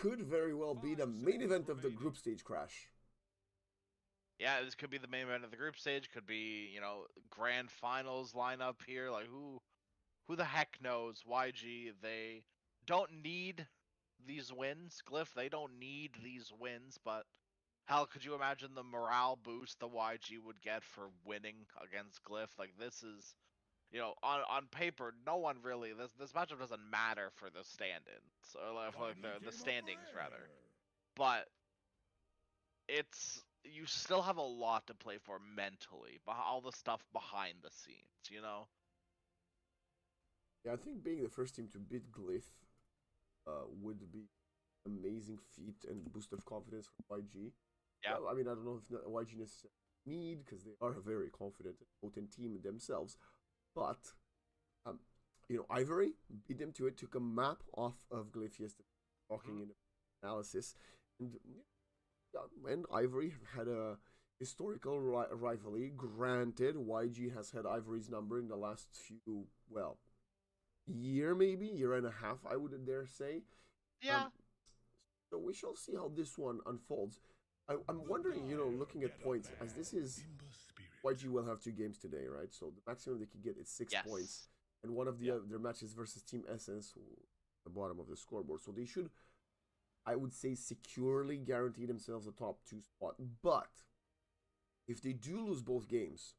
could very well be the main event of the group stage, Crash. Yeah, this could be the main event of the group stage. Could be, you know, grand finals lineup here. Like who the heck knows? YG, they don't need these wins. Glyph, they don't need these wins. But hell, could you imagine the morale boost the YG would get for winning against Glyph? Like this is, you know, on paper, no one really this matchup doesn't matter for the stand-ins or like the standings rather. But it's you still have a lot to play for mentally, all the stuff behind the scenes, you know. Yeah, I think being the first team to beat Glyph would be an amazing feat and boost of confidence for YG. Yeah. Well, I mean, I don't know if YG necessarily need, because they are a very confident and potent team themselves, but you know, Ivory beat them to it, took a map off of Glyph yesterday, talking in analysis, and Ivory had a historical rivalry. Granted, YG has had Ivory's number in the last few, well, year and a half, I would dare say. Yeah. So we shall see how this one unfolds. I'm wondering, you know, looking at points, as this is, YG will have 2 games today, right? So the maximum they can get is 6 points. And one of their matches versus Team Essence, the bottom of the scoreboard. So they should, I would say, securely guarantee themselves a top 2 spot. But if they do lose both games,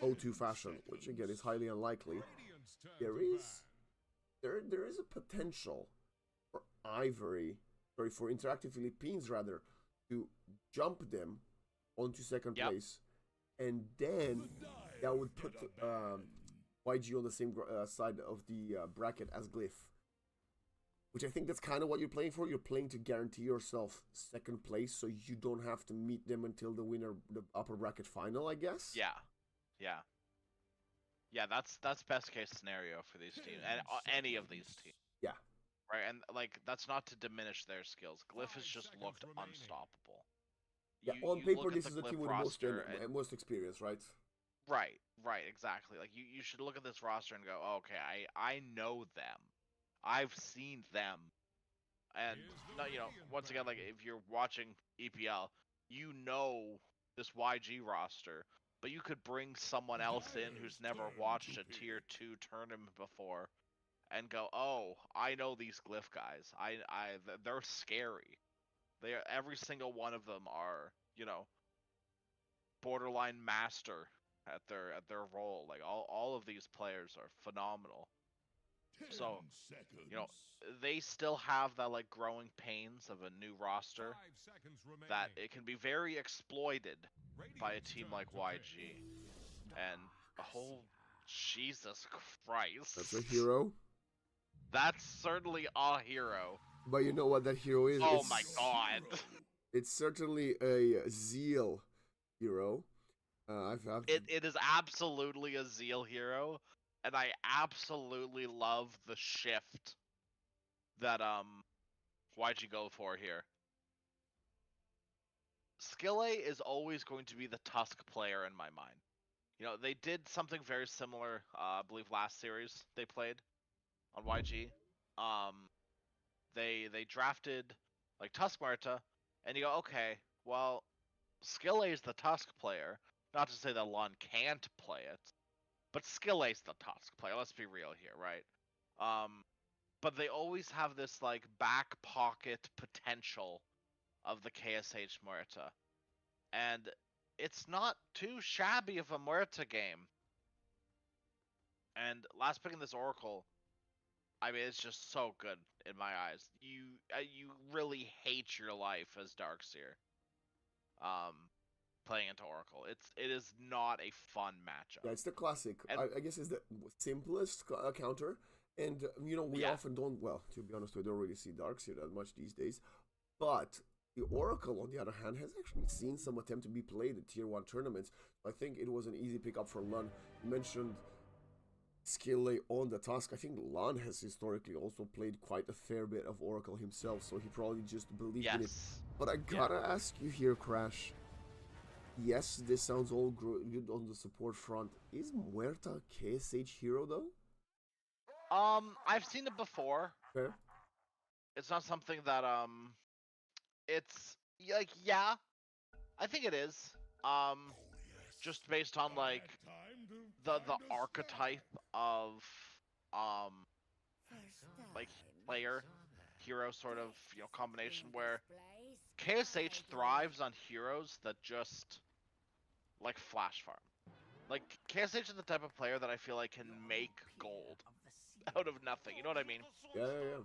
0-2 fashion, which again is highly unlikely, there is a potential for for Interactive Philippines rather, to jump them onto second place, and then that would put YG on the same side of the bracket as Glyph. Which I think that's kind of what you're playing for. You're playing to guarantee yourself second place, so you don't have to meet them until the upper bracket final, I guess. Yeah. That's best case scenario for these teams and any of these teams. Yeah. Right, and like that's not to diminish their skills. Glyph has just looked unstoppable. Yeah, on paper, this is the team with the most experience, right? Right, exactly. Like you should look at this roster and go, oh, okay, I know them. I've seen them. And you know, once again, like if you're watching EPL, you know this YG roster, but you could bring someone else in who's never watched a tier 2 tournament before and go, oh, I know these Glyph guys. They're scary. Every single one of them are, you know, borderline master at their role. Like all of these players are phenomenal. So, you know, they still have that like growing pains of a new roster that it can be very exploited by a team like YG. And oh, Jesus Christ. That's a hero. That's certainly a hero. But you know what that hero is? Oh my god. It's certainly a Zeal hero. It is absolutely a Zeal hero, and I absolutely love the shift that YG go for here. Skille is always going to be the Tusk player in my mind. You know, they did something very similar, I believe last series they played on YG. They drafted like Tusk Marta, and you go, okay, well, Skille is the Tusk player. Not to say that Lon can't play it, but Skille's the Tusk player. Let's be real here, right? But they always have this like back pocket potential of the KSH Muerta, and it's not too shabby of a Muerta game. And last pick in this Oracle, I mean, it's just so good in my eyes. You really hate your life as Darkseer. Playing into Oracle, it is not a fun matchup. Yeah, it's the classic. And I guess it's the simplest counter. And, you know, we often don't, well, to be honest, we don't really see Darkseer that much these days. But the Oracle, on the other hand, has actually seen some attempt to be played at Tier 1 tournaments. I think it was an easy pickup for Lun. You mentioned Skille on the Tusk. I think Lun has historically also played quite a fair bit of Oracle himself, so he probably just believed in it. But I gotta ask you here, Crash. Yes, this sounds all good on the support front. Is Muerta a KSH hero, though? I've seen it before. Okay. it's not something that it's like, yeah, I think it is. Just based on like the archetype of um like player hero sort of combination where KSH thrives on heroes that just like flash farm. Like KSH is the type of player that I feel like can make gold out of nothing. You know what I mean? Yeah, yeah, yeah.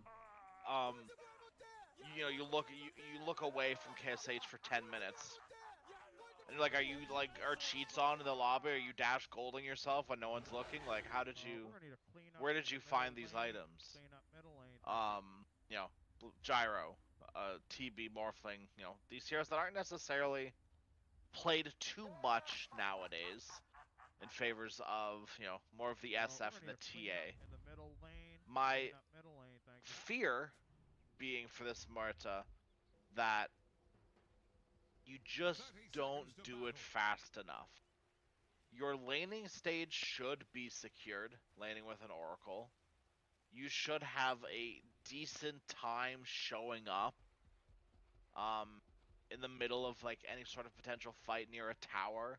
Um, you look away from KSH for 10 minutes. And you're like, are cheats on in the lobby? Are you dash golding yourself when no one's looking? Like, where did you find these items? You know, Gyro, TB, Morphling, these heroes that aren't necessarily played too much nowadays in favors of, more of the SF and the TA. My fear being for this Marta that you just don't do it fast enough. Your laning stage should be secured, laning with an Oracle. You should have a decent time showing up in the middle of like any sort of potential fight near a tower.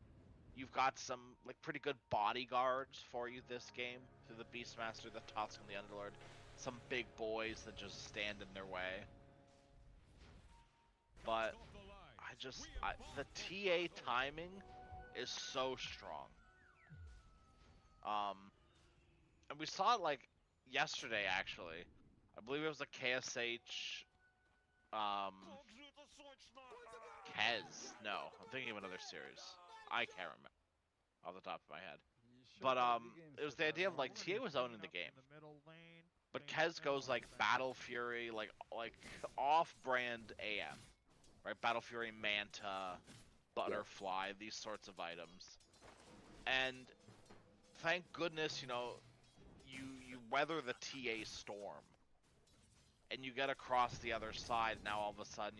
You've got some like pretty good bodyguards for you this game through the Beastmaster, the Tusk, and the Underlord. Some big boys that just stand in their way. But the TA timing is so strong. And we saw it like yesterday actually. I believe it was a KSH Kez. No, I'm thinking of another series. I can't remember off the top of my head. But it was the idea of like TA was owning the game, but Kez goes like Battle Fury, like off-brand AM, right? Battle Fury, Manta, Butterfly, these sorts of items, and thank goodness you weather the TA storm, and you get across the other side. Now all of a sudden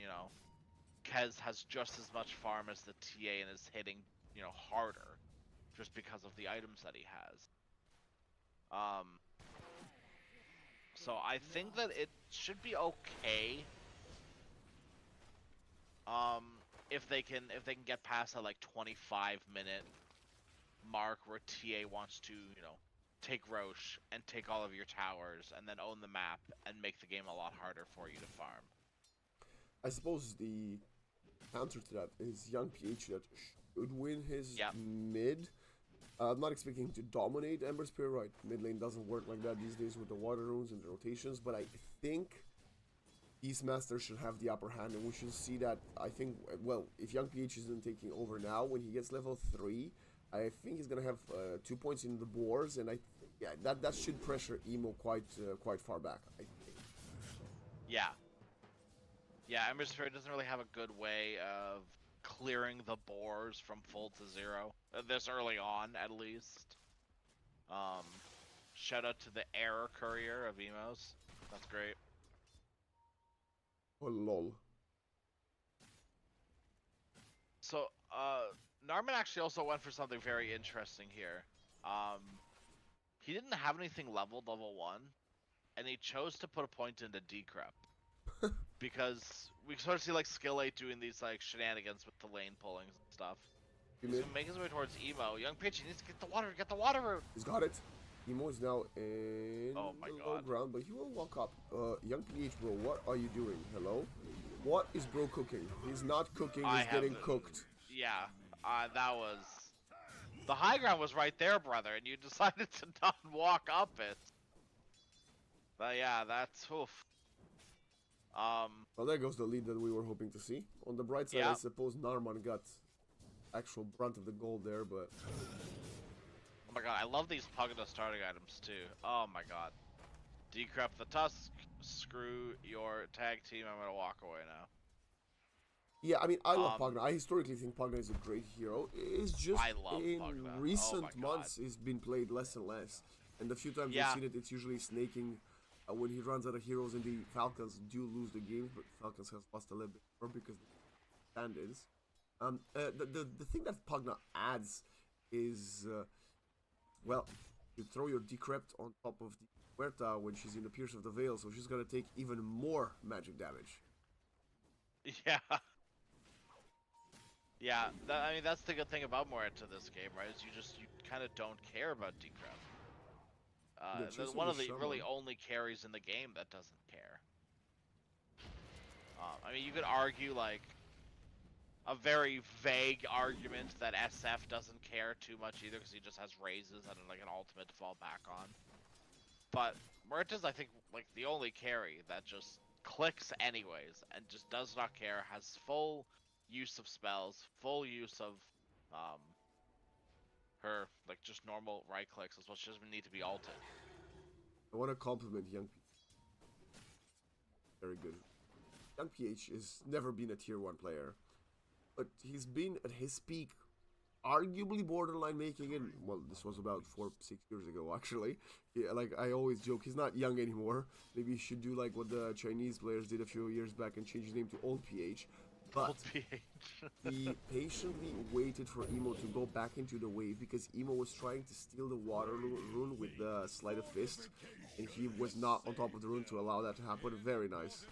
Kez has just as much farm as the TA and is hitting harder, just because of the items that he has. So I think that it should be okay. If they can get past that like 25-minute mark where TA wants to take Roche and take all of your towers and then own the map and make the game a lot harder for you to farm. I suppose the counter to that is young PH that should win his mid. I'm not expecting him to dominate Ember Spear, right? Mid lane doesn't work like that these days with the water runes and the rotations, but I think Beastmaster should have the upper hand, and we should see that. I think, well, if young PH isn't taking over now, when he gets level 3, I think he's gonna have 2 points in the boars, and that should pressure Emo quite far back, I think. Yeah, Ember Spirit doesn't really have a good way of clearing the boars from full to zero this early on, at least. Shout out to the error courier of emos. That's great. Oh lol. So Narman actually also went for something very interesting here. He didn't have anything leveled level 1, and he chose to put a point into Decrep. Because we sort of see like Skill 8 doing these like shenanigans with the lane pulling and stuff. He's gonna make his way towards Emo. Young Pitch, he needs to get the water route. He's got it. Emo is now in low ground, but he will walk up. Young PH, bro, what are you doing? Hello? What is bro cooking? He's not cooking, he's getting cooked. Yeah, that was... The high ground was right there, brother, and you decided to not walk up it. But yeah, that's oof. Well, there goes the lead that we were hoping to see. On the bright side, I suppose Narman got actual brunt of the gold there, but... Oh my god, I love these Pugna starting items too. Oh my god. Decrep the Tusk, screw your tag team, I'm gonna walk away now. Yeah, I mean, I love Pugna. I historically think Pugna is a great hero. It's just in Pugna. recent months, it's been played less and less. And the few times I've seen it, it's usually snaking when he runs out of heroes, and the Falcons do lose the game, but Falcons has lost a little bit more because the stand is. The thing that Pugna adds is, well, You throw your Decrypt on top of the Huerta when she's in the Pierce of the Veil, so she's gonna take even more magic damage. Yeah. Yeah, I mean, that's the good thing about Muerta this game, right? Is you kind of don't care about Decrypt. One of the really only carries in the game that doesn't care. I mean, you could argue, like, a very vague argument that SF doesn't care too much either because he just has raises and, like, an ultimate to fall back on. But Muerta's, I think, like, the only carry that just clicks anyways and just does not care, has full use of spells, full use of her, like, just normal right clicks as well. She doesn't need to be ulted. I want to compliment Young PH. Very good. Young PH has never been a tier 1 player, but he's been at his peak, arguably borderline making it. Well, this was about 4-6 years ago, actually. Yeah, like, I always joke, he's not young anymore. Maybe he should do like what the Chinese players did a few years back and change his name to Old PH. But Old PH. he patiently waited for Emo to go back into the wave because Emo was trying to steal the water rune with the Sleight of Fist, and he was not on top of the rune to allow that to happen. Very nice.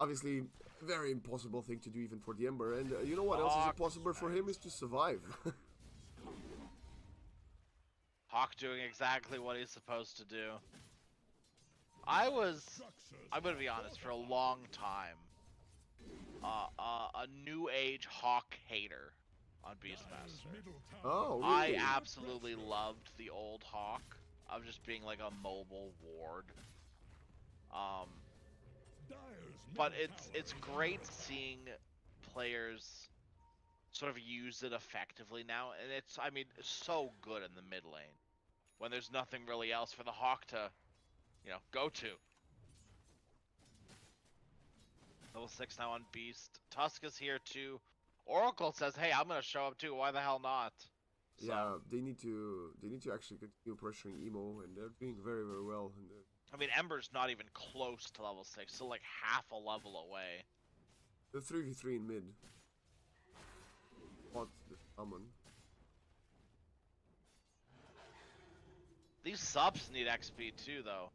Obviously, very impossible thing to do even for the Ember, and you know what else is impossible for him is to survive. Hawk doing exactly what he's supposed to do. I'm gonna be honest, for a long time, a new age Hawk hater on Beastmaster. Oh, really? I absolutely loved the old Hawk of just being like a mobile ward. But it's great seeing players sort of use it effectively now, and I mean, it's so good in the mid lane when there's nothing really else for the Hawk to, go to. Level 6 now on Beast. Tusk is here too. Oracle says, "Hey, I'm gonna show up too. Why the hell not?" So, yeah, they need to actually continue pressuring Emo, and they're doing very, very well. I mean, Ember's not even close to level 6, still like half a level away. The 3v3 in mid. What's the summon? These subs need XP too, though.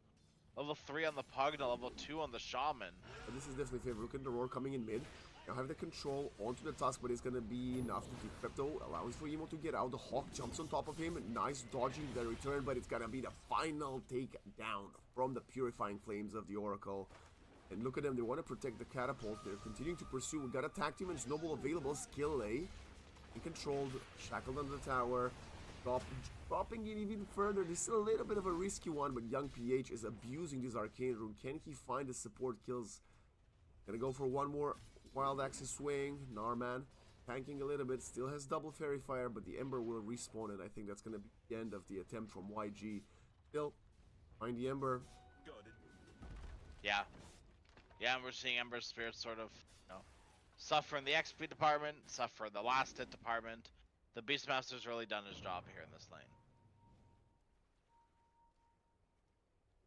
Level 3 on the Pugna, level 2 on the Shaman. But this is definitely favorable. Look at the Roar coming in mid. Now have the control onto the Tusk, but it's gonna be enough to keep Crypto, allows for Emo to get out. The Hawk jumps on top of him. Nice dodging the return, but it's gonna be the final takedown from the Purifying Flames of the Oracle. And look at them, they want to protect the catapult. They're continuing to pursue. We got a tag team and Snowball available. Skill A. Controlled, shackled on the tower. Dropping it even further. This is a little bit of a risky one, but Young PH is abusing this Arcane Rune. Can he find the support kills? Gonna go for one more Wild Axis swing. Narman tanking a little bit. Still has double Fairy Fire, but the Ember will respawn, and I think that's gonna be the end of the attempt from YG. Still, find the Ember. Yeah. Yeah, and we're seeing Ember's Spirit sort of, suffer in the XP department, suffer in the last hit department. The Beastmaster's really done his job here in this lane.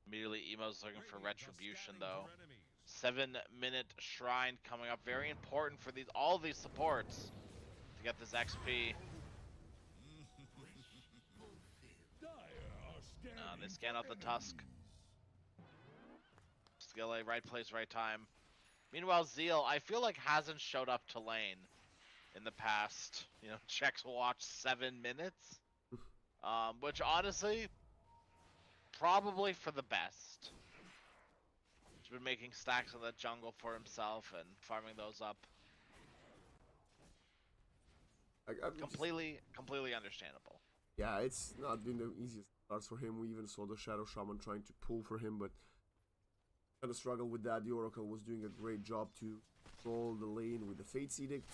Immediately, Emo's looking for retribution, though. 7-minute Shrine coming up. Very important for all these supports to get this XP. They scan out the Tusk. Skill A, right place, right time. Meanwhile, Zeal, I feel like hasn't showed up to lane in the past, checks watch 7 minutes. Which honestly, probably for the best. He's been making stacks in the jungle for himself and farming those up. Completely understandable. Yeah, it's not been the easiest starts for him. We even saw the Shadow Shaman trying to pull for him, but kind of struggled with that. The Oracle was doing a great job to control the lane with the Fate's Edict.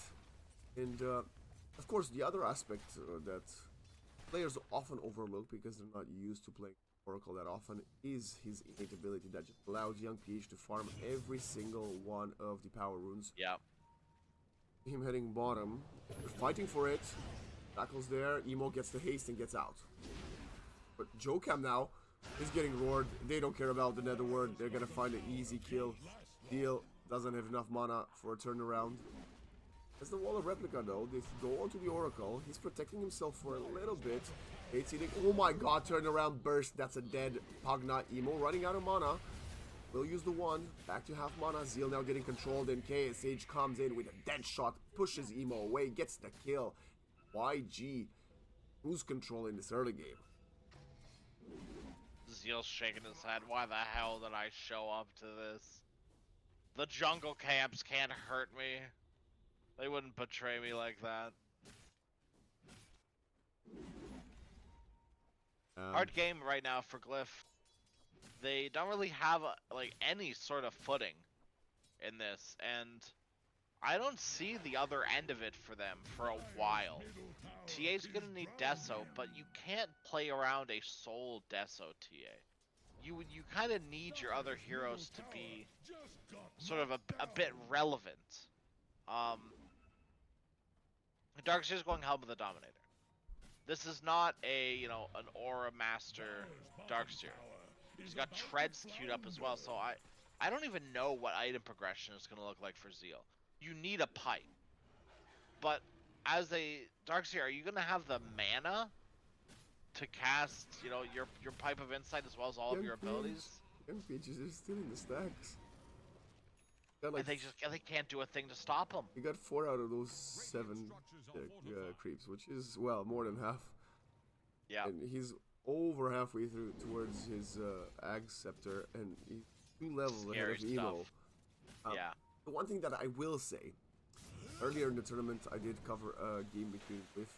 And, of course, the other aspect that players often overlook because they're not used to playing Oracle that often is his innate ability that just allows Young PH to farm every single one of the power runes. Yeah. Him heading bottom. They're fighting for it. Tackles there. Emo gets the haste and gets out. But Jokam now is getting roared. They don't care about the Netherworld. They're gonna find an easy kill. Deal doesn't have enough mana for a turnaround. As the Wall of Replica though, they go onto the Oracle. He's protecting himself for a little bit. It's eating. Oh my god, turn around burst. That's a dead Pugna emo running out of mana. Will use the one. Back to half mana. Zeal now getting controlled. And KSH comes in with a dead shot. Pushes emo away. Gets the kill. YG. Who's controlling this early game? Zeal's shaking his head. Why the hell did I show up to this? The jungle camps can't hurt me. They wouldn't betray me like that. Hard game right now for Glyph. They don't really have like any sort of footing in this, and I don't see the other end of it for them for a while. TA's gonna need Deso, but you can't play around a sole Deso TA. You kind of need your other heroes to be sort of a bit relevant. Darkseer's going Helm of the Dominator. This is not a, an Aura Master Darkseer. He's got treads queued up as well, so I don't even know what item progression is going to look like for Zeal. You need a pipe. But as a Darkseer, are you going to have the mana to cast, your Pipe of Insight as well as all of your abilities? Young Peaches are still in the stacks. Like, they can't do a thing to stop them. He got 4 out of those 7 creeps, which is, well, more than half. Yeah. And he's over halfway through towards his Ag Scepter, and he's 2 levels ahead of Emo. Yeah. The one thing that I will say, earlier in the tournament, I did cover a game with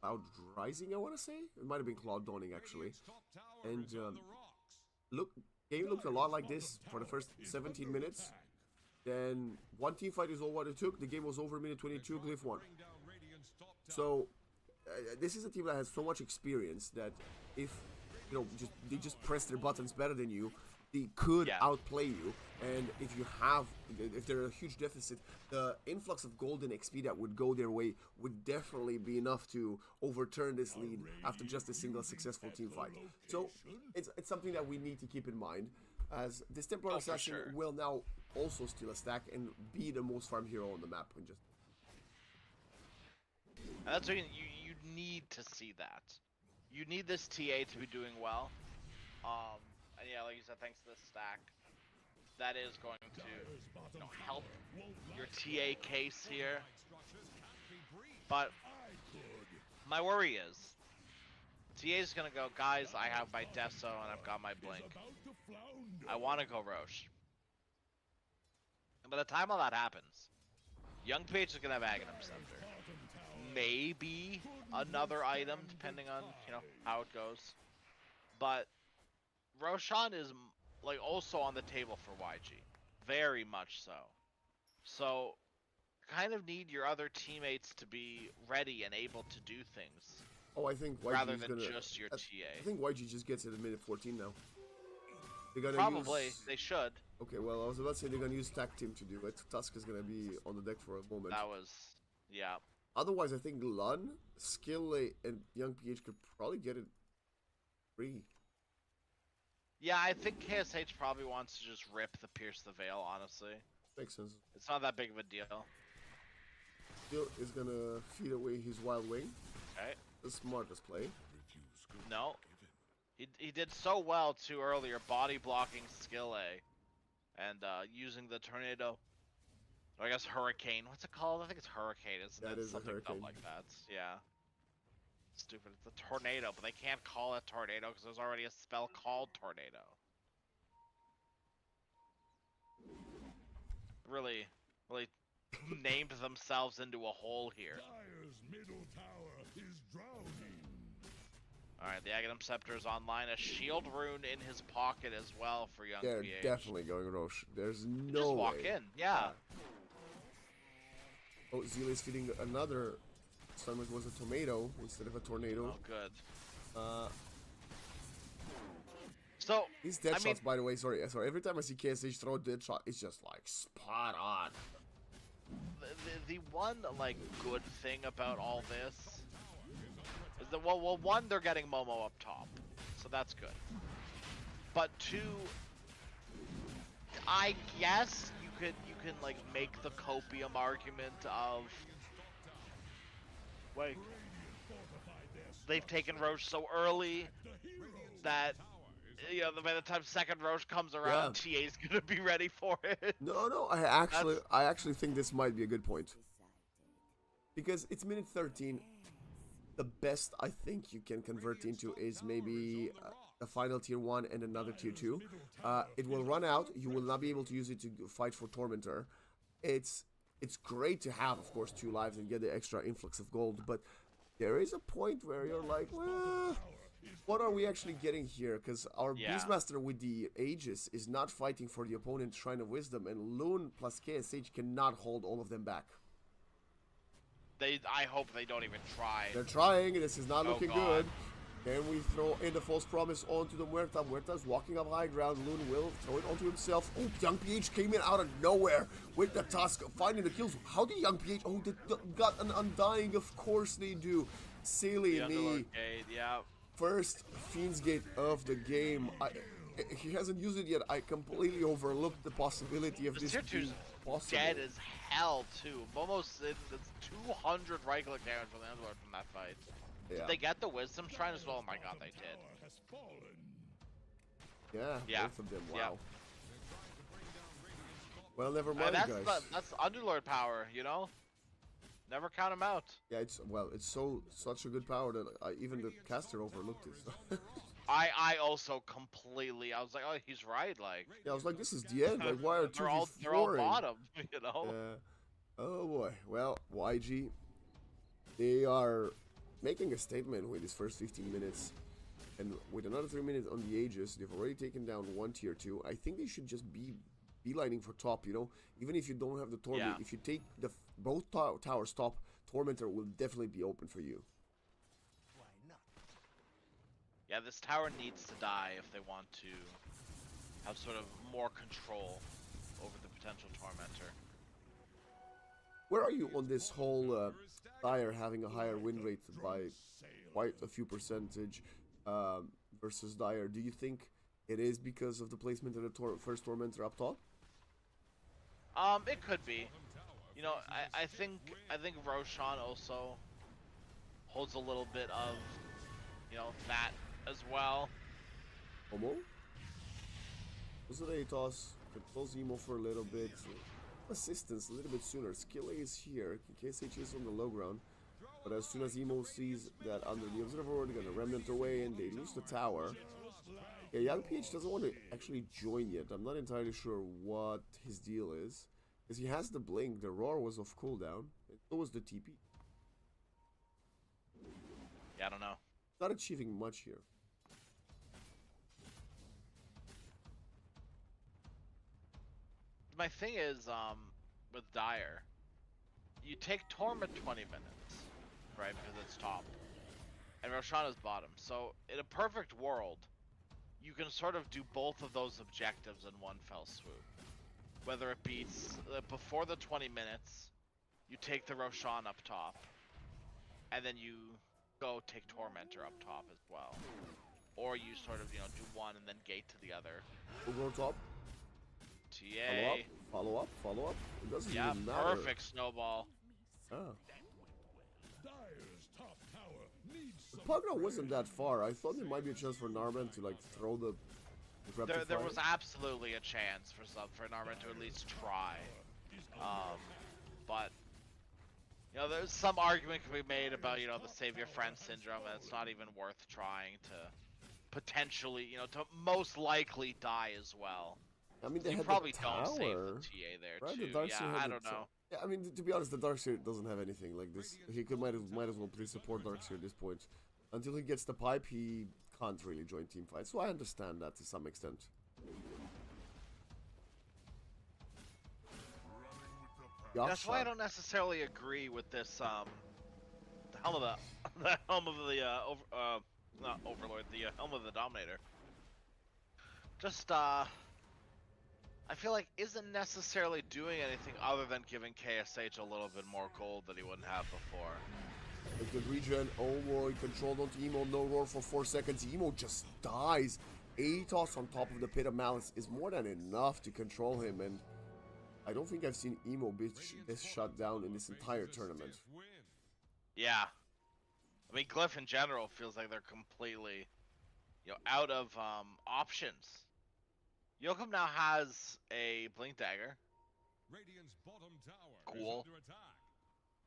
Cloud Rising, I want to say? It might have been Cloud Dawning, actually. And, game looked a lot like this for the first 17 minutes. Then one team fight is all what it took. The game was over minute 22, Glyph won. So this is a team that has so much experience that if they just press their buttons better than you, they could outplay you. And if they're a huge deficit, the influx of golden XP that would go their way would definitely be enough to overturn this lead after just a single successful team fight. So it's something that we need to keep in mind, as this Templar Assassin will now also steal a stack and be the most farmed hero on the map. And that's what you need to see that. You need this TA to be doing well. And yeah, like you said, thanks to this stack, that is going to help your TA case here. But my worry is, TA's gonna go, guys, I have my Deso and I've got my Blink. I want to go Roche. And by the time all that happens, Young PH is gonna have Aghanim Scepter. Maybe another item, depending on how it goes. But Roshan is like also on the table for YG, very much so. So, kind of need your other teammates to be ready and able to do things. Oh, I think YG rather than just your TA. I think YG just gets it at minute 14 now. They're gonna Probably, they should. Okay, well, I was about to say they're gonna use Tag Team to do it. Tusk is gonna be on the deck for a moment. That was, yeah. Otherwise, I think Lun, Skillay, and Young PH could probably get it free. Yeah, I think KSH probably wants to just rip the Pierce the Veil, honestly. Makes sense. It's not that big of a deal. Still is gonna feed away his Wild Wing. Okay. The smartest play. No. He did so well too earlier, body blocking Skillay. And using the Tornado. Or I guess Hurricane. What's it called? I think it's Hurricane, isn't it? That is something a hurricane. dumb like that. Yeah. Stupid. It's a tornado, but they can't call it tornado because there's already a spell called tornado. Really named themselves into a hole here. Alright, the Aghanim Scepter is online. A shield rune in his pocket as well for Young They're PH. definitely going Roche. There's no Just walk way. in, yeah. Oh, Zeal is feeding another. This time it was a tomato instead of a tornado. Oh, good. So these dead shots, by the way, sorry. Every time I see KSH throw a dead shot, it's just like spot on. The one like good thing about all this is that well, one, they're getting Momo up top, so that's good. But two, I guess you can like make the copium argument of they've taken Roche so early that by the time second Roche comes around, TA's gonna be ready for it. No, I actually think this might be a good point. Because it's minute 13. The best I think you can convert into is maybe a final tier 1 and another tier 2. It will run out. You will not be able to use it to fight for Tormentor. It's great to have, of course, 2 lives and get the extra influx of gold, but there is a point where you're like, well, what are we actually getting here? Because our Beastmaster with the Aegis is not fighting for the opponent's Shrine of Wisdom, and Loon plus KSH cannot hold all of them back. I hope they don't even try. They're trying. This is not looking good. Then we throw in the false promise onto the Muerta. Muerta's walking up high ground. Loon will throw it onto himself. Oh, Young PH came in out of nowhere with the Tusk, finding the kills. How did Young PH? Oh, they got an Undying. Of course they do. Silly me. First Fiend's Gate of the game. He hasn't used it yet. I completely overlooked the possibility of this being possible. Dead as hell too. Almost it's 200 right click damage from the Underlord from that fight. Did they get the Wisdom Shrine as well? Oh my god, they did. Yeah, both of them. Wow. Well, never mind, guys. That's Underlord power, you know. Never count him out. Yeah, it's such a good power that even the caster overlooked it. I also completely. I was like, oh, he's right. Like. Yeah, I was like, this is the end. Like, why are they're all bottom? You know. Oh boy. Well, YG, they are making a statement with his first 15 minutes, and with another 3 minutes on the Aegis, they've already taken down 1 tier 2. I think they should just be beelining for top. You know, even if you don't have the Torment, if you take both towers top, Tormentor will definitely be open for you. Yeah, this tower needs to die if they want to have sort of more control over the potential Tormentor. Where are you on this whole Dire having a higher win rate by quite a few percentage versus Dire? Do you think it is because of the placement of the first Tormentor up top? It could be. You know, I think Roshan also holds a little bit of, that as well. Omo? Also they toss, controls Emo for a little bit. Assistance a little bit sooner. Skill A is here. KSH is on the low ground. But as soon as Emo sees that under the observer, they're gonna Remnant away and they lose the tower. Yeah, Young PH doesn't want to actually join yet. I'm not entirely sure what his deal is. Because he has the blink, the roar was off cooldown. So was the TP. Yeah, I don't know. Not achieving much here. My thing is, with Dire, you take Torment 20 minutes, right, because it's top, and Roshan is bottom. So, in a perfect world, you can sort of do both of those objectives in one fell swoop. Whether it be before the 20 minutes, you take the Roshan up top, and then you go take Tormentor up top as well. Or you sort of, do one and then gate to the other. We'll go top. TA. Follow up. It doesn't even matter. Perfect snowball. Oh. Pugno wasn't that far. I thought there might be a chance for Narman to throw the there was absolutely a chance for Narman to at least try. But there's some argument can be made about the save your friend syndrome, and it's not even worth trying to potentially to most likely die as well. I mean, they you had probably the tower, don't save the TA there right? too. The I don't know. Yeah, I mean, to be honest, the Darkseer doesn't have anything like this. He might as well please support Darkseer at this point. Until he gets the pipe, he can't really join team fights. So I understand that to some extent. That's why I don't necessarily agree with this. The helm of the helm of the not Overlord, the helm of the Dominator. Just I feel like isn't necessarily doing anything other than giving KSH a little bit more gold that he wouldn't have before. A good regen. Oh boy, controlled onto Emo. No roar for 4 seconds. Emo just dies. Atos on top of the Pit of Malice is more than enough to control him, and I don't think I've seen Emo be this shut down in this entire tournament. Yeah. I mean, Glyph in general feels like they're completely, out of options. Yokum now has a Blink Dagger. Cool.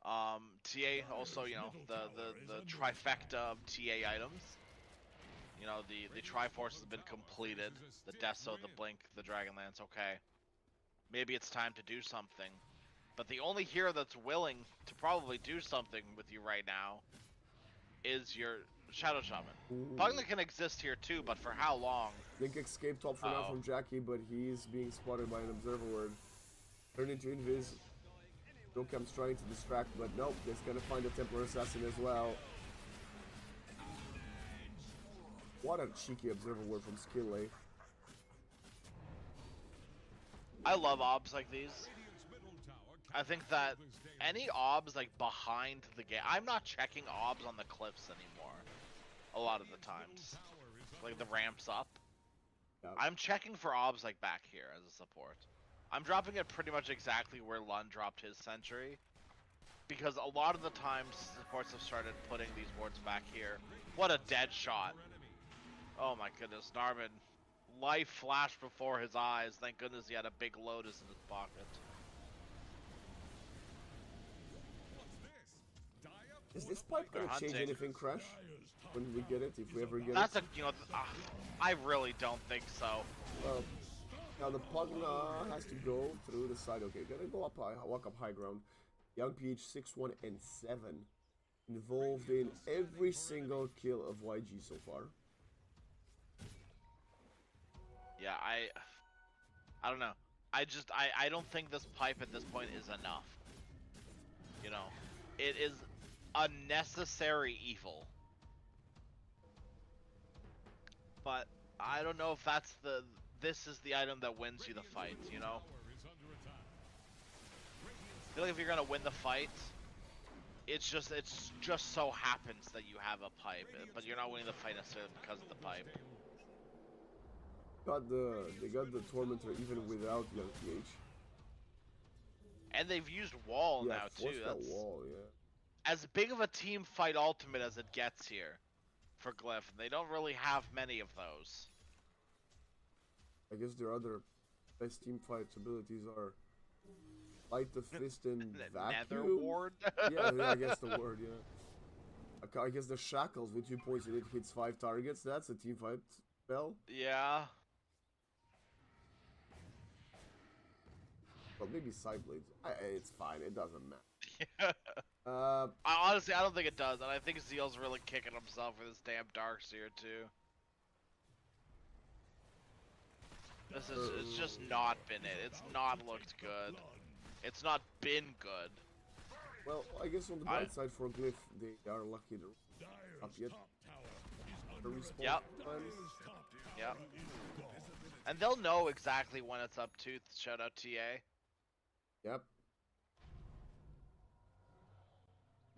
TA also, the trifecta of TA items. The Triforce has been completed. The Deso, the Blink, the Dragonlance, okay. Maybe it's time to do something. But the only hero that's willing to probably do something with you right now is your Shadow Shaman. Pugna can exist here too, but for how long? Link escaped top for now from Jackie, but he's being spotted by an Observer Word. Turned into Invis. Yokam's trying to distract, but nope, he's gonna find a Templar Assassin as well. What a cheeky Observer Word from Skillay. I love obs like these. I think that any obs like behind the game, I'm not checking obs on the cliffs anymore. A lot of the times, like the ramps up. Yeah. I'm checking for obs like back here as a support. I'm dropping it pretty much exactly where Lund dropped his sentry, because a lot of the times supports have started putting these wards back here. What a dead shot! Oh my goodness, Narman. Life flashed before his eyes. Thank goodness he had a big Lotus in his pocket. Is this pipe gonna change anything, Crash? When we get it, if we ever get That's it? I really don't think so. Well, now the Pugna has to go through the side. Okay, gonna go up high, walk up high ground. Young PH 6, 1, and 7. Involved in every single kill of YG so far. Yeah, I don't know. I don't think this pipe at this point is enough. It is a necessary evil. But I don't know if this is the item that wins you the fight, I feel like if you're gonna win the fight, it's just so happens that you have a pipe, but you're not winning the fight necessarily because of the pipe. They got the Tormentor even without Young PH. And they've used wall now too. That's wall, yeah. As big of a team fight ultimate as it gets here for Glyph, and they don't really have many of those. I guess their other best team fight abilities are Light the Fist and Vacuum. Nether Ward? Yeah, I guess the word, yeah. I guess the Shackles with 2 points and it hits 5 targets. That's a team fight spell. Yeah. Well, maybe Sideblades. It's fine. It doesn't matter. Honestly, I don't think it does, and I think Zeal's really kicking himself for this damn Darkseer too. It's just not been it. It's not looked good. It's not been good. Well, I guess on the bright side for Glyph, they are lucky to up yet. Yep. Yep. And they'll know exactly when it's up to. Shout out TA. Yep.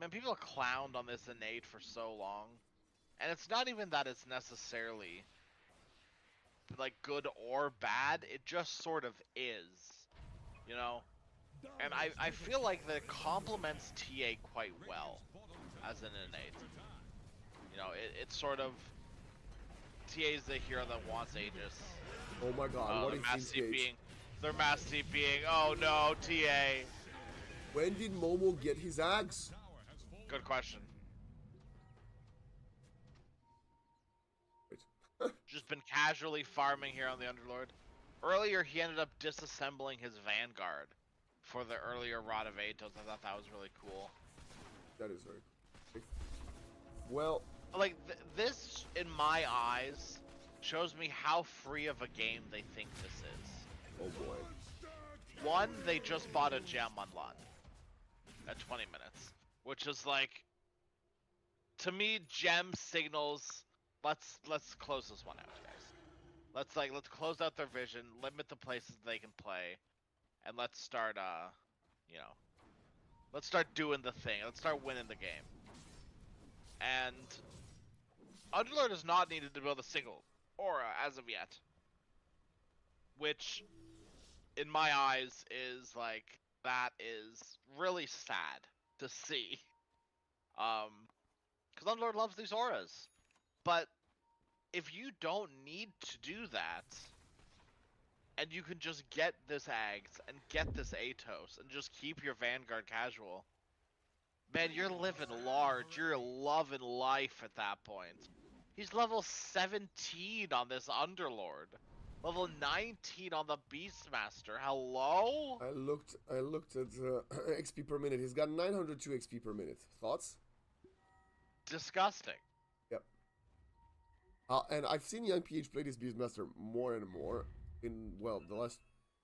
Man, people clowned on this innate for so long. And it's not even that it's necessarily like good or bad, it just sort of is. And I feel like that complements TA quite well as an innate. It's sort of TA's the hero that wants Aegis. Oh my god, what is their Mass TPing, oh no, TA. When did Momo get his axe? Good question. Just been casually farming here on the Underlord. Earlier, he ended up disassembling his Vanguard for the earlier Rod of Atos. I thought that was really cool. That is very cool. Well, like, this, in my eyes, shows me how free of a game they think this is. Oh boy. One, they just bought a gem on Lund at 20 minutes, which is like, to me, gem signals. Let's close this one out, guys. Let's close out their vision, limit the places they can play, and let's start let's start doing the thing. Let's start winning the game. And Underlord has not needed to build a single aura as of yet, which, in my eyes, is like, that is really sad to see. Because Underlord loves these auras. But if you don't need to do that, and you can just get this Ags and get this Atos and just keep your Vanguard casual, man, you're living large. You're loving life at that point. He's level 17 on this Underlord. Level 19 on the Beastmaster. Hello? I looked at XP per minute. He's got 902 XP per minute. Thoughts? Disgusting. Yep. And I've seen Young PH play this Beastmaster more and more in, well, the last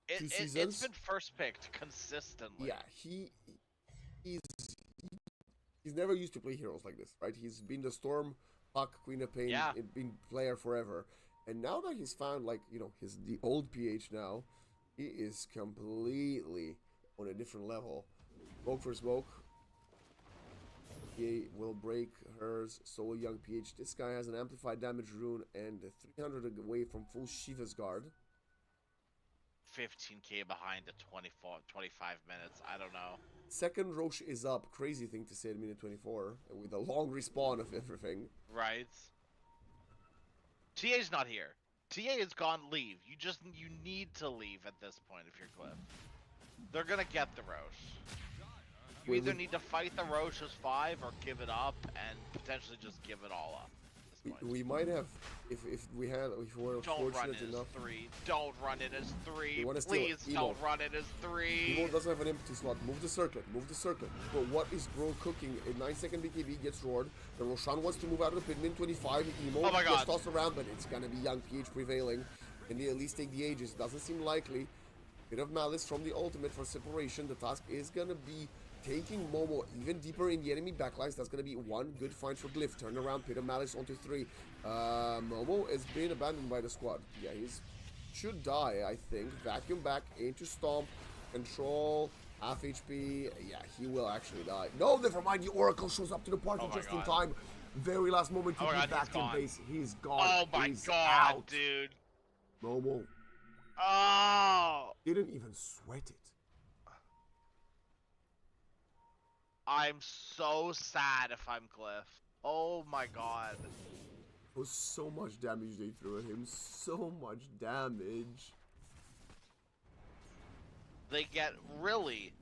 two seasons. It's been first picked consistently. Yeah, he's never used to play heroes like this, right? He's been the Storm, Puck, Queen of Pain, been player forever. And now that he's found, like, you know, the old PH now, he is completely on a different level. Smoke for smoke. He will break hers, so will Young PH. This guy has an amplified damage rune and 300 away from full Shiva's guard. 15k behind at 25 minutes. I don't know. Second Roche is up. Crazy thing to say at minute 24 with a long respawn of everything. Right. TA's not here. TA is gone. Leave. You need to leave at this point if you're Cliff. They're gonna get the Roche. You either need to fight the Roche as 5 or give it up and potentially just give it all up. We might have, if we were fortunate enough. Don't run it as 3. Please don't run it as 3. Emo doesn't have an empty slot. Move the circlet. But what is Bro cooking? A 9-second BKB gets roared. The Roshan wants to move out of the pit. Min 25. Emo gets tossed around, but it's gonna be Young PH prevailing. Can they at least take the Aegis? Doesn't seem likely. Bit of malice from the ultimate for separation. The task is gonna be taking Momo even deeper in the enemy backlines. That's going to be one good find for Glyph. Turn around, Pit of Malice onto 3. Momo has been abandoned by the squad. Yeah, should die, I think. Vacuum back into Stomp. Control. Half HP. Yeah, he will actually die. No, never mind. The Oracle shows up to the party just in time. Very last moment to get back to base. He's gone. Oh my god, out. Dude. Momo. Oh. Didn't even sweat it. I'm so sad if I'm Glyph. Oh my god. It was so much damage they threw at him. So much damage. They get really...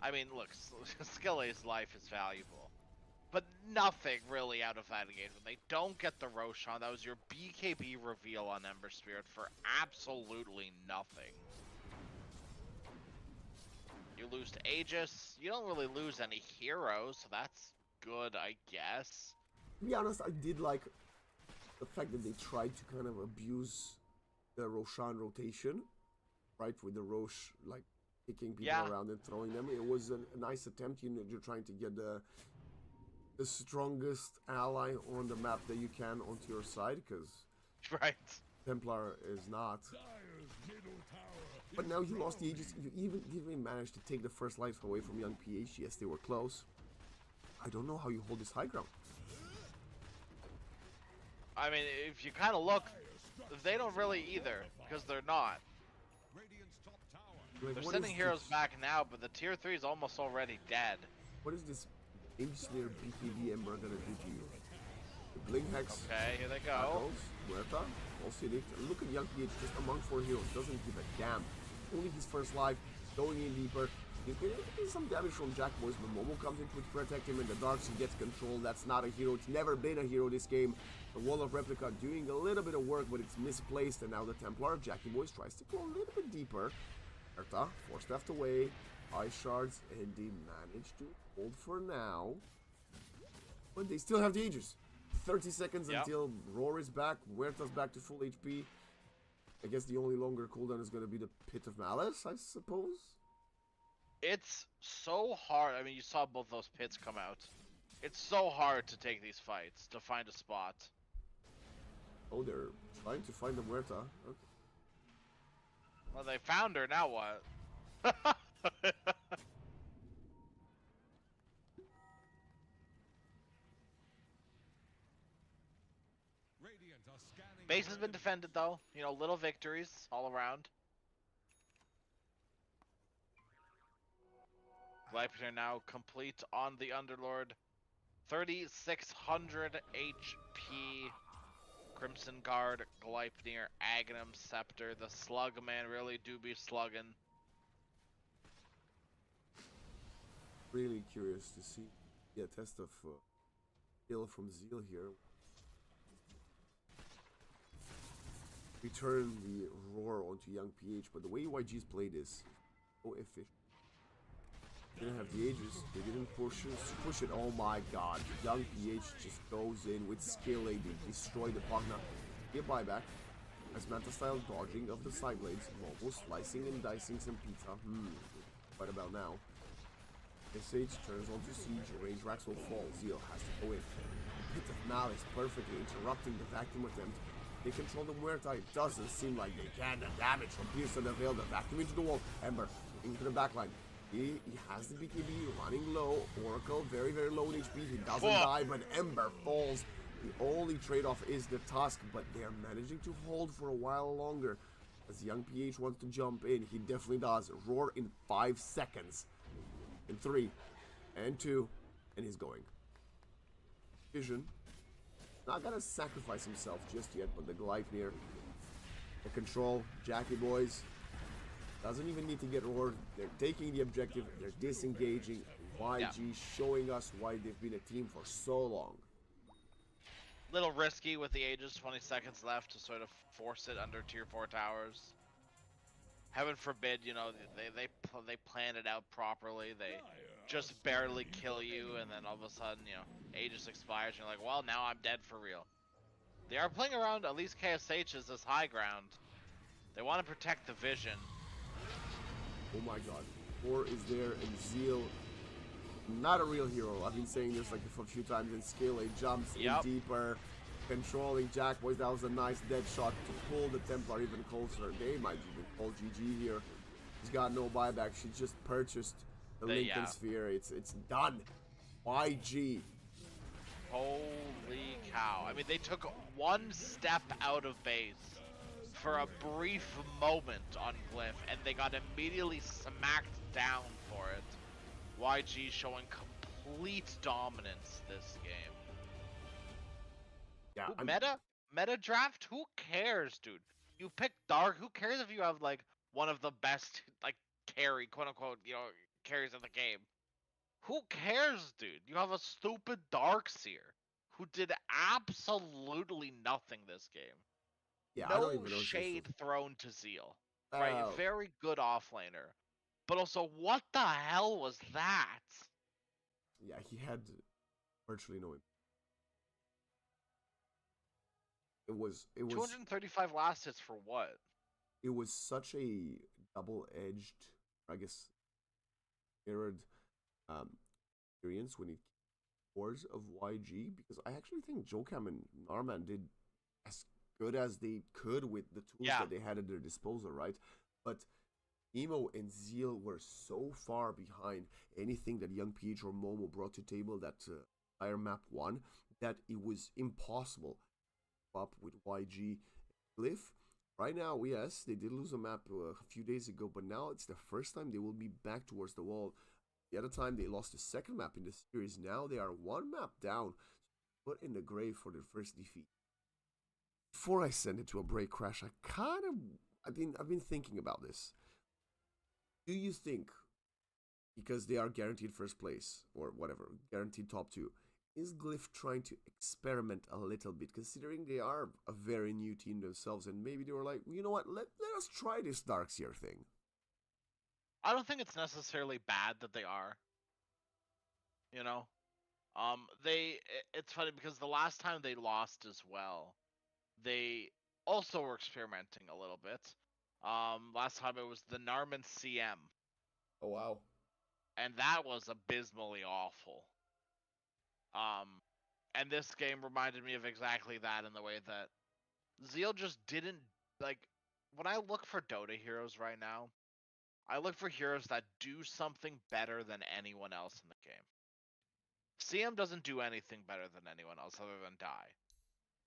I mean, look, Skille's life is valuable. But nothing really out of that engagement. They don't get the Roshan. That was your BKB reveal on Ember Spirit for absolutely nothing. You lose to Aegis. You don't really lose any heroes, so that's good, I guess. To be honest, I did like the fact that they tried to kind of abuse the Roshan rotation, right? With the Roche, like, kicking people around and throwing them. It was a nice attempt. You're trying to get the strongest ally on the map that you can onto your side, because Templar is not. But now you lost the Aegis. You even managed to take the first life away from Young PH. Yes, they were close. I don't know how you hold this high ground. I mean, if you kind of look, they don't really either, because they're not. Like, they're sending heroes back now, but the tier 3 is almost already dead. What is this Aegis-Slayer BKB Ember gonna do to you? The Blink Hex. Okay, here they go. Muerta. Look at Young PH just among 4 heroes. Doesn't give a damn. Only his first life. Going in deeper. He's getting some damage from Jack Boys, but Momo comes in to protect him in the darks. He gets control. That's not a hero. It's never been a hero this game. The Wall of Replica doing a little bit of work, but it's misplaced. And now the Templar of Jackie Boys tries to go a little bit deeper. Muerta, 4 steps away. Ice Shards, and they manage to hold for now. But they still have the Aegis. 30 seconds until Roar is back. Muerta's back to full HP. I guess the only longer cooldown is going to be the Pit of Malice, I suppose. It's so hard. I mean, you saw both those pits come out. It's so hard to take these fights, to find a spot. Oh, they're trying to find the Muerta. Okay. Well, they found her, now what? Base has been defended though, you know, little victories all around. Viper now complete on the Underlord. 3,600 HP. Crimson Guard, Gleipnir, Aghanim, Scepter. The Slugman really do be slugging. Really curious to see a test of skill from Zeal here. Return the roar onto young PH, but the way YG's played is so efficient. They didn't have the ages, they didn't push it. Oh my god, young PH just goes in with skill. They destroy the Pugna. Get buyback as Manta style dodging of the side blades, almost slicing and dicing some pizza. What about now? SH turns onto Siege, range racks will fall. Zeal has to go in. Pit of Malice perfectly interrupting the vacuum attempt. They control the Muerta. It doesn't seem like they can. The damage from Pearson the Veil, the vacuum into the wall. Ember into the backline. He has the BKB running low. Oracle very, very low in HP. He doesn't die, but Ember falls. The only trade-off is the Tusk, but they are managing to hold for a while longer. As young PH wants to jump in, he definitely does. Roar in 5 seconds. In 3, and 2, and he's going. Vision. Not gonna sacrifice himself just yet, but the Gleipnir. The control, Jackie boys. Doesn't even need to get roared. They're taking the objective, they're disengaging. YG showing us why they've been a team for so long. Little risky with the Aegis, 20 seconds left to sort of force it under tier 4 towers. Heaven forbid, you know, they plan it out properly. They just barely kill you, and then all of a sudden, you know, Aegis expires, and you're like, well, now I'm dead for real. They are playing around, at least KSH is this high ground. They want to protect the vision. Oh my god. Roar is there, and Zeal, not a real hero. I've been saying this like a few times, and Skill, he jumps in deeper. Controlling Jack Boys, that was a nice dead shot to pull the Templar even closer. They might even call GG here. He's got no buyback. She just purchased the Lincoln Sphere. It's done. YG. Holy cow. I mean, they took one step out of base for a brief moment on Glyph, and they got immediately smacked down for it. YG showing complete dominance this game. Yeah, meta draft? Who cares, dude? You pick Dark. Who cares if you have like one of the best like carry, quote unquote, you know, carries in the game? Who cares, dude? You have a stupid Darkseer who did absolutely nothing this game. Yeah, no I don't even know shade thrown to Zeal. Right, very good offlaner. But also, what the hell was that? Yeah, he had virtually no impact. It was 235 last hits for what? It was such a double-edged, I guess, mirrored experience when it cores of YG, because I actually think Jokam and Narman did as good as they could with the tools that they had at their disposal, right? But Emo and Zeal were so far behind anything that Young PH or Momo brought to table that entire map won, that it was impossible up with YG Glyph. Right now, yes, they did lose a map a few days ago, but now it's the first time they will be back towards the wall. The other time they lost the second map in the series. Now they are one map down, put in the grave for their first defeat. Before I send it to a break crash, I've been thinking about this. Do you think, because they are guaranteed first place or whatever, guaranteed top 2, is Glyph trying to experiment a little bit, considering they are a very new team themselves, and maybe they were like, you know what, let us try this Darkseer thing? I don't think it's necessarily bad that they are. You know? It's funny because the last time they lost as well, they also were experimenting a little bit. Last time it was the Narman CM. Oh, wow. And that was abysmally awful. And this game reminded me of exactly that in the way that Zeal just didn't, like, when I look for Dota heroes right now, I look for heroes that do something better than anyone else in the game. CM doesn't do anything better than anyone else other than die.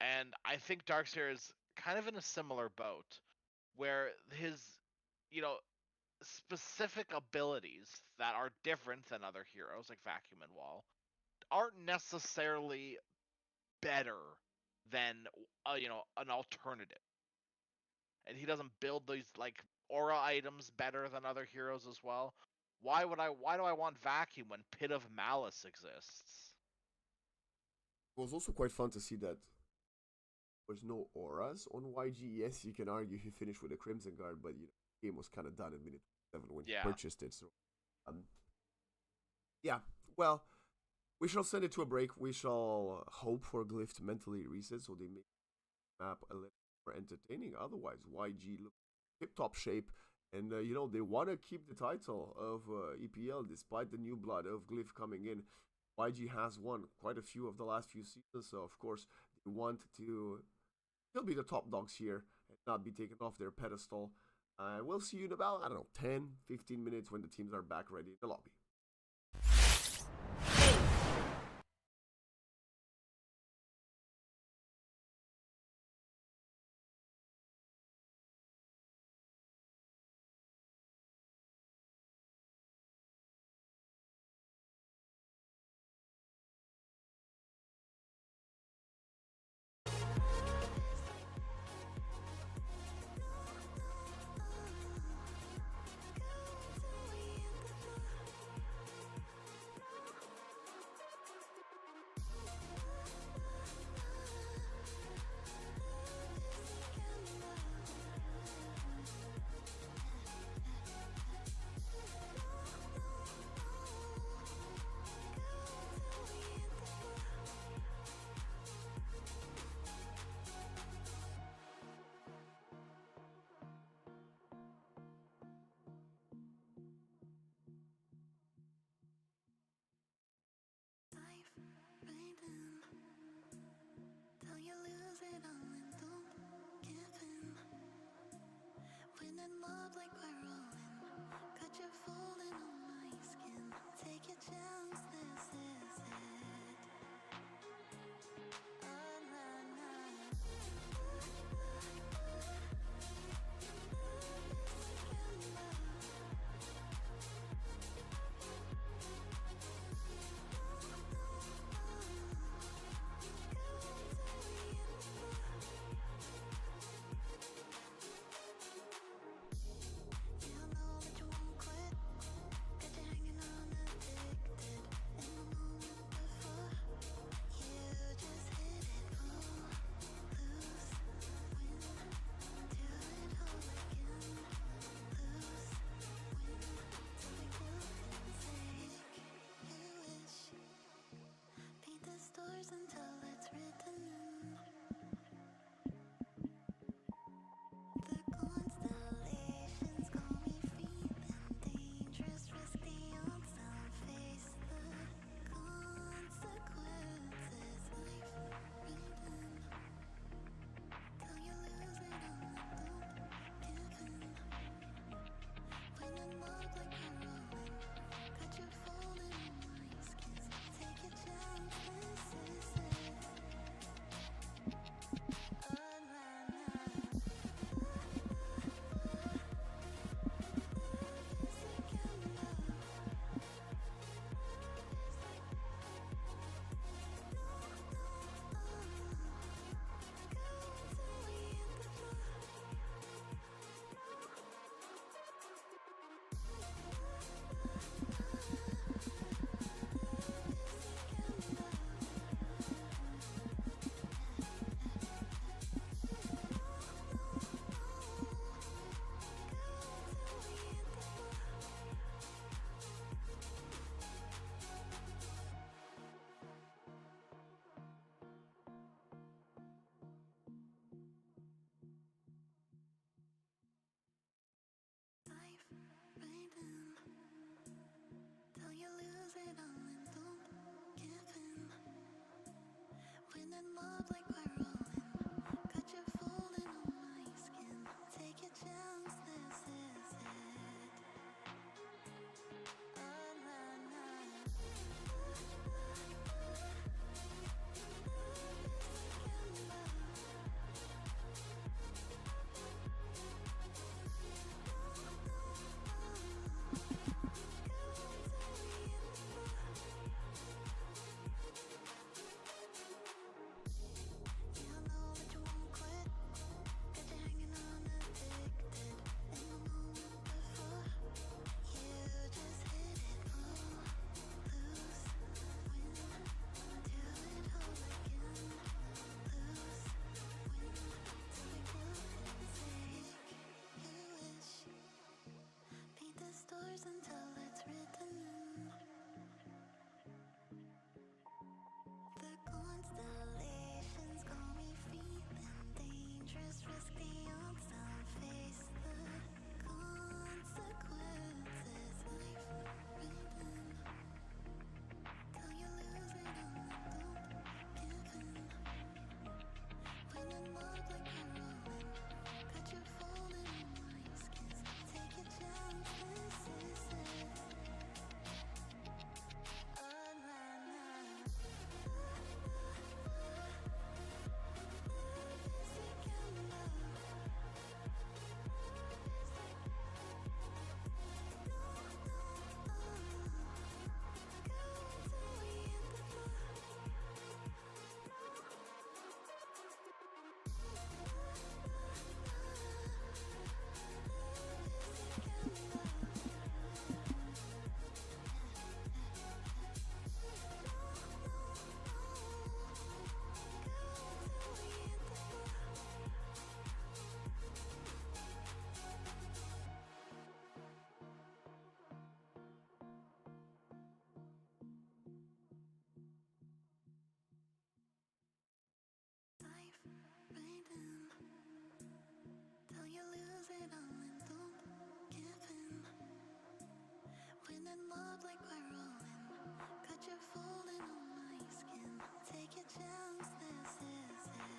And I think Darkseer is kind of in a similar boat, where his, you know, specific abilities that are different than other heroes, like Vacuum and Wall, aren't necessarily better than an alternative. And he doesn't build these like aura items better than other heroes as well. Why do I want Vacuum when Pit of Malice exists? It was also quite fun to see that there's no auras on YG. Yes, you can argue he finished with a Crimson Guard, but the game was kind of done at minute 7 when he purchased it. So, yeah. Well, we shall send it to a break. We shall hope for Glyph to mentally reset so they make the map a little more entertaining. Otherwise, YG looks tip-top shape. And, they want to keep the title of EPL despite the new blood of Glyph coming in. YG has won quite a few of the last few seasons, so of course they want to still be the top dogs here and not be taken off their pedestal. We'll see you in about, 10, 15 minutes when the teams are back ready in the lobby. Love like we're rolling, got you falling on my skin. Take a chance, this is it. Oh, nah, nah. Stars until it's written in the constellations. Call me feeling dangerous, risk the unknown, face the consequences. Life written till you lose it all and don't give in. When in love like a rolling, got you falling in my skin. Take a chance. up like we're rolling. Got you falling on my skin. Take your chance, this is it.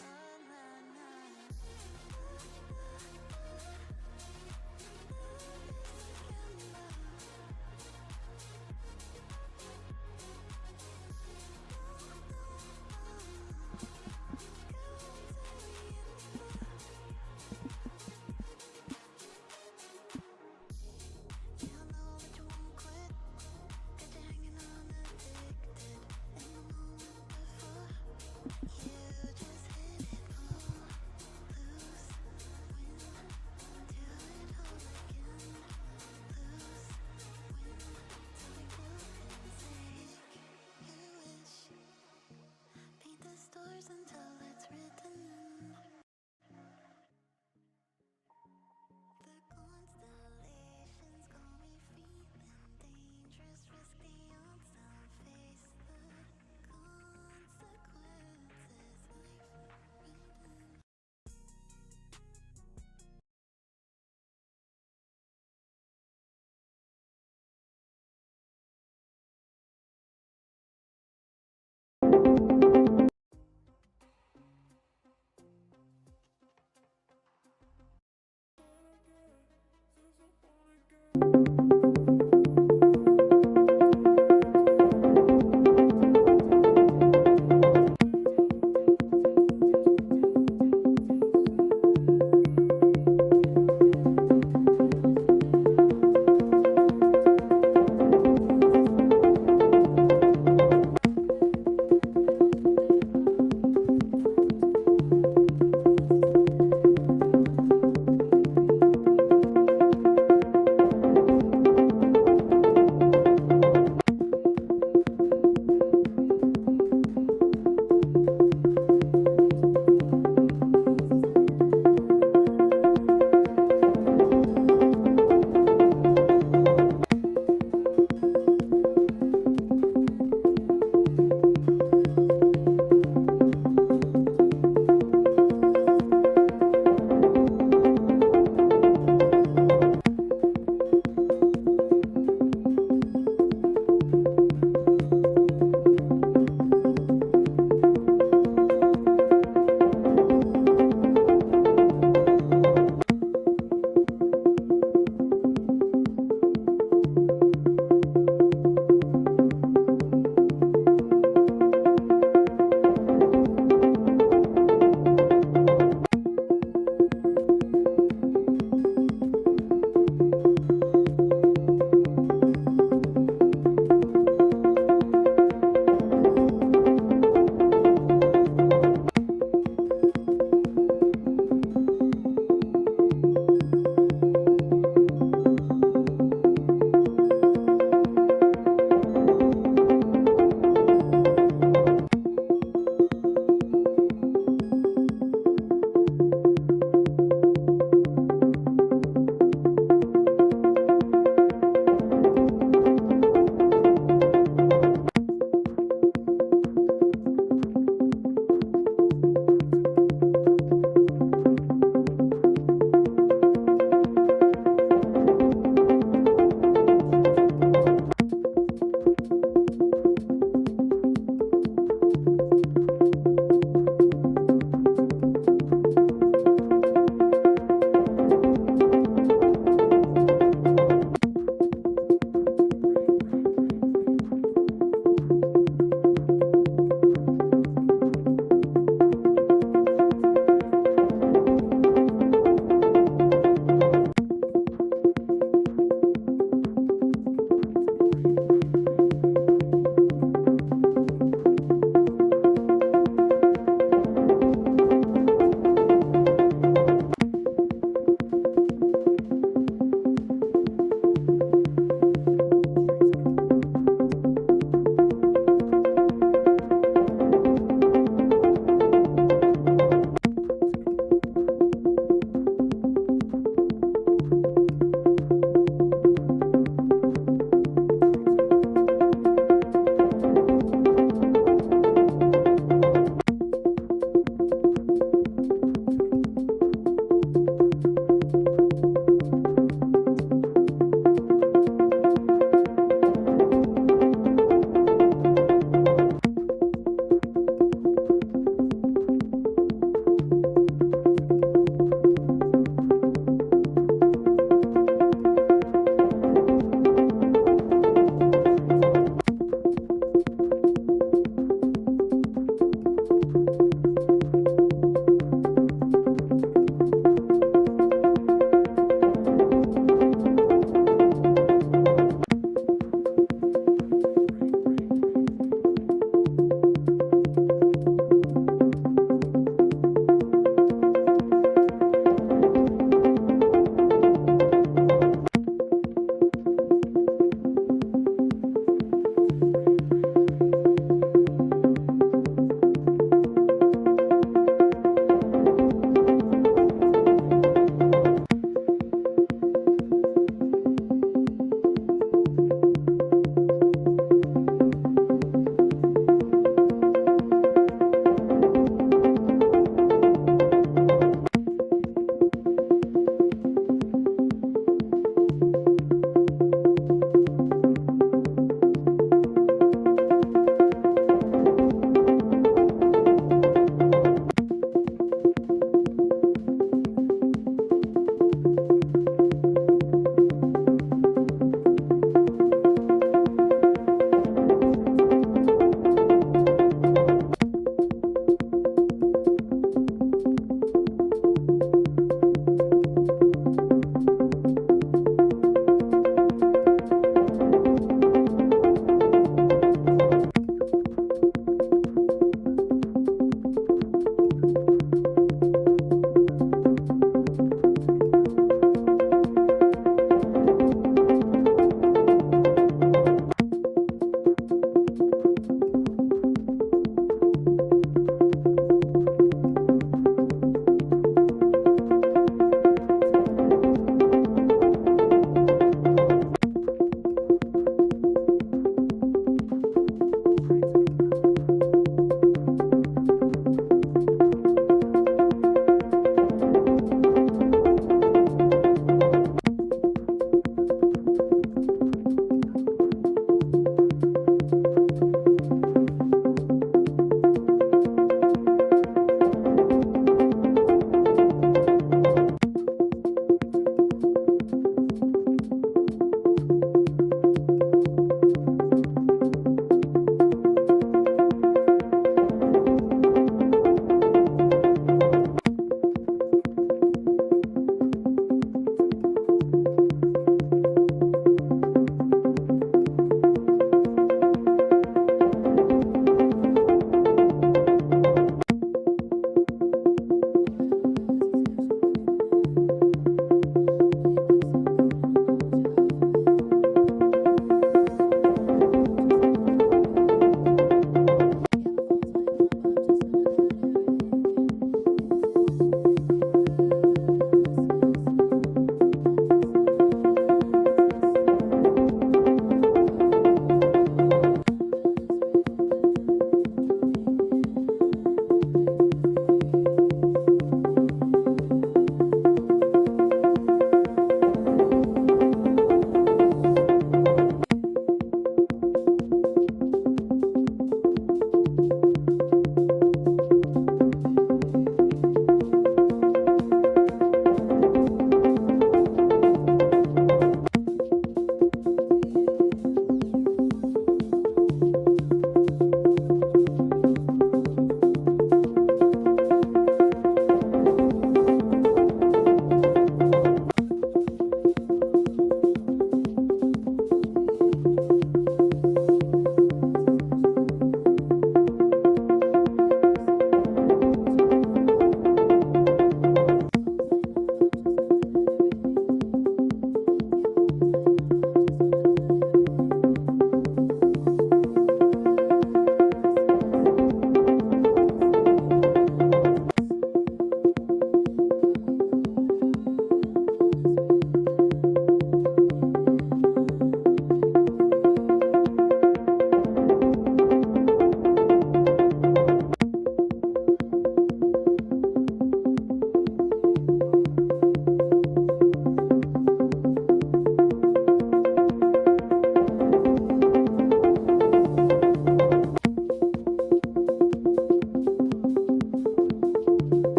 Oh, nah, nah. Yeah, I know that you won't quit. Got you hanging on addicted. And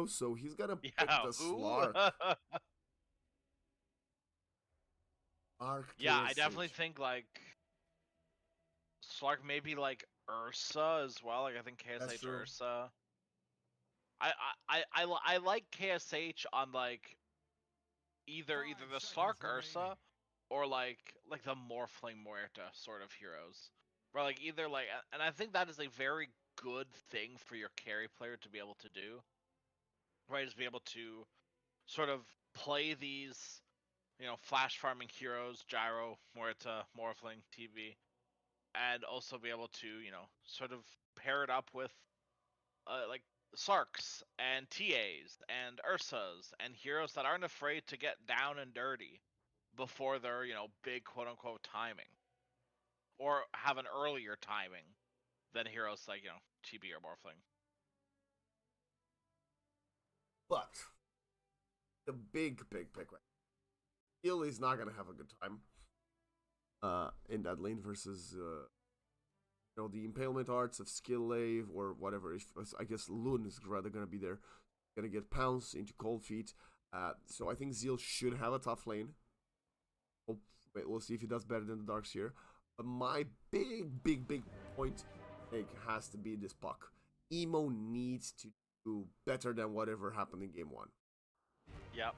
so he's gonna pick Yeah, the who? Slark. Slark Yeah, I definitely KSH. think like Slark maybe like Ursa as well. Like I think That's KSH true. Ursa. I like KSH on like either the Slark Ursa or like the Morphling Muerta sort of heroes. Where like either like and I think that is a very good thing for your carry player to be able to do. Right, is be able to sort of play these, flash farming heroes, Gyro, Muerta, Morphling, TV, and also be able to, sort of pair it up with like Sarks and TAs and Ursas and heroes that aren't afraid to get down and dirty before their, big quote unquote timing. Or have an earlier timing than heroes like, TB or Morphling. But the big pick right. Skill is not gonna have a good time. In that lane versus the impalement arts of Skill Lave or whatever. I guess Loon is rather gonna be there. Gonna get pounced into Cold Feet. So I think Zeal should have a tough lane. We'll see if he does better than the Darks here. But my big point has to be this puck. Emo needs to do better than whatever happened in game 1. Yep.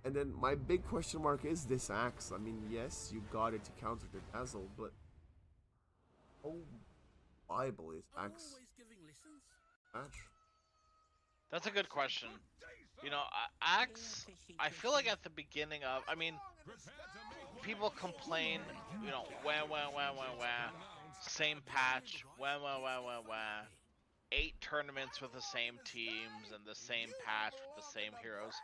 And then my big question mark is this axe. I mean, yes, you got it to counter the Dazzle, but how viable is axe match? That's a good question. Axe, I feel like at the beginning of, I mean, people complain, wah, same patch, wah. 8 tournaments with the same teams and the same patch with the same heroes.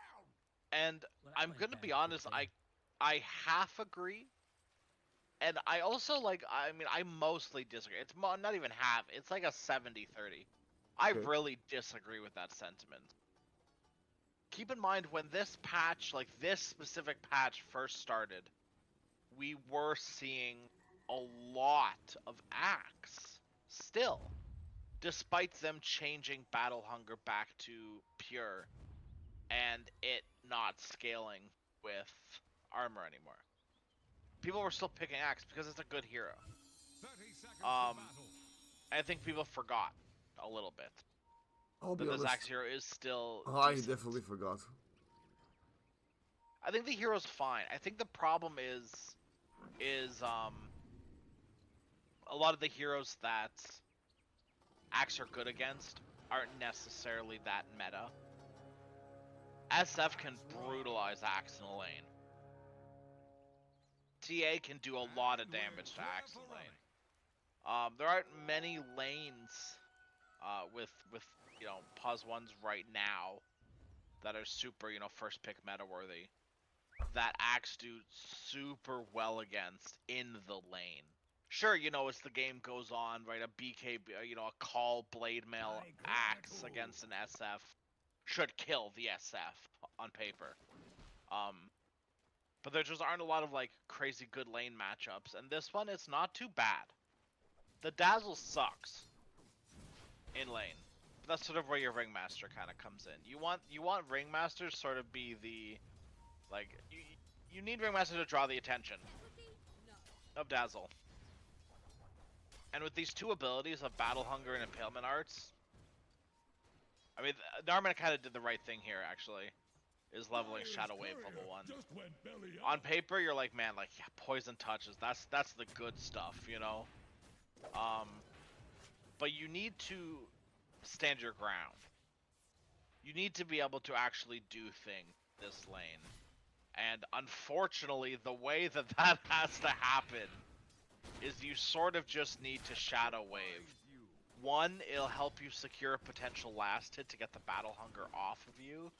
And I'm gonna be honest, I half agree. And I also I mostly disagree. It's not even half, it's like a 70-30. I Okay. really disagree with that sentiment. Keep in mind, when this patch, like this specific patch first started, we were seeing a lot of Axe still, despite them changing Battle Hunger back to pure and it not scaling with armor anymore. People were still picking Axe because it's a good hero. I think people forgot a little bit I'll be that this honest. Axe hero is still I decent. definitely forgot. I think the hero's fine. I think the problem is a lot of the heroes that Axe are good against aren't necessarily that meta. SF can brutalize Axe in a lane. TA can do a lot of damage to Axe in lane. There aren't many lanes with Pause 1s right now that are super, first pick meta worthy that Axe do super well against in the lane. Sure, as the game goes on, right, a BK, a call blade mail Axe against an SF should kill the SF on paper. But there just aren't a lot of crazy good lane matchups, and this one it's not too bad. The Dazzle sucks in lane. But that's sort of where your Ringmaster kind of comes in. You want Ringmaster to sort of be the you need Ringmaster to draw the attention of Dazzle. And with these two abilities of Battle Hunger and Impalement Arts, I mean, Narman kind of did the right thing here, actually, is leveling Shadow Wave level 1. On paper, you're like, man, yeah, Poison Touches, that's the good stuff, But you need to stand your ground. You need to be able to actually do things this lane. And unfortunately, the way that has to happen is you sort of just need to Shadow Wave. One, it'll help you secure a potential last hit to get the Battle Hunger off of you,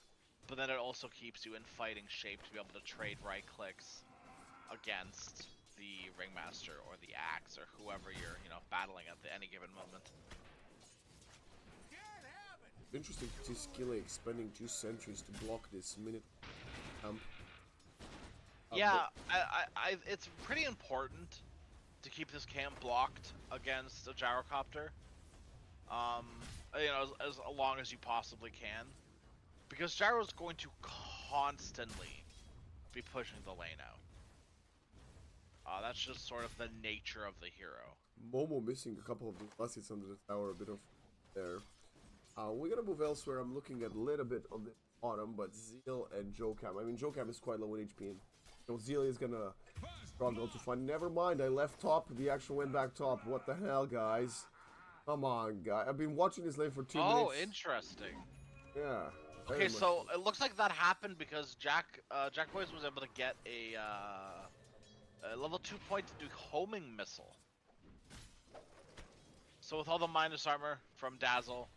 but then it also keeps you in fighting shape to be able to trade right clicks against the Ringmaster or the Axe or whoever you're, battling at any given moment. Interesting to see Skillet expending 2 sentries to block this minute. Yeah, it's pretty important to keep this camp blocked against a gyrocopter. As long as you possibly can. Because Gyro's going to constantly be pushing the lane out. That's just sort of the nature of the hero. Momo missing a couple of the bullets under the tower, a bit of there. We're gonna move elsewhere. I'm looking at a little bit on the bottom, but Zeal and Jokam. I mean, Jokam is quite low in HP, and Zeal is gonna struggle to find. Never mind, I left top. The action went back top. What the hell, guys? Come on, guy. I've been watching this lane for 2 minutes. Oh, interesting. Yeah. Okay, so it looks like that happened because Jack Boys was able to get a level 2 point to do homing missile. So with all the minus armor from Dazzle,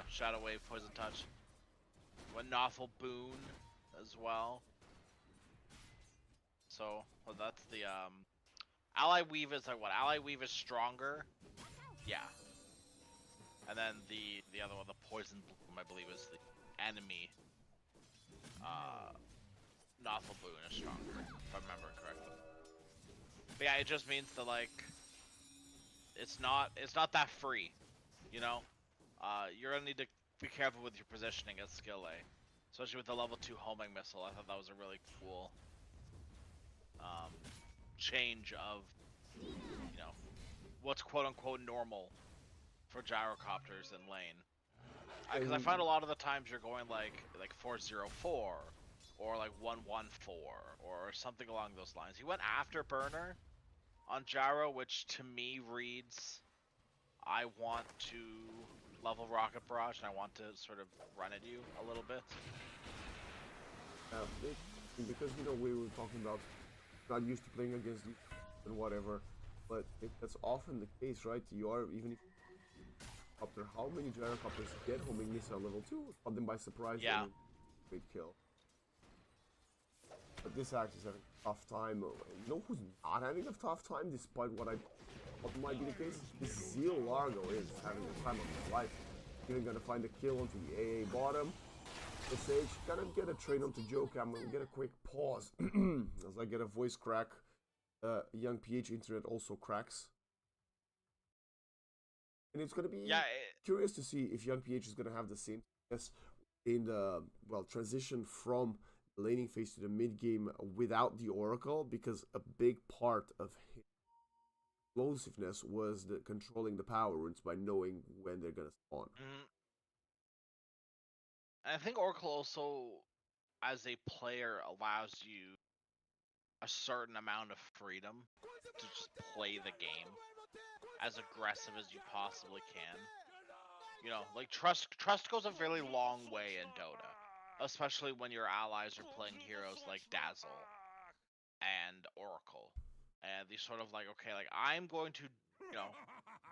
Shadow Wave, Poison Touch, went Nothel Boon as well. So that's the Ally Weave is like what? Ally Weave is stronger. Yeah. And then the other one, the Poison Bloom, I believe, is the enemy. Nothel Boon is stronger, if I remember correctly. But yeah, it just means that like it's not that free, you know. You're gonna need to be careful with your positioning as skill A, especially with the level 2 homing missile. I thought that was a really cool change of what's quote unquote normal for gyrocopters in lane. Because I find a lot of the times you're going like 404 or like 114 or something along those lines. He went after burner on gyro, which to me reads, I want to level rocket barrage and I want to sort of run at you a little bit. Because we were talking about not used to playing against you and whatever, but that's often the case, right? You are, even if after how many gyrocopters get homing missile level 2, caught them by surprise. Yeah. And great kill. But this act is having a tough time. You know who's not having a tough time, despite what might be the case? This Zeal Largo is having the time of his life. Even gonna find a kill onto the AA bottom. The Sage gonna get a trade onto Jokam. We'll get a quick pause as I get a voice crack. Young PH internet also cracks. And it's gonna be curious to see if Young PH is gonna have the same success in the transition from the laning phase to the mid game without the Oracle, because a big part of his explosiveness was the controlling the power runes by knowing when they're gonna spawn. And I think Oracle also, as a player, allows you a certain amount of freedom to just play the game as aggressive as you possibly can. Like trust goes a very long way in Dota, especially when your allies are playing heroes like Dazzle and Oracle, and these sort of like, okay, like I'm going to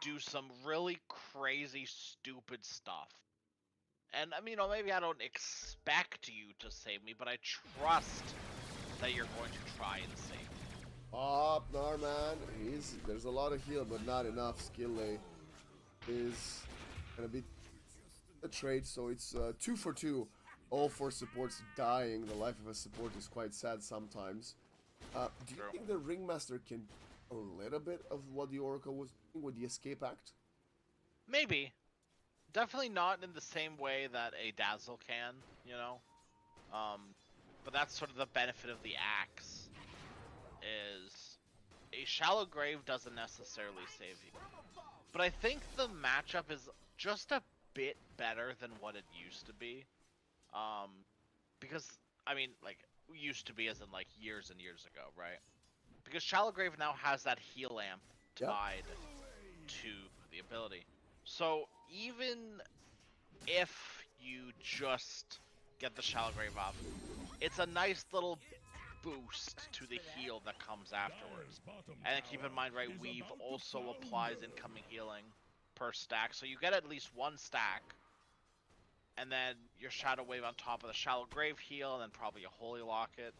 do some really crazy stupid stuff, and I mean, maybe I don't expect you to save me, but I trust that you're going to try and save me. Narman, there's a lot of heal, but not enough. Skill A is gonna be a trade, so it's 2 for 2. All 4 supports dying. The life of a support is quite sad sometimes. Do you think the Ringmaster can a little bit of what the Oracle was doing with the Escape Act? Maybe. Definitely not in the same way that a Dazzle can, but that's sort of the benefit of the axe, is a Shallow Grave doesn't necessarily save you. But I think the matchup is just a bit better than what it used to be. Because, I mean, like, used to be as in, like, years and years ago, right? Because Shallow Grave now has that heal amp tied to the ability. So, even if you just get the Shallow Grave off, it's a nice little boost to the heal that comes afterwards. And keep in mind, right, Weave also applies incoming healing per stack, so you get at least 1 stack, and then your Shadow Wave on top of the Shallow Grave heal, and then probably a Holy Locket.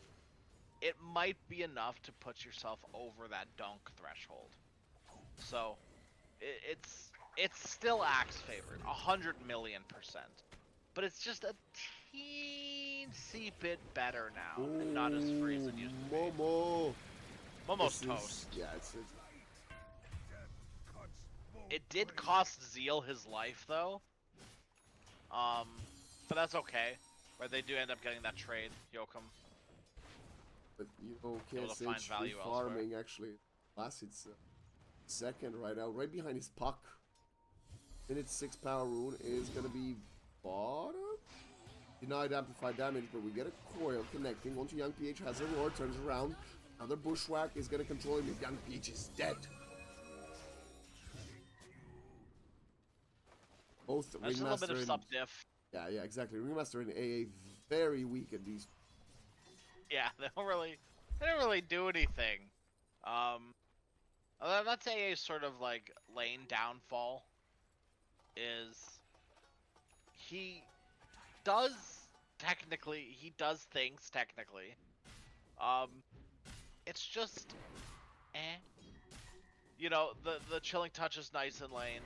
It might be enough to put yourself over that dunk threshold. So, it's still Axe favored, 100,000,000%. But it's just a teensy bit better now, and not as free as it used to be. Momo's toast. It did cost Zeal his life, though. but that's okay. Right, they do end up getting that trade, Yoakum. But you know, Able to find KSH value farming actually lasts its second right out, right behind his puck. Minute 6 power rune is gonna be bottom. Denied amplified damage, but we get a coil connecting onto Young PH, has a roar, turns around. Another bushwhack is gonna control him. Young PH is dead. Both That's a little bit Ringmaster of and sub diff. yeah, exactly. Ringmaster and AA very weak at these. Yeah, they don't really do anything. That's AA's sort of like lane downfall. Is he does he does things technically. It's just eh. You know, the chilling touch is nice in lane.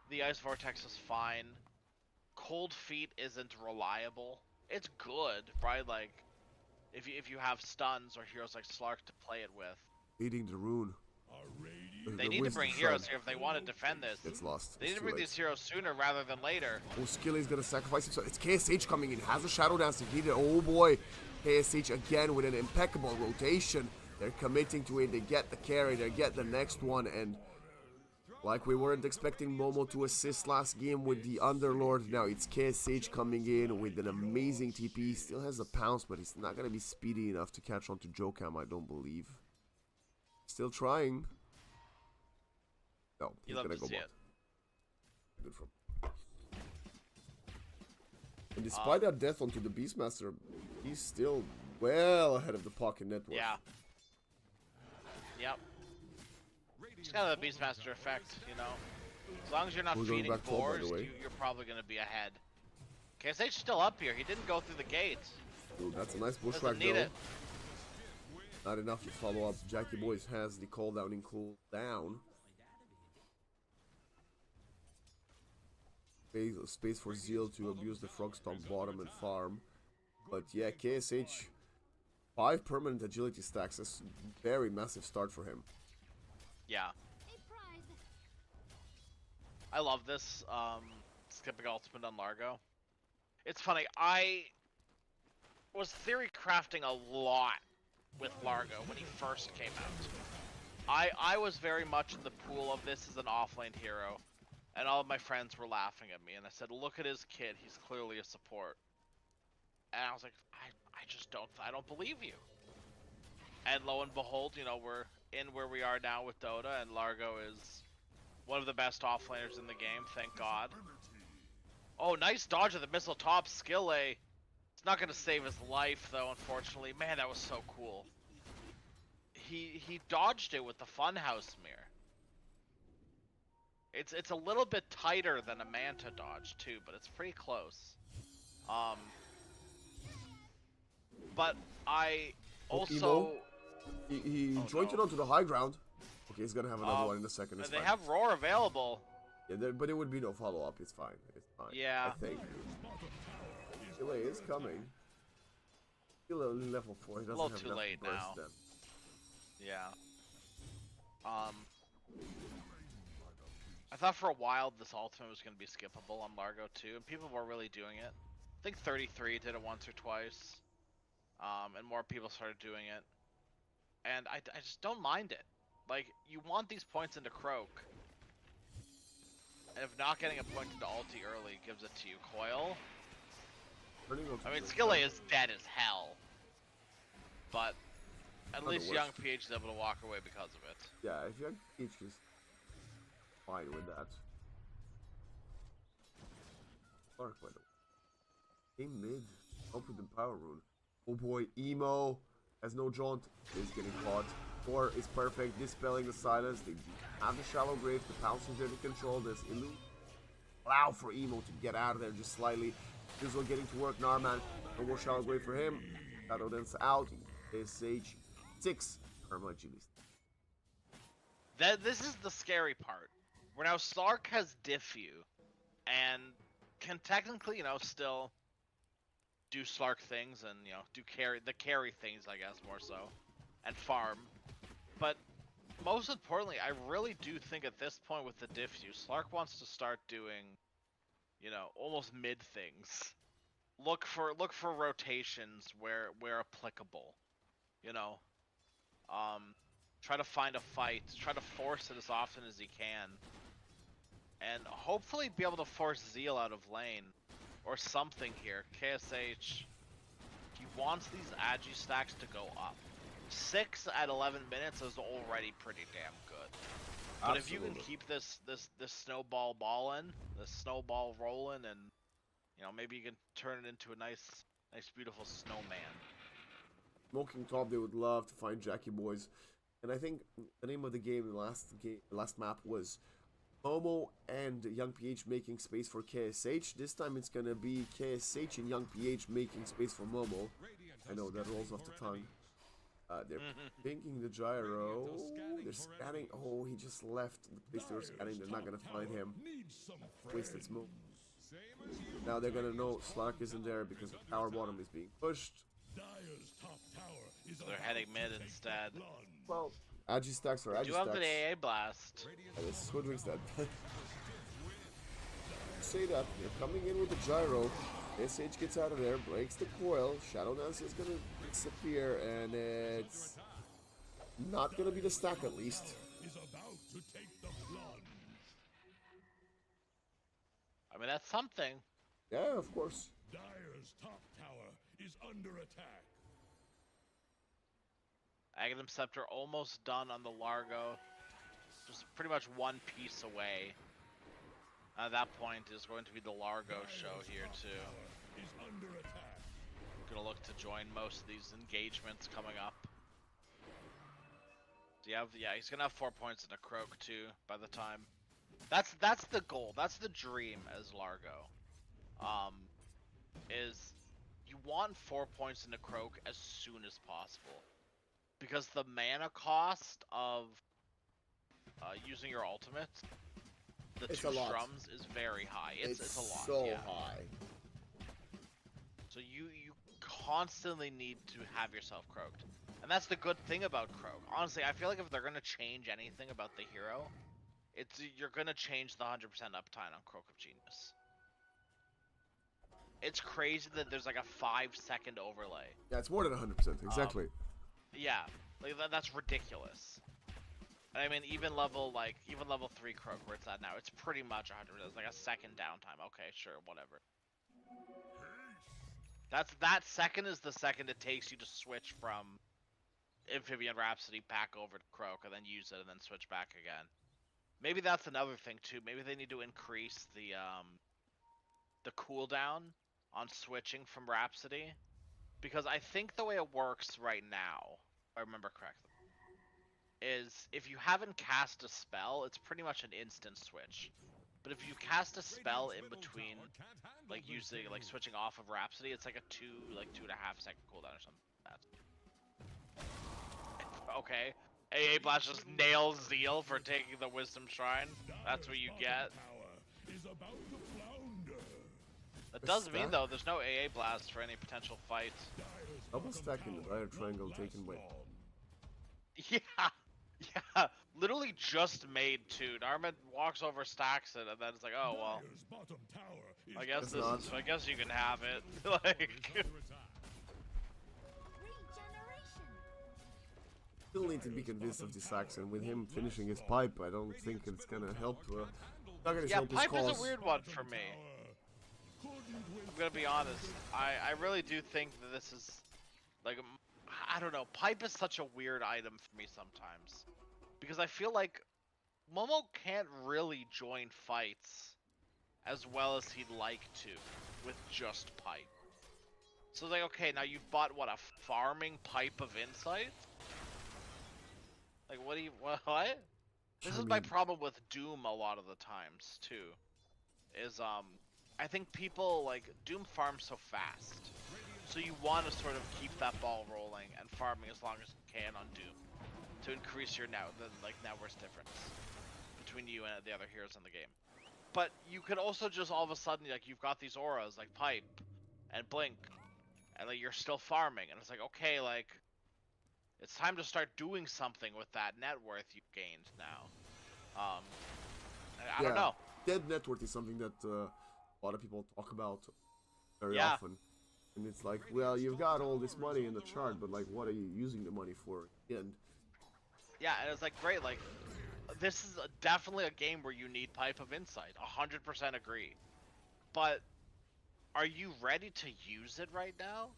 The ice vortex is fine. Cold feet isn't reliable. It's good, right? Like if you have stuns or heroes like Slark to play it with. Eating the rune. They need to bring heroes here if they want to defend this. It's lost. They need It's to too bring late. these heroes sooner rather than later. Oh, Skilly's gonna sacrifice himself. It's KSH coming in. Has a Shadow Dance needed. Oh boy. KSH again with an impeccable rotation. They're committing to it. They get the carry. They get the next one. And like we weren't expecting Momo to assist last game with the Underlord. Now it's KSH coming in with an amazing TP. Still has a pounce, but he's not gonna be speedy enough to catch on to Jokam, I don't believe. Still trying. No, he's gonna go bot. Good for him. And despite that death onto the Beastmaster, he's still well ahead of the pocket network. Yeah. Yep. It's kind of the Beastmaster effect, you know. As long as you're not We're going feeding back top, by the boars, way. you're probably going to be ahead. KSH's still up here. He didn't go through the gates. Ooh, that's a nice Doesn't bushwhack need though. it. Not enough to follow up. Jackie Boys has the cooldown in cool down. Space for Zeal to abuse the Frog Stomp bottom and farm. But yeah, KSH 5 permanent agility stacks. That's a very massive start for him. Yeah. I love this. Skipping ultimate on Largo. It's funny. I was theory crafting a lot with Largo when he first came out. I was very much in the pool of this as an offlane hero, and all of my friends were laughing at me, and I said, look at his kit, he's clearly a support. And I was like, I don't believe you. And lo and behold, you know, we're in where we are now with Dota, and Largo is one of the best offlaners in the game, thank God. Oh, nice dodge of the missile top, skill A. It's not gonna save his life though, unfortunately. Man, that was so cool. He dodged it with the Funhouse mirror. It's a little bit tighter than a Manta dodge too, but it's pretty close. But I also He Oh, jointed no. onto the high ground. Okay, he's gonna have another one in a second. It's they fine. have Roar available. Yeah, but it would be no follow up. It's fine. It's fine. Yeah. I think. Chile is coming. Still only level 4. He doesn't little have too enough late burst now. then. Yeah. I thought for a while this ultimate was going to be skippable on Largo too, and people were really doing it. I think 33 did it once or twice, and more people started doing it. And I just don't mind it. Like, you want these points into Croak, and if not getting a point into ulti early gives it to you. Coil? Turning onto I mean, the- Skill A is dead as hell, but at Not the least worst. Young PH is able to walk away because of it. Yeah, if Young Peach is fine with that. Clark, by the way. Game mid. Up with the power rune. Oh boy, Emo has no jaunt. Is getting caught. Thor is perfect, dispelling the silence. They have the shallow grave. The pounce is under control. There's Illu. Allow for Emo to get out of there just slightly. Fizzle getting to work. Narman. No more shallow grave for him. Shadow Dance out. SH 6 permanent agility. This is the scary part. Where now Slark has Diffu, and can technically, you know, still do Slark things and, you know, do carry things, I guess, more so, and farm. But most importantly, I really do think at this point with the Diffu, Slark wants to start doing, you know, almost mid things. look for rotations where applicable. You know, try to find a fight, try to force it as often as you can, and hopefully be able to force Zeal out of lane or something here. KSH, he wants these Agi stacks to go up. 6 at 11 minutes is already pretty damn good. But if you can keep this snowball balling, this snowball rolling, and maybe you can turn it into a nice beautiful snowman. Smoking top, they would love to find Jackie Boys. And I think the name of the game, last map was Momo and Young PH making space for KSH. This time it's gonna be KSH and Young PH making space for Momo. I know that rolls off the tongue. They're pinking the gyro. They're scanning. Oh, he just left the place they were scanning. They're not gonna find him. Wasted smoke. Now they're gonna know Slark isn't there because the tower bottom is being pushed. So they're heading mid instead. Well, Agi stacks are Agi Do stacks. have the AA blast. This is who drinks that. Say that they're coming in with the gyro. SH gets out of there, breaks the coil. Shadow Dance is gonna disappear, and it's not gonna be the stack at least. I mean, that's something. Yeah, of course. Dyer's top tower is under attack. Aghanim Scepter almost done on the Largo. Just pretty much one piece away. At that point is going to be the Largo show here too. Gonna look to join most of these engagements coming up. Do you have, yeah, he's gonna have 4 points in a Croak too by the time. That's the goal. That's the dream as Largo. Is you want 4 points in a Croak as soon as possible. Because the mana cost of using your ultimate, the It's 2 a lot. strums, is very high. It's a lot. So yeah. high. So you constantly need to have yourself croaked. And that's the good thing about Croak. Honestly, I feel like if they're gonna change anything about the hero, you're gonna change the 100% uptime on Croak of Genius. It's crazy that there's like a 5-second overlay. Yeah, it's more than 100%. Exactly. Yeah, like that's ridiculous. And I mean, even level 3 Croak where it's at now, it's pretty much 100%. It's like a second downtime. Okay, sure, whatever. That second is the second it takes you to switch from Amphibian Rhapsody back over to Croak and then use it and then switch back again. Maybe that's another thing too. Maybe they need to increase the cooldown on switching from Rhapsody, because I think the way it works right now, if I remember correctly, is if you haven't cast a spell, it's pretty much an instant switch. But if you cast a spell in between, like switching off of Rhapsody, it's like a 2.5 second cooldown or something like that. Okay. AA Blast just nails Zeal for taking the Wisdom Shrine. That's what you get. That does mean though there's no AA Blast for any potential fights. Double stack in the dire triangle taken by. Yeah, literally just made 2. Narman walks over, stacks it, and then it's like, oh well. I guess you can have it. Like. Still need to be convinced of the sacks, and with him finishing his pipe, I don't think it's gonna help. Not gonna help his pipe cause. is a weird one for me. I'm gonna be honest. I really do think that this is like, I don't know. Pipe is such a weird item for me sometimes, because I feel like Momo can't really join fights as well as he'd like to with just pipe. So it's like, okay, now you've bought what, a farming pipe of insight? Like, what? This is my problem with Doom a lot of the times too. Is I think people like Doom farms so fast, so you want to sort of keep that ball rolling and farming as long as you can on Doom to increase your net worth difference between you and the other heroes in the game. But you could also just all of a sudden, like, you've got these auras like Pipe and Blink, and like you're still farming, and it's like, okay, like it's time to start doing something with that net worth you've gained now. I don't know. Dead net worth is something that a lot of people talk about very Yeah. often. And it's like, well, you've got all this money in the chart, but like, what are you using the money for? And Yeah, and it's like great. Like, this is definitely a game where you need Pipe of Insight. 100% agree. But are you ready to use it right now?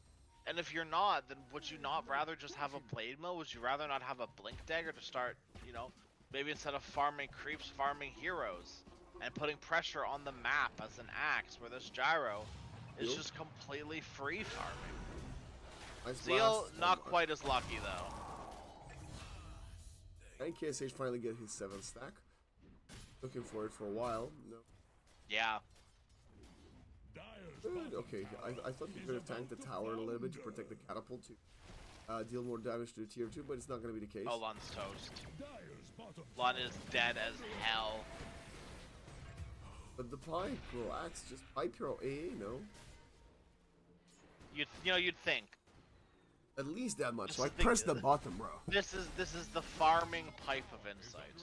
And if you're not, then would you not rather just have a blade mill? Would you rather not have a blink dagger to start, maybe instead of farming creeps, farming heroes, and putting pressure on the map as an axe, where this gyro is Yep. just completely free farming. Ice Zeal, Blast, not quite as lucky though. and KSH finally get his 7th stack. Looking for it for a while. No. Yeah. Good. Okay, I thought you could have tanked the tower a little bit to protect the catapult to deal more damage to the tier 2, but it's not going to be the case. Oh, Lun's toast. Lun is dead as hell. But the pipe, bro, axe, just pipe your AA, no? You'd think. At least that much. This So is press the button, bro. This is the farming Pipe of Insight.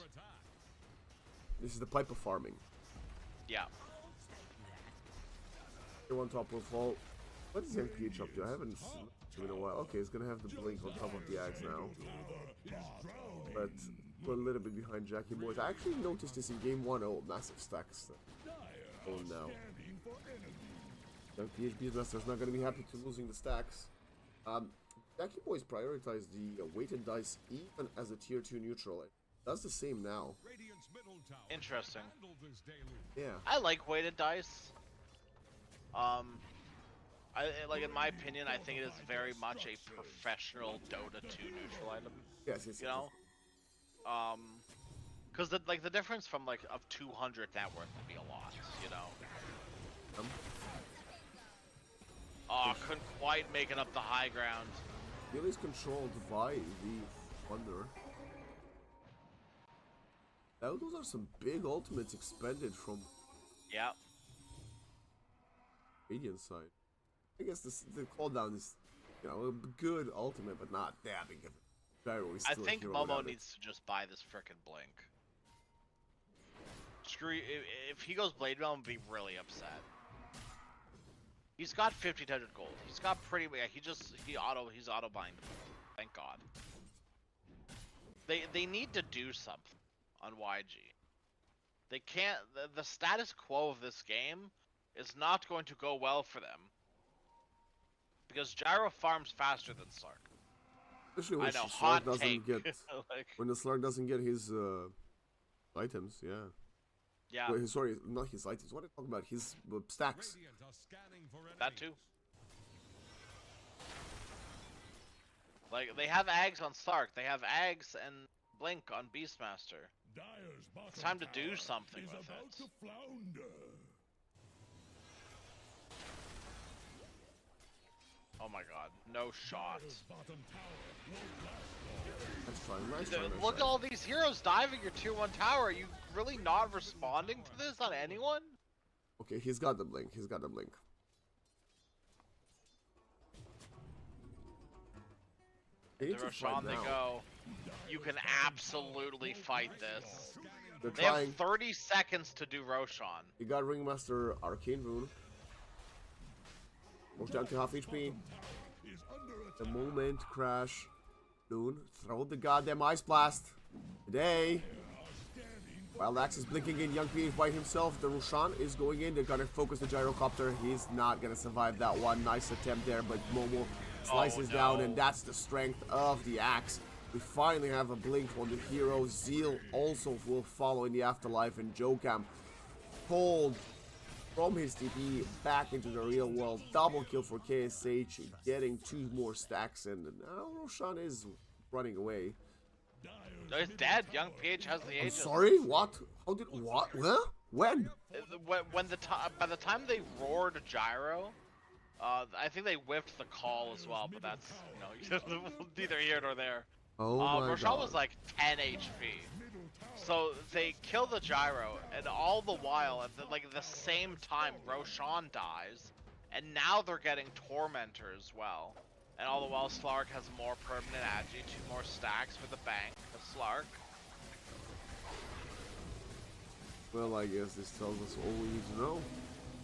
This is the pipe of farming. Yeah. Here on top of all. What is MPH up to? I haven't seen him in a while. Okay, he's gonna have the blink on top of the axe now. But we're a little bit behind Jackie Boys. I actually noticed this in game 1. Oh, massive stacks. Oh no. MPH Beastmaster's not gonna be happy to losing the stacks. Jackie Boys prioritize the weighted dice even as a tier 2 neutral. It does the same now. Interesting. Yeah. I like weighted dice. Like in my opinion, I think it is very much a professional Dota 2 neutral item. Yes, yes, You know, because the difference from like of 200 net worth would be a lot. You know. Oh, couldn't quite make it up the high ground. Bill is controlled by the Wonder. Now those are some big ultimates expended from Yeah. Radiant side. I guess the cooldown is, a good ultimate, but not that big of a gyro is I still a think hero Momo without it. needs to just buy this frickin' blink. Screw if he goes Blade Realm, I'm gonna be really upset. He's got 1,500 gold. He's got pretty. Yeah, he's auto buying. Thank God. They need to do something on YG. They can't. The status quo of this game is not going to go well for them because Gyro farms faster than Slark. Especially when I know, Slark hot doesn't take. get Like, when the Slark doesn't get his items. Yeah. yeah, Wait, sorry, not his items. What are you talking about? His stacks. that too. Like, they have Ags on Slark. They have Ags and Blink on Beastmaster. It's time to do something with it. Oh my god, no shot. That's fine. Nice try, nice Look at try. all these heroes diving your tier 1 tower. Are you really not responding to this on anyone? Okay, he's got the blink. He's got the blink. They The need to fight Roshan they now. go. You can absolutely fight this. They're They have trying. 30 seconds to do Roshan. You got Ringmaster Arcane Rune. Goes down to half HP. The moment crash. Loon, throw the goddamn Ice Blast. Today. Wild Axe is blinking in. Young PH by himself. The Roshan is going in. They're gonna focus the Gyrocopter. He's not gonna survive that one. Nice attempt there, but Momo slices down, and that's the strength of the Axe. We finally have a blink on the hero. Zeal also will follow in the afterlife, and Jokam pulled from his TP back into the real world. Double kill for KSH, getting 2 more stacks, and now Roshan is running away. No, he's dead. Young PH has the I'm Aegis. sorry, what? How did, what? Huh? When? By the time they roared Gyro, I think they whiffed the call as well, but that's, neither here nor there. Oh my Roshan god. was like 10 HP. So they kill the Gyro, and all the while, at the same time, Roshan dies, and now they're getting Tormentor as well. And all the while, Slark has more permanent agi, 2 more stacks for the bank of Slark. Well, I guess this tells us all we need to know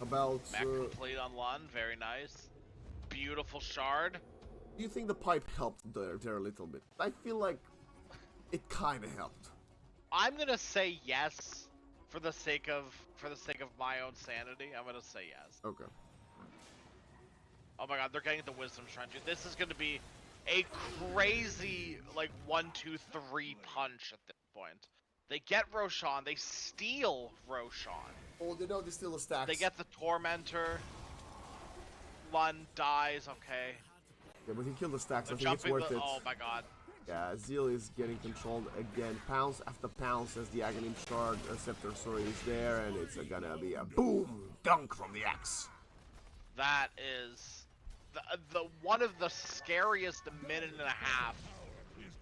about Mech complete on Lund, very nice. beautiful shard. Do you think the pipe helped there a little bit? I feel like it kind of helped. I'm gonna say yes for the sake of my own sanity. I'm gonna say yes. Okay. Oh my god, they're getting the wisdom shrine, dude. This is gonna be a crazy like 1, 2, 3 punch at this point. They get Roshan, they steal Roshan. Oh, they know they steal the stacks. They get the Tormentor. Lund dies, okay. Yeah, but he killed the stacks. They're I think it's jumping worth the, it. oh my god. Yeah, Zeal is getting controlled again. Pounce after pounce as the Aghanim shard scepter, sorry, is there, and it's gonna be a boom dunk from the axe. That is the one of the scariest minute and a half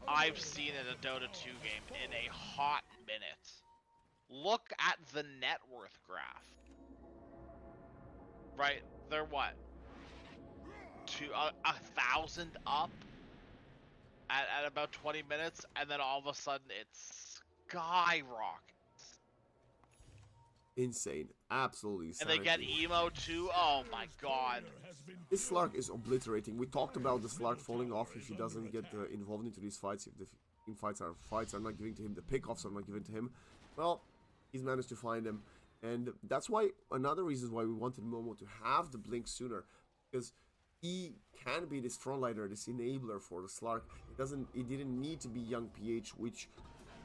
I've seen in a Dota 2 game in a hot minute. Look at the net worth graph. Right, they're what? To 1,000 up at about 20 minutes, and then all of a sudden it skyrockets. Insane, absolutely. And they get emo too. Oh my god. This Slark is obliterating. We talked about the Slark falling off if he doesn't get involved into these fights. If the team fights are not giving to him, the pickoffs are not given to him. Well, he's managed to find them, and that's why another reason why we wanted Momo to have the blink sooner, because he can be this frontliner, this enabler for the Slark. It didn't need to be young PH, which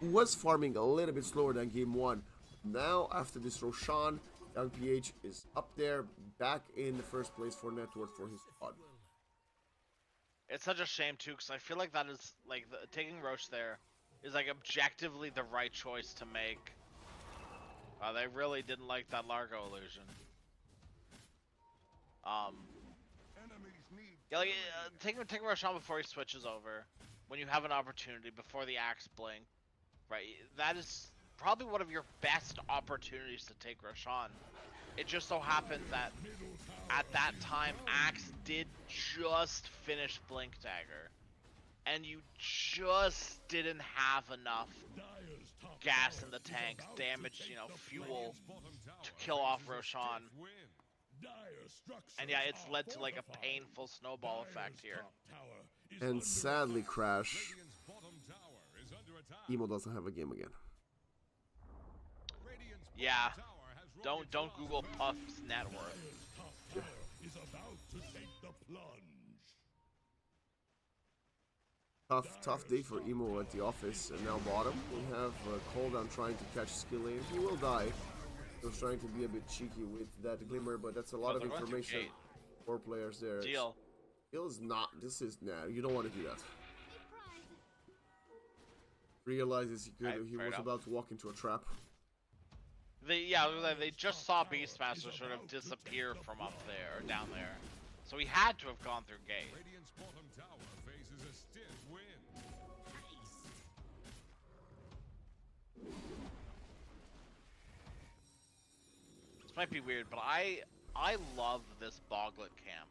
was farming a little bit slower than game 1. Now, after this Roshan, young PH is up there, back in the first place for net worth for his squad. It's such a shame too, because I feel like that is like taking Roche there is like objectively the right choice to make. They really didn't like that Largo illusion. Yeah, like taking Roshan before he switches over, when you have an opportunity before the axe blink, right? That is probably one of your best opportunities to take Roshan. It just so happened that at that time, Axe did just finish Blink Dagger, and you just didn't have enough gas in the tanks, damage, you know, fuel to kill off Roshan. And yeah, it's led to like a painful snowball effect here. And sadly, Crash, Emo doesn't have a game again. Yeah, don't Google Puff's net worth. Yeah. Tough day for Emo at the office, and now bottom. We have Cooldown trying to catch Skill Lane. He will die. He was trying to be a bit cheeky with that Glimmer, but that's a lot of information for players there. Deal. Deal is not, this is, nah, you don't want to do that. Realizes he was about to walk into a trap. They just saw Beastmaster sort of disappear from up there, or down there. So he had to have gone through gate. This might be weird, but I love this Boglet camp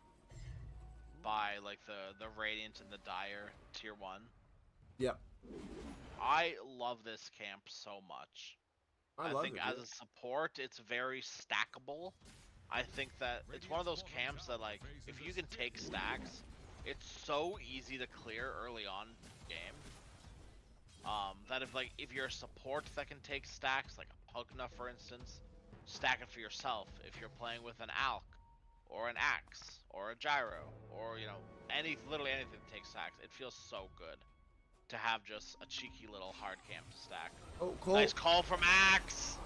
by like the Radiant and the Dire tier 1. Yep. I love this camp so much. I think as a support, it's very stackable. I think that it's one of those camps that, like, if you can take stacks, it's so easy to clear early on in the game. That if you're a support that can take stacks, like a Pugna for instance, stack it for yourself. If you're playing with an Alk, or an Axe, or a Gyro, or, you know, literally anything that takes stacks, it feels so good to have just a cheeky little hard camp to stack. Oh, Cole. Nice call from Axe!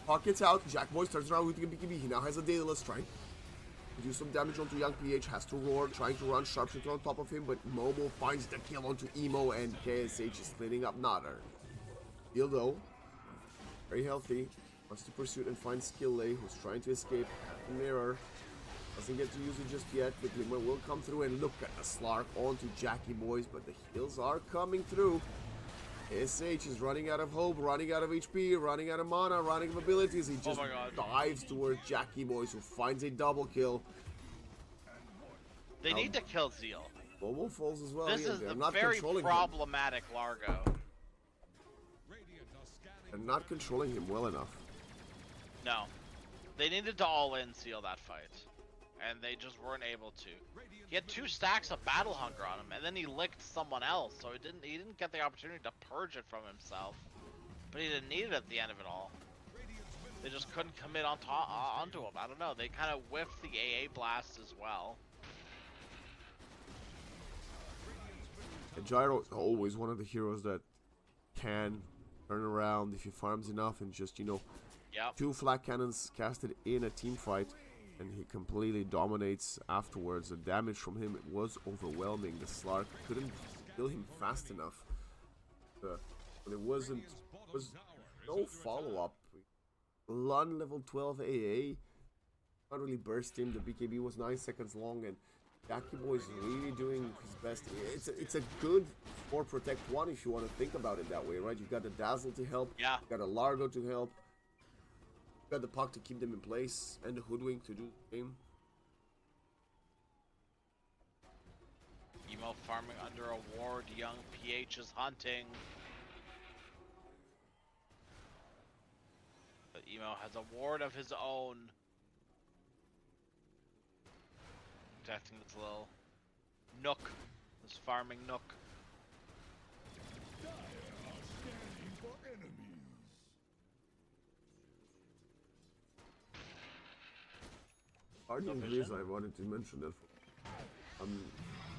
Hawk gets out, Jack Boy turns around with the BKB. He now has a Daedalus trying to do some damage onto young PH, has to roar, trying to run Sharpshooter on top of him, but Momo finds the kill onto Emo, and KSH is cleaning up Nader. Dildo, very healthy, wants to pursue and find Skillay, who's trying to escape the mirror. Doesn't get to use it just yet, but Glimmer will come through, and look at the Slark onto Jackie Boys, but the heals are coming through. SH is running out of hope, running out of HP, running out of mana, running out of abilities. He just dives towards Jackie Boys, who finds a double kill. They need to kill Zeal. Momo falls as well. This is they're the not very controlling problematic Largo. They're not controlling him well enough. No. They needed to all-in seal that fight. and they just weren't able to. He had 2 stacks of Battle Hunger on him, and then he licked someone else, so he didn't get the opportunity to purge it from himself. But he didn't need it at the end of it all. They just couldn't commit onto him. I don't know. They kind of whiffed the AA blast as well. Gyro is always one of the heroes that can turn around if he farms enough and just, you know, Yep. 2 flat cannons casted in a team fight, and he completely dominates afterwards. The damage from him was overwhelming. The Slark couldn't kill him fast enough. But there was no follow-up. Lun level 12 AA. Can't really burst him. The BKB was 9 seconds long, and Yakibo is really doing his best. It's a good 4 protect 1 if you want to think about it that way, right? You've got the Dazzle to help. Yeah. You've got a Largo to help. You've got the Puck to keep them in place, and the Hoodwink to do the same. Emo farming under a ward. Young PH is hunting. But Emo has a ward of his own. Protecting this little nook. This farming nook. Dire are scanning for enemies. Pardon the reason I wanted to mention that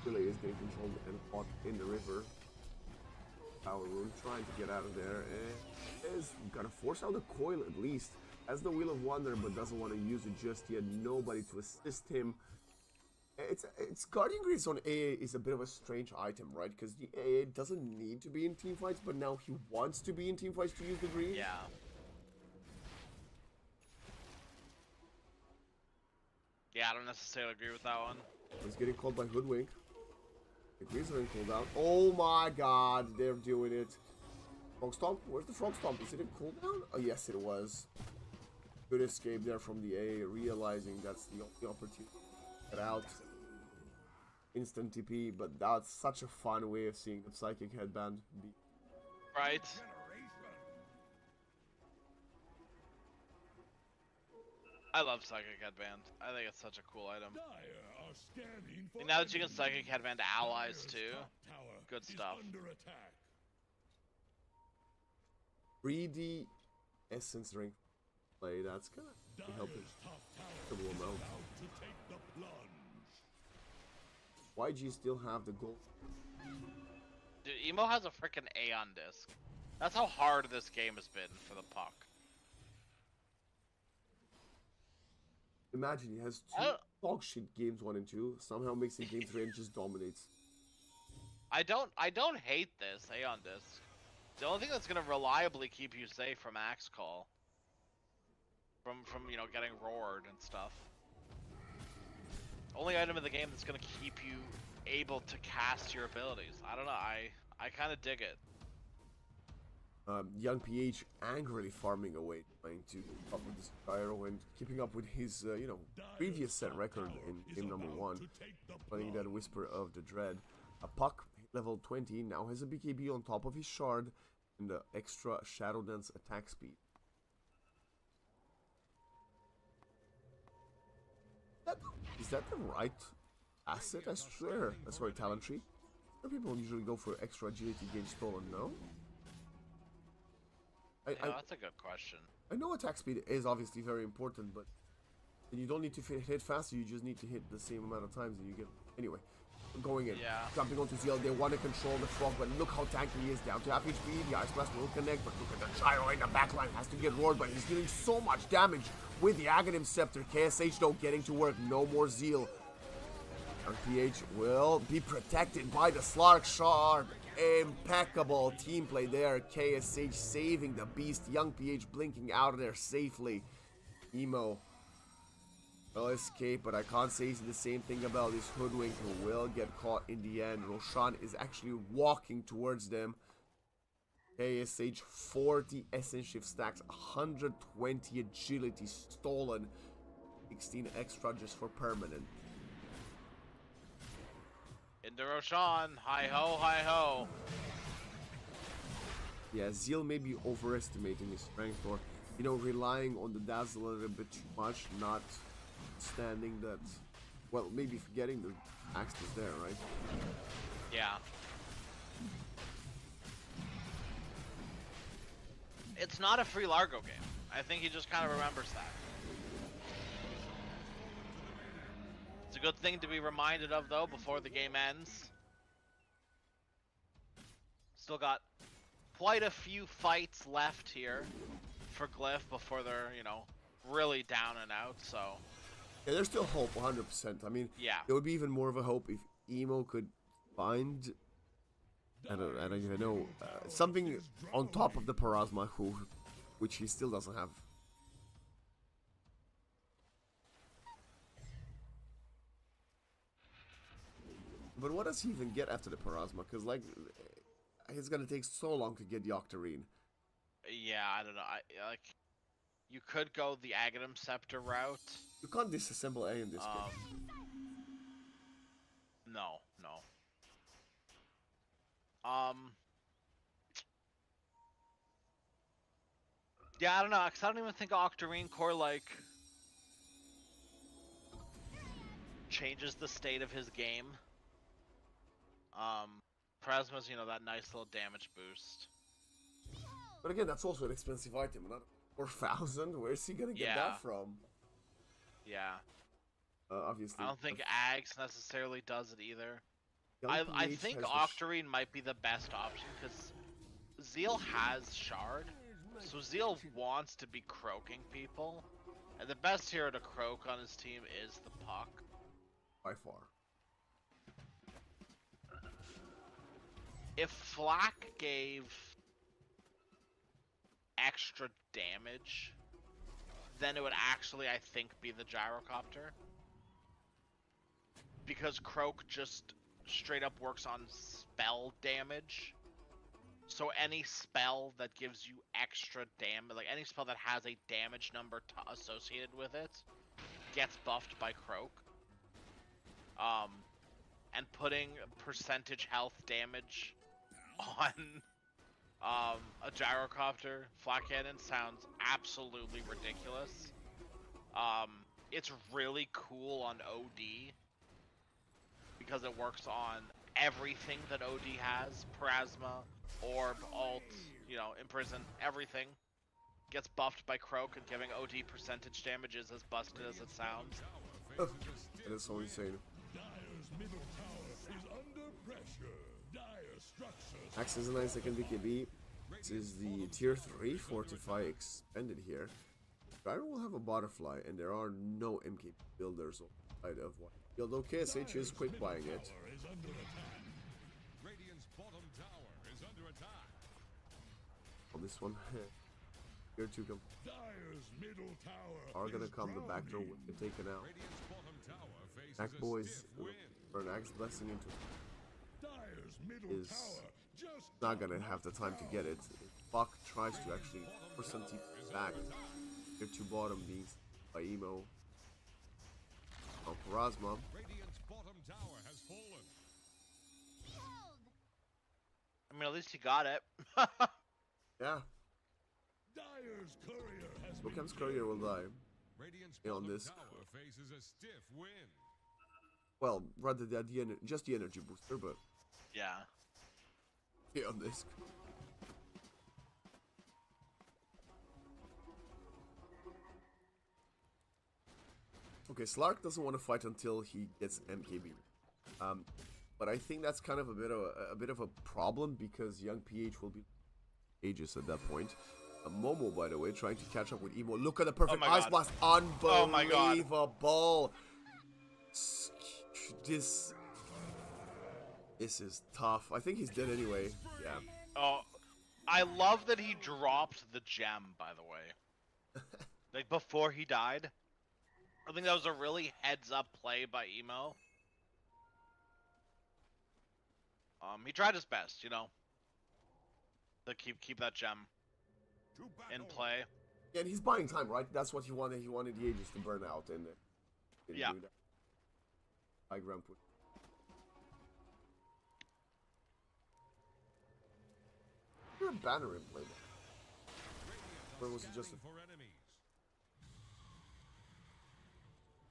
Chile is getting controlled and caught in the river. Power Rune trying to get out of there, and is gonna force out the coil at least. Has the Wheel of Wonder, but doesn't want to use it just yet. Nobody to assist him. It's Guardian Greaves on AA is a bit of a strange item, right? Because the AA doesn't need to be in team fights, but now he wants to be in team fights to use the Greaves. Yeah. Yeah, I don't necessarily agree with that one. He's getting called by Hoodwink. The Greaves are in cooldown. Oh my god, they're doing it. Frog Stomp? Where's the Frog Stomp? Is it in cooldown? Oh, yes, it was. Good escape there from the AA, realizing that's the only opportunity to get out. Instant TP, but that's such a fun way of seeing the Psychic Headband be. Right. I love Psychic Headband. I think it's such a cool item. Dire are scanning for And now that you can enemies. Psychic Headband allies Dire's too. top tower Good is stuff. under attack. 3D Essence Ring play, that's gonna help him. Dire's top tower Double is amount. about to take the plunge. YG still have the gold. Dude, Emo has a freaking Aeon disc. That's how hard this game has been for the Puck. Imagine he has 2 dog shit games 1 and 2, somehow makes it game 3 and just dominates. I don't hate this Aeon disc. The only thing that's gonna reliably keep you safe from Axe Call. From you know, getting roared and stuff. Only item in the game that's gonna keep you able to cast your abilities. I don't know, I kinda dig it. Young PH angrily farming away, trying to keep up with this Gyro and keeping up with his, you know, previous set record in game number 1, playing that Whisper of the Dread. A Puck, level 20, now has a BKB on top of his Shard and the extra Shadow Dance attack speed. Is that the right asset? I swear. That's right, talent tree. Some people usually go for extra agility gain stolen, no? That's a good question. I know attack speed is obviously very important, but you don't need to hit faster, you just need to hit the same amount of times and you get... Anyway, going in. Yeah. Jumping onto ZL, they want to control the Frog, but look how tanky he is, down to half HP, the Ice Blast will connect, but look at the Gyro in the backline, has to get roared, but he's doing so much damage with the Aghanim Scepter. KSH though getting to work, no more Zeal. RPH will be protected by the Slark Shard. Impeccable team play there. KSH saving the beast. Young PH blinking out of there safely. Emo will escape, but I can't say the same thing about this Hoodwink, who will get caught in the end. Roshan is actually walking towards them. KSH 40 Essence Shift stacks, 120 agility stolen, 16 extra just for permanent. Into Roshan, hi ho, hi ho. Yeah, Zeal may be overestimating his strength, or, you know, relying on the Dazzle a little bit too much, not standing that Well, maybe forgetting the axe was there, right? Yeah. It's not a free Largo game. I think he just kind of remembers that. It's a good thing to be reminded of, though, before the game ends. Still got quite a few fights left here for Glyph before they're, you know, really down and out, so... Yeah, there's still hope, 100%. I mean, yeah. There would be even more of a hope if Emo could find... I don't even know, something on top of the Parasma, which he still doesn't have. But what does he even get after the Parasma? Because, like, it's gonna take so long to get the Octarine. Yeah, I don't know. Like, you could go the Aghanim Scepter route. You can't disassemble A in this game. No. Yeah, I don't know, because I don't even think Octarine Core, like, changes the state of his game. Plasma's, you know, that nice little damage boost. But again, that's also an expensive item, not 4,000. Where's he gonna get that from? Yeah. Obviously. I don't think Ags necessarily does it either. I think Octarine might be the best option, because Zeal has Shard, so Zeal wants to be croaking people, and the best hero to croak on his team is the Puck. By far. If Flak gave extra damage, then it would actually, I think, be the Gyrocopter. Because Croak just straight up works on spell damage. So any spell that gives you extra damage, like any spell that has a damage number associated with it, gets buffed by Croak. And putting percentage health damage on a Gyrocopter Flak Cannon sounds absolutely ridiculous. It's really cool on OD because it works on everything that OD has. Plasma, Orb, Alt, you know, Imprison, everything gets buffed by Croak, and giving OD percentage damage is as busted as it sounds. That is so insane. Dire's middle tower is under pressure. Dire structures. Axe is a 9-second BKB. This is the tier 3 Fortify expanded here. Gyro will have a butterfly, and there are no MK builders outside of one. Although KSH is quick buying it. On this one, here to come. Are gonna come the back door with the taken out. Axe boys burn Axe blessing into is not gonna have the time to get it. Buck tries to actually push some team back. Here to bottom being by Emo. Oh, Parasma. I mean, at least he got it. Yeah. Dire's courier has Bookham's courier will die. On this. Well, rather than just the energy booster, but yeah. Yeah, on this. Okay, Slark doesn't want to fight until he gets MKB. But I think that's kind of a bit of a problem because young PH will be ages at that point. Momo, by the way, trying to catch up with Emo. Look at the perfect Ice Blast. Unbelievable. This is tough. I think he's dead anyway. Yeah. Oh, I love that he dropped the gem, by the way. Like, before he died. I think that was a really heads-up play by Emo. He tried his best, you know, to keep that gem in play. Yeah, and he's buying time, right? That's what he wanted. He wanted the Aegis to burn out, and didn't do that. High ground put. There's a banner in play. Or was it just?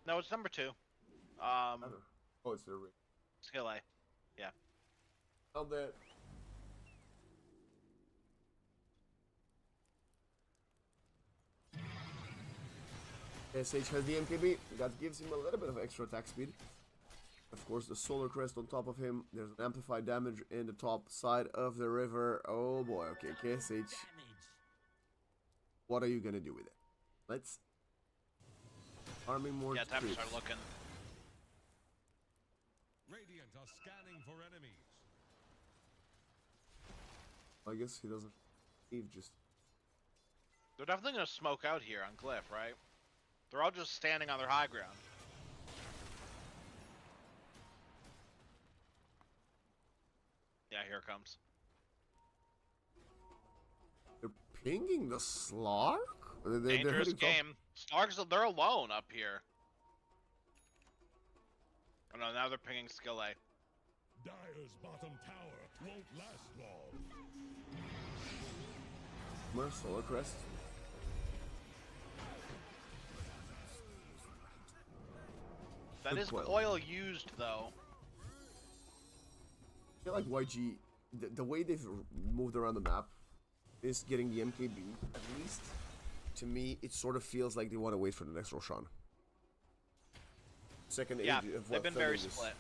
No, it's number 2. I don't know. Oh, it's the ring. Skill A. Yeah. Found that. SH has the MKB. That gives him a little bit of extra attack speed. Of course, the Solar Crest on top of him. There's an amplified damage in the top side of the river. Oh boy, okay, KSH. What are you gonna do with it? Let's... Farming more Yeah, time to creeps. start looking. Radiant are scanning for enemies. I guess he doesn't... Eve just... They're definitely gonna smoke out here on Glyph, right? They're all just standing on their high ground. Yeah, here it comes. They're pinging the Slark? Dangerous hitting top. game. Slarks, they're alone up here. Oh no, now they're pinging skill A. Dire's bottom tower won't last long. More Solar Crest. That Good is coil. coil used though. I feel like YG, the way they've moved around the map is getting the MKB. At least, to me, it sort of feels like they want to wait for the next Roshan. Second Yeah, age of they've what been very filming is. split.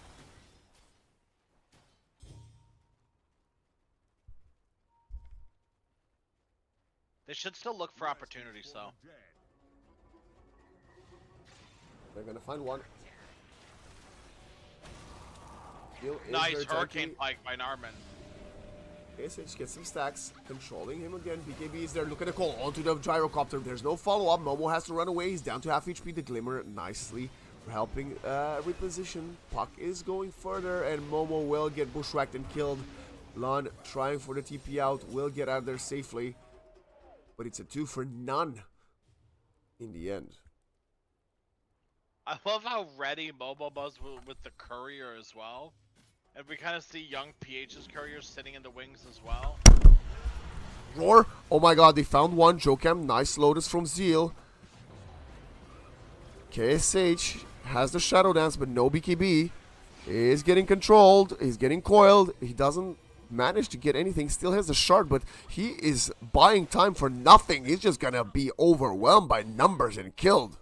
They should still look for opportunities though. They're gonna find one. Heal is Nice very hurricane tanky. pike by Narman. KSH gets some stacks, controlling him again. BKB is there, looking to call onto the gyrocopter. There's no follow-up. Momo has to run away. He's down to half HP. The Glimmer nicely helping reposition. Puck is going further, and Momo will get bushwhacked and killed. Lon trying for the TP out, will get out there safely. But it's a 2 for none in the end. I love how ready Momo was with the courier as well. And we kind of see young PH's courier sitting in the wings as well. Roar! Oh my god, they found one. Jokam, nice Lotus from Zeal. KSH has the Shadow Dance, but no BKB. He is getting controlled. He's getting coiled. He doesn't manage to get anything. Still has the shard, but he is buying time for nothing. He's just gonna be overwhelmed by numbers and killed.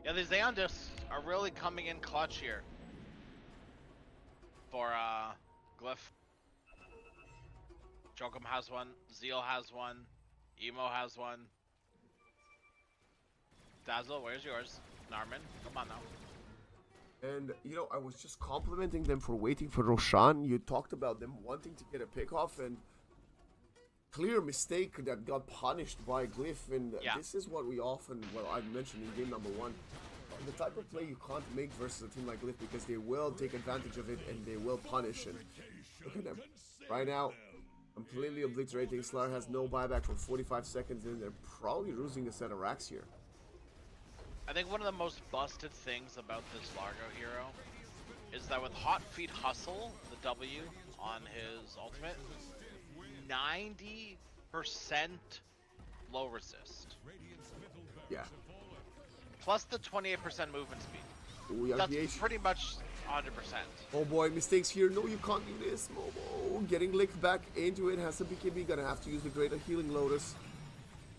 Yeah, these Aeon discs are really coming in clutch here. For Glyph. Jokum has one, Zeal has one, Emo has one. Dazzle, where's yours? Narman, come on now. And, you know, I was just complimenting them for waiting for Roshan. You talked about them wanting to get a pick off, and clear mistake that got punished by Glyph. And Yeah. this is what we often, well, I mentioned in game number 1. The type of play you can't make versus a team like Glyph, because they will take advantage of it and they will punish. And look at them. Right now, completely obliterating. Slar has no buyback for 45 seconds, and they're probably losing a set of racks here. I think one of the most busted things about this Largo hero is that with Hot Feet Hustle, the W on his ultimate, 90% low resist. Yeah. Plus the 28% movement speed. We are That's PH. pretty much 100%. Oh boy, mistakes here. No, you can't do this. Momo getting licked back into it. Has the BKB. Gonna have to use the Greater Healing Lotus.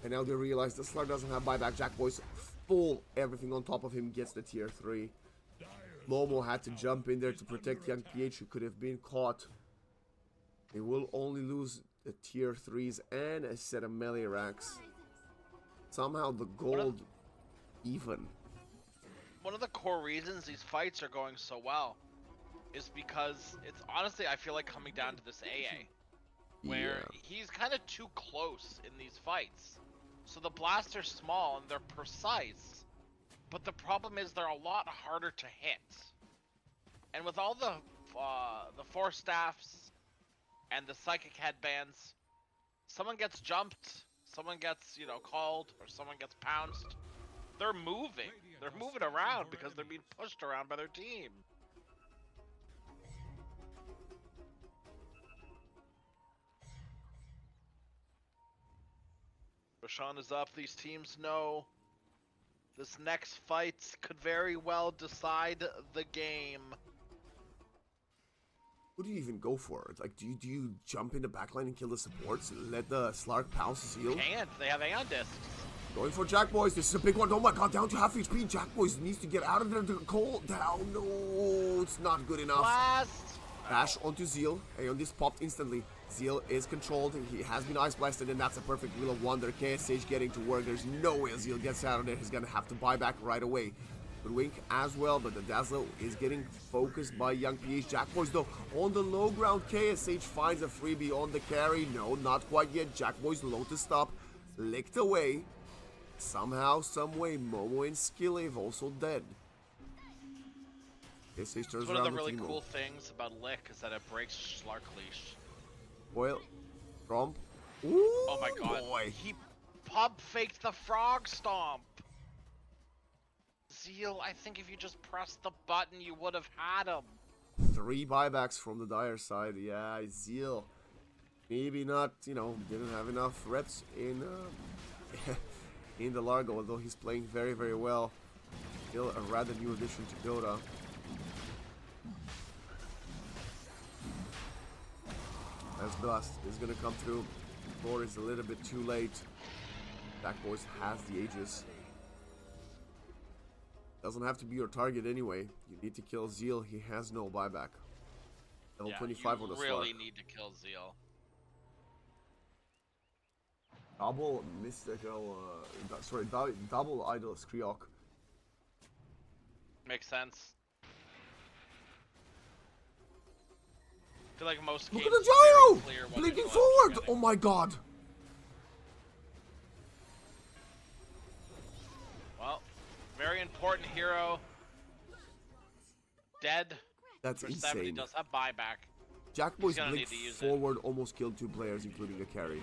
And now they realize the Slar doesn't have buyback. Jack Boy's full. Everything on top of him gets the tier 3. Momo had to jump in there to protect young PH, who could have been caught. They will only lose the tier 3s and a set of melee racks. Somehow the gold even. One of the core reasons these fights are going so well is because it's honestly, I feel like, coming down to this AA. Where he's kind of too close in these fights. So the blasts are small and they're precise. But the problem is they're a lot harder to hit. And with all the Force Staffs and the Psychic Headbands, someone gets jumped, someone gets, you know, called, or someone gets pounced. They're moving. They're moving around because they're being pushed around by their team. Roshan is up. These teams know This next fight could very well decide the game. Who do you even go for? Like, do you jump in the backline and kill the supports and let the Slark pounce the seal? And they have Aeon Discs. Going for Jack Boys. This is a big one. Oh my god, down to half HP. Jack Boys needs to get out of there. The cold down. No, it's not good enough. Blast! Dash onto Zeal. Aeon Disc popped instantly. Zeal is controlled. He has been ice blasted, and that's a perfect Wheel of Wonder. KSH getting to work. There's no way Zeal gets out of there. He's gonna have to buy back right away. Wink as well, but the Dazzler is getting focused by Young PH. Jack Boys though on the low ground. KSH finds a freebie on the carry. No, not quite yet. Jack Boys low to stop. Licked away. Somehow, someway, Momo and Skillave also dead. KSH turns One around of the really Timo. cool things about Lick is that it breaks Slark Leash. Boyle. Trump. Ooh, Oh my god. boy. He pub faked the frog stomp. Zeal, I think if you just pressed the button, you would have had him. 3 buybacks from the Dire side. Yeah, Zeal. Maybe not, you know, didn't have enough reps in in the Largo, although he's playing very, very well. Still a rather new addition to Dota. As Blast is gonna come through. Floor is a little bit too late. Black Boys has the Aegis. Doesn't have to be your target anyway. You need to kill Zeal. He has no buyback. Level 25 on the You really Slark. need to kill Zeal. Double mystical, double idol Skriok. Makes sense. I feel like most Look games at the it's very gyro! clear what Bleeding they're forward! getting. Oh my god! Well, very important hero. Dead. That's For 7, he insane. does have buyback. Jack Boy's gonna blink need to use it. forward almost killed 2 players, including a carry.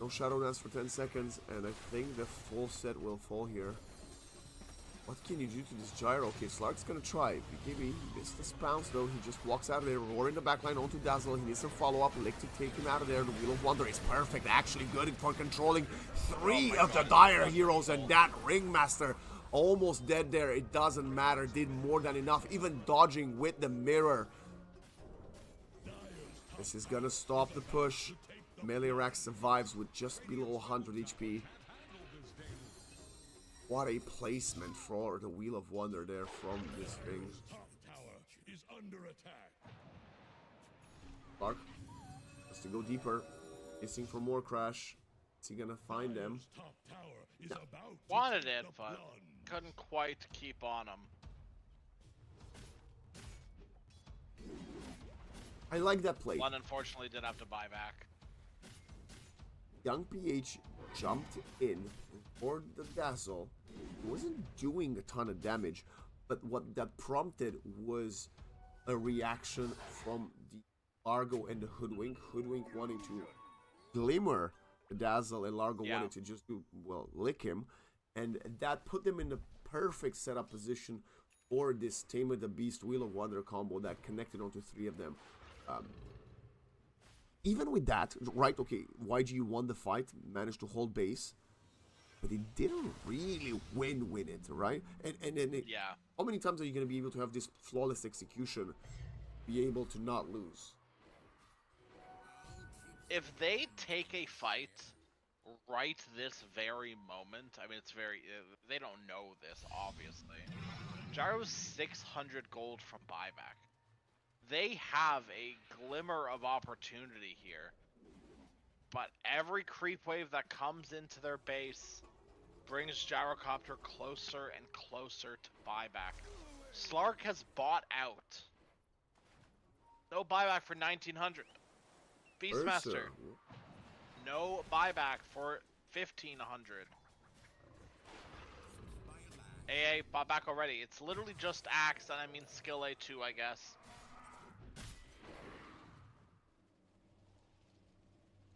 No Shadow Dance for 10 seconds, and I think the full set will fall here. What can you do to this gyro? Okay, Slark's gonna try. BKB missed the bounce though. He just walks out of there, roar in the backline onto Dazzle. He needs some follow-up. Lick to take him out of there. The Wheel of Wonder is perfect. Actually good for controlling 3 of the Dire heroes, and that Ringmaster almost dead there. It doesn't matter. Did more than enough. Even dodging with the mirror. This is gonna stop the push. Melee Rack survives with just below 100 HP. What a placement for the Wheel of Wonder there from this thing. Top tower is under attack. Clark has to go deeper. Missing for more crash. Is he gonna find them? Top tower is about to Wanted take it, the but plunge. couldn't quite keep on him. I like that play. One unfortunately did have to buy back. Young PH jumped in for the Dazzle. He wasn't doing a ton of damage, but what that prompted was a reaction from the Largo and the Hoodwink. Hoodwink wanting to glimmer the Dazzle, and Largo Yeah. wanted to just do, well, lick him. And that put them in the perfect setup position for this Tame of the Beast Wheel of Wonder combo that connected onto 3 of them. Even with that, right, okay, YG won the fight, managed to hold base, but he didn't really win with it, right? And Yeah. how many times are you going to be able to have this flawless execution, be able to not lose? If they take a fight right this very moment, I mean, it's very, they don't know this, obviously. Gyro's 600 gold from buyback. They have a glimmer of opportunity here. But every creep wave that comes into their base brings Gyrocopter closer and closer to buyback. Slark has bought out. No buyback for 1900. Beastmaster, Ursa. no buyback for 1500. AA bought back already. It's literally just Axe, and I mean skill A2, I guess.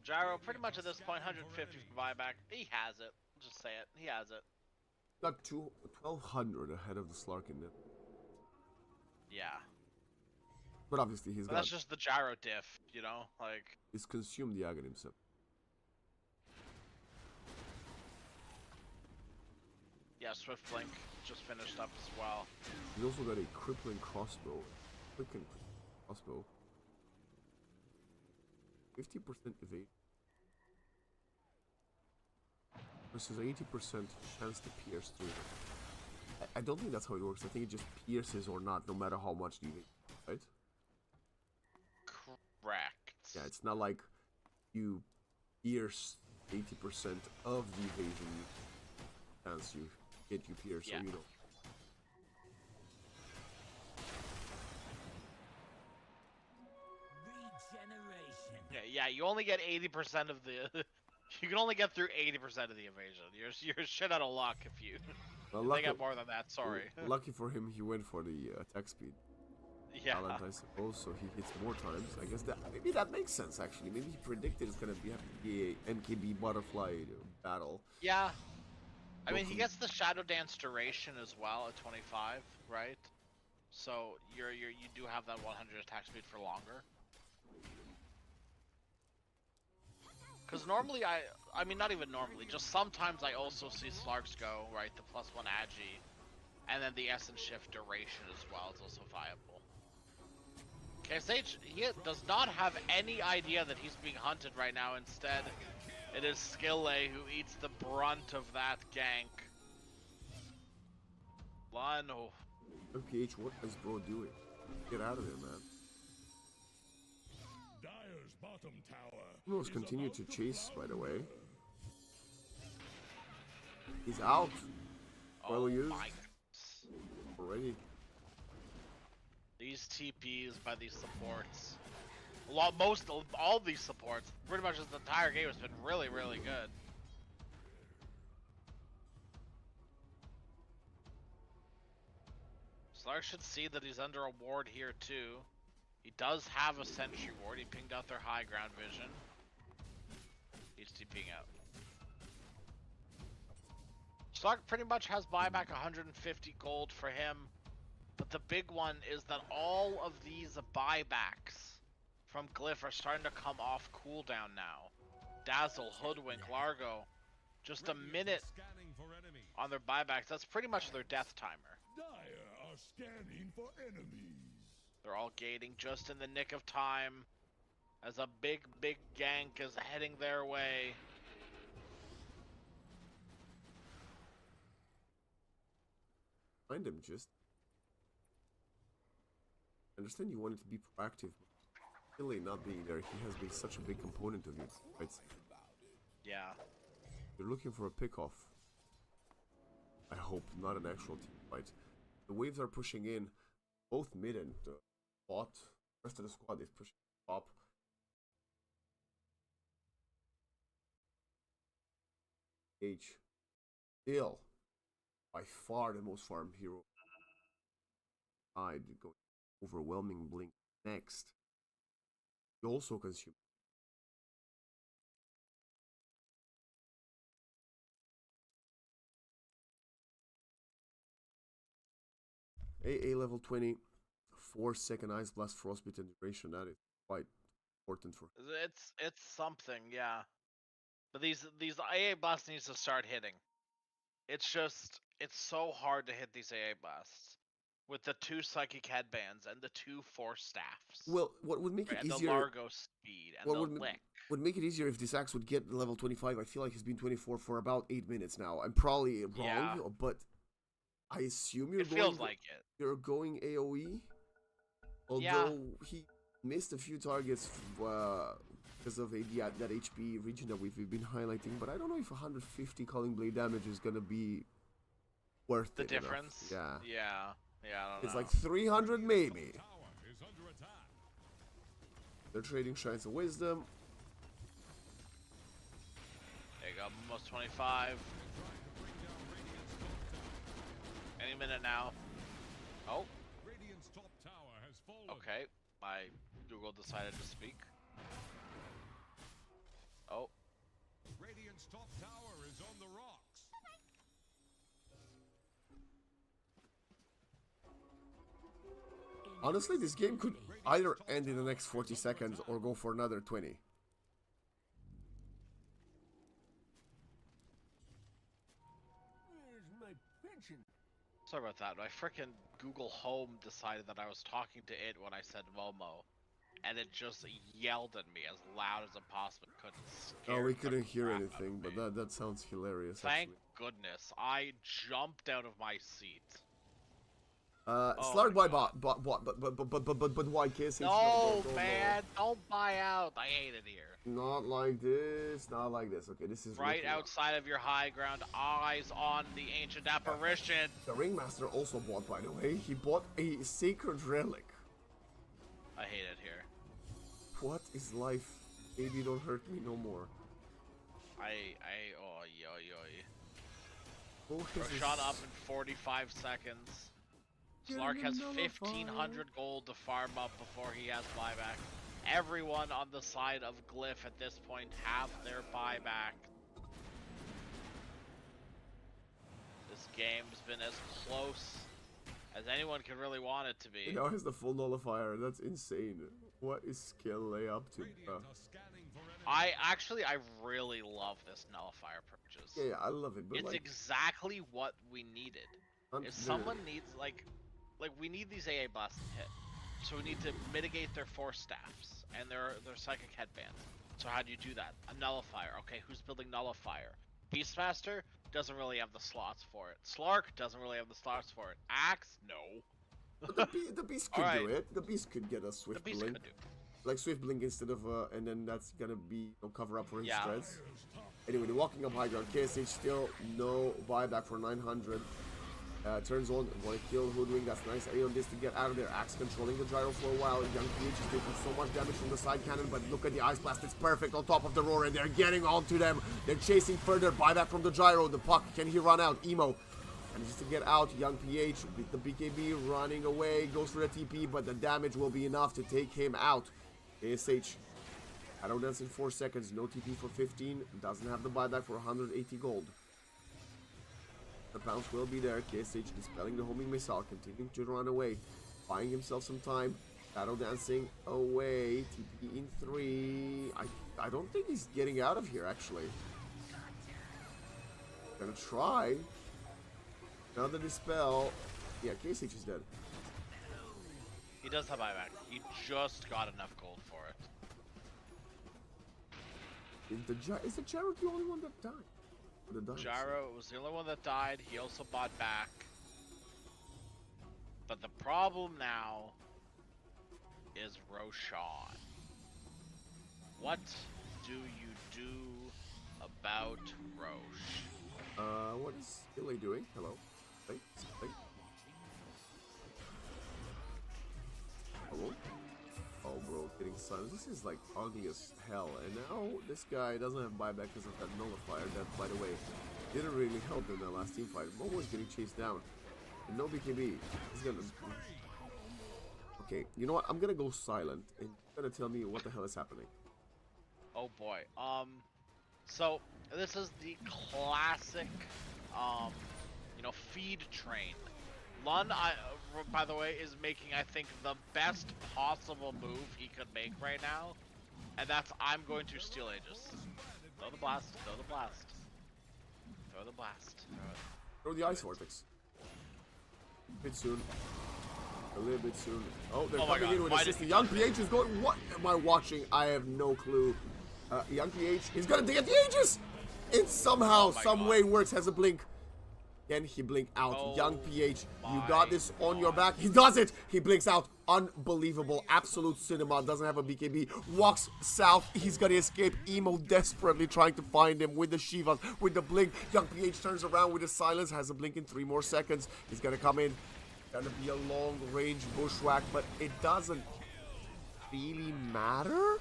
Gyro, pretty much at this point, 150 for buyback. He has it. Just say it. He has it. Got 1200 ahead of the Slark in there. Yeah. But obviously he's But got, that's just the Gyro diff, you know? Like, he's consumed the Aghanim himself. Yeah, Swift Blink just finished up as well. He's also got a crippling crossbow. Quicken crossbow. 50% evade. Versus 80% chance to pierce through them. I don't think that's how it works. I think it just pierces or not, no matter how much you evade, right? Correct. Yeah, it's not like you pierce 80% of the evasion chance you hit, you pierce, so you know. Yeah, you only get 80% of the. You can only get through 80% of the evasion. You're shit out of luck if you. Well, They got more than that. Sorry. Lucky for him, he went for the attack speed. Yeah. Talent, I suppose, so he hits more times. I guess that maybe that makes sense actually. Maybe he predicted it's gonna be a NKB butterfly battle. Yeah. I mean, he gets the Shadow Dance duration as well at 25, right? So you do have that 100 attack speed for longer. Because normally I mean not even normally, just sometimes I also see Slarks go, right, the +1 agi, and then the Essence Shift duration as well is also viable. KSH, he does not have any idea that he's being hunted right now. Instead, it is Skille who eats the brunt of that gank. Lano. MPH, what is bro doing? Get out of there, man. Dire's bottom tower. Heroes continue to chase, by the way. He's out. Well used. Already. These TPs by these supports. All these supports, pretty much the entire game has been really, really good. Slark should see that he's under a ward here too. He does have a sentry ward. He pinged out their high ground vision. He's TPing out. Slark pretty much has buyback 150 gold for him. But the big one is that all of these buybacks from Glyph are starting to come off cooldown now. Dazzle, Hoodwink, Largo, just a minute on their buybacks. That's pretty much their death timer. Dire are scanning for enemies. They're all gating just in the nick of time as a big gank is heading their way. Find him just. I understand you wanted to be proactive, but really not being there, he has been such a big component of you, right? Yeah. You're looking for a pick-off. I hope, not an actual team fight. The waves are pushing in, both mid and bot. The rest of the squad is pushing top. H. Still, by far the most farmed hero. I'd go overwhelming blink next. You also consume. AA level 20, 4-second Ice Blast, Frostbite, and duration. That is quite important for. It's something, yeah. But these AA blasts needs to start hitting. It's so hard to hit these AA blasts with the 2 psychic headbands and the 2 force staffs. Well, what would make it and easier? The Largo speed and the lick. Would make it easier if this axe would get level 25. I feel like he's been 24 for about 8 minutes now. I'm probably wrong, but I assume you're it feels like it. You're going AoE. Although he missed a few targets because of that HP region that we've been highlighting, but I don't know if 150 Calling Blade damage is gonna be worth the it. difference. Enough. Yeah. I don't know. It's like 300 maybe. They're trading Shrines of Wisdom. There you go, almost 25. Any minute now. Oh. Okay, my Google decided to speak. Oh. Radiant's top tower is on the rocks. Honestly, this game could either end in the next 40 seconds or go for another 20. my pension. Sorry about that. My frickin' Google Home decided that I was talking to it when I said Momo, and it just yelled at me as loud as it possibly could. Oh, we couldn't hear crap out anything, of but me. that sounds hilarious. Thank Actually. goodness. I jumped out of my seat. Slark my by God. but why KSH? No, man, don't buy out. I hate it here. Not like this. Not like this. Okay, this is Right looking up. outside of your high ground, eyes on the ancient apparition. The Ringmaster also bought, by the way. He bought a sacred relic. I hate it here. What is life? Baby, don't hurt me no more. Oh, Oh, Roshan up in 45 seconds. Slark has 1,500 gold to farm up before he has buyback. Everyone on the side of Glyph at this point have their buyback. This game's been as close as anyone could really want it to be. He now has the full nullifier. That's insane. What is skill lay up to? I really love this nullifier purchase. Yeah, I love it. But It's like, exactly what we needed. If someone needs like we need these AA blasts to hit, so we need to mitigate their force staffs and their psychic headbands. So how do you do that? A nullifier. Okay, who's building nullifier? Beastmaster doesn't really have the slots for it. Slark doesn't really have the slots for it. Axe, no. but the beast could do Alright. it. The beast could get a The swift beast blink, could do. like swift blink instead of and then that's gonna be cover up for his Yeah. stress. Anyway, they're walking up high ground. KSH still no buyback for 900. Turns on, want to kill Hoodwink, that's nice. On this to get out of there. Axe controlling the gyro for a while. Young PH is taking so much damage from the side cannon, but look at the Ice Blast, it's perfect on top of the roar, and they're getting onto them. They're chasing further. Buyback from the gyro. The puck, can he run out? Emo. And just to get out, Young PH with the BKB running away, goes for the TP, but the damage will be enough to take him out. ASH. Shadow Dance in 4 seconds, no TP for 15, doesn't have the buyback for 180 gold. The bounce will be there. KSH dispelling the homing missile, continuing to run away, buying himself some time. Shadow dancing away. TP in 3. I don't think he's getting out of here actually. Gonna try. Another dispel. Yeah, KSH is dead. He does have buyback. He just got enough gold for it. Is the Gyro the only one that died? Or that died? Gyro was the only one that died. He also bought back. But the problem now is Roshan. What do you do about Roche? What is Illy doing? Hello. Hey, hey. Hello? Oh, bro, getting silence. This is like ugly as hell. And now this guy doesn't have buyback because of that nullifier. That, by the way, didn't really help in that last team fight. Momo is getting chased down. And no BKB. He's gonna. Okay, you know what? I'm gonna go silent and you're gonna tell me what the hell is happening. Oh boy. So this is the classic, feed train. Lun, by the way, is making, I think, the best possible move he could make right now, and that's I'm going to Steel Aegis. Throw the blast, throw the blast. Throw the blast. Throw the Ice Vortex. A bit soon. A little bit soon. Oh, they're coming in with assist. Young PH is going. What am I watching? I have no clue. Young PH is gonna get the Aegis! It somehow, some way works. Has a blink. Can he blink out? Oh Young PH, you got this on your back. He does it! He blinks out. Unbelievable. Absolute cinema. Doesn't have a BKB. Walks south. He's gonna escape. Emo desperately trying to find him with the Shivas, with the blink. Young PH turns around with the silence. Has a blink in 3 more seconds. He's gonna come in. Gonna be a long range bushwhack, but it doesn't really matter.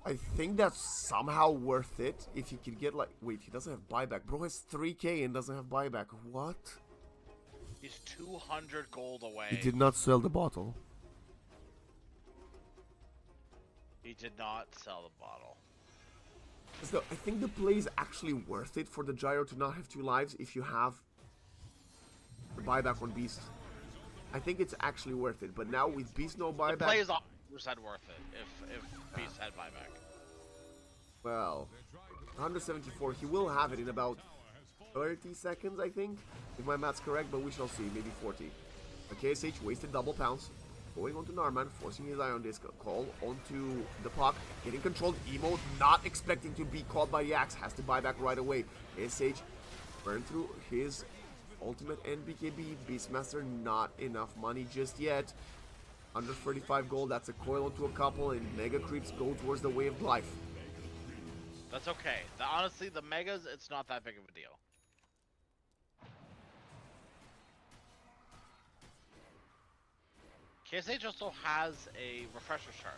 I think that's somehow worth it if you can get like... Wait, he doesn't have buyback. Bro has 3k and doesn't have buyback. What? He's 200 gold away. He did not sell the bottle. He did not sell the bottle. So I think the play is actually worth it for the Gyro to not have 2 lives if you have the buyback on Beast. I think it's actually worth it. But now with Beast no buyback... The play is 100% worth it if Beast had buyback. Well, 174. He will have it in about 30 seconds, I think, if my math's correct, but we shall see. Maybe 40. KSH wasted double pounce. Going on to Narman, forcing his Ion Disc. Call onto the puck. Getting controlled. Emo not expecting to be caught by the axe. Has to buy back right away. KSH burned through his ultimate NBKB. Beastmaster, not enough money just yet. Under 35 gold, that's a coil onto a couple, and Mega Creeps go towards the Way of Life. That's okay. Honestly, the Megas, it's not that big of a deal. KSH also has a refresher shard.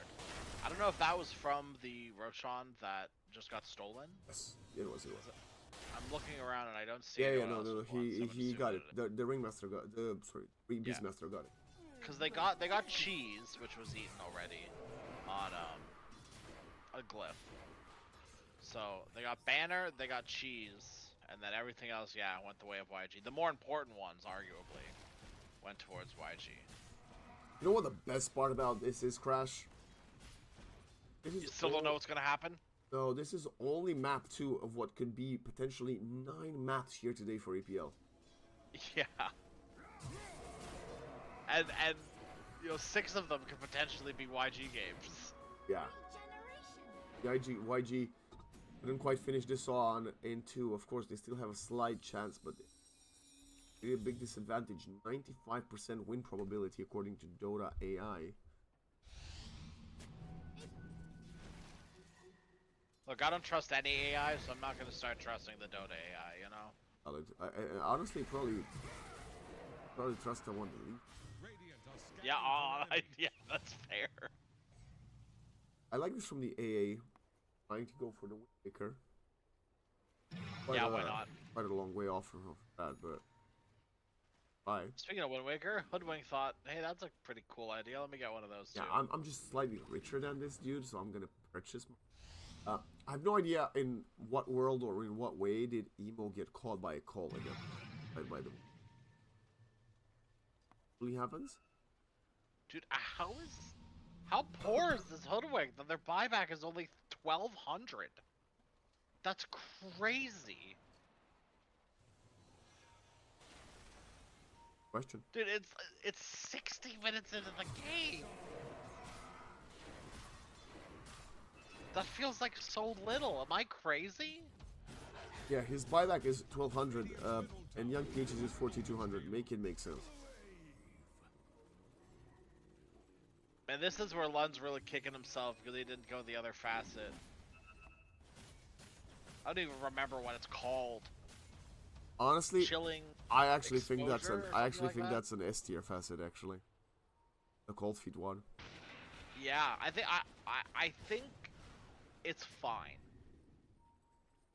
I don't know if that was from the Roshan that just got stolen. Yes, it was. I'm looking around and I don't see. Yeah, no. He got it. The Ringmaster got Beastmaster got it. Because they got cheese, which was eaten already, on a glyph. So they got banner, they got cheese, and then everything else, yeah, went the way of YG. The more important ones, arguably, went towards YG. You know what the best part about this is, Crash? You still don't know what's gonna happen? No, this is only map 2 of what could be potentially 9 maps here today for EPL. Yeah. And you know, 6 of them could potentially be YG games. Yeah. YG couldn't quite finish this on in 2. Of course, they still have a slight chance, but really a big disadvantage. 95% win probability according to Dota AI. Look, I don't trust any AI, so I'm not gonna start trusting the Dota AI, you know? I honestly probably trust the one to lead. Yeah, yeah, that's fair. I like this from the AA, trying to go for the Windmaker. Yeah, why not? Quite a long way off of that, but bye. Speaking of Wind Waker, Hoodwink thought, hey, that's a pretty cool idea. Let me get one of those too. Yeah, I'm just slightly richer than this dude, so I'm gonna purchase. I have no idea in what world or in what way did Emo get caught by a call again. By the really happens? Dude, how poor is this Hoodwink that their buyback is only 1,200? That's crazy. Question. Dude, it's 60 minutes into the game. That feels like so little. Am I crazy? Yeah, his buyback is 1,200, and Young Peaches is 4,200. Make it make sense. Man, this is where Lund's really kicking himself because he didn't go the other facet. I don't even remember what it's called. Honestly, Chilling. I actually think that's Exposure an S tier facet actually. The cold feet one. Yeah, I think it's fine.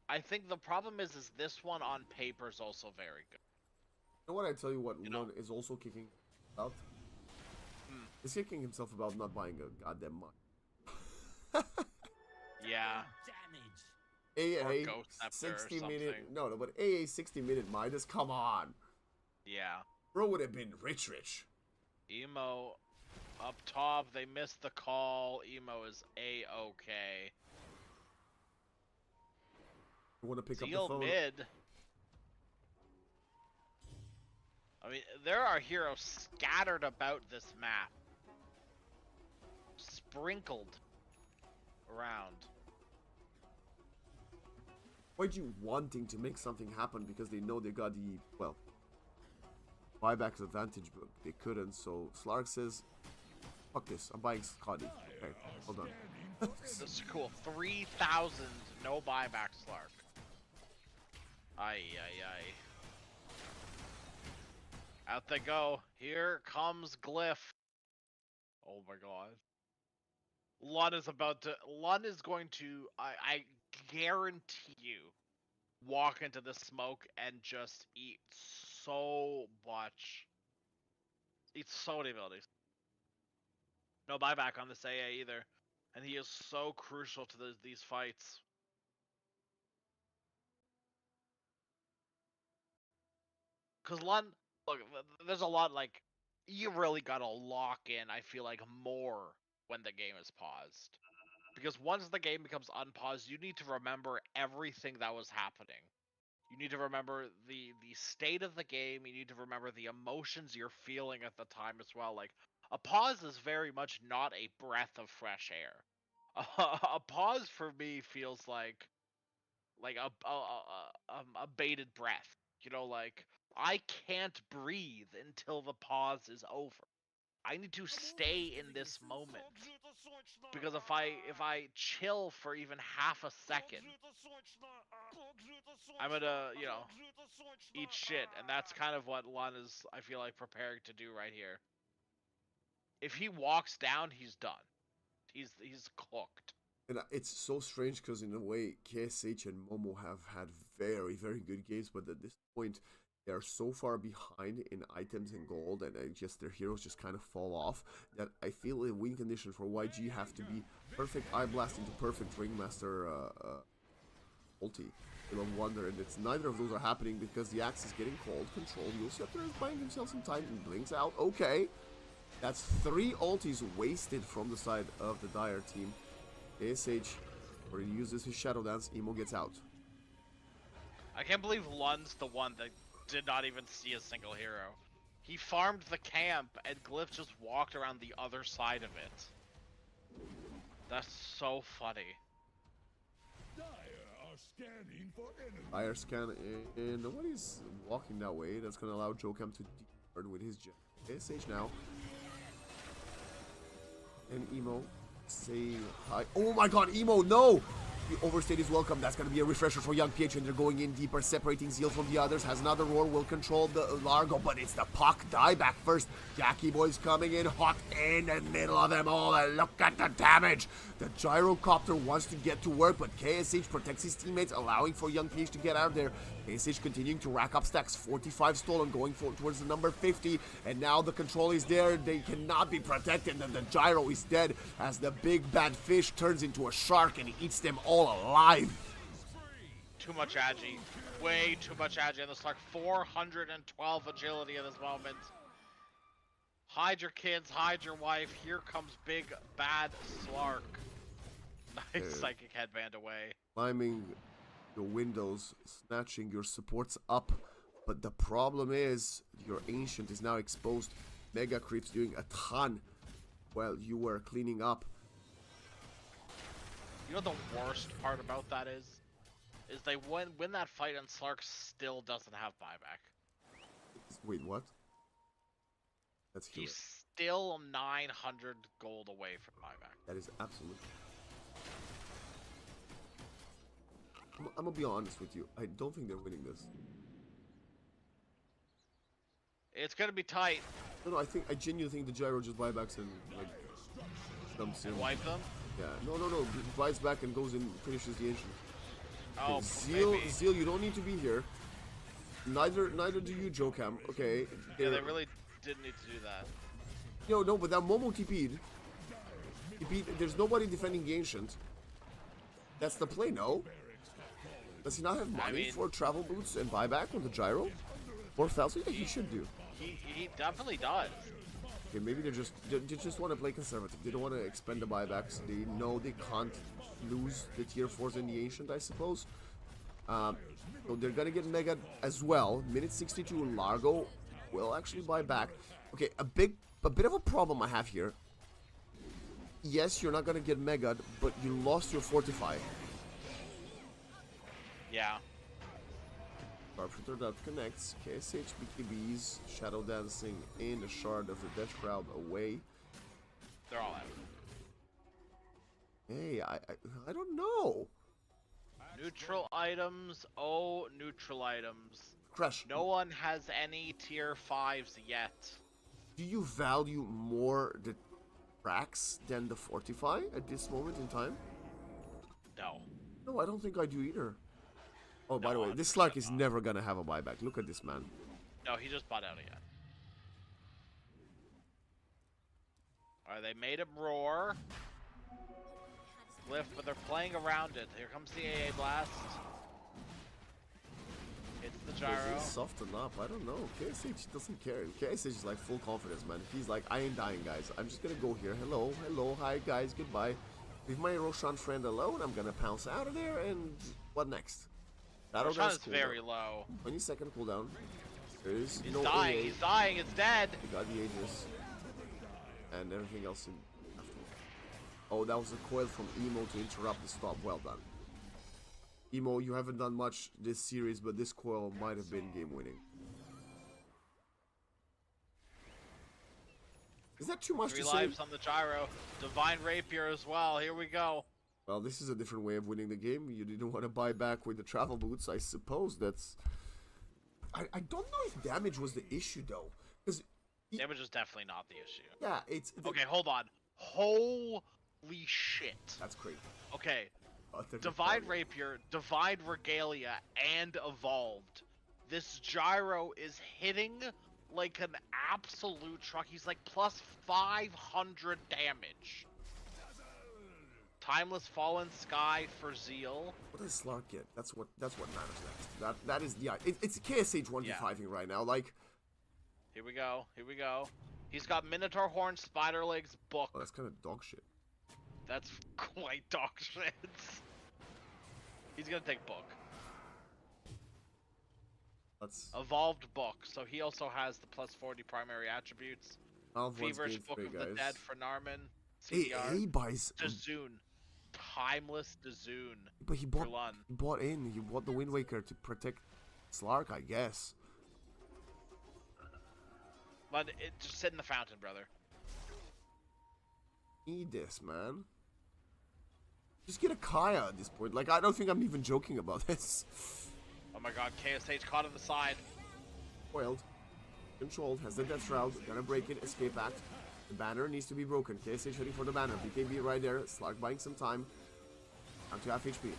I think the problem is this one on paper is also very good. You know what I tell you what You know? Lund is also kicking about? He's kicking himself about not buying a goddamn mod. Yeah. AA Ghost Scepter or 60-minute something. no, but AA 60-minute Midas, come on. Yeah. Bro would have been rich. Emo up top, they missed the call. Emo is A-okay. You want to pick Zeal up the phone? mid. I mean, there are heroes scattered about this map. Sprinkled around. YG wanting to make something happen because they know they got the, well, buyback's advantage, but they couldn't, so Slark says, fuck this, I'm buying Scotty. Okay, hold on. This is cool. 3,000, no buyback Slark. Aye. Out they go. Here comes Glyph. Oh my god. Lun is going to, I guarantee you, walk into the smoke and just eat so much. Eat so many abilities. No buyback on this AA either. And he is so crucial to these fights. Because Lun, look, there's a lot, like, you really gotta lock in, I feel like, more when the game is paused. Because once the game becomes unpaused, you need to remember everything that was happening. You need to remember the state of the game. You need to remember the emotions you're feeling at the time as well. Like, a pause is very much not a breath of fresh air. A pause for me feels like a bated breath. You know, like, I can't breathe until the pause is over. I need to stay in this moment, because if I chill for even half a second, I'm gonna, eat shit, and that's kind of what Lun is, I feel like, preparing to do right here. If he walks down, he's done. He's cooked. And it's so strange because in a way, KSH and Momo have had very, very good games, but at this point, they are so far behind in items and gold, and just their heroes just kind of fall off, that I feel a win condition for YG have to be perfect Eye Blast into perfect Ringmaster ulti. Of Wonder, and it's neither of those are happening because the axe is getting cold. Control. Yulscepter is buying himself some time and blinks out. Okay. That's 3 ultis wasted from the side of the Dire team. ASH already uses his Shadow Dance. Emo gets out. I can't believe Lun's the one that did not even see a single hero. He farmed the camp, and Glyph just walked around the other side of it. That's so funny. Scanning for enemies. Fire scan, and nobody's walking that way. That's going to allow Jokam to burn with his jet. ASH now. And Emo, say hi. Oh my god, Emo, no! The overstayed is welcome. That's going to be a refresher for Young PH, and they're going in deeper, separating Zeal from the others. Has another roar, will control the Largo, but it's the Puck dieback first. Jackie Boy's coming in hot in the middle of them all, and look at the damage. The Gyrocopter wants to get to work, but KSH protects his teammates, allowing for Young PH to get out there. KSH continuing to rack up stacks. 45 stolen, going towards the number 50, and now the control is there. They cannot be protected, and the Gyro is dead as the big bad fish turns into a shark and eats them all alive. Too much agi. Way too much agi on the Slark. 412 agility in this moment. Hide your kids, hide your wife. Here comes big bad Slark. Nice psychic headband away. Climbing your windows, snatching your supports up. But the problem is, your Ancient is now exposed. Mega Creeps doing a ton while you were cleaning up. You know the worst part about that is they win that fight and Slark still doesn't have buyback. Wait, what? That's huge. He's still 900 gold away from buyback. That is absolutely. I'm gonna be honest with you. I don't think they're winning this. It's gonna be tight. No, I genuinely think the Gyro just buybacks and like dumps in. Wipe them? Yeah, no. Buys back and goes and finishes the Ancient. Oh, okay, Zeal, you don't need to be here. Neither do you, Jokam. Okay. Yeah, they really didn't need to do that. Yo, no, but that Momo TP'd. There's nobody defending the Ancient. That's the play, no? Does he not have money for travel boots and buyback on the Gyro? Or Falsy? Yeah, he should do. He definitely does. Okay, maybe they just want to play conservative. They don't want to expend the buybacks. They know they can't lose the tier 4s in the Ancient, I suppose. So they're gonna get Mega as well. Minute 62, Largo will actually buy back. Okay, a bit of a problem I have here. Yes, you're not gonna get Mega, but you lost your Fortify. Yeah. Sharpshooter that connects. KSH, BKBs, Shadow Dancing in the Shard of the Death Crowd away. They're all out. Hey, I don't know. Neutral items. Oh, neutral items. Crash. No one has any tier 5s yet. Do you value more the tracks than the Fortify at this moment in time? No. No, I don't think I do either. Oh, by the way, this Slark is never gonna have a buyback. Look at this man. No, he just bought out again. Alright, they made him roar. Glyph, but they're playing around it. Here comes the AA blast. It's the Gyro. He's soften up. I don't know. KSH doesn't care. KSH is like full confidence, man. He's like, I ain't dying, guys. I'm just gonna go here. Hello, hi, guys. Goodbye. Leave my Roshan friend alone. I'm gonna pounce out of there. And what next? Shadow Roshan Dance is very low. 20-second cooldown. There is He's no dying. AA. He's dying. It's dead. He got the Aegis. And everything else in after. Oh, that was a coil from Emo to interrupt the stop. Well done. Emo, you haven't done much this series, but this coil might have been game-winning. Is that too much 3 to say? lives on the gyro. Divine Rapier as well. Here we go. Well, this is a different way of winning the game. You didn't want to buy back with the travel boots. I suppose that's... I don't know if damage was the issue, though. Because Damage is definitely not the issue. yeah, it's... Okay, hold on. Holy shit. That's crazy. Okay. Utter Divine value. Rapier, Divine Regalia, and Evolved. This gyro is hitting like an absolute truck. He's like plus 500 damage. Timeless Fallen Sky for Zeal. What does Slark get? That's what matters next. That is the... It's KSH 1v5ing right now. Like... Here we go. Here we go. He's got Minotaur Horn, Spider Legs, Book. Oh, that's kind of dog shit. That's quite dog shit. He's gonna take Book. That's... Evolved Book, so he also has the plus 40 primary attributes. Malvolence Feverish gain Book 3, of the guys. Dead for Narman. Hey, CDR. he buys... Dazoon. Timeless Dazoon. But he for bought... Lun. He bought the Wind Waker to protect Slark, I guess. But it just sit in the fountain, brother. Need this, man. Just get a Kaya at this point. Like, I don't think I'm even joking about this. Oh my god, KSH caught on the side. Foiled. Controlled. Has the Death Shroud. Gonna break it. Escape Act. The banner needs to be broken. KSH heading for the banner. BKB right there. Slark buying some time. Down to half HP.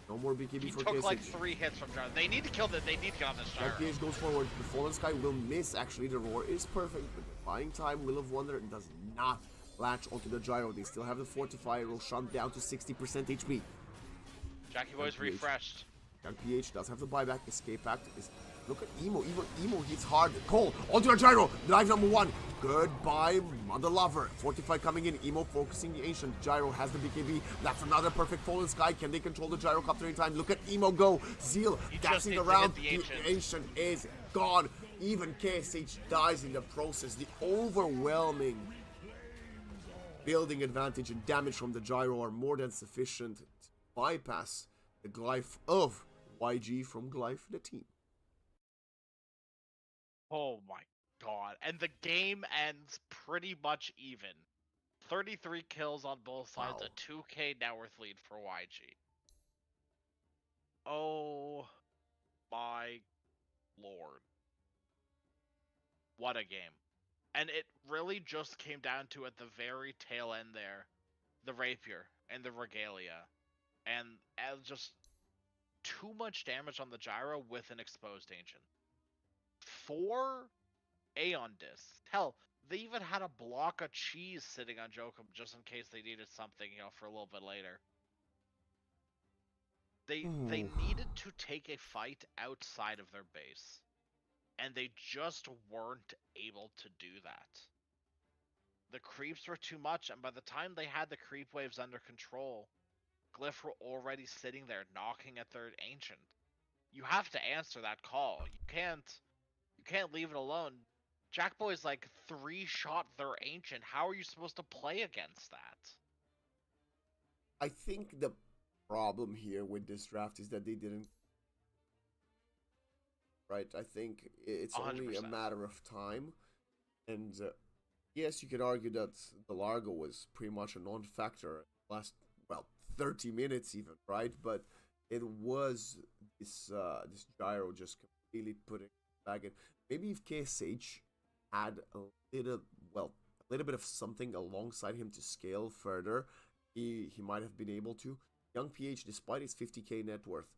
No more BKB He for took KSH. like 3 hits from Gyro. They need to kill They need to get on this Gyro. PH goes forward. The Fallen Sky will miss. Actually, the roar is perfect. But the buying time, Will of Wonder, does not latch onto the gyro. They still have the Fortify. Roshan down to 60% HP. Jackie Boy's PH. refreshed. Young PH does have the buyback. Escape Act is... Look at Emo. Emo hits hard. Cole onto the gyro. Dive number 1. Goodbye, Mother Lover. Fortify coming in. Emo focusing the Ancient. Gyro has the BKB. That's another perfect Fallen Sky. Can they control the gyrocopter in time? Look at Emo go. Zeal He just dancing needs to around. hit the Ancient. Is gone. Even KSH dies in the process. The overwhelming building advantage and damage from the gyro are more than sufficient to bypass the glyph of YG from Glyph the team. Oh my god. And the game ends pretty much even. 33 kills on both sides, Wow. a 2k net worth lead for YG. Oh my lord. What a game. And it really just came down to, at the very tail end there, the Rapier and the Regalia. And just too much damage on the gyro with an exposed Ancient. 4 Aeon Discs. Hell, they even had a block of cheese sitting on Jokum just in case they needed something, for a little bit later. They needed to take a fight outside of their base. And they just weren't able to do that. The creeps were too much, and by the time they had the creep waves under control, Glyph were already sitting there knocking at their Ancient. You have to answer that call. You can't leave it alone. Jackboy's like 3-shot their Ancient. How are you supposed to play against that? I think the problem here with this draft is that they didn't. Right, I think it's only a 100%. matter of time. And yes, you could argue that the Largo was pretty much a non-factor last, 30 minutes even, right? But it was this gyro just completely putting it back in. Maybe if KSH had a little bit of something alongside him to scale further, he might have been able to. Young PH, despite his 50k net worth,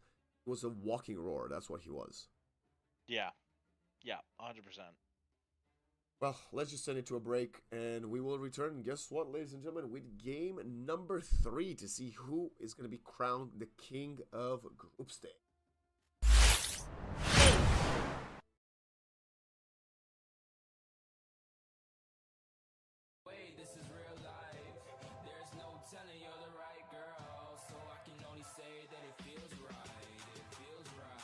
was a walking roar. That's what he was. Yeah. Yeah, 100%. Well, let's just send it to a break, and we will return. Guess what, ladies and gentlemen, with game number 3 to see who is going to be crowned the king of group stage. Wait, this is real life. There's no telling you're the right girl, so I can only say that it feels right. It feels right.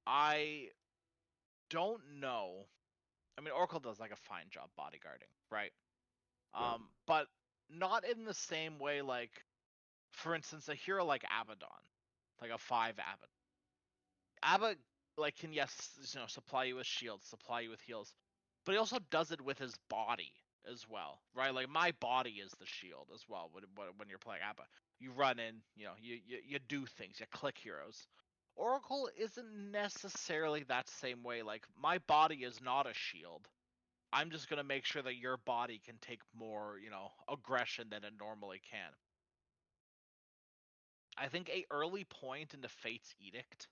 I don't know. I mean, Oracle does like a fine job bodyguarding, right? Yeah. But not in the same way. Like, for instance, a hero like Abaddon, like a 5 Abaddon. Abba, like, can, yes, supply you with shields, supply you with heals, but he also does it with his body as well, right? Like, my body is the shield as well when you're playing Abba. You run in, you do things, you click heroes. Oracle isn't necessarily that same way. Like, my body is not a shield. I'm just gonna make sure that your body can take more, aggression than it normally can. I think a early point into Fate's Edict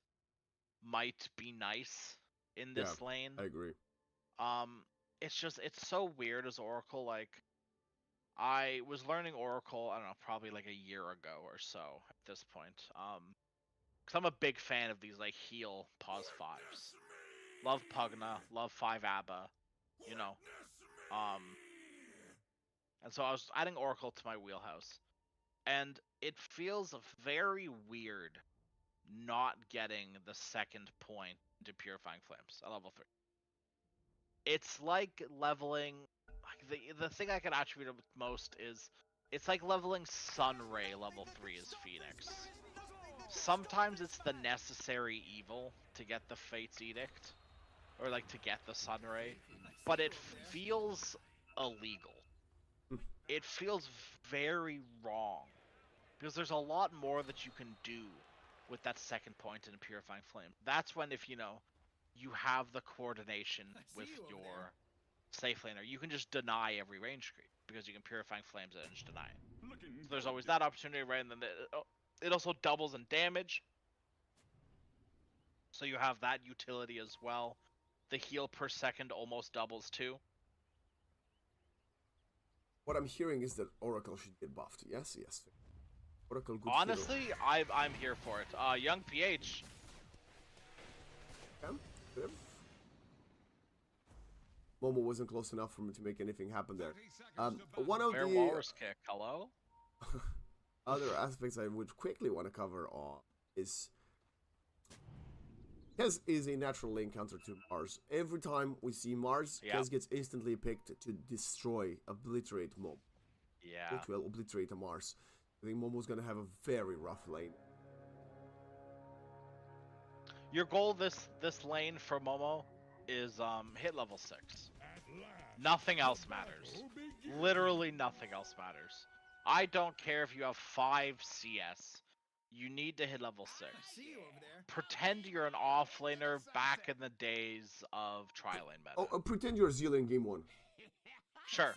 might be nice in Yeah, this lane. I agree. It's so weird as Oracle. Like, I was learning Oracle, I don't know, probably like a year ago or so at this point. Because I'm a big fan of these like heal pause 5s. Love Pugna, love 5 Abba, you know. And so I was adding Oracle to my wheelhouse. And it feels very weird not getting the second point into Purifying Flames at level 3. It's like leveling. The thing I can attribute it most is it's like leveling Sunray level 3 as Phoenix. Sometimes it's the necessary evil to get the Fate's Edict, or like to get the Sunray, but it feels illegal. It feels very wrong because there's a lot more that you can do with that second point in a Purifying Flame. That's when, if you have the coordination with your safe laner, you can just deny every range creep because you can Purifying Flames it and just deny it. So there's always that opportunity, right? And then it also doubles in damage, so you have that utility as well. The heal per second almost doubles too. What I'm hearing is that Oracle should get buffed. Yes, yes. Oracle, good Honestly, hero. I'm here for it. Young PH. Yeah, good. Momo wasn't close enough for me to make anything happen there. One of Bear the Walrus kick. Hello. other aspects I would quickly want to cover is Kez is a natural lane counter to Mars. Every time we see Mars, Yep. Kez gets instantly picked to destroy, obliterate Momo. Yeah. To obliterate a Mars. I think Momo's gonna have a very rough lane. Your goal this lane for Momo is hit level 6. Nothing else matters. Literally nothing else matters. I don't care if you have 5 CS. You need to hit level 6. Pretend you're an offlaner back in the days of tri-lane meta. Oh, pretend you're Zeal in game 1. Sure.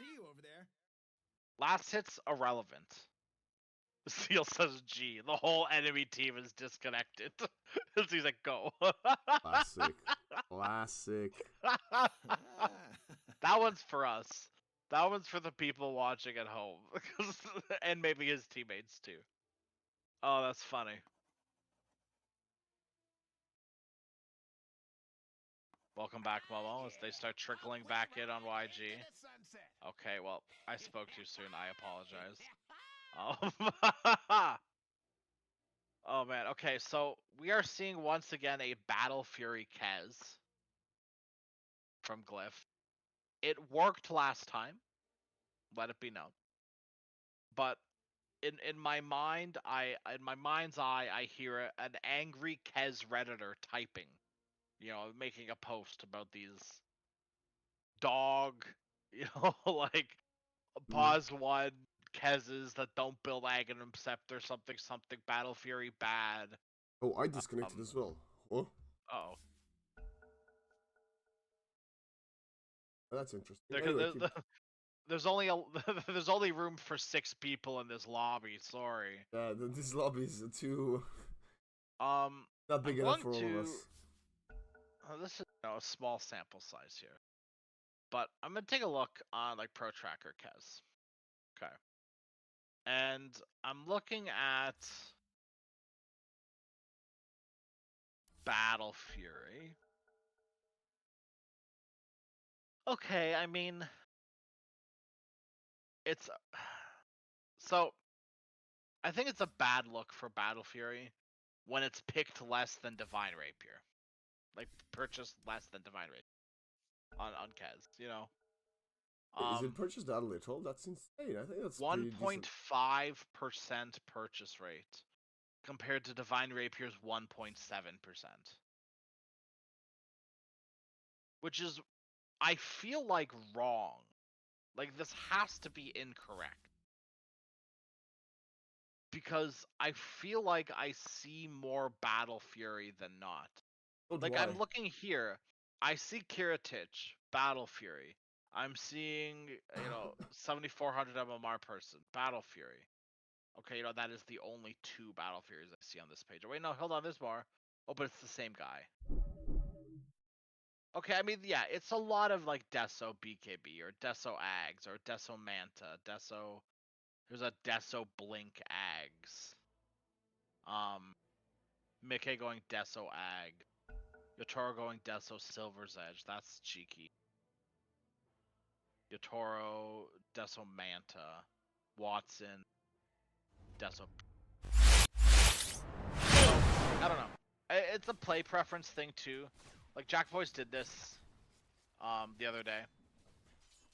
Last hit's irrelevant. Seal says G. The whole enemy team is disconnected. He's like, go. Classic. Classic. That one's for us. That one's for the people watching at home. And maybe his teammates too. Oh, that's funny. Welcome back, Momo, as they start trickling back in on YG. Okay, well, I spoke too soon. I apologize. Oh man, okay, so we are seeing once again a Battle Fury Kez from Glyph. It worked last time, let it be known. But in my mind's eye, I hear an angry Kez redditor typing, making a post about these dog, like pause one Kez's that don't build Aghanim Scepter, something Battle Fury bad. Oh, I disconnected as well. Huh? Oh. That's interesting. Anyway, There's only room for 6 people in this lobby. Sorry. this lobby is too not big I'm enough for going all of us. This is a small sample size here, but I'm gonna take a look on like Pro Tracker Kez. Okay, and I'm looking at Battle Fury. Okay, I mean, it's so I think it's a bad look for Battle Fury when it's picked less than Divine Rapier. like purchase less than Divine Rapier on Kez. You know. Is it purchased that little? That's insane. I think that's pretty decent. 1.5% purchase rate compared to Divine Rapier's 1.7%. Which is, I feel like, wrong. Like, this has to be incorrect. Because I feel like I see more Battle Fury than not. So do Like, I. I'm looking here, I see Kiritich, Battle Fury. I'm seeing, 7,400 MMR person, Battle Fury. Okay, that is the only 2 Battle Furies I see on this page. Oh, wait, no, hold on, there's more. Oh, but it's the same guy. Okay, I mean, yeah, it's a lot of, like, Deso BKB, or Deso Ags, or Deso Manta, Deso... There's a Deso Blink Ags. Mickey going Deso Ag. Yotaro going Deso Silver's Edge, that's cheeky. Yotaro, Deso Manta, Watson, Deso... I don't know. It's a play preference thing too. Like Jack Voice did this the other day,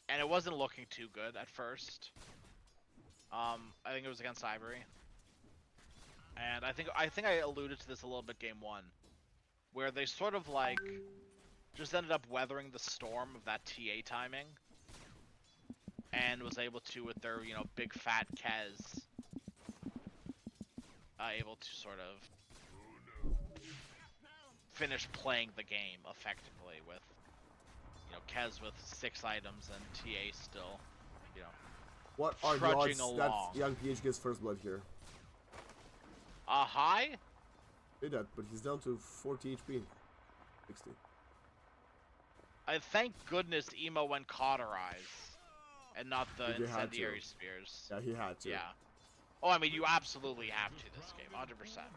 and it wasn't looking too good at first. I think it was against Ivory, and I think I alluded to this a little bit game 1, where they sort of like just ended up weathering the storm of that TA timing, and was able to, with their big fat Kez, able to sort of finish playing the game effectively with, Kez with 6 items and TA still, What are the trudging odds along. that Young PH gets first blood here? High? Did that, but he's down to 40 HP. 60. I thank goodness Emo went Cauterize, and not the But you had Incendiary to. Spears. Yeah, he had to. Yeah. Oh, I mean, you absolutely have to this game, 100%.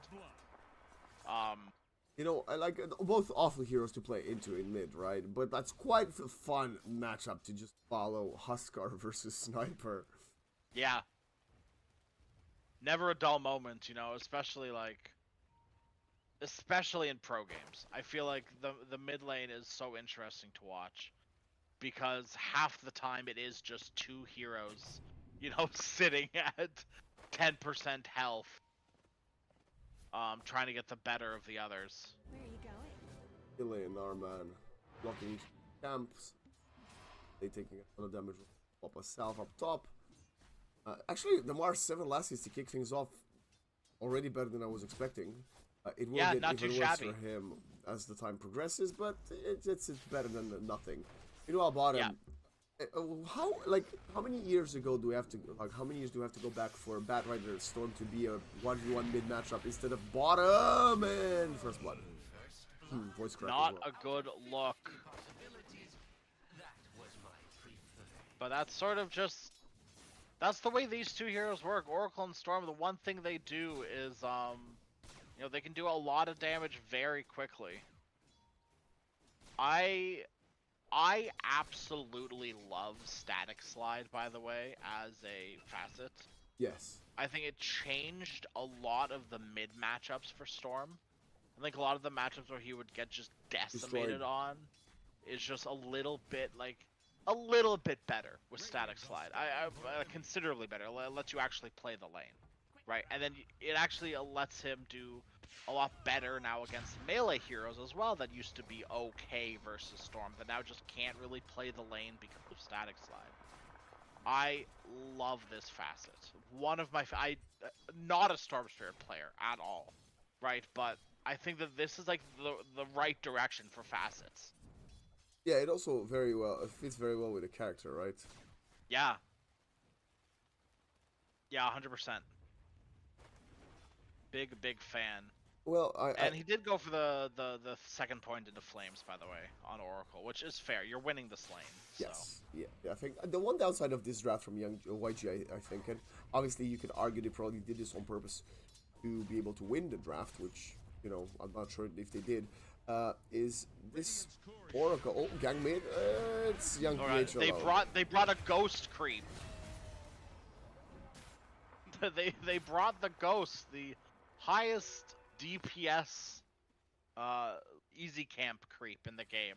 I like both awful heroes to play into in mid, right? But that's quite a fun matchup to just follow Huskar versus Sniper. Yeah. Never a dull moment, especially in pro games. I feel like the mid lane is so interesting to watch, because half the time it is just 2 heroes, sitting at 10% health, trying to get the better of the others. Where are you going? Elaine, our man, blocking camps. They taking a ton of damage. Pop a salve up top. Actually, the Mars 7 lassies to kick things off already better than I was expecting. It will get not too even worse shabby. for him as the time progresses, but it's better than nothing. Meanwhile, bottom. How many years ago do we have to how many years do we have to go back for Bat Rider Storm to be a 1v1 mid matchup instead of bottom and first blood? Voice crack Not as well. a good look. But that's sort of just... That's the way these 2 heroes work. Oracle and Storm, the one thing they do is, they can do a lot of damage very quickly. I absolutely love Static Slide, by the way, as a facet. Yes. I think it changed a lot of the mid matchups for Storm. I think a lot of the matchups where he would get just decimated Destroyed. on is just a little bit better with Static Slide. I considerably better. It lets you actually play the lane, right? And then it actually lets him do a lot better now against melee heroes as well that used to be okay versus Storm, that now just can't really play the lane because of Static Slide. I love this facet. One of my... not a Storm Spirit player at all, right? But I think that this is like the right direction for facets. Yeah, it also fits very well with the character, right? Yeah. Yeah, 100%. Big fan. Well, And he did go for the second point into flames, by the way, on Oracle, which is fair. You're winning this lane. So. Yes, yeah, I think the one downside of this draft from Young YG, I think, and obviously you could argue they probably did this on purpose to be able to win the draft, which, I'm not sure if they did, is this Oracle. Oh, gang mid, it's Young Alright, PH they alone. brought a ghost creep. they brought the ghost, the highest DPS easy camp creep in the game.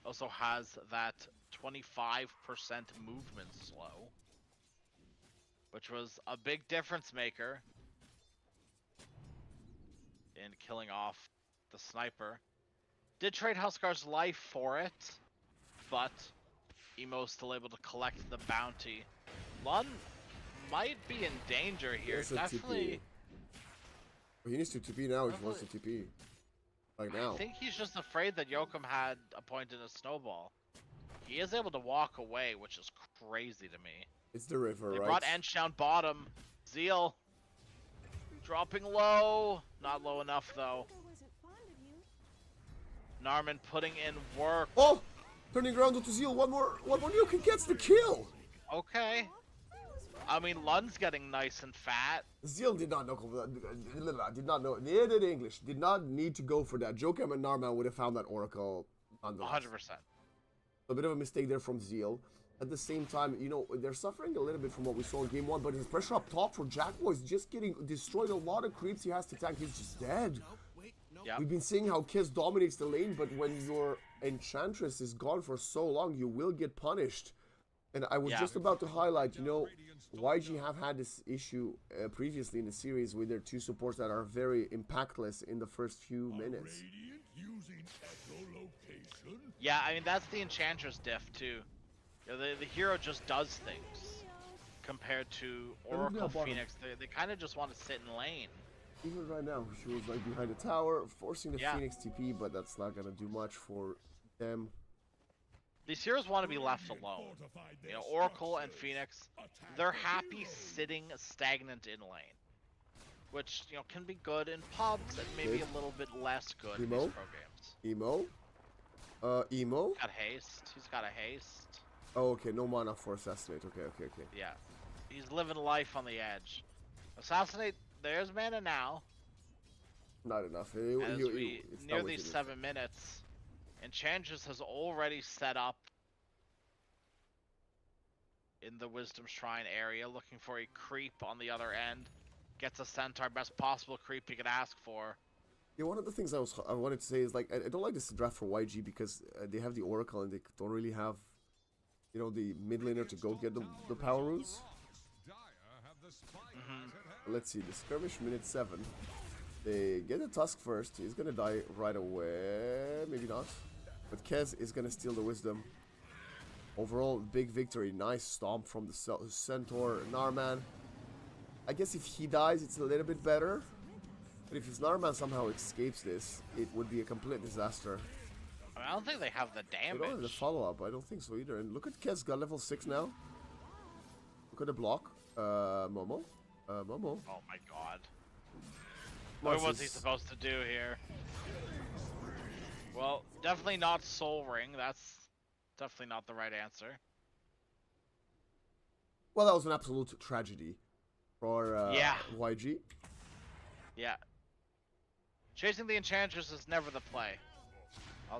Also has that 25% movement slow, which was a big difference maker in killing off the sniper. Did trade Huskar's life for it, but Emo's still able to collect the bounty. Lun might be in danger here. There's a Definitely. TP. He needs to TP now if he wants to TP. Like now. I think he's just afraid that Joachim had appointed a snowball. He is able to walk away, which is crazy to me. It's the river, They right? brought Ench down bottom. Zeal dropping low. Not low enough, though. Narman putting in work. Oh! Turning around to Zeal. One more nuke. He gets the kill. Okay. I mean, Lun's getting nice and fat. Zeal did not know. Did not know. Neither did English. Did not need to go for that. Joachim and Narman would have found that Oracle. 100%. A bit of a mistake there from Zeal. At the same time, you know, they're suffering a little bit from what we saw in game 1, but his pressure up top for Jackboy is just getting destroyed. A lot of creeps he has to tank. He's just dead. Yep. We've been seeing how Kiss dominates the lane, but when your Enchantress is gone for so long, you will get punished. And I was just about to highlight, you know, YG have had this issue previously in the series with their two supports that are very impactless in the first few minutes. Yeah, I mean, that's the Enchantress diff, too. You know, the hero just does things. Compared to Oracle Phoenix, they kind of just want to sit in lane. Even right now, she was like behind the tower, forcing the Yeah. Phoenix TP, but that's not gonna do much for them. These heroes want to be left alone. You know, Oracle and Phoenix, they're happy sitting stagnant in lane. Which, you know, can be good in pubs and maybe a little bit less good in these pro games. Emo? Emo? Got haste. He's got a haste. Oh, okay, no mana for Assassinate. Okay. Yeah. He's living life on the edge. Assassinate, there's mana now. Not enough. As we it's near not these wicked. 7 minutes. Enchantress has already set up in the Wisdom Shrine area, looking for a creep on the other end. Gets a Centaur, best possible creep he could ask for. Yeah, one of the things I wanted to say is, like, I don't like this draft for YG because they have the Oracle and they don't really have, you know, the mid laner to go get the power runes. Let's see, the skirmish minute 7. They get the Tusk first. He's gonna die right away. Maybe not. But Kez is gonna steal the Wisdom. Overall, big victory. Nice stomp from the Centaur Narman. I guess if he dies, it's a little bit better. But if his Narman somehow escapes this, it would be a complete disaster. I mean, I don't think they have the They don't have the damage. follow-up. I don't think so either. And look at Kez, got level 6 now. Look at the block. Momo. Momo. Oh my god. What was he supposed to do here? Well, definitely not Soul Ring. That's definitely not the right answer. Well, that was an absolute tragedy for YG. Yeah. Chasing the Enchantress is never the play.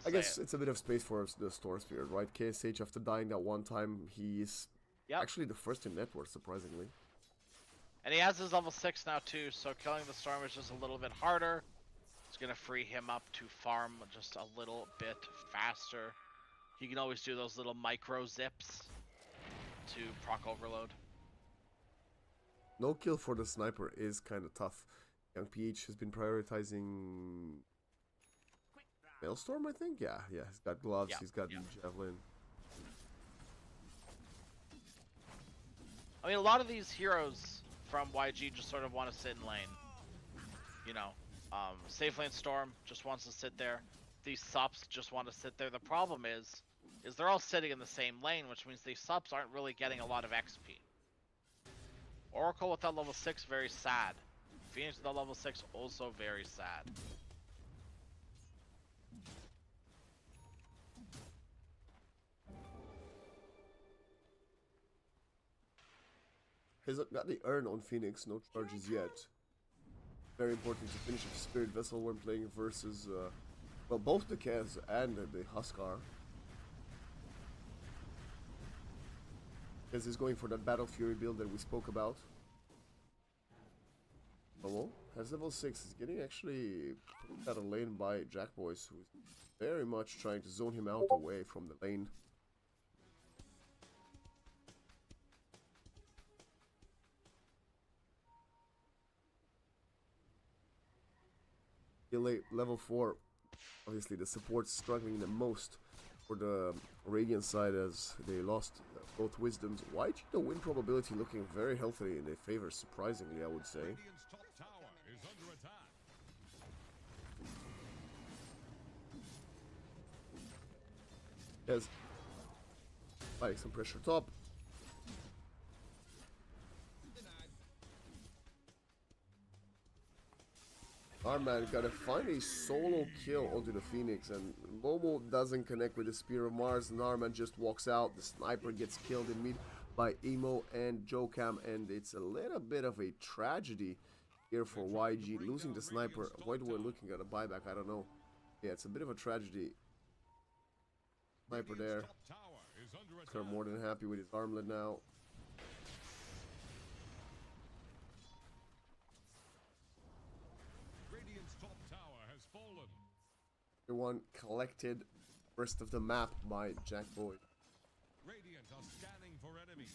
I guess it's a bit of space for the Storm Spirit, right? KSH, after dying that one time, he's actually the first in net worth, surprisingly. And he has his level 6 now too, so killing the Storm is just a little bit harder. It's gonna free him up to farm just a little bit faster. He can always do those little micro zips to proc overload. No kill for the sniper is kind of tough. Young PH has been prioritizing Maelstrom, I think? Yeah, he's got gloves, he's got Javelin. I mean, a lot of these heroes from YG just sort of want to sit in lane. You know, Safe Lane Storm just wants to sit there. These subs just want to sit there. The problem is they're all sitting in the same lane, which means these subs aren't really getting a lot of XP. Oracle with that level 6, very sad. Phoenix with that level 6, also very sad. He's got the Urn on Phoenix, no charges yet. Very important to finish a Spirit Vessel when playing versus, well, both the Kez and the Huskar. Kez is going for that Battle Fury build that we spoke about. Momo as level 6 is getting actually put out of lane by Jackboys, who's very much trying to zone him out away from the lane. Level 4, obviously the support's struggling the most for the Radiant side as they lost both Wisdoms. YG, the win probability looking very healthy in their favor, surprisingly, I would say. Radiant's top tower is under attack. Yes. Applying some pressure top. Our man gotta find a solo kill onto the Phoenix, and Momo doesn't connect with the Spear of Mars. Narman just walks out. The sniper gets killed in mid by Emo and Jokam, and it's a little bit of a tragedy here for YG. Losing the sniper. Why do we looking at a buyback? I don't know. Yeah, it's a bit of a tragedy. Sniper there. They're more than happy with his armlet now. Everyone collected. Rest of the map by Jackboy. Radiant are scanning for enemies.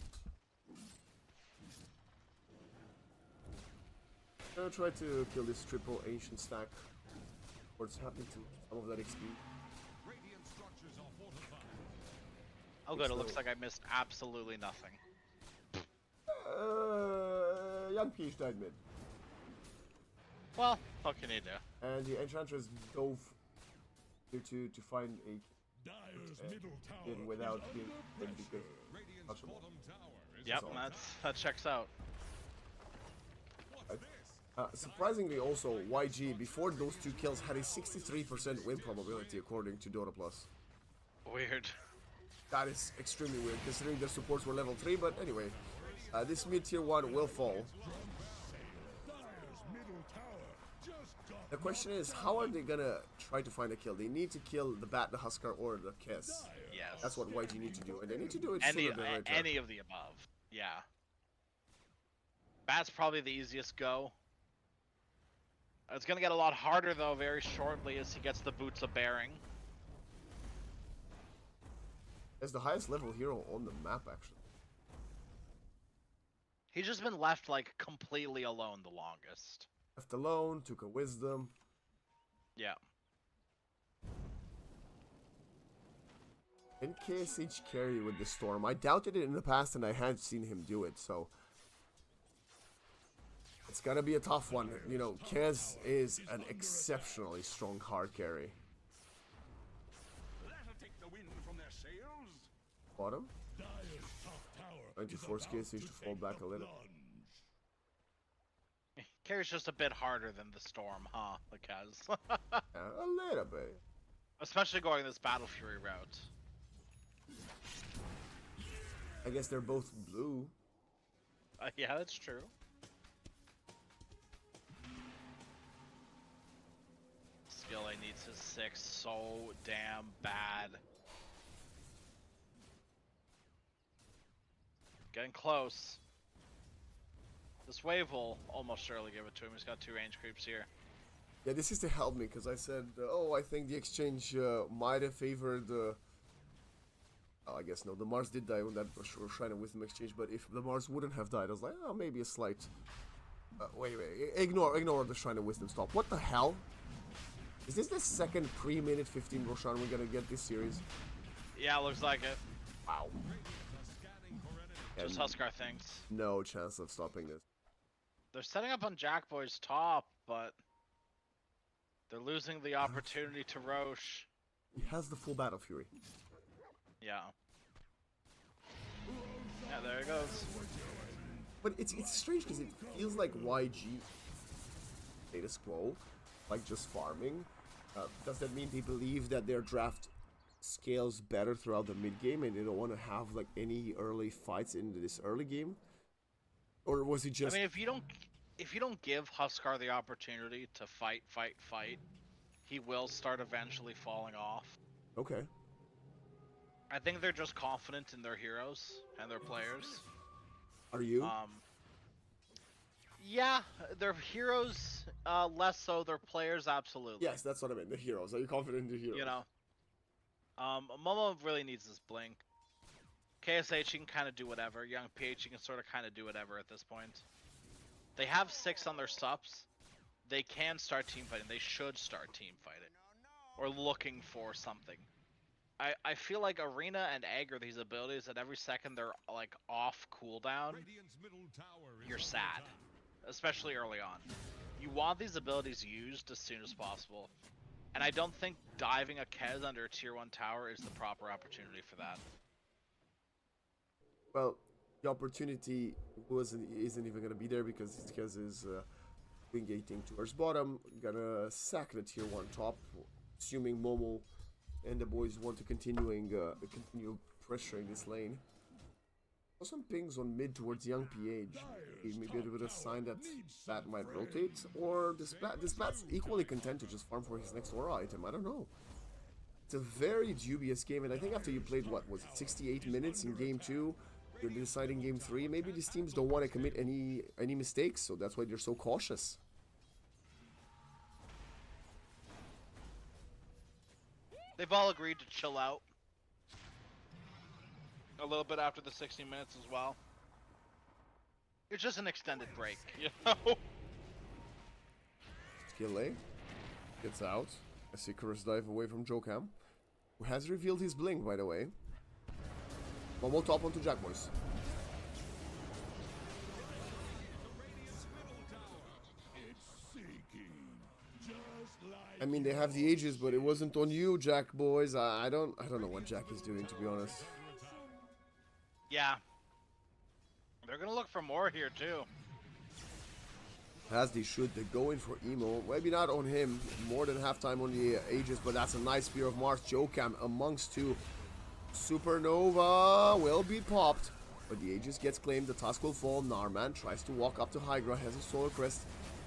I'm gonna try to kill this triple ancient stack. What's happening to some of that XP? Radiant structures are fortified. Oh good, it looks like I missed absolutely nothing. Young Peach died mid. Well, what can you do? And the Enchantress dove to find a Dire's middle tower without is being under because pressure. Radiant's bottom tower is Yep, under that checks out. What's this? surprisingly also YG before those two kills had a 63% win probability according to Dota Plus. Weird. That is extremely weird considering their supports were level 3, but anyway, this mid tier 1 will fall. Dire's middle tower just got The question is, how are they gonna try to find a kill? They need to kill the Bat, the Huskar, or the Kiss. Yes. That's what YG need to do, and they need to do it Any sooner than later. any of the above. Yeah. Bat's probably the easiest go. It's gonna get a lot harder though very shortly as he gets the boots of bearing. As the highest level hero on the map, actually. He's just been left like completely alone the longest. Left alone, took a wisdom. Yeah. And KSH carry with the Storm. I doubted it in the past and I had seen him do it, so it's gonna be a tough one. You know, Kez is an exceptionally strong hard carry. That'll take the wind from their sails. Bottom. Dire's top tower Trying to is force about KSH to fall take back the a little. plunge. Carries just a bit harder than the Storm, huh? The Kaz. A little bit. Especially going this Battle Fury route. I guess they're both blue. Yeah, that's true. Skillet needs his 6 so damn bad. Getting close. This wave will almost surely give it to him. He's got 2 range creeps here. Yeah, this is to help me because I said, oh, I think the exchange might have favored. Oh, I guess no. The Mars did die on that Shrine of Wisdom exchange, but if the Mars wouldn't have died, I was like, oh, maybe a slight. Wait, ignore the Shrine of Wisdom. Stop. What the hell? Is this the second pre-minute 15 Roshan we're gonna get this series? Yeah, looks like it. Wow. Just Huskar things. No chance of stopping this. They're setting up on Jackboy's top, but they're losing the opportunity to Roche. He has the full Battle Fury. Yeah. Yeah, there it goes. But it's strange because it feels like YG status quo, like just farming. Does that mean they believe that their draft scales better throughout the mid game and they don't want to have like any early fights in this early game? Or was it just? I mean, if you don't give Huskar the opportunity to fight, he will start eventually falling off. Okay. I think they're just confident in their heroes and their players. Are you? Yeah, they're heroes. Less so. They're players, absolutely. Yes, that's what I meant. The heroes. Are you confident in the heroes? You know. Momo really needs this blink. KSH can kind of do whatever. Young PH can sort of kind of do whatever at this point. They have 6 on their subs. They can start team fighting. They should start team fighting. Or looking for something. I feel like Arena and Egg are these abilities that every second they're like off cooldown. You're sad. Especially early on. You want these abilities used as soon as possible. And I don't think diving a Kez under a tier 1 tower is the proper opportunity for that. Well, the opportunity isn't even gonna be there because Kez is wing gating towards bottom. Gonna sack the tier 1 top, assuming Momo and the boys want to continue pressuring this lane. Some pings on mid towards young PH. Maybe a bit of a sign that Bat might rotate, or this Bat's equally content to just farm for his next aura item. I don't know. It's a very dubious game, and I think after you played what was it, 68 minutes in game 2, you're deciding game 3. Maybe these teams don't want to commit any mistakes, so that's why they're so cautious. They've all agreed to chill out. A little bit after the 60 minutes as well. It's just an extended break, you know? Skill A gets out. A Icarus dive away from Jokam, who has revealed his blink, by the way. Momo top onto Jack Boys. I mean, they have the ages, but it wasn't on you, Jack Boys. I don't know what Jack is doing, to be honest. Yeah. They're gonna look for more here, too. As they should. They're going for Emo. Maybe not on him. More than halftime on the Aegis, but that's a nice Spear of Mars. Jokam amongst 2. Supernova will be popped. But the Aegis gets claimed. The task will fall. Narman tries to walk up to Hydra. Has a Solar Crest.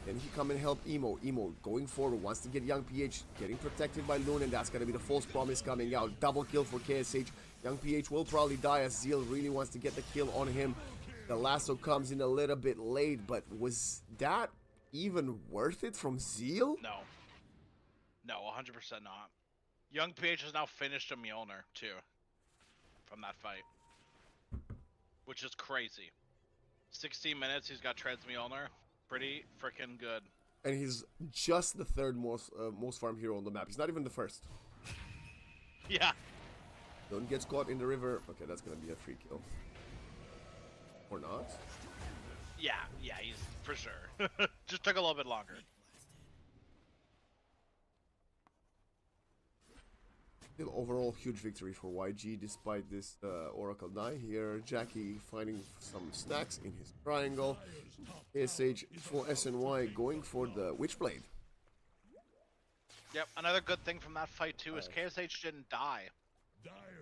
Then he come and help Emo. Emo going forward. Wants to get young PH. Getting protected by Loon. And that's going to be the false promise coming out. Double kill for KSH. Young PH will probably die as Zeal really wants to get the kill on him. The lasso comes in a little bit late, but was that even worth it from Zeal? No. No, 100% not. Young PH has now finished a Mjolnir, too. From that fight. Which is crazy. 16 minutes, he's got Tread's Mjolnir. Pretty freaking good. And he's just the third most farm hero on the map. He's not even the first. Yeah. Don't get caught in the river. Okay, that's gonna be a free kill. Or not. Yeah, he's for sure. Just took a little bit longer. Still overall huge victory for YG despite this Oracle die here. Jackie finding some stacks in his triangle. SH for SNY going for the Witchblade. Yep, another good thing from that fight too is KSH didn't die.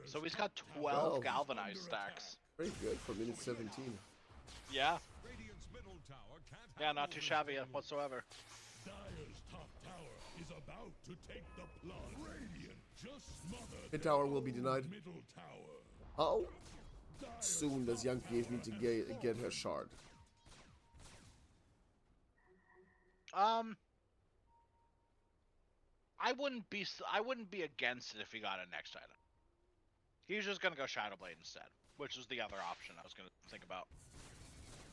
So he's got 12 galvanized stacks. Very good for minute 17. Yeah. Yeah, not too shabby whatsoever. Dyer's top tower is about to take the plunge. Radiant just smothered Mid tower will be denied. middle tower. How soon does young PH need to get her shard? I wouldn't be against it if he got a next item. He's just gonna go Shadowblade instead, which is the other option I was gonna think about.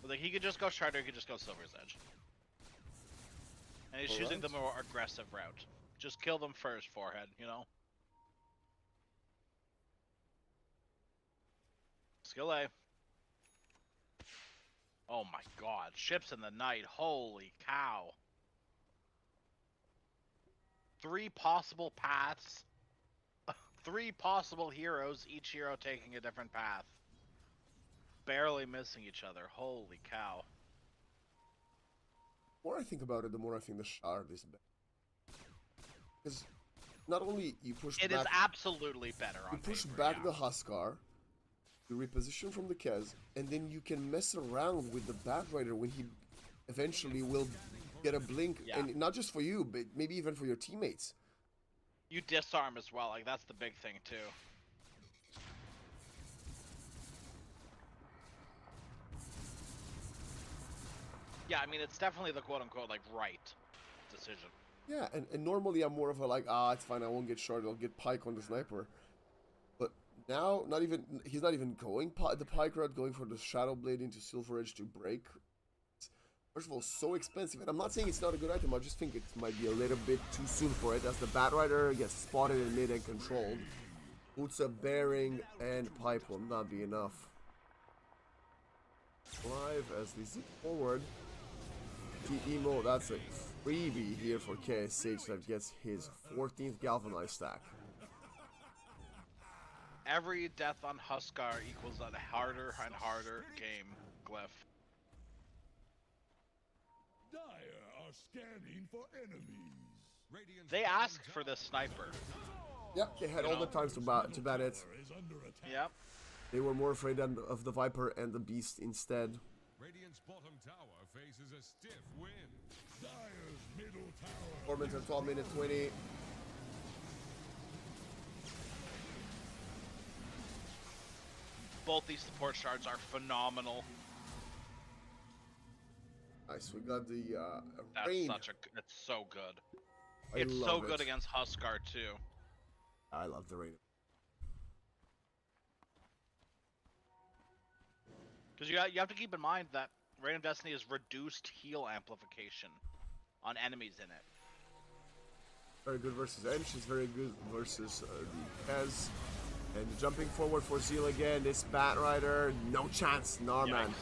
But like, he could just go Shard, or he could just go Silver's Edge. And he's choosing the more aggressive route. Just kill them first, forehead, you know? Skill A. Oh my god, ships in the night, holy cow. 3 possible paths. 3 possible heroes, each hero taking a different path. Barely missing each other, holy cow. The more I think about it, the more I think the shard is better. Because not only you push it back... is absolutely better on You push paper, back yeah. the Huskar, you reposition from the Kez, and then you can mess around with the Batrider when he eventually will get a blink, Yeah. and not just for you, but maybe even for your teammates. You disarm as well, like that's the big thing too. Yeah, I mean, it's definitely the quote-unquote, like, right decision. Yeah, and normally I'm more of a like, it's fine, I won't get short, I'll get pike on the sniper. But now, he's not even going the pike route, going for the shadow blade into silver edge to break. First of all, so expensive, and I'm not saying it's not a good item, I just think it might be a little bit too soon for it, as the Bat Rider gets spotted in mid and controlled. Boots a bearing and pipe will not be enough. Live as they zip forward. Emo, that's a freebie here for KSH that gets his 14th galvanized stack. Every death on Huskar equals a harder and harder game, Glyph. Dire are scanning for enemies. They asked for this sniper. Yep, they had all the times to bat it. Is under attack. Yep. They were more afraid of the Viper and the Beast instead. Radiant's bottom tower faces a stiff wind. Dire's middle tower. Performance at 12 minute 20. Both these support shards are phenomenal. Nice, we got the That's rain. it's so good. I It's so love good it. against Huskar too. I love the rain. Because you have to keep in mind that Rain of Destiny is reduced heal amplification on enemies in it. Very good versus Ench, is very good versus the Kez. And jumping forward for Zeal again, this Bat Rider, no chance, Narman. Yikes.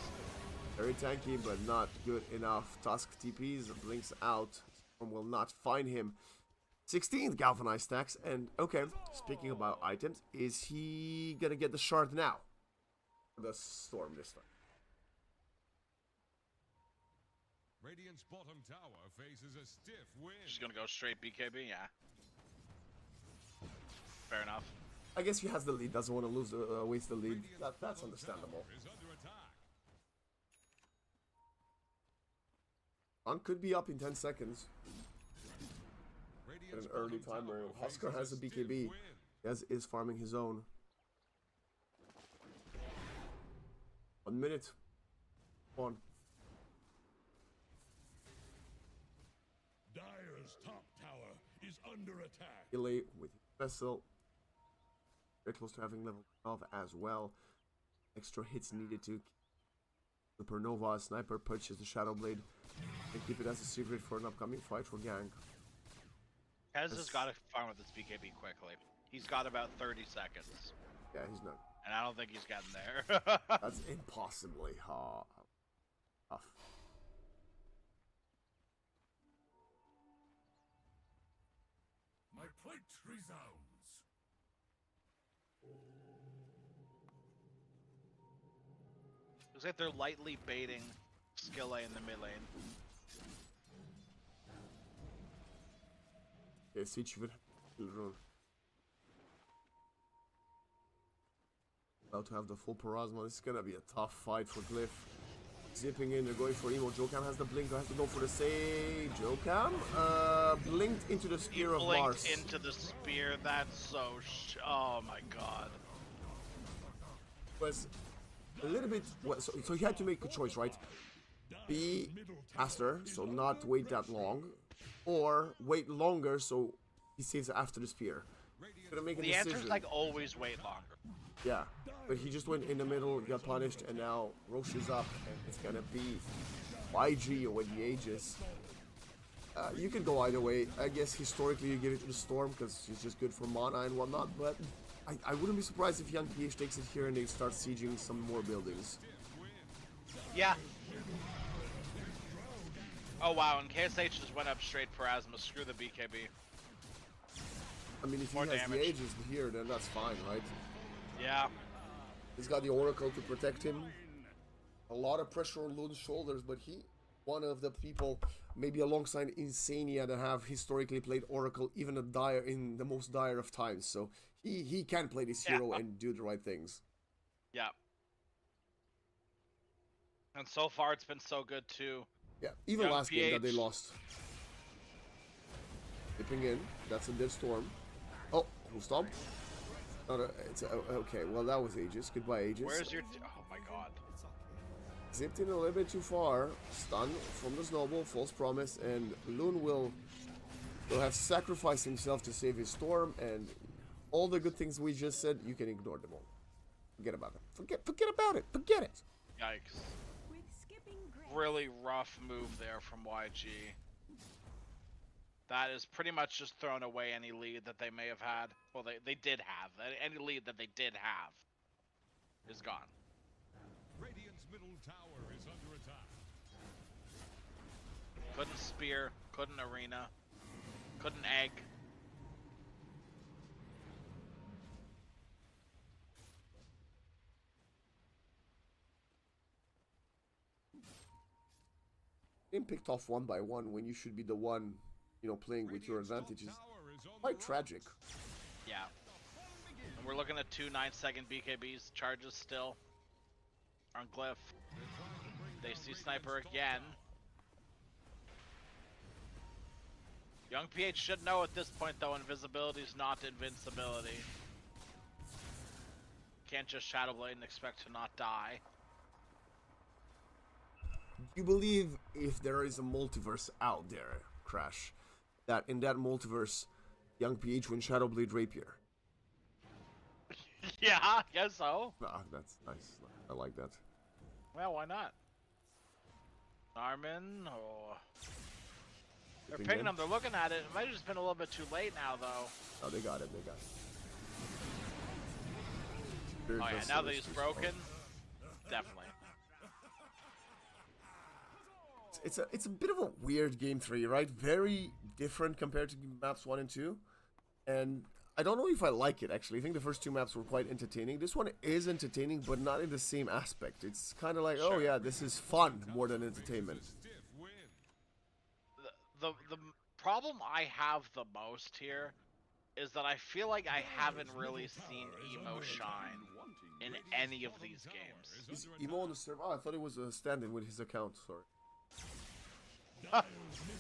Very tanky, but not good enough. Tusk TPs, blinks out, Storm will not find him. 16th galvanized stacks, and okay, speaking about items, is he gonna get the shard now? The Storm this time. Radiant's bottom tower faces a stiff wind. She's gonna go straight BKB, yeah. Fair enough. I guess he has the lead, doesn't want to lose waste the lead. That's understandable. Is under attack. One could be up in 10 seconds. At Radiant's an early bottom timer. tower Huskar has faces a stiff BKB. wind. As is farming his own. 1 minute. On. Dire's top tower is under attack. Delay with Vessel. Very close to having level 12 as well. Extra hits needed to Supernova. Sniper punches the Shadow Blade. And keep it as a secret for an upcoming fight for Gang. Kez has got to farm with this BKB quickly. He's got about 30 seconds. Yeah, he's not. And I don't think he's getting there. That's impossibly tough. My plate resounds. Looks like they're lightly baiting Skilla in the mid lane. Okay, Siege will run. About to have the full Parasma. This is gonna be a tough fight for Glyph. Zipping in, they're going for Emo. Jokam has the blink, has to go for the save. Jokam blinked into the spear of Mars. Blinked into the spear, that's so oh my god. Was a little bit, well, so he had to make a choice, right? Be faster, so not wait that long, or wait longer, so he saves after the spear. Gonna make a The decision. answer's like always wait longer. Yeah, but he just went in the middle, got punished, and now Roche is up, and it's gonna be YG with the Aegis. You can go either way. I guess historically you give it to the Storm because he's just good for mana and whatnot, but I wouldn't be surprised if Young PH takes it here and they start sieging some more buildings. Yeah. Oh wow, and KSH just went up straight Parasma. Screw the BKB. I mean, if he More has damage. the Aegis here, then that's fine, right? Yeah. He's got the Oracle to protect him. A lot of pressure on Lune's shoulders, but he, one of the people, maybe alongside Insania, that have historically played Oracle even in the most dire of times. So he can play this hero and do the right things. Yeah. And so far it's been so good too. Yeah, even Young last game that they PH. lost. Dipping in, that's a dead Storm. Oh, who stopped? Okay, well that was Aegis. Goodbye, Aegis. Where's your oh my god. zipped in a little bit too far. Stun from the snowball, false promise, and Loon will have sacrificed himself to save his storm, and all the good things we just said, you can ignore them all. Forget about it. Forget about it. Forget it. Yikes. Really rough move there from YG. That is pretty much just thrown away any lead that they may have had. Well, they did have. Any lead that they did have is gone. Radiant's middle tower is under attack. Couldn't spear, couldn't arena, couldn't egg. Being picked off one by one when you should be the one, you know, playing with your advantages. Quite tragic. Yeah. And we're looking at 2 9-second BKBs charges still on Glyph. They see Sniper again. Young PH should know at this point though, invisibility is not invincibility. Can't just Shadow Blade and expect to not die. You believe if there is a multiverse out there, Crash, that in that multiverse, Young PH wins Shadow Blade Rapier? Yeah, I guess so. Ah, that's nice. I like that. Well, why not? Armin, oh. They're Ping picking in? them, they're looking at it. It might have just been a little bit too late now, though. Oh, they got it. They got it. Oh yeah, now that he's broken, definitely. It's a bit of a weird game 3, right? Very different compared to maps 1 and 2. And I don't know if I like it, actually. I think the first 2 maps were quite entertaining. This one is entertaining, but not in the same aspect. It's kind of like, oh yeah, this is fun more than entertainment. The problem I have the most here is that I feel like I haven't really seen Emo shine in any of these games. Is Emo on the server? Oh, I thought it was a stand-in with his account, sorry.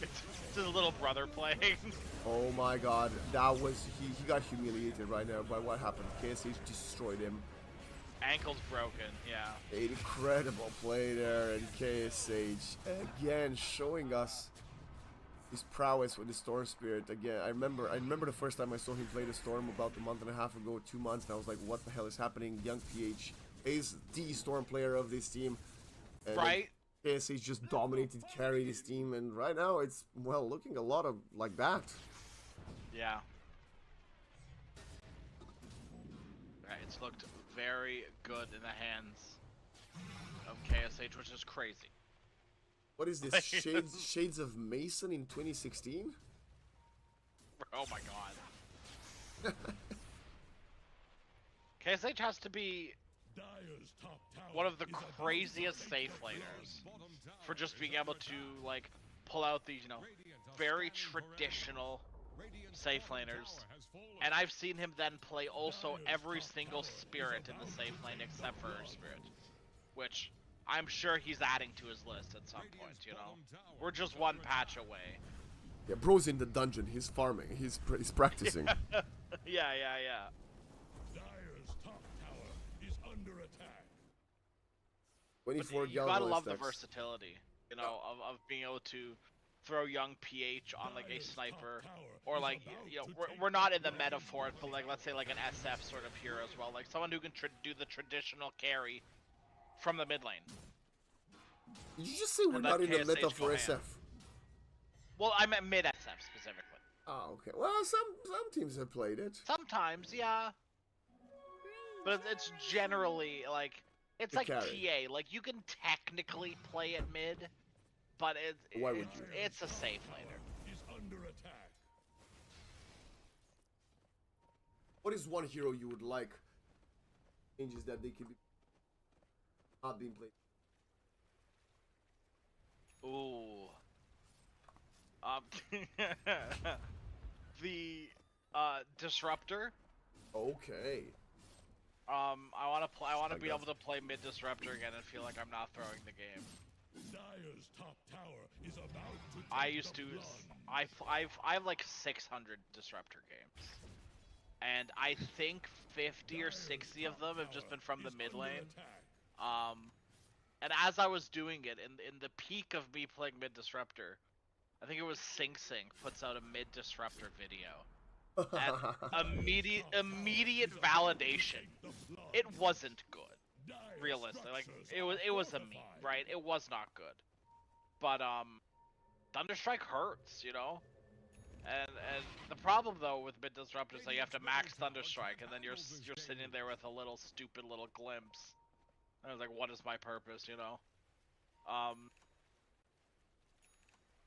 It's his little brother playing. Oh my god, that was, he got humiliated right now by what happened. KSH destroyed him. Ankle's broken, yeah. An incredible play there, and KSH again showing us his prowess with the Storm Spirit. Again, I remember the first time I saw him play the Storm about a month and a half ago, 2 months, and I was like, what the hell is happening? Young PH is the Storm player of this team. And right? KSH just dominated, carried his team, and right now it's, well, looking a lot of like that. Yeah. Right, it's looked very good in the hands of KSH, which is crazy. What is this, Shades of Mason in 2016? Oh my god. KSH has to be one of the craziest safe laners for just being able to, like, pull out these, you know, very traditional safe laners. And I've seen him then play also every single spirit in the safe lane except for Spirit, which I'm sure he's adding to his list at some point, you know? We're just one patch away. Yeah, bro's in the dungeon, he's farming, he's practicing. Yeah. Dire's top tower is under attack. 24 But you gotta love the stacks. versatility, you know, of being able to throw young PH on like a sniper, or like, you know, we're not in the meta for it, but like, let's say like an SF sort of hero as well, like someone who can do the traditional carry from the mid lane. Did you just say we're And not let in the meta KSH for go SF? ham. Well, I meant mid SF specifically. Oh, okay. Well, some teams have played it. Sometimes, yeah. But it's generally like, it's The like carry. TA, like you can technically play at mid, but Why would you? it's a safe laner. Is under attack. What is one hero you would like changes that they can be not being played? Ooh. The disruptor. Okay. I want to Like be that. able to play mid disruptor again and feel like I'm not throwing the game. Dire's top tower is about to take I used the to. plunge. I have like 600 disruptor games, and I think 50 or 60 of them have just been from the mid lane. And as I was doing it, in the peak of me playing mid disruptor, I think it was Sing Sing puts out a mid disruptor video. And immediate validation. It wasn't good. Realistically, like it was a meme, right? It was not good. But Thunderstrike hurts, you know? And the problem though with mid disruptors is that you have to max Thunderstrike, and then you're sitting there with a little stupid little glimpse. And I was like, what is my purpose, you know?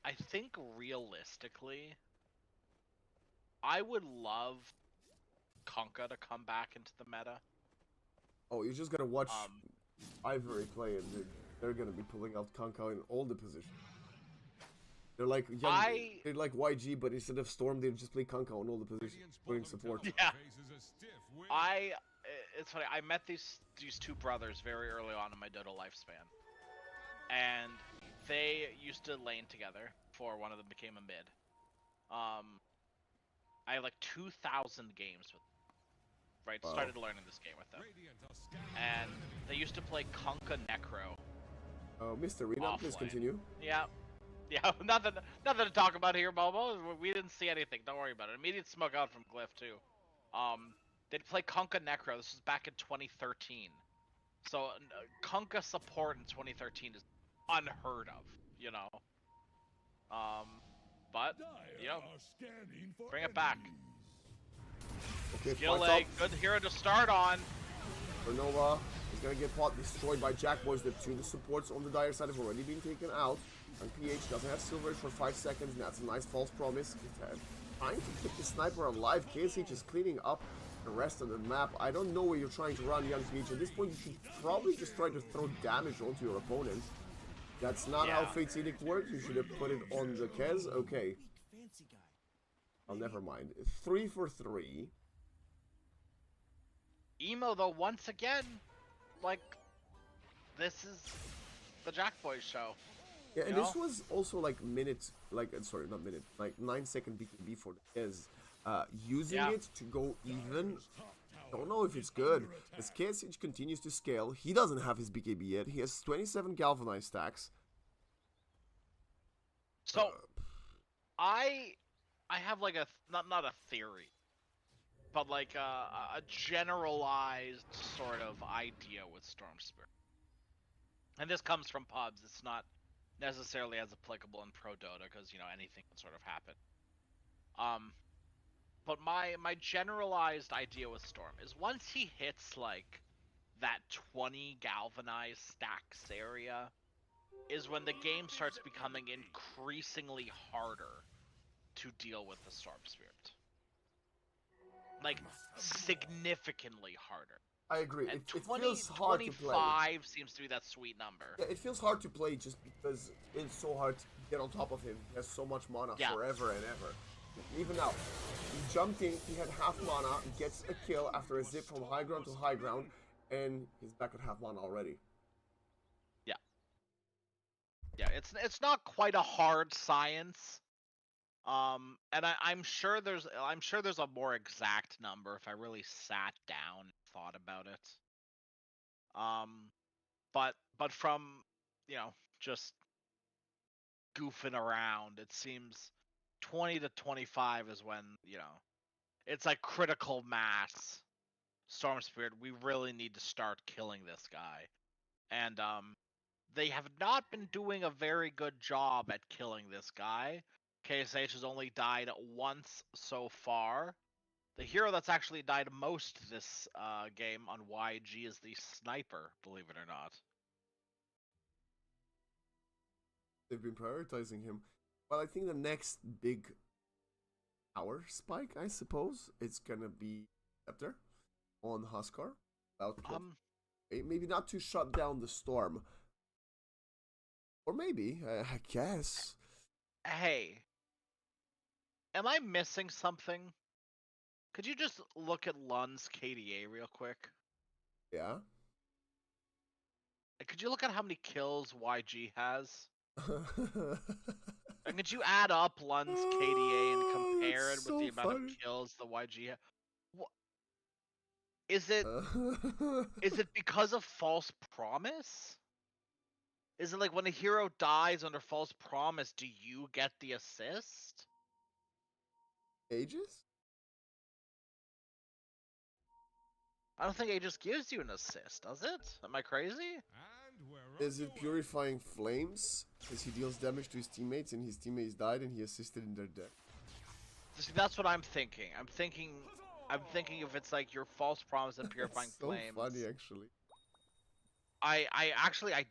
I think realistically, I would love Kunkka to come back into the meta. Oh, you're just gonna watch Ivory play, and they're gonna be pulling out Kunkka in all the positions. They're like they're like YG, but instead of Storm, they just play Kunkka on all the positions, putting support. Yeah. It's funny. I met these two brothers very early on in my Dota lifespan, and they used to lane together before one of them became a mid. I had like 2,000 games with them, right? Wow. Started learning this game with them, and they used to play Kunkka Necro. Oh, Mr. Rena, please continue. Yeah. Yeah, nothing to talk about here, Bobo. We didn't see anything. Don't worry about it. Immediate smoke out from Glyph too. They'd play Kunkka Necro. This was back in 2013. So Kunkka support in 2013 is unheard of, you know. But you know, bring it back. Okay, Skill egg, good hero to start on. Nova is gonna get pot destroyed by Jackboys. The two supports on the dire side have already been taken out. And PH doesn't have Silver for 5 seconds, and that's a nice false promise. Trying to keep the sniper alive. KSH is cleaning up the rest of the map. I don't know where you're trying to run, young PH. At this point, you should probably just try to throw damage onto your opponent. That's not how Fate's Edict works. You should have put it on the Kez. Okay. Oh, never mind. 3 for 3. Emo, though, once again, like, this is the Jackboys show. Yeah, and this was also like minutes, like, sorry, not minute, like 9-second BKB for the Kez. Using it to go even, don't know if it's good. As KSH continues to scale, he doesn't have his BKB yet. He has 27 galvanized stacks. So, I have like a, not a theory, but like a generalized sort of idea with Storm Spirit. And this comes from pubs. It's not necessarily as applicable in Pro Dota because, you know, anything can sort of happen. But my generalized idea with Storm is once he hits like that 20 galvanized stacks area is when the game starts becoming increasingly harder to deal with the Storm Spirit. Like significantly harder. I agree. And it feels hard to play. 25 seems to be that sweet number. Yeah, it feels hard to play just because it's so hard to get on top of him. He has so much mana forever and ever. Even now, he jumped in, he had half mana, gets a kill after a zip from high ground to high ground, and he's back at half mana already. Yeah. Yeah, it's not quite a hard science. And I'm sure there's a more exact number if I really sat down and thought about it. But from, you know, just goofing around, it seems 20 to 25 is when, you know, it's like critical mass. Storm Spirit, we really need to start killing this guy. And they have not been doing a very good job at killing this guy. KSH has only died once so far. The hero that's actually died most this game on YG is the sniper, believe it or not. They've been prioritizing him. Well, I think the next big power spike, I suppose, it's gonna be Scepter on Huskar. Maybe not to shut down the storm. Or maybe, I guess. Hey, am I missing something? Could you just look at Lund's KDA real quick? Yeah. Could you look at how many kills YG has? And could you add up Lund's KDA and compare it with the amount of kills the YG has? Is it because of false promise? Is it like when a hero dies under false promise, do you get the assist? Aegis? I don't think it just gives you an assist, does it? Am I crazy? And we're Is it Purifying Flames? Because he deals damage to his teammates and his teammates died and he assisted in their death. See, that's what I'm thinking. I'm thinking if it's like your false promise and purifying That's so flames. funny, actually. I actually I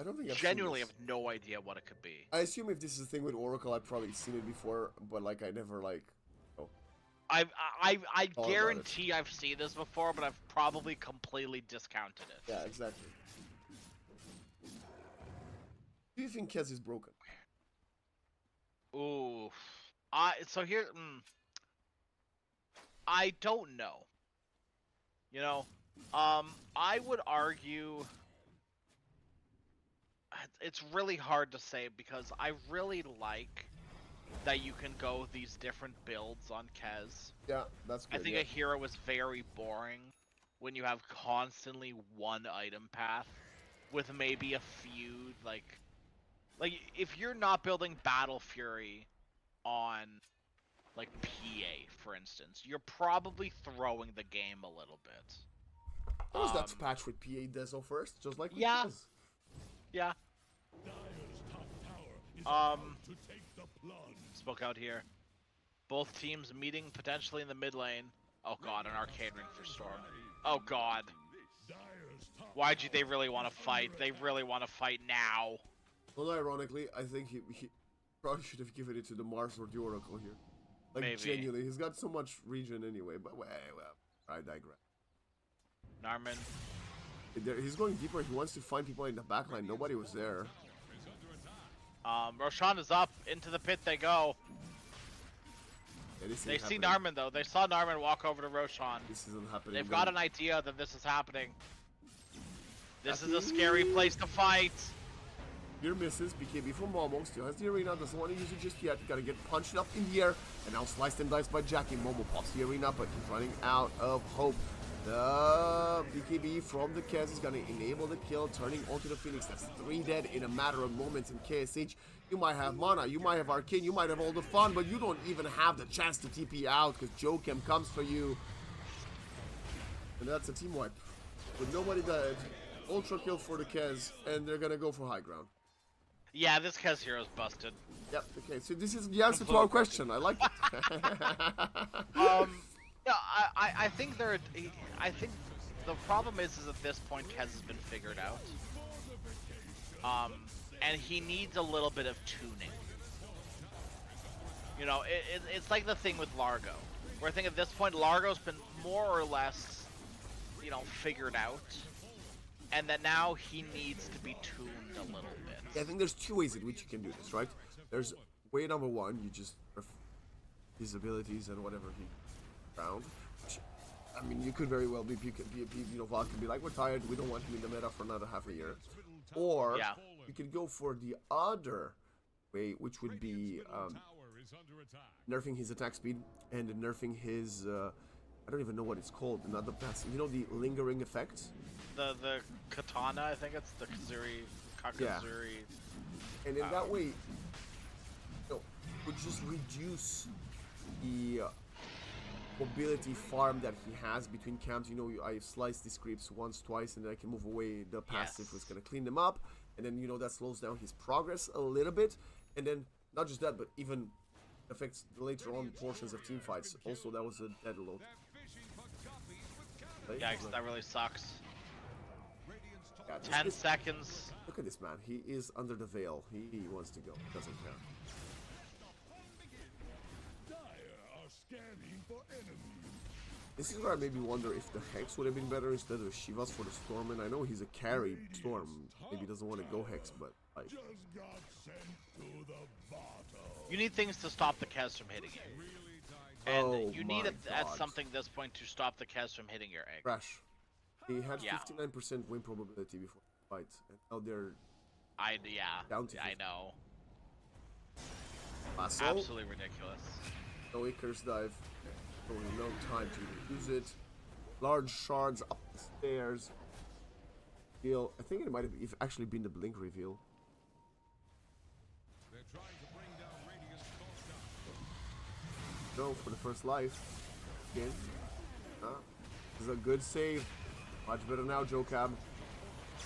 don't think I've genuinely seen have this. no idea what it could be. I assume if this is a thing with Oracle, I've probably seen it before, but like I never like. Oh, I All about it. guarantee I've seen this before, but I've probably completely discounted it. yeah, exactly. Do you think Kez is broken? Ooh, so here, I don't know. You know, I would argue it's really hard to say because I really like that you can go these different builds on Kez. Yeah, that's good. I think yeah. a hero is very boring when you have constantly one item path with maybe a few like if you're not building Battle Fury on like PA for instance, you're probably throwing the game a little bit. What was that patch with PA Dezo first? Just like with Yeah. Kez. Yeah. Dire's top tower is Um, about to take the plunge. Spoke out here. Both teams meeting potentially in the mid lane. Oh god, an arcade ring for Storm. Oh god. Dire's top Why'd they really want to fight? They really want to fight now. Well, ironically, I think he probably should have given it to the Mars or the Oracle here. Like, Maybe. genuinely, he's got so much regen anyway, but well, I digress. Narman. He's going deeper. He wants to find people in the backline. Nobody was there. Roshan is up. Into the pit they go. Yeah, this They isn't see happening. Narman though. They saw Narman walk over to Roshan. This isn't happening. They've then. got an idea that this is happening. This is a scary place to fight. Here misses. BKB from Momo. Still has the arena. Doesn't want to use it just yet. Gotta get punched up in the air. And now sliced and diced by Jackie. Momo pops the arena, but he's running out of hope. The BKB from the Kez is gonna enable the kill, turning onto the Phoenix. That's 3 dead in a matter of moments in KSH. You might have mana, you might have Arcane, you might have all the fun, but you don't even have the chance to TP out because Jokem comes for you. And that's a team wipe. With nobody died. Ultra kill for the Kez, and they're gonna go for high ground. Yeah, this Kez hero's busted. Yep, okay, so this is the answer to our question. I like it. No, I think I think the problem is at this point Kez has been figured out. And he needs a little bit of tuning. You know, it's like the thing with Largo, where I think at this point Largo's been more or less, you know, figured out, and that now he needs to be tuned a little bit. Yeah, I think there's 2 ways in which you can do this, right? There's way number 1, you just his abilities and whatever he found. Which, I mean, you could very well be, you know, Vlad could be like, we're tired, we don't want him in the meta for another half a year. Or Yeah. you could go for the other way, which would be nerfing his attack speed and nerfing his, I don't even know what it's called, another pass. You know, the lingering effect? The katana, I think it's the Kazuri, Kakazuri. And in that way, you know, would just reduce the mobility farm that he has between camps. You know, I slice these creeps once, twice, and then I can move away. The passive was going to clean them up. And then, you know, that slows down his progress a little bit. And then, not just that, but even affects the later on portions of team fights. Also, that was a dead load. Yeah, 'cause that really sucks. Yeah, 10 seconds. Look at this man. He is under the veil. He wants to go. Doesn't care. Dire are scanning for enemies. This is where I maybe wonder if the Hex would have been better instead of Shivas for the Storm. And I know he's a carry Storm. Maybe he doesn't want to go Hex, but like... Just got sent to the bottom. You need things to stop the Kez from hitting you. And Oh you need my at God. something this point to stop the Kez from hitting your egg. Crash. He had Yeah. 59% win probability before the fight. And now they're Yeah, Down to I 50. know. Lasso. Absolutely ridiculous. No Icarus dive. Only no time to use it. Large shards up the stairs. Reveal. I think it might have actually been the blink reveal. Go for the first life. Again. This is a good save. Much better now, Joe Cab.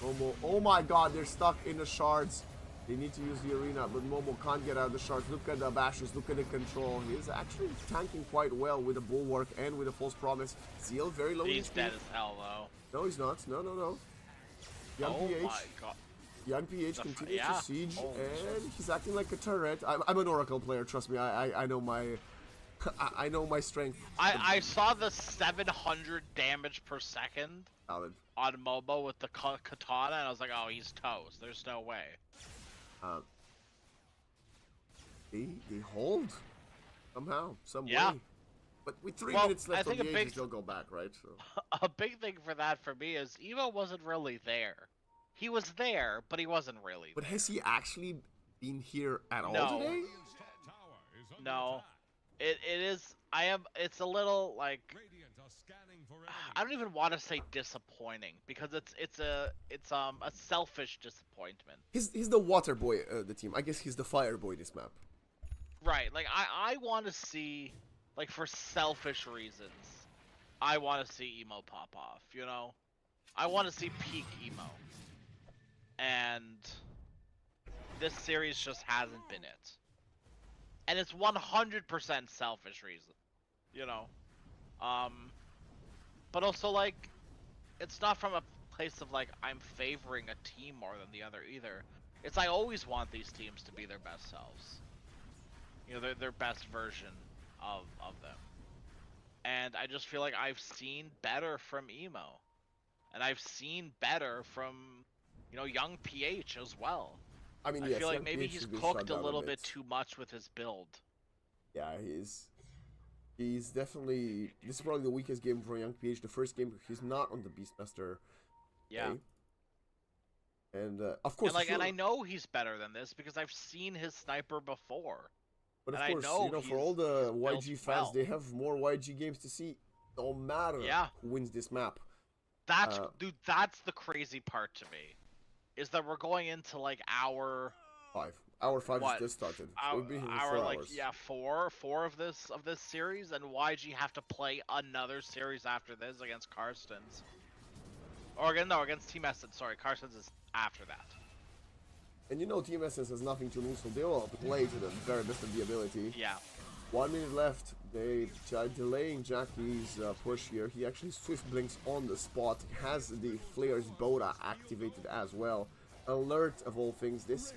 Momo. Oh my god, they're stuck in the shards. They need to use the arena, but Momo can't get out of the shards. Look at the bashes, look at the control. He is actually tanking quite well with the bulwark and with a false promise. Zeal very low. He's dead as hell, though. No, he's not. No, no, no. Young Oh PH. my god. Young PH continues to siege, Oh. and he's acting like a turret. I'm an Oracle player, trust me. I know my... I know my strength. I saw the 700 damage per second Valid. on Momo with the katana, and I was like, oh, he's toast. There's no way. They hold somehow, some Yeah. way. But with 3 Well, minutes left I on think the a ages, big- they'll go back, right? So. A big thing for that for me is Evo wasn't really there. He was there, but he wasn't really But there. has he actually been here at all No. today? Radiant's top tower is under No. attack. It is. It's a little like. Radiant are scanning for I enemies. don't even want to say disappointing because it's a selfish disappointment. He's the water boy, the team. I guess he's the fire boy this map. Right. Like I want to see, like, for selfish reasons, I want to see emo pop off. You know, I want to see peak emo, and this series just hasn't been it. And it's 100% selfish reason, you know. But also, like, it's not from a place of like I'm favoring a team more than the other either. It's I always want these teams to be their best selves. You know, their best version of them. And I just feel like I've seen better from emo, and I've seen better from, you know, young PH as well. I mean, I yes, feel like young maybe PH he's should be shut cooked a down little bit. bit too much with his build. Yeah, he's definitely. This is probably the weakest game for young PH. The first game he's not on the Beastmaster. Yeah. Okay? And of course, And like, sure, and I know he's better than this because I've seen his sniper before. but of and I course, know you know, for he's all the built YG fans, well. they have more YG games to see. No matter Yeah. who wins this map. That's dude. That's the crazy part to me, is that we're going into like our Hour 5 What? just started. So our, we've been here our 4 like hours. yeah four of this series, and YG have to play another series after this against Carstensz. Or against Team Essence. Sorry, Carstensz is after that. And you know, Team Essence has nothing to lose, so they will play to the very best of the ability. Yeah. 1 minute left. They are delaying Jackie's push here. He actually swift blinks on the spot. Has the Flare's Boda activated as well. Alert of all things. This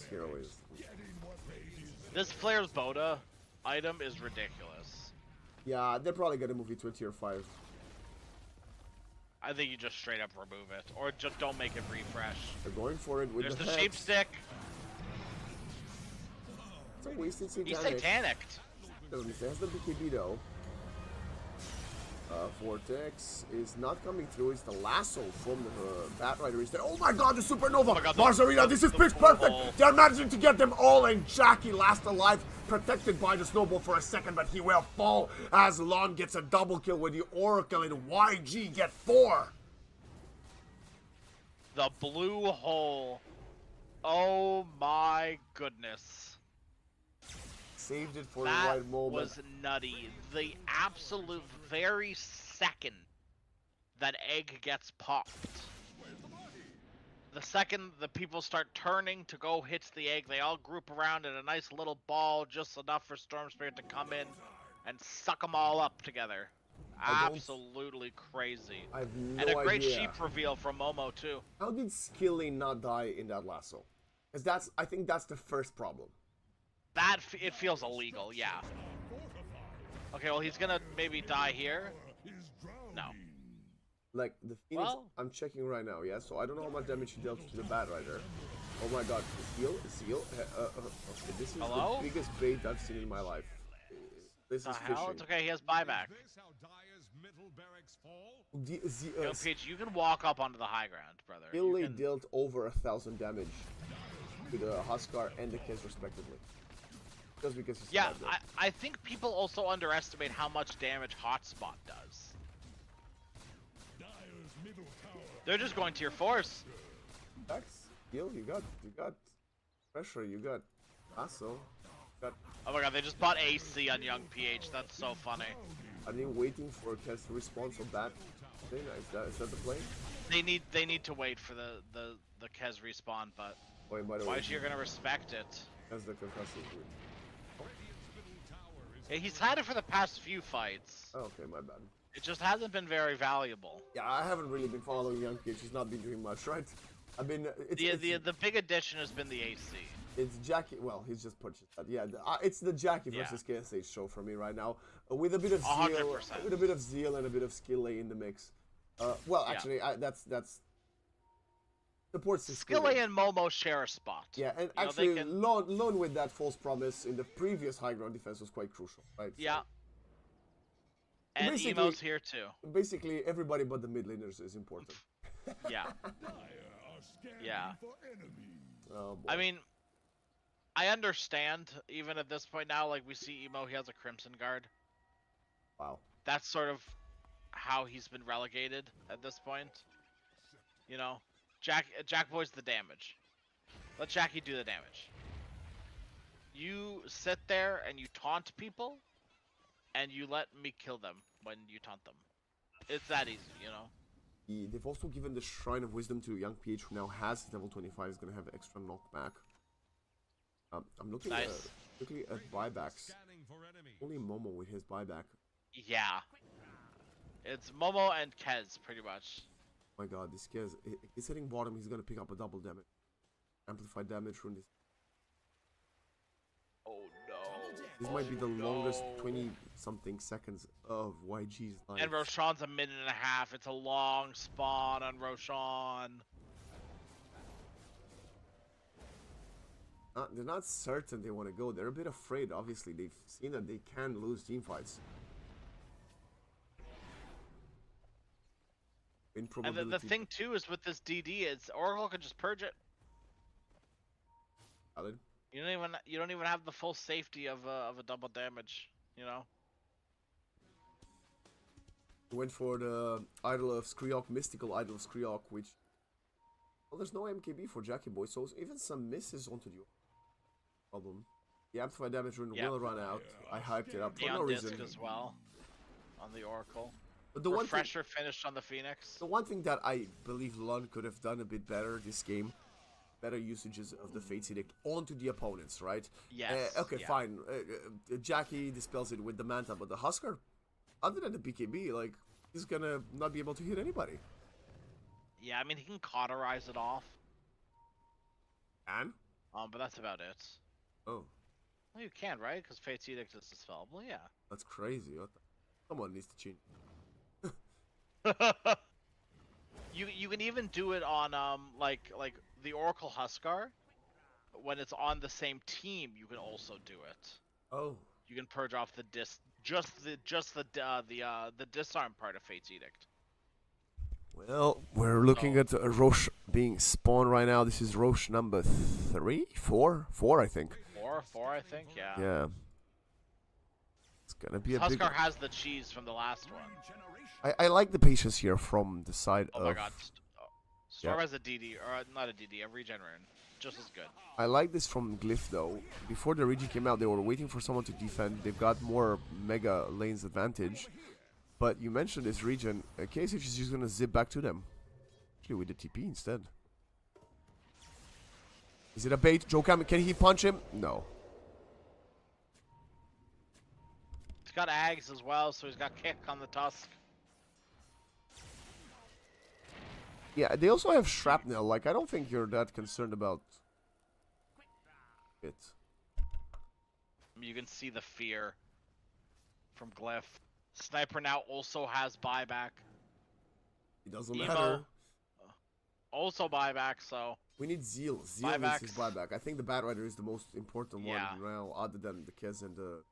hero is. This Flare's Boda item is ridiculous. Yeah, they're probably gonna move it to a tier 5. I think you just straight up remove it, or just don't make it refresh. They're going for it with There's the the hex. shape stick. It's a wasted He's satanic. satanicked. He has the BKB though. Vortex is not coming through. It's the lasso from the Bat Rider instead. Oh my god, the Supernova! my God, Mars Arena, this is the pitch full perfect! hole. They're managing to get them all, and Jackie last alive, protected by the snowball for a second, but he will fall as Lon gets a double kill with the Oracle, and YG get 4. The blue hole. Oh my goodness. Saved it for the That right moment. was nutty. The absolute very second that egg gets popped. The second the people start turning to go hit the egg, they all group around in a nice little ball, just enough for Storm Spirit to come in and suck them all up together. I don't- Absolutely crazy. I have no And a great idea. sheep reveal from Momo too. How did Skilly not die in that lasso? Because I think that's the first problem. It feels illegal, yeah. Okay, well he's gonna maybe die here. No. Like, the Phoenix, Well- I'm checking right now, yeah? So I don't know how much damage he dealt to the Bat Rider. Oh my god, Seal? Okay, this is Hello? the biggest bait I've seen in my life. This The is hell? fishing. It's okay, he has buyback. Is this how Dyer's middle barracks fall? Yo, Peach, you can walk up onto the high ground, brother. You Skilly can- dealt over 1,000 damage to the Huskar and the Kiz respectively. Just because he's Yeah, alive there. I think people also underestimate how much damage Hotspot does. They're just going tier 4s. Max, Gil, you got pressure, you got lasso, you Oh my god, they just bought AC on Young PH. That's so funny. Are they waiting for Kez to respond so bad? Is that the play? They need to wait for the Kez respawn, but Oh, and by the way, why you're gonna respect it? that's the concussive. Yeah, he's had it for the past few fights. Oh, okay, my bad. It just hasn't been very valuable. Yeah, I haven't really been following Young PH. He's not been doing much, right? I've been. The big addition has been the AC. It's Jackie. Well, he's just purchased that. Yeah, it's the Jackie versus KSH show for me right now, with a bit of zeal, 100%. with a bit of zeal and a bit of skill in the mix. Well, actually, that's supports the Skille and Momo share a spot. Yeah, and You know, actually, they can- loan with that false promise in the previous high ground defense was quite crucial, right? Yeah. And basically- Emo's here too. So basically, everybody but the mid laners is important. Yeah. Dire are scanning Yeah. for enemies. Oh, boy. I mean, I understand even at this point now. Like we see Emo, he has a Crimson Guard. Wow. That's sort of how he's been relegated at this point. You know, Jack Boy's the damage. Let Jackie do the damage. You sit there and you taunt people, and you let me kill them when you taunt them. It's that easy, you know. They've also given the Shrine of Wisdom to Young PH, who now has his level 25. Is going to have extra knockback. I'm looking at buybacks. Scanning for enemy. Only Momo with his buyback. Yeah. It's Momo and Kez pretty much. Oh my god, this Kez, he's hitting bottom. He's going to pick up a double damage. Amplified damage from this. Oh no. This might be the longest 20-something seconds of YG's life. And Roshan's a minute and a half. It's a long spawn on Roshan. They're not certain they want to go. They're a bit afraid, obviously. They've seen that they can lose team fights. And the thing too is with this DD is Oracle can just purge it. Valid. You don't even have the full safety of a double damage, you know. Went for the Idol of Skriok, Mystical Idol of Skriok, which... Well, there's no MKB for Jackie Boy, so even some misses onto the problem. The amplified damage rune will run out. I hyped it up for no Neon reason. Disc as well on the Oracle. But the Refresher finished on the Phoenix. one thing that I believe Lund could have done a bit better this game, better usages of the Fate's Edict onto the opponents, right? Yes. Okay, fine. Jackie dispels it with the Manta, but the Husker, other than the BKB, like, he's gonna not be able to hit anybody. Yeah, I mean he can cauterize it off. And? But that's about it. Oh, Well, you can, right? Because Fate's Edict is dispellable, yeah. that's crazy. Someone needs to change. You can even do it on like the Oracle Huskar. When it's on the same team, you can also do it. Oh. You can purge off the the disarm part of Fate's Edict. Well, we're looking at Roche being spawned right now. This is Roche number 4, I think. Four, I think, yeah. Yeah. It's gonna be a big... Huskar has the cheese from the last one. I like the patience here from the side Oh of... my god. Storm Yeah. has a DD, or not a DD, a regen rune. Just as good. I like this from Glyph though. Before the regen came out, they were waiting for someone to defend. They've got more mega lanes advantage. But you mentioned this regen. KSH is just gonna zip back to them. Actually, with the TP instead. Is it a bait? Joe Cam, can he punch him? No. He's got Ags as well, so he's got kick on the Tusk. Yeah, they also have shrapnel. Like, I don't think you're that concerned about it. You can see the fear from Glyph. Sniper now also has buyback. It doesn't Emo. matter. Also buyback, so We need Zeal. Zeal needs his buyback. I think the Bat Rider is the most important one now, other than the Kez and the...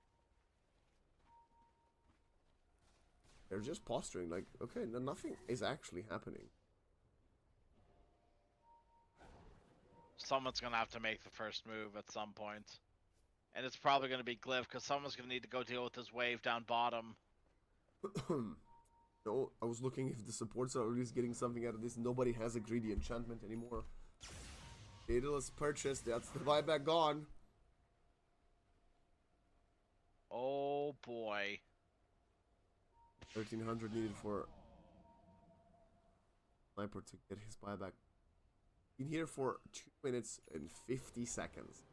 They're just posturing, like, okay, nothing is actually happening. someone's gonna have to make the first move at some point. And it's probably gonna be Glyph, because someone's gonna need to go deal with this wave down bottom. No, I was looking if the supports are at least getting something out of this. Nobody has a greedy enchantment anymore. Daedalus purchased, that's the buyback gone. Oh boy. 1300 needed for Sniper to get his buyback. In here for 2 minutes and 50 seconds.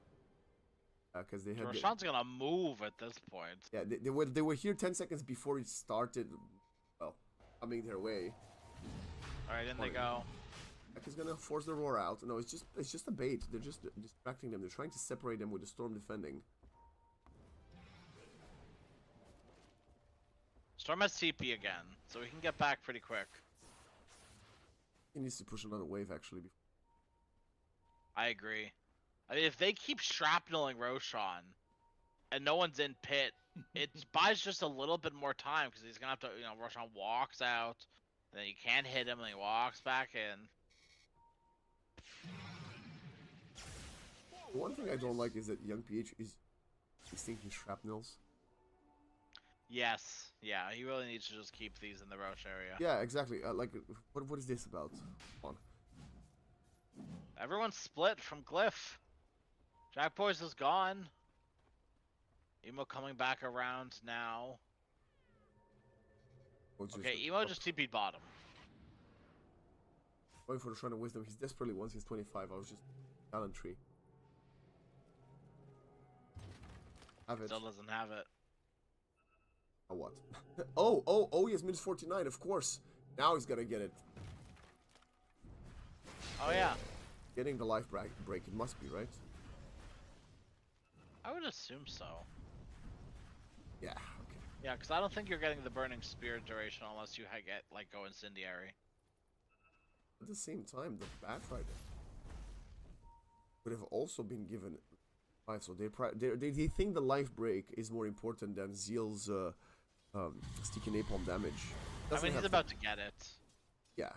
Because they had. Roshan's gonna move at this point. Yeah, they were here 10 seconds before it started. Well, coming their way. All right, in they go. He's gonna force the roar out. No, it's just a bait. They're just distracting them. They're trying to separate them with the storm defending. Storm has TP again, so we can get back pretty quick. He needs to push another wave actually. I agree. I mean, if they keep shrapneling Roshan and no one's in pit, it buys just a little bit more time because he's gonna have to, Roshan walks out, and then you can't hit him, and he walks back in. One thing I don't like is that young PH is thinking shrapnels. Yes, yeah, he really needs to just keep these in the Rosh area. Yeah, exactly. Like, what is this about? Come on. Everyone's split from Glyph. Jack Boys is gone. Emo coming back around now. Okay, Emo just TP'd bottom. Going for the Shrine of Wisdom. He's desperately wants his 25. I was just gallantry. Have it. Still doesn't have it. Oh, what? oh, he has minus 49, of course. Now he's gonna get it. Oh, yeah. Getting the life break, it must be, right? I would assume so. Yeah, okay. Yeah, because I don't think you're getting the Burning Spear duration unless you get, go Incendiary. At the same time, the Bat Rider would have also been given life, so they think the life break is more important than Zeal's sticky napalm damage. I mean, he's about to get it. Yeah.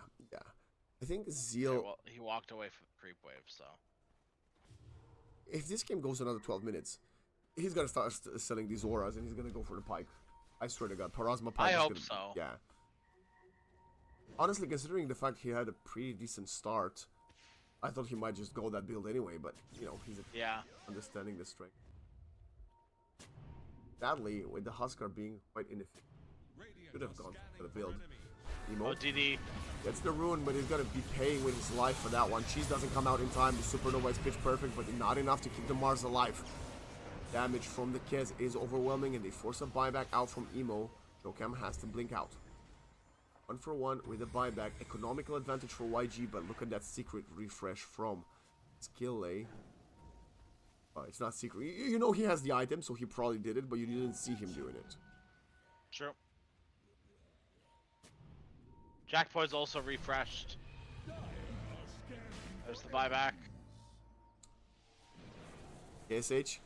I think Zeal. Okay, well, he walked away from the creep wave, so. If this game goes another 12 minutes, he's gonna start selling these auras and he's gonna go for the pike. I swear to God, Parasma pike. I hope so. Yeah. Honestly, considering the fact he had a pretty decent start, I thought he might just go that build anyway. But he's understanding the strength. Sadly, with the Huskar being quite inefficient, should have gone for the build. Emo DD gets the rune, but he's gonna be paying with his life for that one. Cheese doesn't come out in time. The Supernova is pitch perfect, but not enough to keep the Mars alive. Damage from the Kez is overwhelming, and they force a buyback out from Emo. Jokam has to blink out. 1 for 1 with a buyback. Economical advantage for YG, but look at that secret refresh from Skillay. It's not secret. You know he has the item, so he probably did it, but you didn't see him doing it. True. Jackboy's also refreshed. There's the buyback. KSH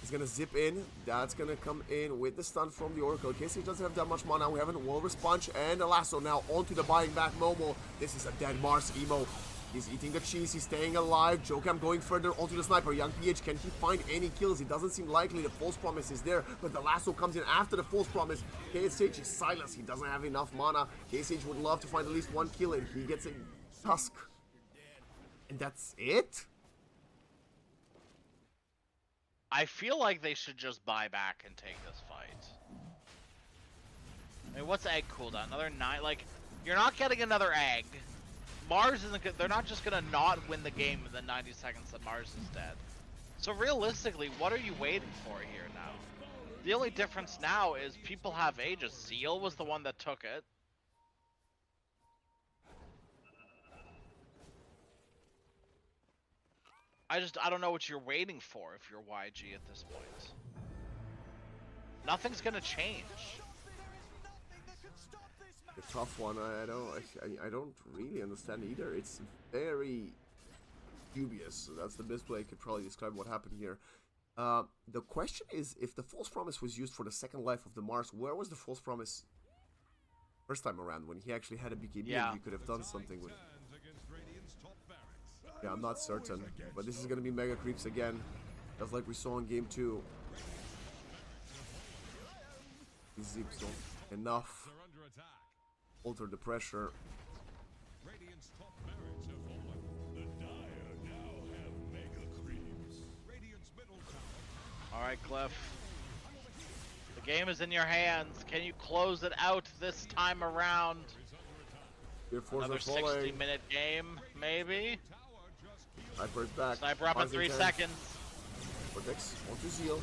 is gonna zip in. That's gonna come in with the stun from the Oracle. KSH doesn't have that much mana. We have a Walrus Punch and a Lasso now onto the buying back Momo. This is a dead Mars Emo. He's eating the cheese, he's staying alive. Jokam going further onto the sniper. Young PH, can he find any kills? It doesn't seem likely. The false promise is there, but the lasso comes in after the false promise. KSH is silenced. He doesn't have enough mana. KSH would love to find at least one kill, and he gets a tusk. And that's it? I feel like they should just buy back and take this fight. I mean, what's egg cooldown? Another 9? You're not getting another egg. Mars isn't good. They're not just gonna not win the game in the 90 seconds that Mars is dead. So realistically, what are you waiting for here now? The only difference now is people have Aegis. Seal was the one that took it. I don't know what you're waiting for if you're YG at this point. Nothing's gonna change. A tough one. I don't really understand either. It's very dubious. So that's the best way I could probably describe what happened here. The question is, if the false promise was used for the second life of the Mars, where was the false promise first time around when he actually had a BKB and he could have done something with it? Yeah, I'm not certain, but this is gonna be mega creeps again, just like we saw in game 2. These zips don't enough alter the pressure. Radiant's top barracks have fallen. The Dire now have mega creeps. Radiant's middle tower. Alright, Cliff. game is in your hands. Can you close it out this time around? Your force Another are falling. 60-minute game, maybe? Sniper's back. Sniper up in 3 10. seconds. Vortex onto Zeal.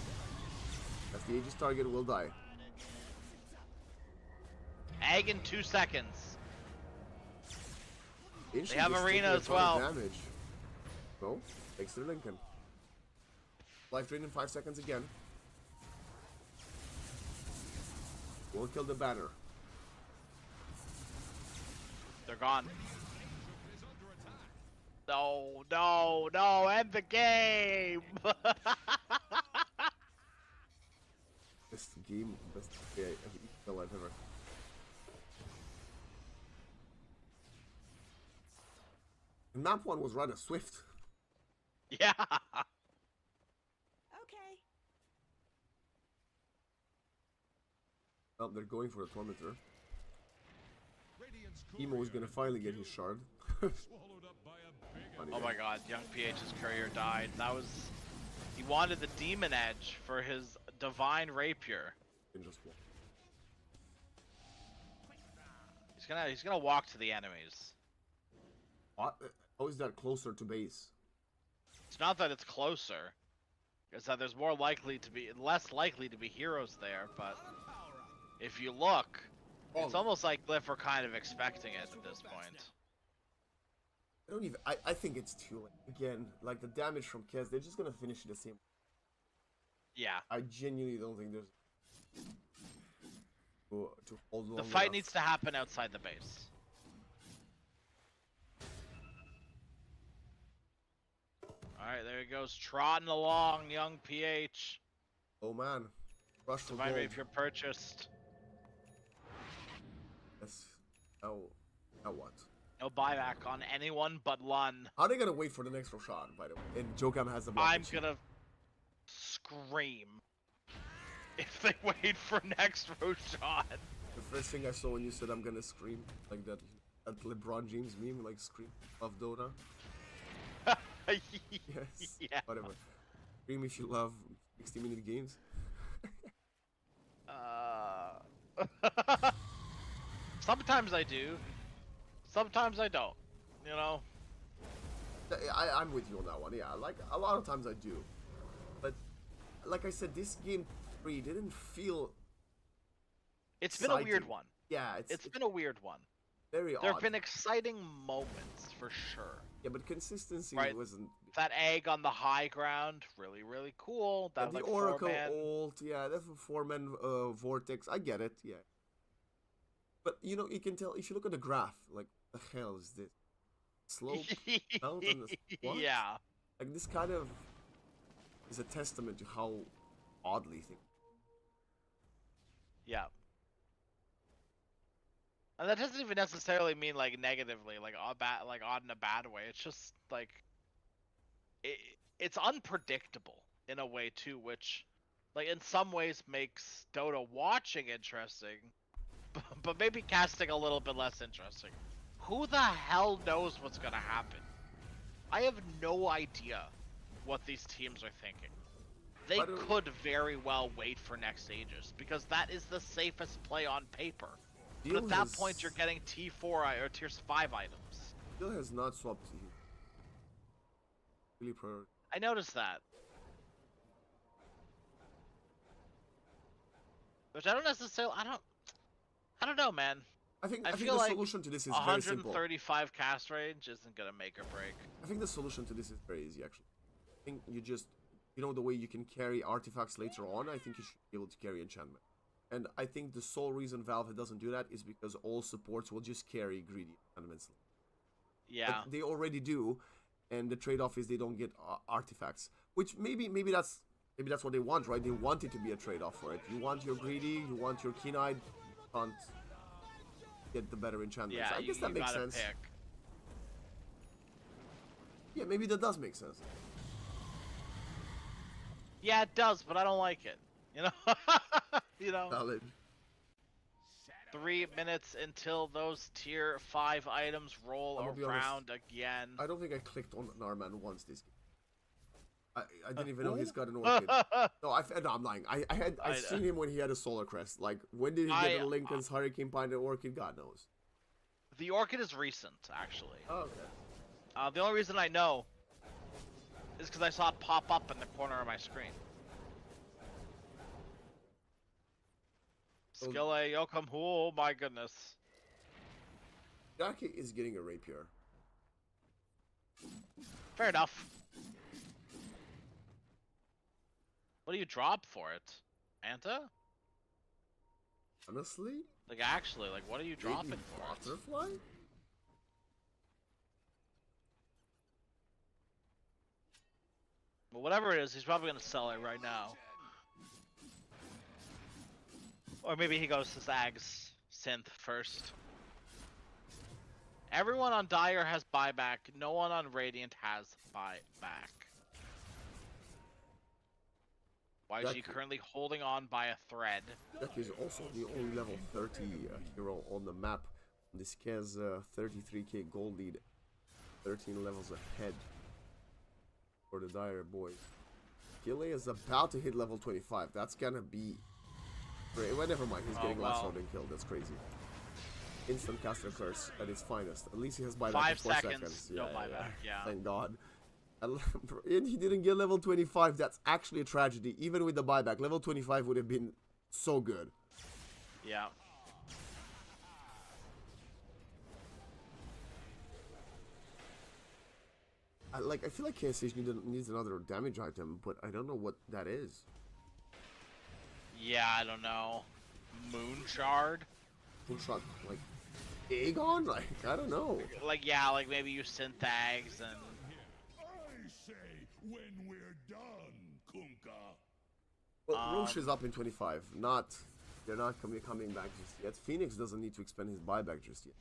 As the Aegis target will die. Egg in 2 seconds. Ancient They have is arena taking a as ton well. of damage. No, thanks to Lincoln. Life drain in 5 seconds again. We'll kill the banner. They're gone. No, no, no, end the game! Best game, best EPL I've ever. And map 1 was rather swift. Yeah! Okay. Oh, they're going for a tormentor. Emo is gonna finally get his shard. Swallowed up by a big Funny Oh guy. my god, young PH's courier died. That was... He wanted the Demon Edge for his Divine Rapier. Can just walk. He's gonna walk to the enemies. How is that closer to base? It's not that it's closer. It's that there's less likely to be heroes there, but... If you look, it's almost like Glyph are kind of expecting it at this point. I don't even. I think it's too late. Again, like the damage from Kez, they're just gonna finish it the same. Yeah. I genuinely don't think there's to hold long The fight enough. needs to happen outside the base. Alright, there he goes, trotting along, young PH. Oh man, rush for Divine gold. Rapier purchased. Yes. Now what? No buyback on anyone but Lun. How are they gonna wait for the next Roshan, by the way? And Jokam has the I'm blockage. gonna scream if they wait for next Roshan. The first thing I saw when you said I'm gonna scream, like that LeBron James meme, like scream, love Dota. Yes. Yeah. Whatever. Scream if you love 60-minute games. Sometimes I do. Sometimes I don't. You know? I'm with you on that one. Yeah, like a lot of times I do, but like I said, this game 3 didn't feel. It's been a weird exciting. one. Yeah, It's been a weird one. very There odd. have been exciting moments for sure. Yeah, but consistency Right. wasn't. That egg on the high ground, really, really cool. Yeah, That the like Oracle 4-man. ult, yeah, that's a 4-man vortex. I get it, yeah. But you know, you can tell if you look at the graph, like the hell is this? Slope, mountain, what? Yeah. Like this kind of is a testament to how oddly things. Yeah. And that doesn't even necessarily mean like negatively, like odd in a bad way. It's just like it's unpredictable in a way too, which like in some ways makes Dota watching interesting, but maybe casting a little bit less interesting. Who the hell knows what's gonna happen? I have no idea what these teams are thinking. They Why don't- could very well wait for next Aegis, because that is the safest play on paper. But Deal at that has- point, you're getting T4 or Tier 5 items. Still has not swapped to you. Really pro. I noticed that. Which I don't necessarily, I don't know, man. I think I think feel the like solution to this is very simple. 135 cast range isn't gonna make or break. I think the solution to this is very easy actually. I think you know the way you can carry artifacts later on, I think you should be able to carry enchantment. And I think the sole reason Valve doesn't do that is because all supports will just carry greedy enchantments. Yeah. But they already do, and the trade-off is they don't get artifacts. Which maybe that's what they want, right? They want it to be a trade-off for it. You want your greedy, you want your keen-eyed, you can't get the better enchantments. Yeah, I guess that you makes gotta sense. pick. Yeah, maybe that does make sense. Yeah, it does, but I don't like it. You know? You know? Valid. 3 minutes until those Tier 5 items roll I'm gonna be honest, around again. I don't think I clicked on Narman once this game. I didn't even know he's got an orchid. No, no, I'm lying. I've seen him when he had a solar crest. Like, when did he get a Lincoln's Hurricane Pine and orchid? God knows. The orchid is recent, actually. Oh, okay. The only reason I know is because I saw it pop up in the corner of my screen. Skille Yokum, oh my goodness. Jackie is getting a rapier. Fair enough. What do you drop for it? Anta? Honestly? Like, actually, like, what are you dropping for it? Butterfly? Well, whatever it is, he's probably gonna sell it right now. Or maybe he goes to Zag's synth first. Everyone on Dire has buyback. No one on Radiant has buyback. YG currently holding on by a thread. That is also the only level 30 hero on the map. This has 33k gold lead, 13 levels ahead for the Dire boys. Gile is about to hit level 25. That's gonna be great. Well, never mind. He's getting lassoed and killed. That's crazy. Instant caster curse at its finest. At least he has buyback 5 in 4 seconds. seconds. No buyback. Yeah. Thank God. And he didn't get level 25. That's actually a tragedy. Even with the buyback, level 25 would have been so good. Yeah. I feel like KSH needs another damage item, but I don't know what that is. Yeah, I don't know. Moon Shard? Moon Shard, like Aegon? Like, I don't know. Like, yeah, like maybe you Synthags and... I say when we're done, Kunka. Well, Roche is up in 25. They're not coming back just yet. Phoenix doesn't need to expend his buyback just yet.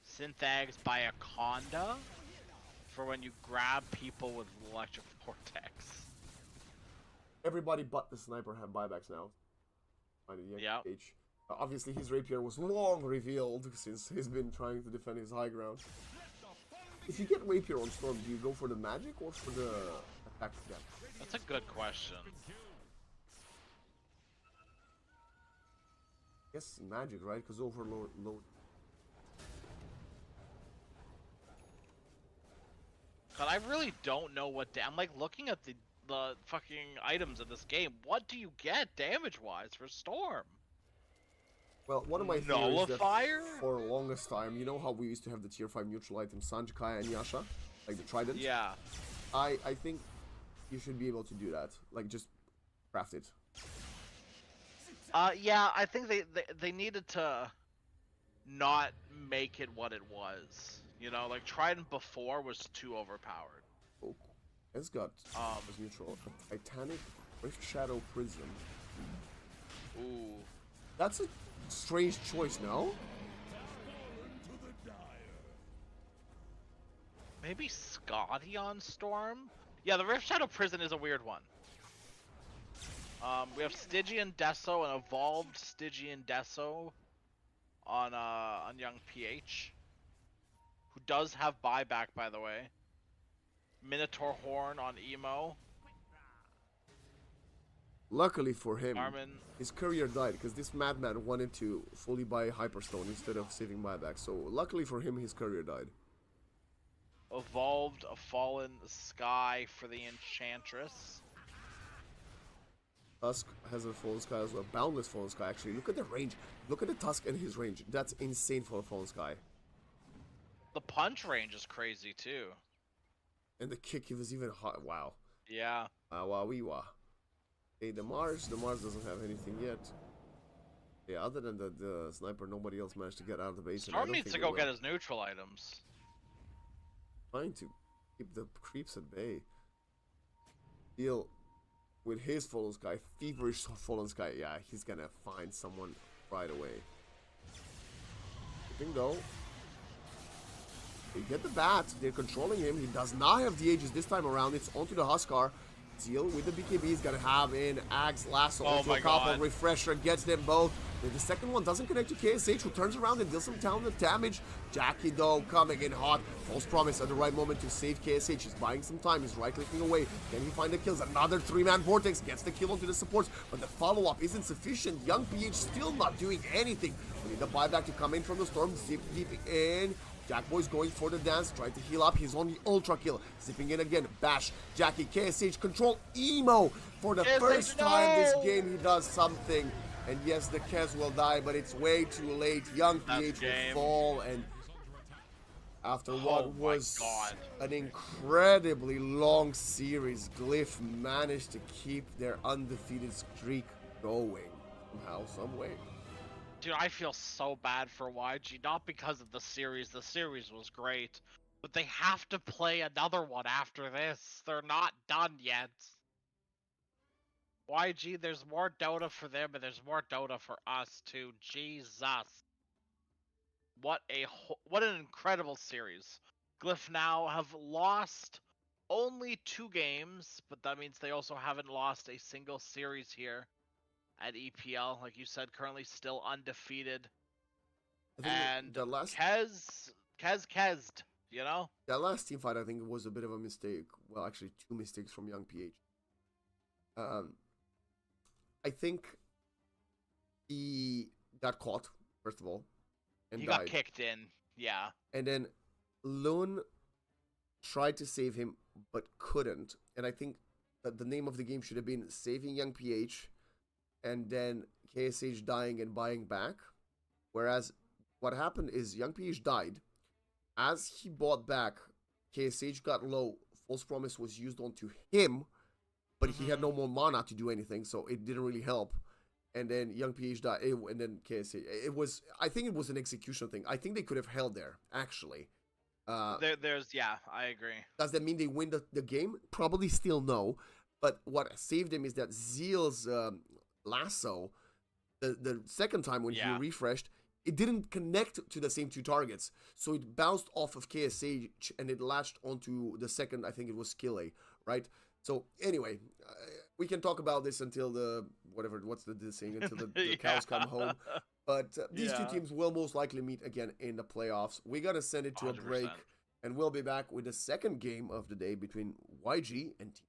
Synthags by a Conda for when you grab people with Electric Vortex. Everybody but the sniper have buybacks now. Yeah. Obviously, his rapier was long revealed since he's been trying to defend his high ground. If you get rapier on Storm, do you go for the magic or for the attack step? That's a good question. I guess magic, right? Because overload. God, I really don't know what I'm like looking at the fucking items in this game. What do you get damage-wise for Storm? Well, one of my theories Nullifier? that for the longest time, you know how we used to have the tier 5 neutral items, Sanjikaya and Yasha? Like the Trident? Yeah. I think you should be able to do that. Like, just craft it. Yeah, I think they needed to not make it what it was. You know, like Trident before was too overpowered. Oh, it's got as neutral a Titanic Rift Shadow Prism. Ooh, that's a strange choice, no? Maybe Scotty on Storm. Yeah, the Rift Shadow Prison is a weird one. We have Stygian Deso and evolved Stygian Deso on young PH, who does have buyback, by the way. Minotaur Horn on Emo. Luckily for him, Armin. his courier died because this madman wanted to fully buy Hyperstone instead of saving buyback. So luckily for him, his courier died. Evolved a Fallen Sky for the Enchantress. Tusk has a Fallen Sky as well. Boundless Fallen Sky, actually. Look at the range. Look at the Tusk and his range. That's insane for a Fallen Sky. The punch range is crazy, too. And the kick was even hot. Wow. Yeah. Wah-wee-wah. Hey, the Mars doesn't have anything yet. Yeah, other than the sniper, nobody else managed to get out of the base. Storm needs to go get his neutral items. Trying to keep the creeps at bay. Deal with his Fallen Sky, feverish Fallen Sky. Yeah, he's gonna find someone right away. Good thing though. They get the bat. They're controlling him. He does not have the Aegis this time around. It's onto the Huskar. Zeal with the BKB is gonna have in Axe Lasso Oh onto my a couple. God. Refresher gets them both. Then the second one doesn't connect to KSH, who turns around and deals some talented damage. Jackie, though, coming in hot. False promise at the right moment to save KSH. He's buying some time. He's right-clicking away. Can he find the kills? Another 3-man Vortex gets the kill onto the supports, but the follow-up isn't sufficient. Young PH still not doing anything. We need the buyback to come in from the storm. Zip deep in. Jackboy's going for the dance, trying to heal up. He's on the ultra kill. Zipping in again. Bash. Jackie, KSH, control emo. For the first time this game, he does something. And yes, the Kez will die, but it's way too late. Young PH will fall, and after what was an incredibly long series, Glyph managed to keep their undefeated streak going somehow, some way. Dude, I feel so bad for YG, not because of the series was great, but they have to play another one after this. They're not done yet. YG, there's more Dota for them, and there's more Dota for us too. Jesus. What an incredible series. Glyph now have lost only 2 games, but that means they also haven't lost a single series here at EPL. Like you said, currently still undefeated. I think And that last Kez'd, you know? that last team fight, I think, was a bit of a mistake. Well, actually, 2 mistakes from Young PH. I think he got caught, first of all, and He died. got kicked in, yeah. And then Lune tried to save him, but couldn't. And I think that the name of the game should have been Saving Young PH, and then KSH dying and buying back. Whereas what happened is Young PH died. As he bought back, KSH got low. False Promise was used onto him, but he had no more mana to do anything, so it didn't really help. And then Young PH died, and then KSH. I think it was an execution thing. I think they could have held there, actually. Yeah, I agree. Does that mean they win the game? Probably still no. But what saved him is that Zeal's lasso, the second time when he refreshed, it didn't connect to the same 2 targets. So it bounced off of KSH and it latched onto the second, I think it was Skille, right? So anyway, we can talk about this until what's the saying, until the cows come home. But these 2 teams will most likely meet again in the playoffs. We got to send it to 100%. A break, and we'll be back with the second game of the day between YG and Team.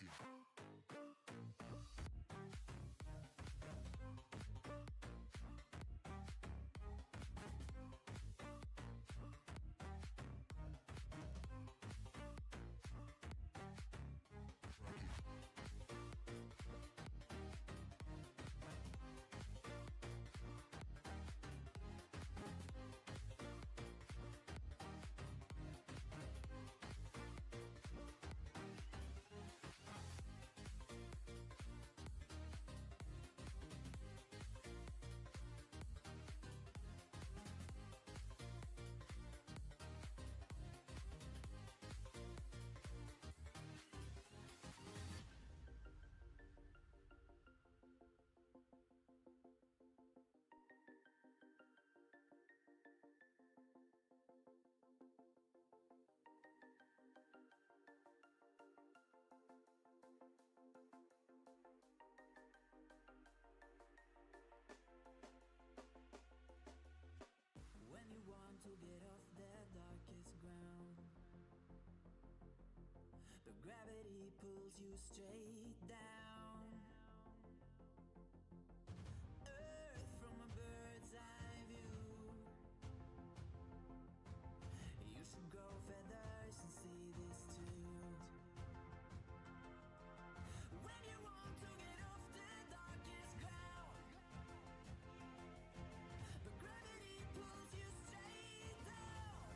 When you want to get off the darkest ground, but gravity pulls you straight down. Earth from a bird's eye view. You should grow feathers and see this too. When you want to get off the darkest ground, but gravity pulls you straight down.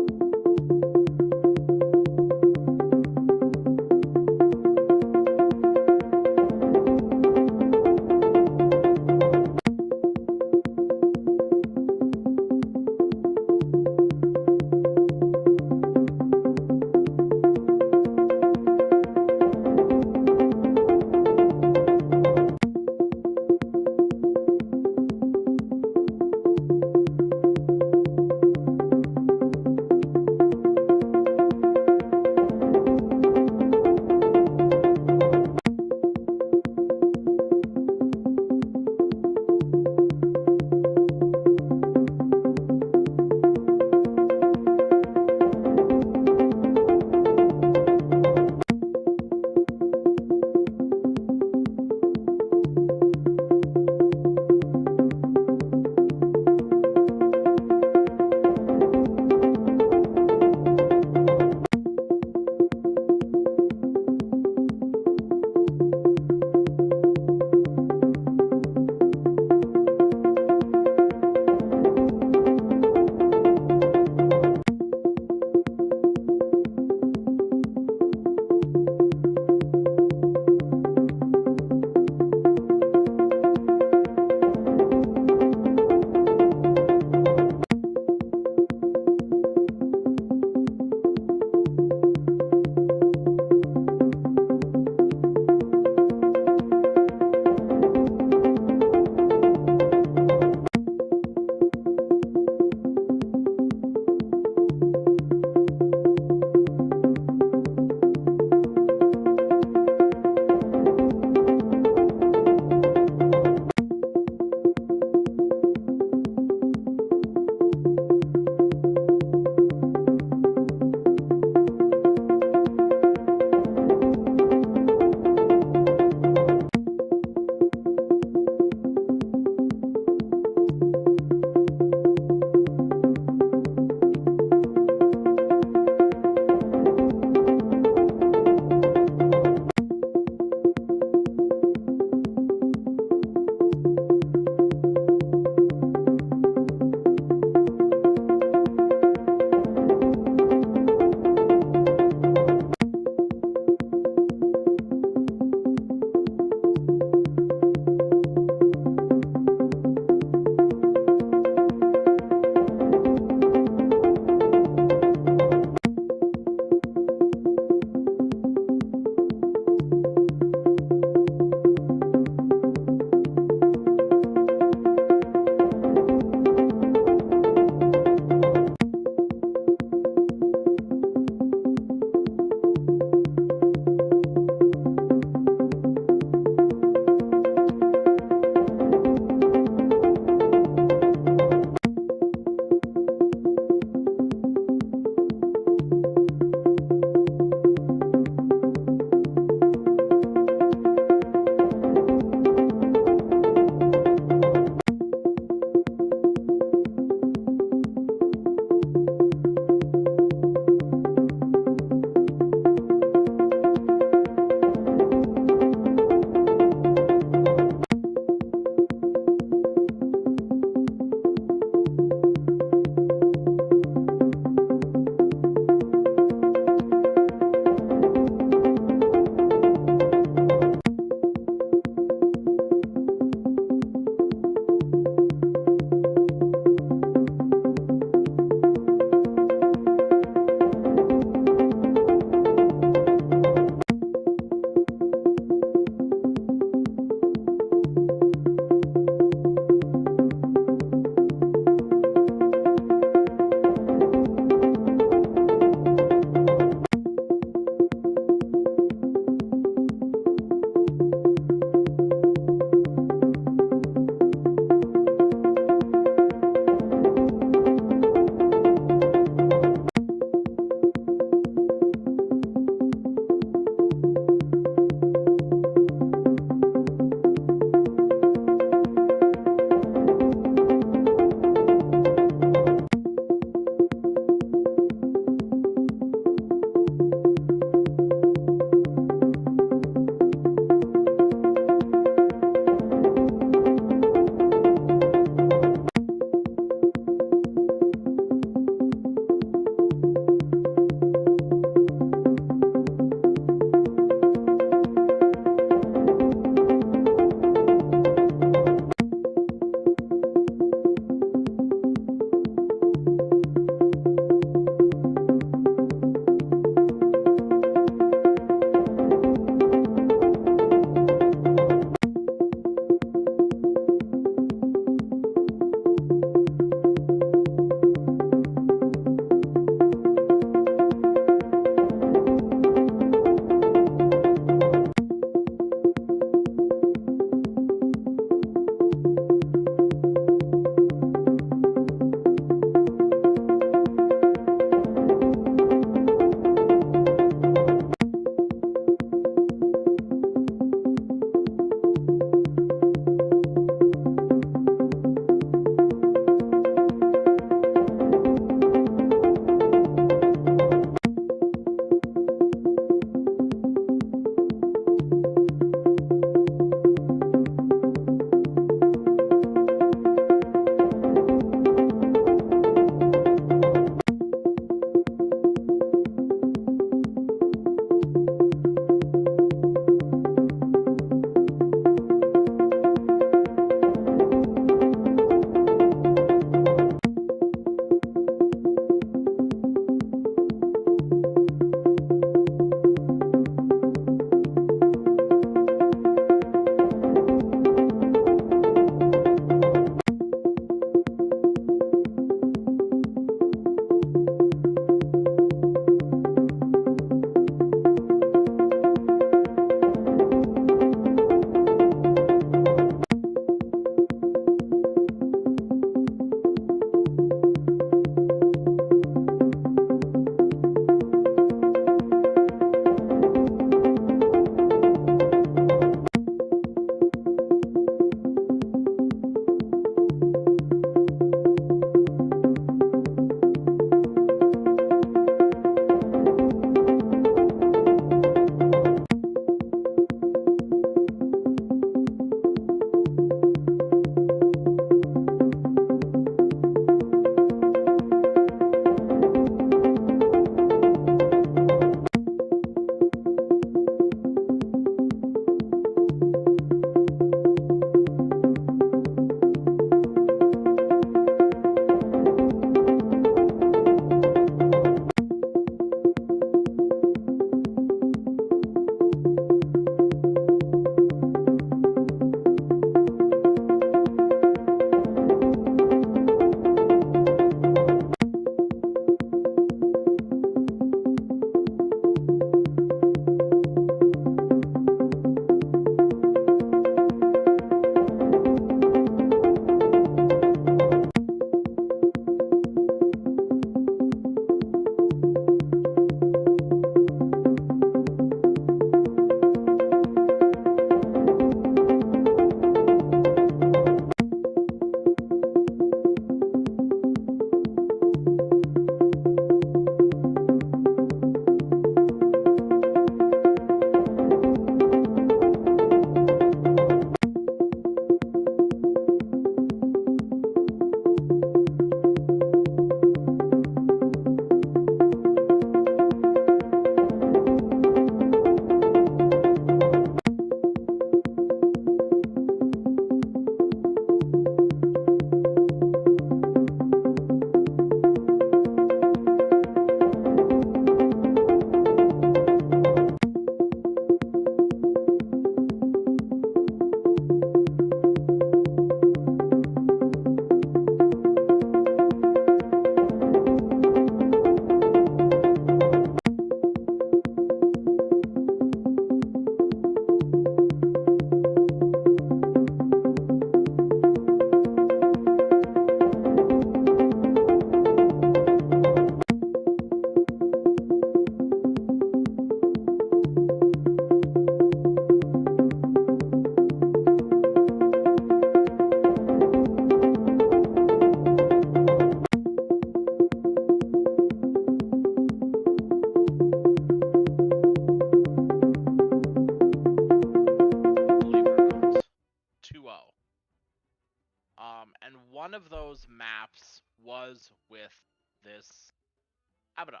Abaddon,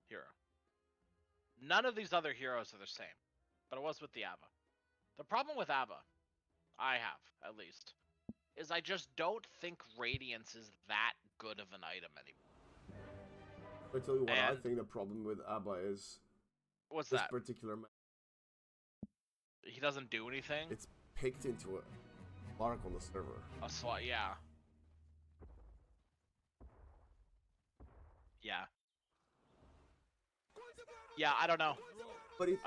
hero. None of these other heroes are the same, but it was with the Abba. The problem with Abba, I have, at least, is I just don't think Radiance is that good of an item anymore. I tell you what, I And- think the problem with Abba is What's this that? particular map. He doesn't do anything? It's picked into a mark on the server. A slot, yeah. Yeah. Yeah, I don't know. But if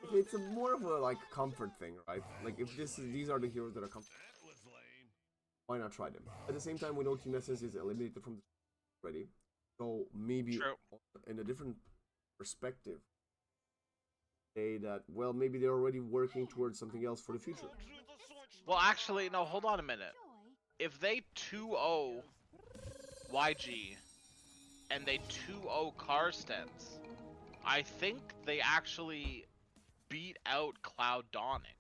If it's a more of a like comfort thing, right? Like if these are the heroes that are comfort, That was lame. why not try them? At the same time, we know Team Essence is eliminated from the already, so maybe True. in a different perspective, say that well maybe they're already working towards something else for the future. Well, actually, no, hold on a minute. If they 2-0 YG and they 2-0 Carstensz, I think they actually beat out Cloud Dawning.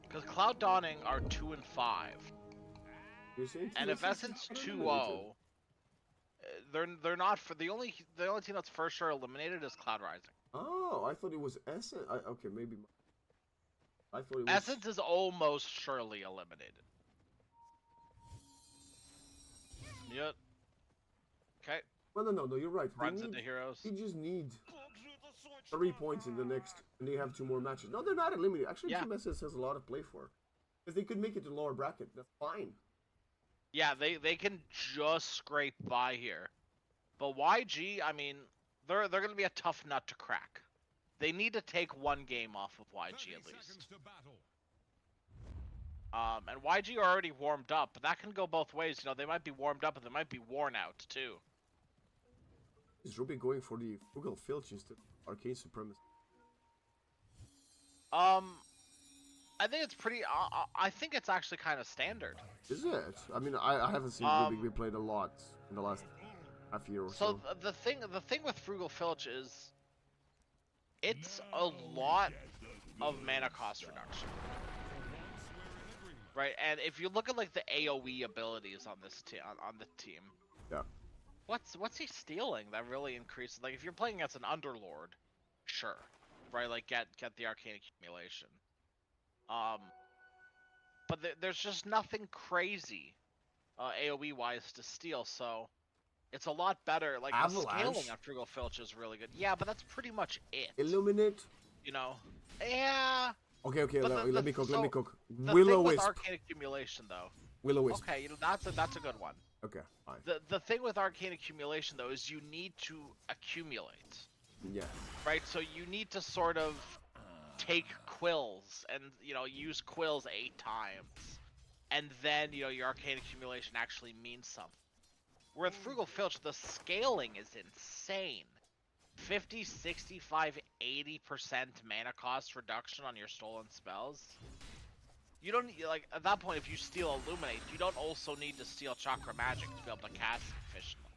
Because Cloud Dawning are 2 and 5, You're saying and Team if Essence is 2-0, they're not for the only team that's for sure eliminated is Cloud Rising. Oh, I thought it was Essence. Okay, maybe. I thought it was Essence is almost surely eliminated. Yep. Okay. Well, no, you're right. Runs into heroes. They just need 3 points in the next, and they have 2 more matches. No, they're not eliminated. Actually, Yeah. Team Essence has a lot to play for. Because they could make it to lower bracket. That's fine. Yeah, they can just scrape by here. But YG, I mean, they're gonna be a tough nut to crack. They need to take 1 game off of YG 30 at least. seconds to battle. And YG are already warmed up, but that can go both ways. You know, they might be warmed up, and they might be worn out too. Is Ruby going for the Frugal Filch instead of Arcane Supremacy? I think it's pretty. I think it's actually kind of standard. Is it? I mean, I haven't seen Ruby be played a lot in the last half year or so. So the thing with Frugal Filch is, it's a lot of mana cost reduction. Right, and if you look at like the AOE abilities on this on the team, Yeah. what's he stealing that really increases? Like if you're playing against an Underlord, sure, right? Like get the arcane accumulation. But there's just nothing crazy, AOE wise to steal. So it's a lot better. Like the Avalanche? scaling on Frugal Filch is really good. Yeah, but that's pretty much it. Illuminate. You know? Yeah. Okay, But let me cook. Let me cook. The Willow thing with Wisp. arcane accumulation though. Willow Wisp. Okay, you know that's a good one. Okay, fine. The thing with arcane accumulation though is you need to accumulate, Yeah. right? So you need to sort of take quills and use quills 8 times, and then your arcane accumulation actually means something. Where with Frugal Filch, the scaling is insane. 50, 65, 80% mana cost reduction on your stolen spells. You don't need, like, at that point, if you steal Illuminate, you don't also need to steal Chakra Magic to be able to cast it efficiently.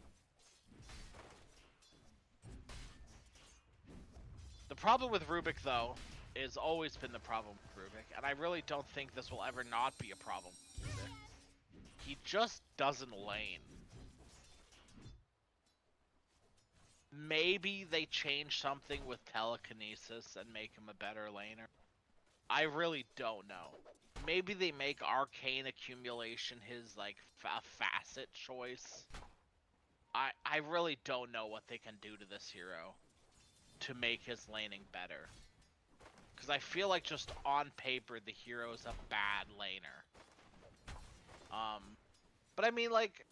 The problem with Rubik, though, is always been the problem with Rubik, and I really don't think this will ever not be a problem with Rubik. He just doesn't lane. Maybe they change something with telekinesis and make him a better laner. I really don't know. Maybe they make arcane accumulation his like facet choice. I really don't know what they can do to this hero to make his laning better. Because I feel like just on paper the hero's a bad laner. But I mean, like,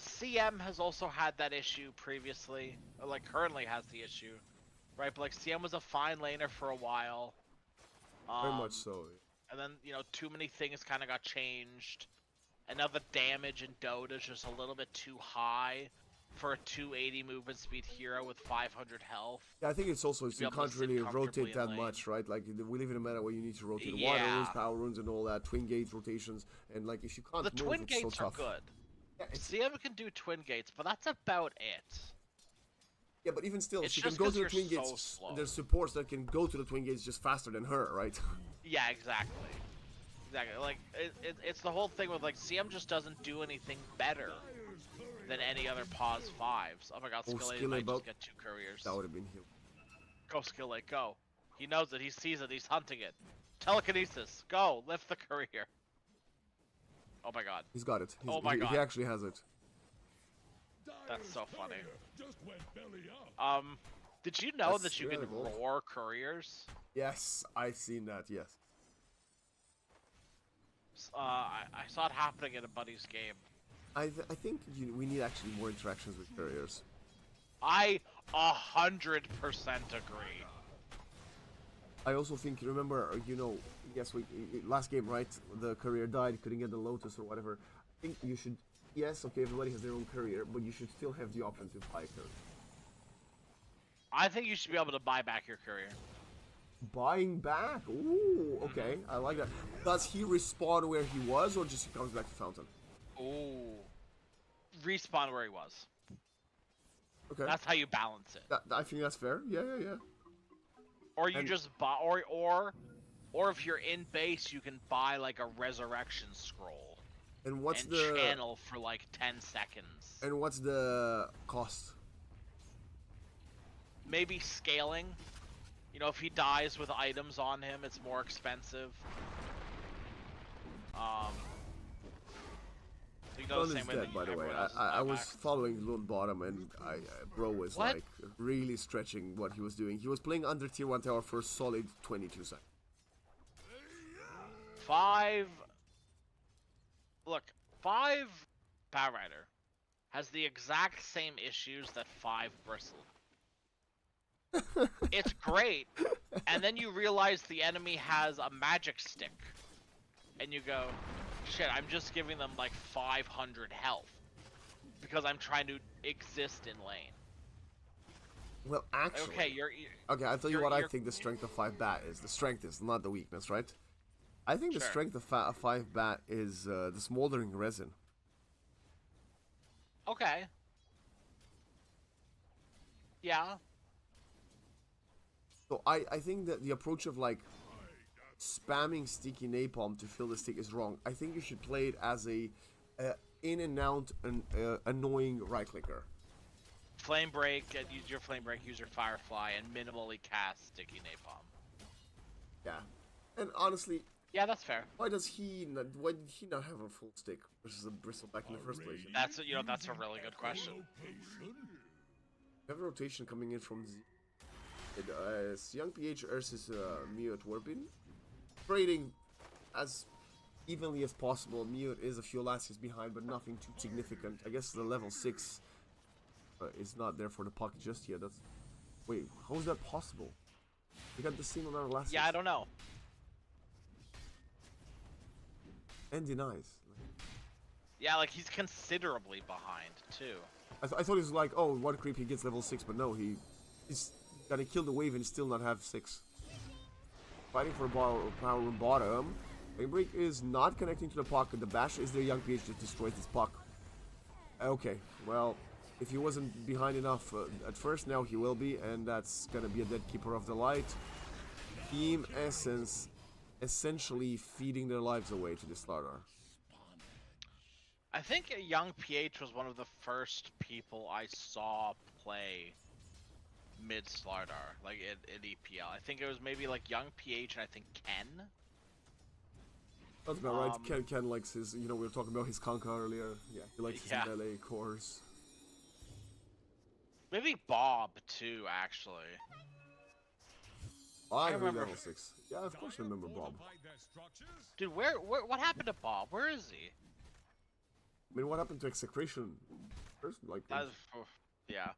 CM has also had that issue previously, or like currently has the issue, right? But like CM was a fine laner for a while. Very much so. And then, too many things kind of got changed. And now the damage in Dota is just a little bit too high for a 280 movement speed hero with 500 health. Yeah, I think it's also be you able to can't sit really comfortably rotate in that lane. much, right? Like we live in a meta where you need to rotate water Yeah. runes, power runes, and all that, twin gates rotations, and like if you can't The move, twin it's gates so are tough. good. Yeah, CM can do twin gates, but that's about it. yeah, but even still, It's she can just go 'cause to the you're twin so gates. slow. There's supports that can go to the twin gates just faster than her, right? Yeah, exactly. exactly. Like it's the whole thing with like CM just doesn't do anything better than any other pause fives. Oh my god, Oh, Skillet Skillet might about- just get 2 couriers. That would have been healed. Go Skillet, go. He knows it. He sees it. He's hunting it. Telekinesis, go. Lift the courier. Oh my god. He's got it. Oh my He God. actually has it. That's so funny. Just went belly up. Did you know That's that you can really cool. roar couriers? Yes, I've seen that. Yes. I saw it happening in a buddy's game. I think we need actually more interactions with couriers. I 100% agree. I also think, remember, yes, last game, right? The courier died, couldn't get the Lotus or whatever. I think you should, yes, okay, everybody has their own courier, but you should still have the option to buy a courier. I think you should be able to buy back your courier. Buying back? Ooh, okay, I like that. Does he respawn where he was, or just he comes back to Fountain? Ooh. Respawn where he was. Okay, That's how you balance it. I think that's fair. Yeah. Or you And- just buy, or if you're in base, you can buy like a resurrection scroll And what's and the channel for like 10 seconds. and what's the cost? Maybe scaling. You know, if he dies with items on him, it's more expensive. You know, Lone the is same way dead, that by the way. everyone else is I was buyback. following Lone Bottom, and bro was What? like really stretching what he was doing. He was playing under tier 1 tower for a solid 22 seconds. 5. Look, 5 Power Rider has the exact same issues that 5 Bristle. It's great, and then you realize the enemy has a magic stick, and you go, shit, I'm just giving them like 500 health because I'm trying to exist in lane. Well, actually, Okay, okay. I'll tell you you're- what I you're- think the strength of 5 bat is. The strength is not the weakness, right? I think the Sure. strength of 5 bat is the smoldering resin. okay. Yeah. So I think that the approach of like spamming sticky napalm to fill the stick is wrong. I think you should play it as a in and out annoying right clicker. Flame break, use your flame break, use your firefly, and minimally cast sticky napalm. Yeah. And honestly, Yeah, that's fair. why did he not have a full stick versus a bristle back in the first place? That's that's a really good question. We have a rotation coming in from Z. Young PH versus Mute. We've been trading as evenly as possible. Mute is a few lassies behind, but nothing too significant. I guess the level 6 is not there for the puck just yet. Wait, how is that possible? We got the same amount of lassies. Yeah, I don't know. And denies. Yeah, like he's considerably behind too. I thought it was like, oh, one creep he gets level 6, but no, he's gonna kill the wave and still not have 6. Fighting for power room bottom. Break is not connecting to the puck. The bash is there. Young PH just destroys this puck. Okay, well, if he wasn't behind enough at first, now he will be, and that's gonna be a dead keeper of the light. Team Essence essentially feeding their lives away to the Slardar. I think Young PH was one of the first people I saw play mid Slardar, like in EPL. I think it was maybe like Young PH and I think Ken. That's about right. Ken likes his, we were talking about his Kanka earlier. Yeah, he likes his Yeah. melee cores. Maybe Bob too, actually. I remember- level 6. Yeah, of course I remember Bob. Fortified their structures. Dude, what happened to Bob? Where is he? I mean, what happened to Execration? First, like, That was, yeah.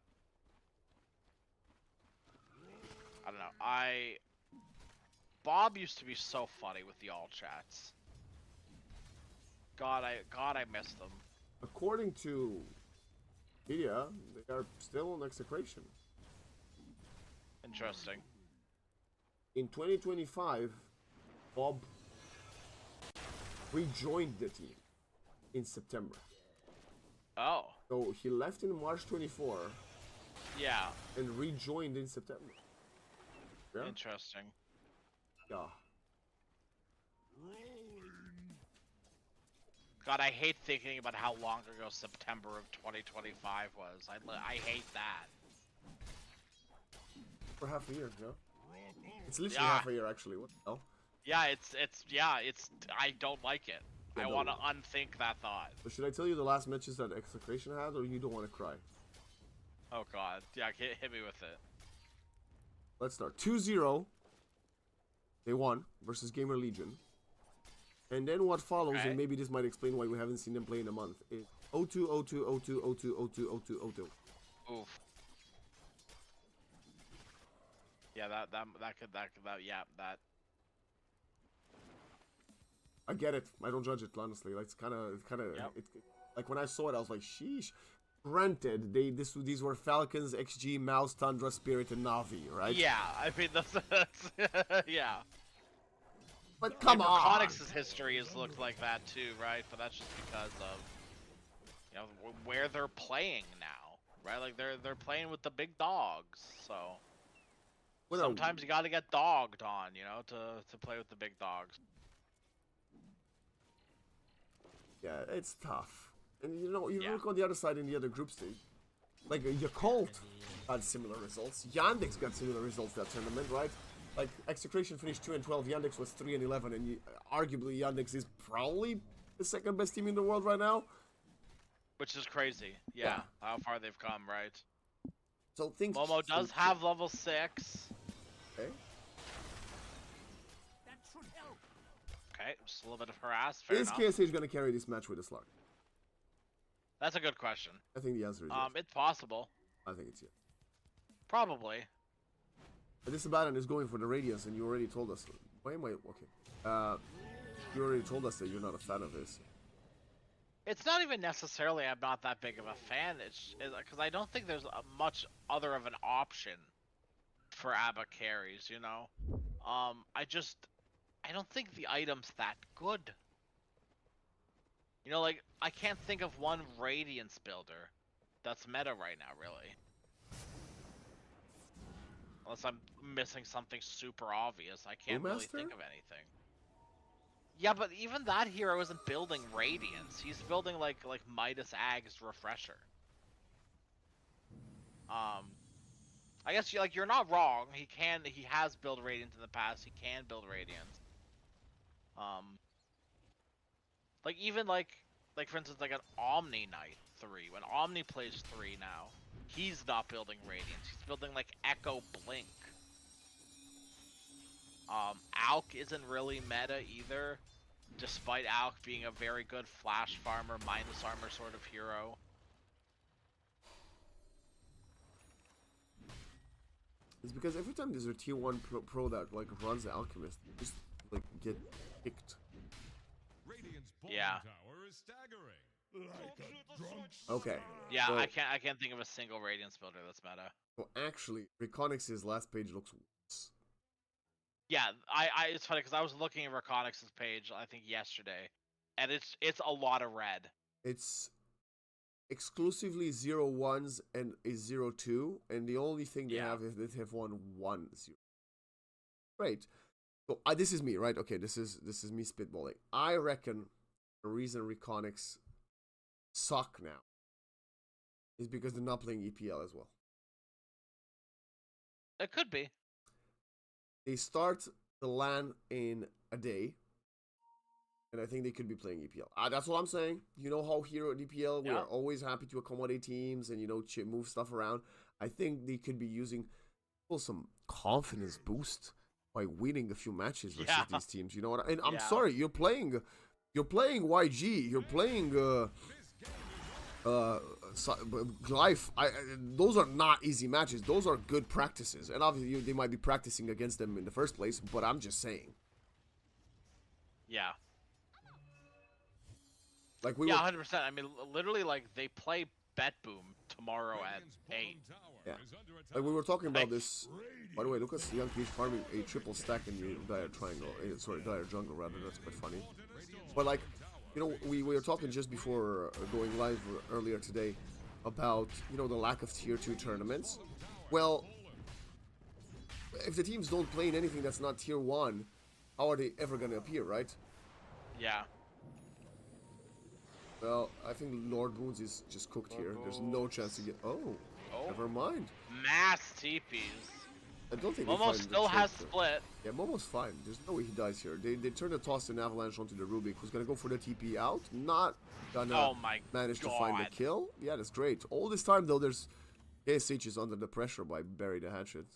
I don't know. Bob used to be so funny with the all chats. God, I miss them. according to media, they are still on Execration. Interesting. In 2025, Bob rejoined the team in September. Oh, So he left in March 24 yeah. and rejoined in September. Yeah? Interesting. Yeah. God, I hate thinking about how long ago September of 2025 was. I hate that. For half a year, no? It's literally Yeah. half a year, actually. What the hell? Yeah, it's I don't like it. Yeah, I no. want to unthink that thought. So should I tell you the last matches that Execration had, or you don't want to cry? Oh God, yeah, hit me with it. Let's start. 2-0. They won versus Gamer Legion. And then what follows, Okay. and maybe this might explain why we haven't seen them play in a month, is 0-2, 0-2, 0-2, 0-2, 0-2, 0-2, 0-2. Oof. Yeah, that yeah, that. I get it. I don't judge it, honestly. Like, it's kind of, Yep. like when I saw it, I was like, sheesh. Granted, these were Falcons, XG, Mouse, Tundra, Spirit, and Navi, right? Yeah, I mean that's yeah. But come on! Carstensz's history has looked like that too, right? But that's just because of where they're playing now, right? Like they're playing with the big dogs, so Well, sometimes you got to get dogged on, to play with the big dogs. Yeah, it's tough. And you Yeah. look on the other side in the other group stage. Like Yakult had similar results. Yandex got similar results that tournament, right? Like Execration finished 2-12, Yandex was 3-11, and arguably Yandex is probably the second best team in the world right now. Which is crazy. Yeah, how far they've come, right? So things. Momo does have level 6. Okay. That should help. Okay, just a little bit of harass. Fair Is enough. KSH gonna carry this match with a slug? That's a good question. I think the answer is yes. It's possible. I think it's yes. Probably. And this Abaddon is going for the Radiance, and you already told us. Why am I okay? You already told us that you're not a fan of this. It's not even necessarily I'm not that big of a fan. It's because I don't think there's much other of an option for ABBA carries. I don't think the item's that good. Like I can't think of one Radiance builder that's meta right now, really. Unless I'm missing something super obvious, I can't really Brewmaster? think of anything. Yeah, but even that hero isn't building Radiance. He's building like Midas Ag's Refresher. I guess you're not wrong. He has built Radiance in the past. He can build Radiance. Like even like for instance like an Omni Knight 3. When Omni plays 3 now, he's not building Radiance. He's building like Echo Blink. Alk isn't really meta either, despite Alk being a very good flash farmer, minus armor sort of hero. It's because every time there's a tier 1 pro that like runs the Alchemist, they just like get picked. Radiant's Yeah. bottom tower is staggering. Like a drunk Okay. Yeah, Well- I can't think of a single Radiance builder that's meta. Well, actually, Reconix's last page looks worse. Yeah, it's funny because I was looking at Reconix's page I think yesterday, and it's a lot of red. It's exclusively 0-1s and a 0-2, and the only thing they Yeah. have is they have 1-1-0. Great. So this is me, right? Okay, this is me spitballing. I reckon the reason Reconix suck now is because they're not playing EPL as well. It could be. They start the LAN in a day, and I think they could be playing EPL. That's what I'm saying. You know how here at EPL we Yeah. are always happy to accommodate teams and move stuff around. I think they could be using some confidence boost by winning a few matches versus Yeah. these teams. You know what? And I'm Yeah. sorry, you're playing YG, you're playing Life. Those are not easy matches. Those are good practices, and obviously they might be practicing against them in the first place. But I'm just saying, Yeah. like we Yeah, were, 100%. I mean, literally, like they play Bet Boom tomorrow at Radiant's 8. bottom tower Yeah. is under attack. like we were talking about Like- this. By the way, look at Young Peach farming a triple stack in the dire triangle. Dire jungle rather. That's quite funny. But like, we were talking just before going live earlier today about the lack of tier 2 tournaments. Well, if the teams don't play in anything that's not tier 1, how are they ever gonna appear, right? Yeah. Well, I think Lord Boons is just cooked here. There's no chance to get. Oh, Oh. never mind. Mass TPs. I don't think Momo they find still the has trick, though. split. Yeah, Momo's fine. There's no way he dies here. They turn the toss and avalanche onto the Rubik, who's gonna go for the TP out. Not gonna Oh my manage to find the God. kill. Yeah, that's great. All this time though, there's KSH is under the pressure by Bury the Hatchet.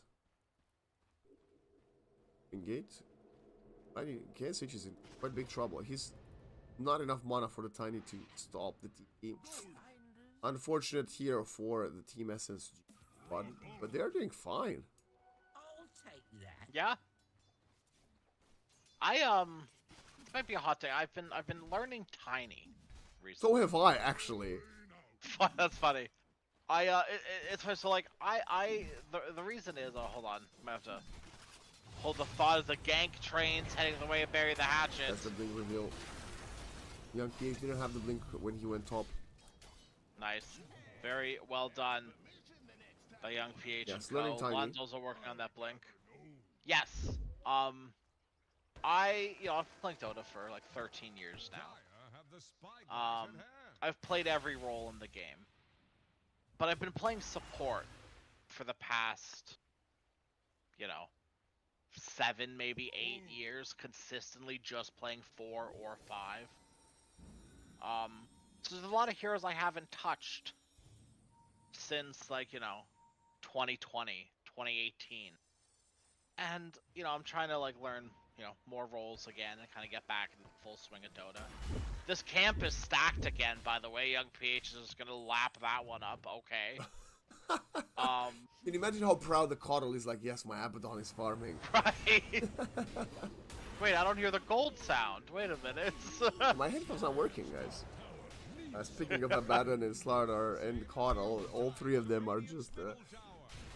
Engage. KSH is in quite big trouble. He's not enough mana for the Tiny to stop the TP. Unfortunate here for the Team Essence, but they're doing fine. I'll take that. Yeah. This might be a hot take. I've been learning Tiny recently. So have I, actually. That's funny. It's funny. So like the reason is, hold on, I'm gonna have to hold the thought as the gank train's heading the way of Bury the Hatchet. That's the blink reveal. Young PH didn't have the blink when he went top. Nice, very well done by Young PH. Yeah, and learning Co. Tiny. Lonzo's are working on that blink. Yes. I've been playing Dota for like 13 years now. Dire have the spyglass at hand. I've played every role in the game, but I've been playing support for the past, 7, maybe 8 years, consistently just playing 4 or 5. So there's a lot of heroes I haven't touched since 2020, 2018. And, I'm trying to learn, more roles again and kind of get back in the full swing of Dota. This camp is stacked again, by the way. Young PH is just gonna lap that one up. Okay. Can you imagine how proud the Coddle is? Like, yes, my Abaddon is farming. Right. Wait, I don't hear the gold sound. Wait a minute. My headphones not working, guys. Speaking of Abaddon and Slardar and Coddle, all three of them are just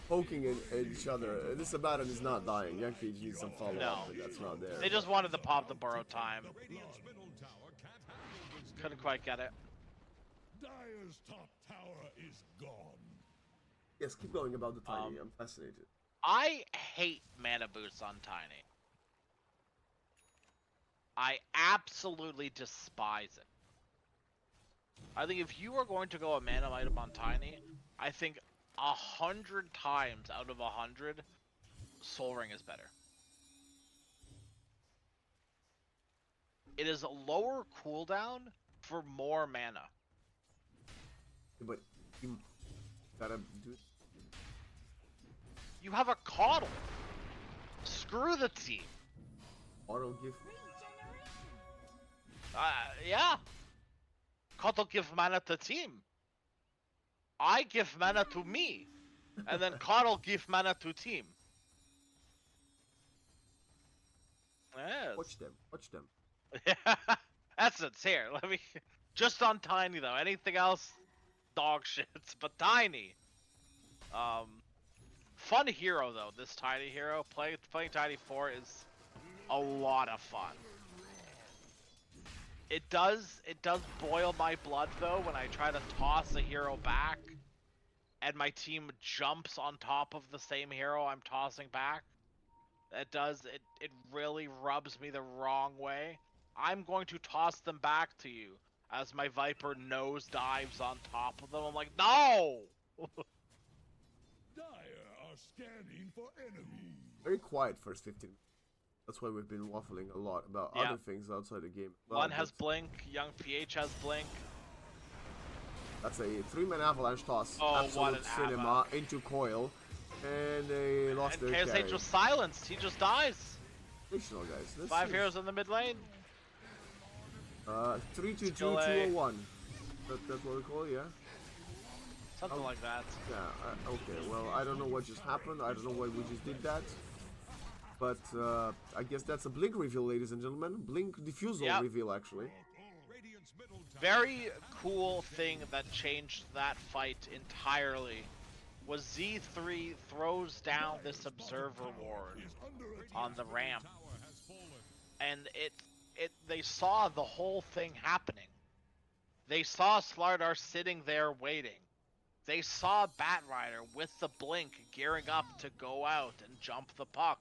poking at each other. This Abaddon is not dying. Young PH needs some follow-up, No. but that's not there. They just wanted to pop the burrow time. Radiant's middle tower can't handle this Couldn't quite get it. Dire's top tower is gone. Yes, keep going about the Tiny. I'm fascinated. I hate mana boosts on Tiny. I absolutely despise it. I think if you are going to go a mana item on Tiny, I think 100 times out of 100, Soul Ring is better. It is a lower cooldown for more mana. But you gotta do it. You have a Coddle. Screw the team. Auto gift. Yeah. Coddle give mana to team. I give mana to me. And then Coddle give mana to team. Yes. Watch them. Watch them. Essence here. Let me just on Tiny though. Anything else? Dog shits. But Tiny. Fun hero though. This Tiny hero. Playing Tiny 4 is a lot of fun. It does boil my blood though when I try to toss a hero back and my team jumps on top of the same hero I'm tossing back. It really rubs me the wrong way. I'm going to toss them back to you as my Viper nose dives on top of them. I'm like, no! Dire are scanning for enemies. Very quiet first 15 minutes. That's why we've been waffling a lot about Yeah. other things outside the game. One has but Blink, Young PH has Blink. That's a 3-man avalanche toss. Oh, what Absolute an cinema into Coil. And they lost And their carry. KSH was silenced. He just dies. Fictional, guys. Let's 5 see. heroes in the mid lane. 3-2-2-2-0-1. That's what we call it, yeah? Something like that. Yeah, okay. Well, I don't know what just happened. I don't know why we just did that. But I guess that's a Blink reveal, ladies and gentlemen. Blink Diffusal Yep. reveal, actually. Radiant's middle tower Very cool thing that changed that fight entirely was Z3 throws down this Observer Ward on the ramp. tower has fallen. And they saw the whole thing happening. They saw Slardar sitting there waiting. They saw Batrider with the blink gearing up to go out and jump the puck.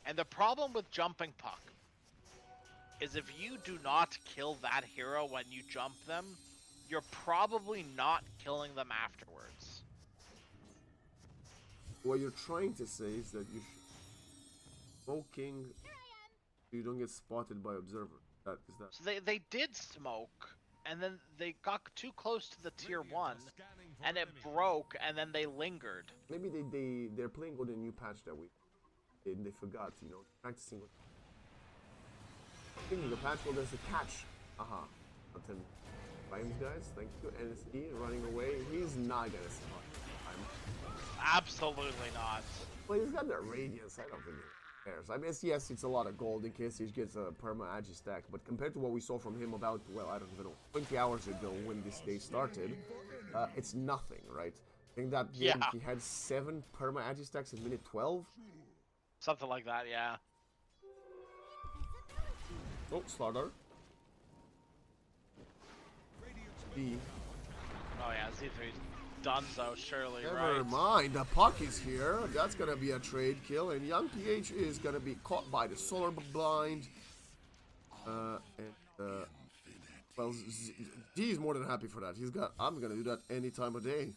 And the problem with jumping puck is if you do not kill that hero when you jump them, you're probably not killing them afterwards. What you're trying to say is that you should smoking so you don't get spotted by observer. That is that. So they did smoke, and then they got too close to the tier 1, and it broke, and then they lingered. Maybe they're playing with a new patch that week. They forgot, you know, practicing with. Thinking the patch, well, there's a catch. Aha. I'll tell you. Rhymes, guys. Thank you. NSE running away. He's not gonna spot time. Absolutely not. Well, he's got that radius. I don't think he cares. I mean, yes, it's a lot of gold in case he gets a perma agi stack, but compared to what we saw from him about, well, I don't even know, 20 hours ago when this day started, it's nothing, right? I think that game he had 7 perma agi stacks in minute 12. Something like that, yeah. Oh, Slaughter. B. Oh yeah, Z3's donezo, surely, Never right? mind, the puck is here. That's gonna be a trade kill, and Young PH is gonna be caught by the solar blind. Well, D is more than happy for that. He's got. I'm gonna do that any time of day.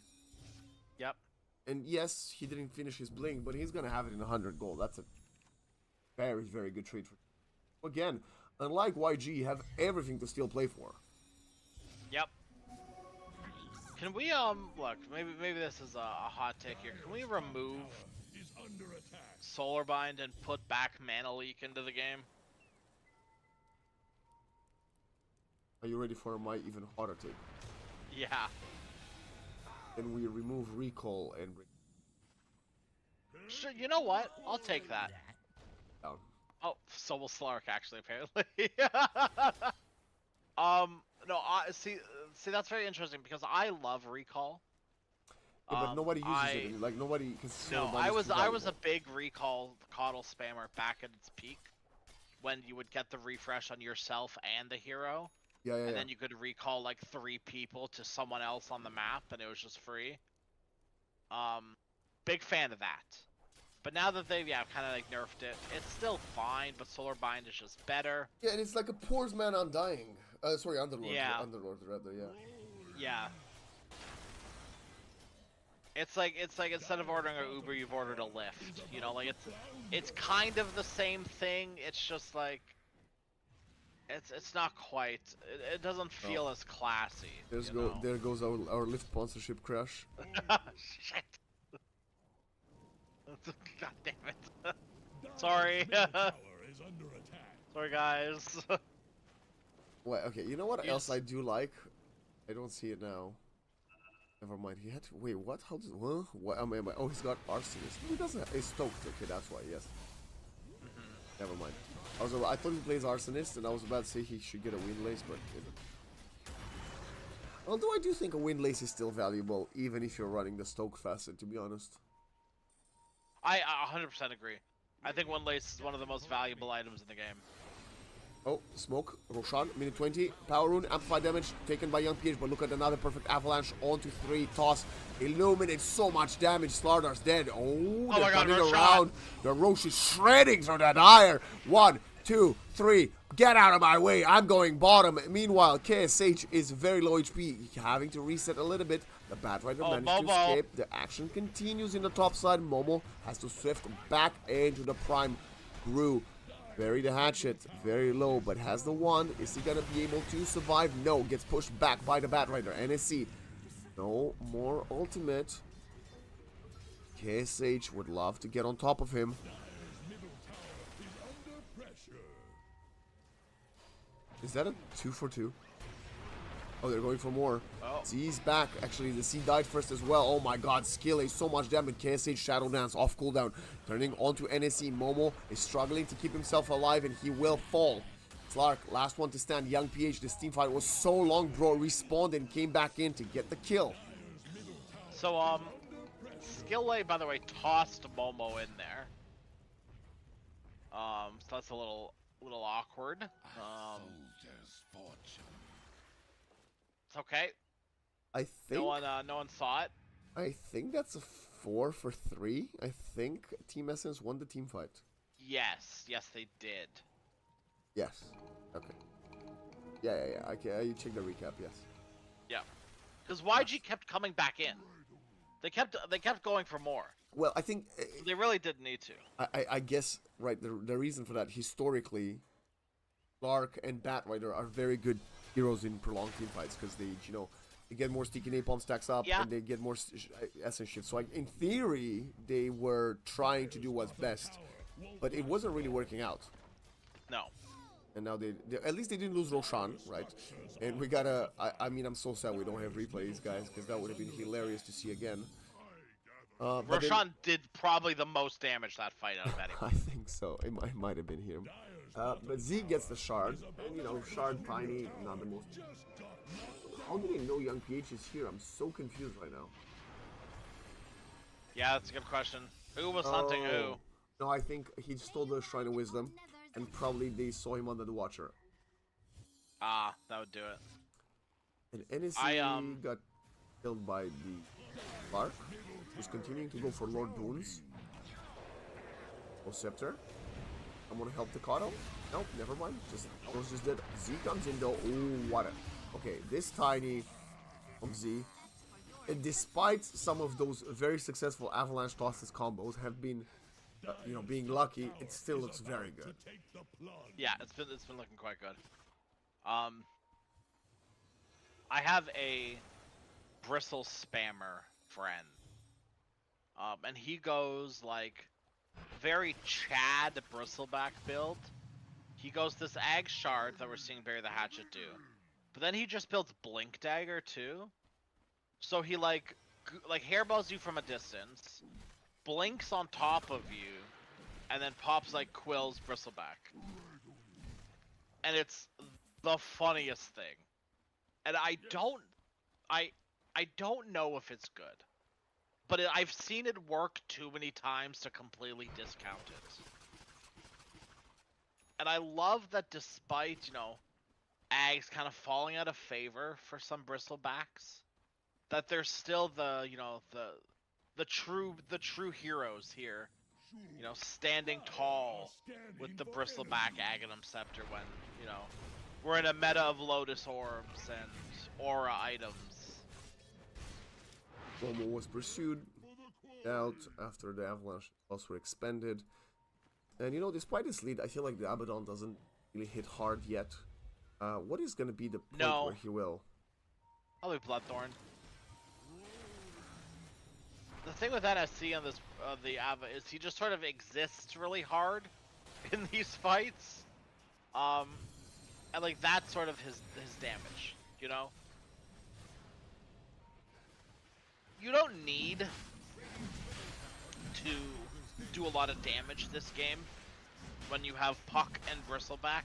Yep. And yes, he didn't finish his blink, but he's gonna have it in 100 gold. That's a very, very good trade for. Again, unlike YG, you have everything to still play for. Yep. Can we look? Maybe this is a hot take here. Can we remove Solar Bind and put back Mana Leak into the game? Are you ready for my even hotter take? Yeah. Then we remove recall and Sure. You know what? I'll take that. down. Oh, so will Slark actually, apparently. No, see, that's very interesting because I love recall. Yeah, but nobody uses it. Like nobody. No, I was a big recall coddle spammer back at its peak, when you would get the refresh on yourself and the hero. Yeah. And then you could recall like 3 people to someone else on the map, and it was just free. Big fan of that. But now that they've kind of like nerfed it, it's still fine. But Solar Bind is just better. Yeah, and it's like a poor man undying. Sorry, Underlord. Yeah. Underlord, rather. Yeah. Yeah. It's like instead of ordering an Uber, you've ordered a Lyft. You know, like it's kind of the same thing. It's just like it's not quite. It doesn't feel as classy. There goes our Lyft sponsorship crash. Shit. God damn it. Sorry. Sorry, guys. Wait, okay, you know what else I do like? I don't see it now. Never mind. He had to, wait, what? How does what? Oh, he's got Arsonist. He doesn't have, he's stoked. Okay, that's why. Yes. Never mind. I thought he plays Arsonist, and I was about to say he should get a Windlace, but although I do think a Windlace is still valuable, even if you're running the Stoke facet. To be honest. I 100% agree. I think Windlace is one of the most valuable items in the game. Oh, smoke. Roshan, minute 20. Power rune, amplified damage taken by Young PH, but look at another perfect avalanche onto 3. Toss. Illuminates so much damage. Slardar's dead. Oh, they're coming around. The Roche is shredding through that ire. 1, 2, 3. Get out of my way. I'm going bottom. Meanwhile, KSH is very low HP, having to reset a little bit. The Batrider managed to escape. The action continues in the top side. Momo has to swift back into the prime. Grew. Bury the hatchet. Very low, but has the wand. Is he going to be able to survive? No. Gets pushed back by the Batrider. NSC. No more ultimate. KSH would love to get on top of him. Is that a 2 for 2? Oh, they're going for more. Oh. Z's back. Actually, the C died first as well. Oh my god, Skill so much damage. KSH Shadow Dance off cooldown. Turning onto NSC. Momo is struggling to keep himself alive, and he will fall. Slark, last one to stand. Young PH, this team fight was so long, bro. Respawned and came back in to get the kill. So, Skill, by the way, tossed Momo in there. So that's a little awkward. It's okay. I think no one saw it. I think that's a 4 for 3. I think Team Essence won the team fight. Yes, they did. Yes. Okay. Yeah. I checked the recap. Yes. Yeah, because YG kept coming back in. They kept going for more. Well, I think They really didn't need to. I guess right. The reason for that historically, Lark and Batrider are very good heroes in prolonged team fights because they they get more sticky napalm stacks up Yeah. and they get more essence shift. So in theory, they were trying to do what's best, but it wasn't really working out. No. And now they at least they didn't lose Roshan, right? And we gotta. I mean, I'm so sad we don't have replays, guys, because that would have been hilarious to see again. But then- Roshan did probably the most damage that fight out of anyone. I think so. It might have been him. But Z gets the shard, and shard tiny, not the most. How do they know Young PH is here? I'm so confused right now. Yeah, that's a good question. Who was hunting who? No, I think he stole the Shrine of Wisdom, and probably they saw him under the Watcher. Ah, that would do it. And NSC got killed by the Lark, who's continuing to go for Lord Boons. Scepter. I'm gonna help the Kato. Nope, never mind. Those just dead. Z comes in though. Ooh, what a. Okay, this tiny from Z. And despite some of those very successful Avalanche tosses combos have been, being lucky, it still looks very good. Yeah, it's been looking quite good. I have a bristle spammer friend. And he goes like very Chad bristleback build. He goes this Ag Shard that we're seeing Bury the Hatchet do. But then he just builds Blink Dagger too. So he like hairballs you from a distance, blinks on top of you, and then pops like Quill's bristleback. And it's the funniest thing. And I don't know if it's good. But I've seen it work too many times to completely discount it. And I love that despite, Ags kind of falling out of favor for some bristlebacks, that they're still the true heroes here. Standing tall with the bristleback Aghanim Scepter when, we're in a meta of Lotus Orbs and Aura items. Momo was pursued out after the Avalanche spells were expended. And despite this lead, I feel like the Abaddon doesn't really hit hard yet. What is going to be the point where he will? Probably Bloodthorn. The thing with NSC on this the Ava is he just sort of exists really hard in these fights. And like that's sort of his damage, You don't need to do a lot of damage this game when you have Puck and Bristleback.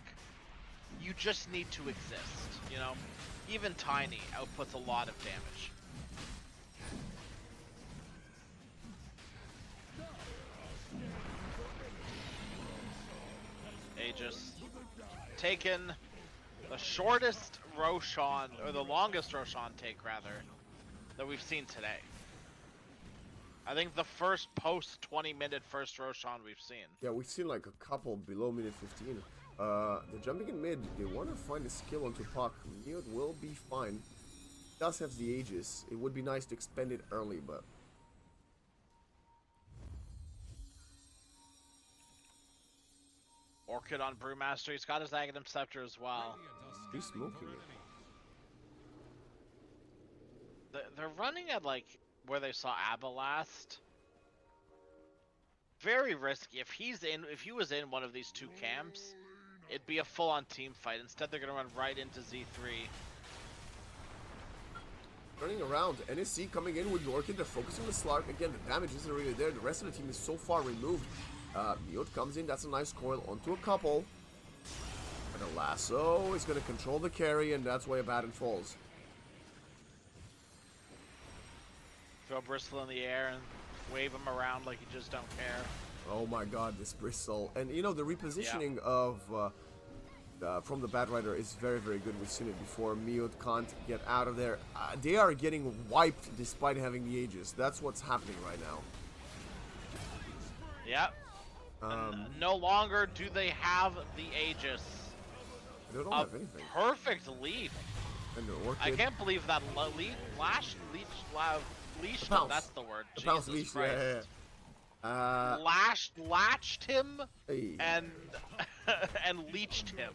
You just need to exist, Even Tiny outputs a lot of damage. Aegis taken the shortest Roshan, or the longest Roshan take rather, that we've seen today. I think the first post 20-minute first Roshan we've seen. Yeah, we've seen like a couple below minute 15. They're jumping in mid. They want to find a skill onto Puck. Neod will be fine. He does have the Aegis. It would be nice to expend it early, but... Orchid on Brewmaster. He's got his Aghanim Scepter as well. He's smoking it. They're running at like where they saw Abba last. Very risky. If he was in one of these two camps, it'd be a full-on team fight. Instead, they're gonna run right into Z3. Turning around, NSC coming in with the Orchid. They're focusing on the Slark. Again, the damage isn't really there. The rest of the team is so far removed. Neod comes in. That's a nice coil onto a couple. And a lasso is going to control the carry, and that's why Abaddon falls. Throw Bristle in the air and wave him around like you just don't care. Oh my god, this Bristle. And the repositioning of from the Batrider is very, very good. We've seen it before. Neod can't get out of there. They are getting wiped despite having the Aegis. That's what's happening right now. Yep. No longer do they have the Aegis. They don't A have anything. perfect leap. And the orchid. I can't believe that leash leashed him. Pounce. That's the word. The pounce Jesus leash, Christ. yeah. Latched him Hey. and and leached him.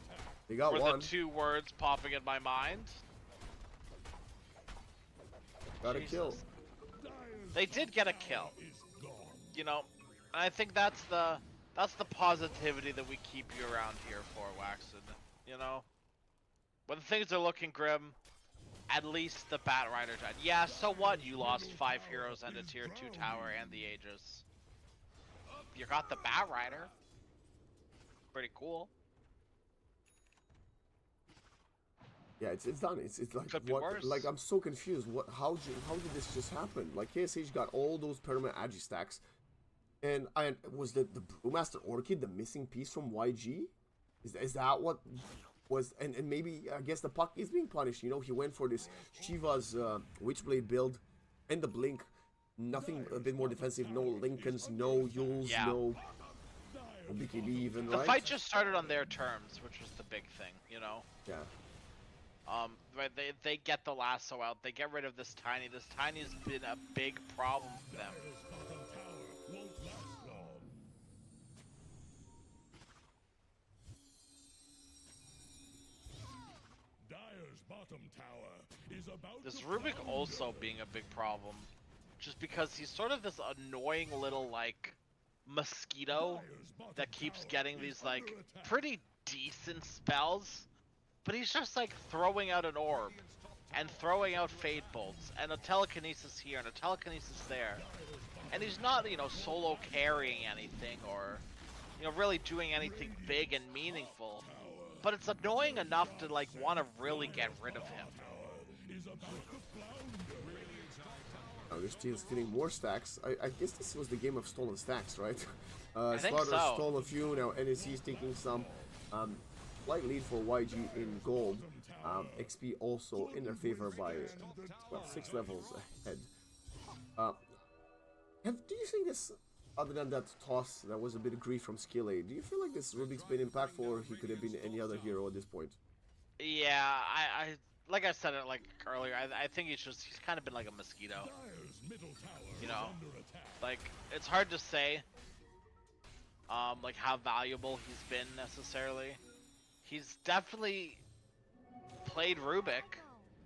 They got Were one. the two words popping in my mind. Got a Jesus. kill. They did get a kill. You know, and I think that's the positivity that we keep you around here for, Waxen. You know, when things are looking grim, at least the Bat Rider died. Yeah, so what? You lost 5 heroes and a tier 2 tower and the Aegis. You got the Bat Rider. Pretty cool. Yeah, it's done. It's like Could be what? worse. Like I'm so confused. How did this just happen? Like KSH got all those permanent agi stacks, and was the Brewmaster Orchid the missing piece from YG? Is that what was? And maybe I guess the puck is being punished. You know, he went for this Shiva's Witchblade build, and the blink. Nothing a bit more defensive. No Lincolns, no Yules, Yeah. no BKB even. The right? fight just started on their terms, which was the big thing, you know? Yeah. Right, they get the lasso out, they get rid of this Tiny. This Tiny's been a big problem for them. Dyer's bottom tower is about This to Rubik flounder. also being a big problem, just because he's sort of this annoying little, like, mosquito Dyer's bottom that keeps tower getting is these, like, under attack. pretty decent spells, but he's just, like, throwing out an orb, and throwing out Fade Bolts, and a telekinesis here, and a telekinesis there, and he's not, you know, solo carrying anything, or, you know, really doing anything big and meaningful, but it's annoying enough to, like, want to really get rid of him. Is about to flounder. Oh, they're still stealing more stacks. I guess this was the game of stolen stacks, right? think Slaughter so. stole a few, now NEC is taking some. Slight lead for YG in gold. XP also in their favor by, well, 6 levels ahead. Do you think this, other than that toss that was a bit of grief from Skill A, do you feel like this Rubik's been impactful, or he could have been any other hero at this point? Yeah, I like I said it like earlier, I think he's kind of been like a mosquito. Dyer's middle tower You is know, under attack. like, it's hard to say, like, how valuable he's been necessarily. He's definitely played Rubik.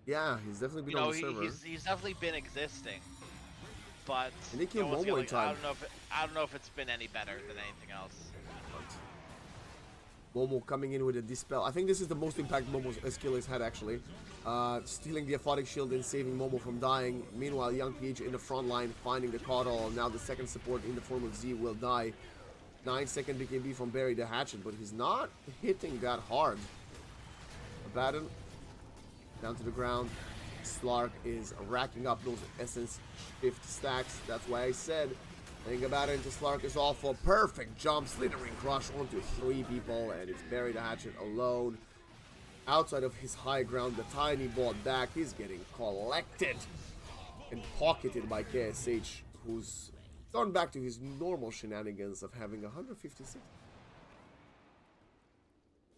Yeah, he's definitely been You know, on the server. he's definitely been existing. But And they killed once Momo again, in time. I don't know if it's been any better than anything else. Momo coming in with a dispel. I think this is the most impact Momo's skill has had, actually. Stealing the Aphotic Shield and saving Momo from dying. Meanwhile, Young PH in the front line, finding the Caudal. Now the second support in the form of Z will die. 9-second BKB from Barry the Hatchet, but he's not hitting that hard. Abaddon down to the ground. Slark is racking up those Essence 5th stacks. That's why I said Think about it, into Slark is all for perfect jump, slithering crush onto 3 people, and it's Barry the Hatchet alone. Outside of his high ground, the Tiny bot back is getting collected and pocketed by KSH, who's gone back to his normal shenanigans of having 156.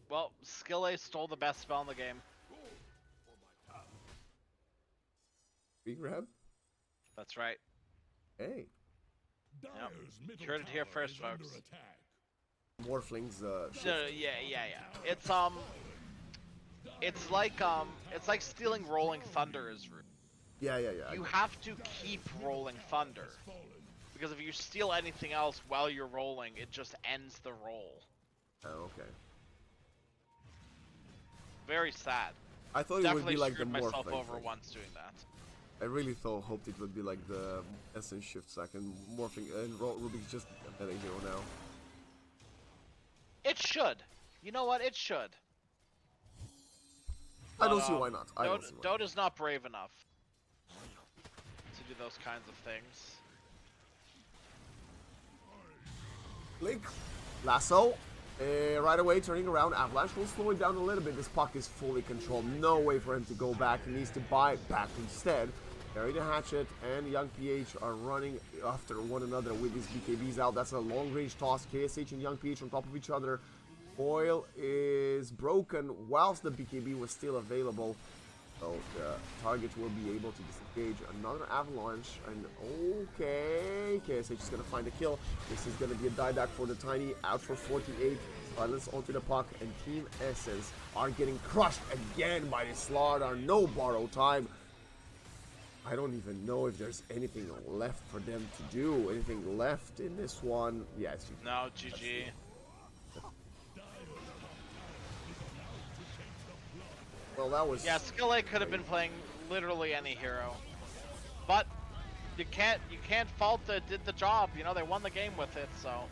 Well, Skill A stole the best spell in the game. Big grab? That's right. Hey. Dyer's middle You heard it here tower first, is under folks. attack. Morphlings, shift. No, yeah. It's like stealing Rolling Thunder's route. Yeah. You have to keep Rolling Thunder. Because if you steal anything else while you're rolling, it just ends the roll. Oh, okay. Very sad. I thought it would Definitely be like the screwed myself Morphling over thing. once doing that. I really hoped it would be like the Essence Shift Sack and Morphing, and Rubik's just a meta hero now. It should. You know what? It should. I don't But, see why not. I don't see why. Dota's not brave enough to do those kinds of things. Link, lasso, right away turning around. Avalanche will slow it down a little bit. This puck is fully controlled. No way for him to go back. He needs to buy back instead. Barry the Hatchet and Young PH are running after one another with these BKBs out. That's a long range toss. KSH and Young PH on top of each other. Foil is broken whilst the BKB was still available. So the target will be able to disengage. Another avalanche, and okay, KSH is gonna find a kill. This is gonna be a dieback for the Tiny, out for 48. Silence onto the puck, and Team Essence are getting crushed again by the Slardar. No borrow time. I don't even know if there's anything left for them to do. Anything left in this one? Yes. No, GG. Well, that was... Yeah, Skillet could have been playing literally any hero, but you can't fault that did the job. You know, they won the game with it, so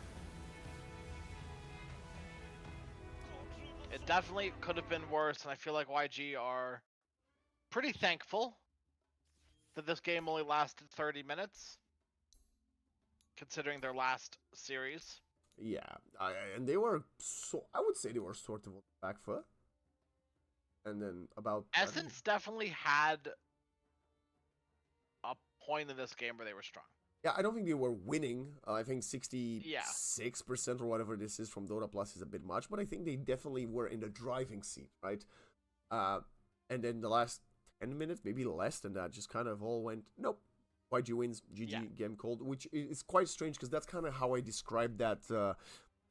it definitely could have been worse. And I feel like YG are pretty thankful that this game only lasted 30 minutes, considering their last series. Yeah, and they were I would say they were sort of on the back foot. And then about Essence definitely had a point in this game where they were strong. Yeah, I don't think they were winning. I think 66% or whatever this is from Dota Plus is a bit much, but I think they definitely were in the driving seat, right? And then the last 10 minutes, maybe less than that, just kind of all went, nope. YG wins, GG, game cold, which is quite strange because that's kind of how I described that the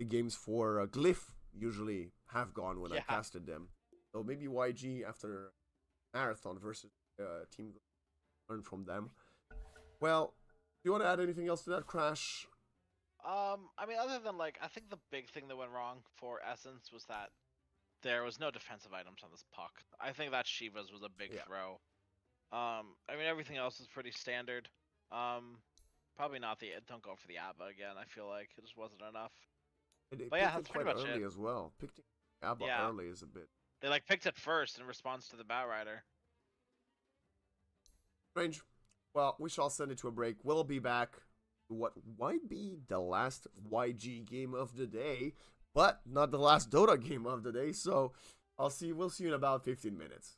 games for Glyph usually have gone when I casted them. So maybe YG after Marathon versus Team learn from them. Well, do you want to add anything else to that, Crash? I mean, other than like, I think the big thing that went wrong for Essence was that there was no defensive items on this puck. I think that Shiva's was a big throw. I mean, everything else is pretty standard. Probably not don't go for the ABBA again. I feel like it just wasn't enough. But yeah, that's pretty much early it. as well. Picked ABBA early is a bit They like picked it first in response to the Batrider. strange. Well, we shall send it to a break. We'll be back to what might be the last YG game of the day, but not the last Dota game of the day. So we'll see you in about 15 minutes.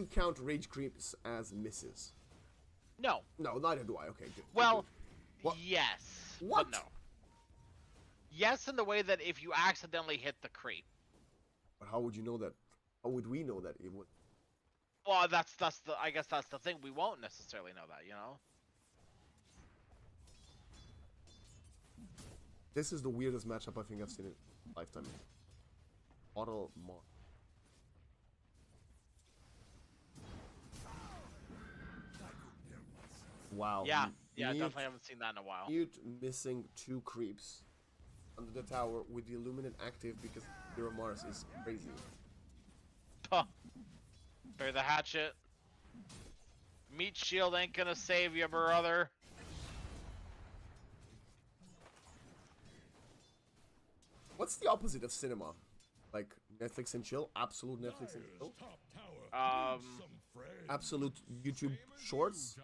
don't count rage creeps as misses. No. No, neither do I. Okay, good. Well, good. What? yes. What? But no. Yes, in the way that if you accidentally hit the creep. But how would you know that? How would we know that it would? Well, I guess that's the thing. We won't necessarily know that, you know. This is the weirdest matchup I think I've seen in a lifetime. Auto Mark. Wow. Yeah, yeah, Mute, definitely haven't seen that in a while. Mute missing 2 creeps under the tower with the Illuminate active because Zero Mars is crazy. Puh. Bury the hatchet. Meat shield ain't gonna save you, brother. What's the opposite of cinema? Like Netflix and chill? Absolute Netflix and chill? Top tower Um, some friends. Absolute YouTube shorts? Tide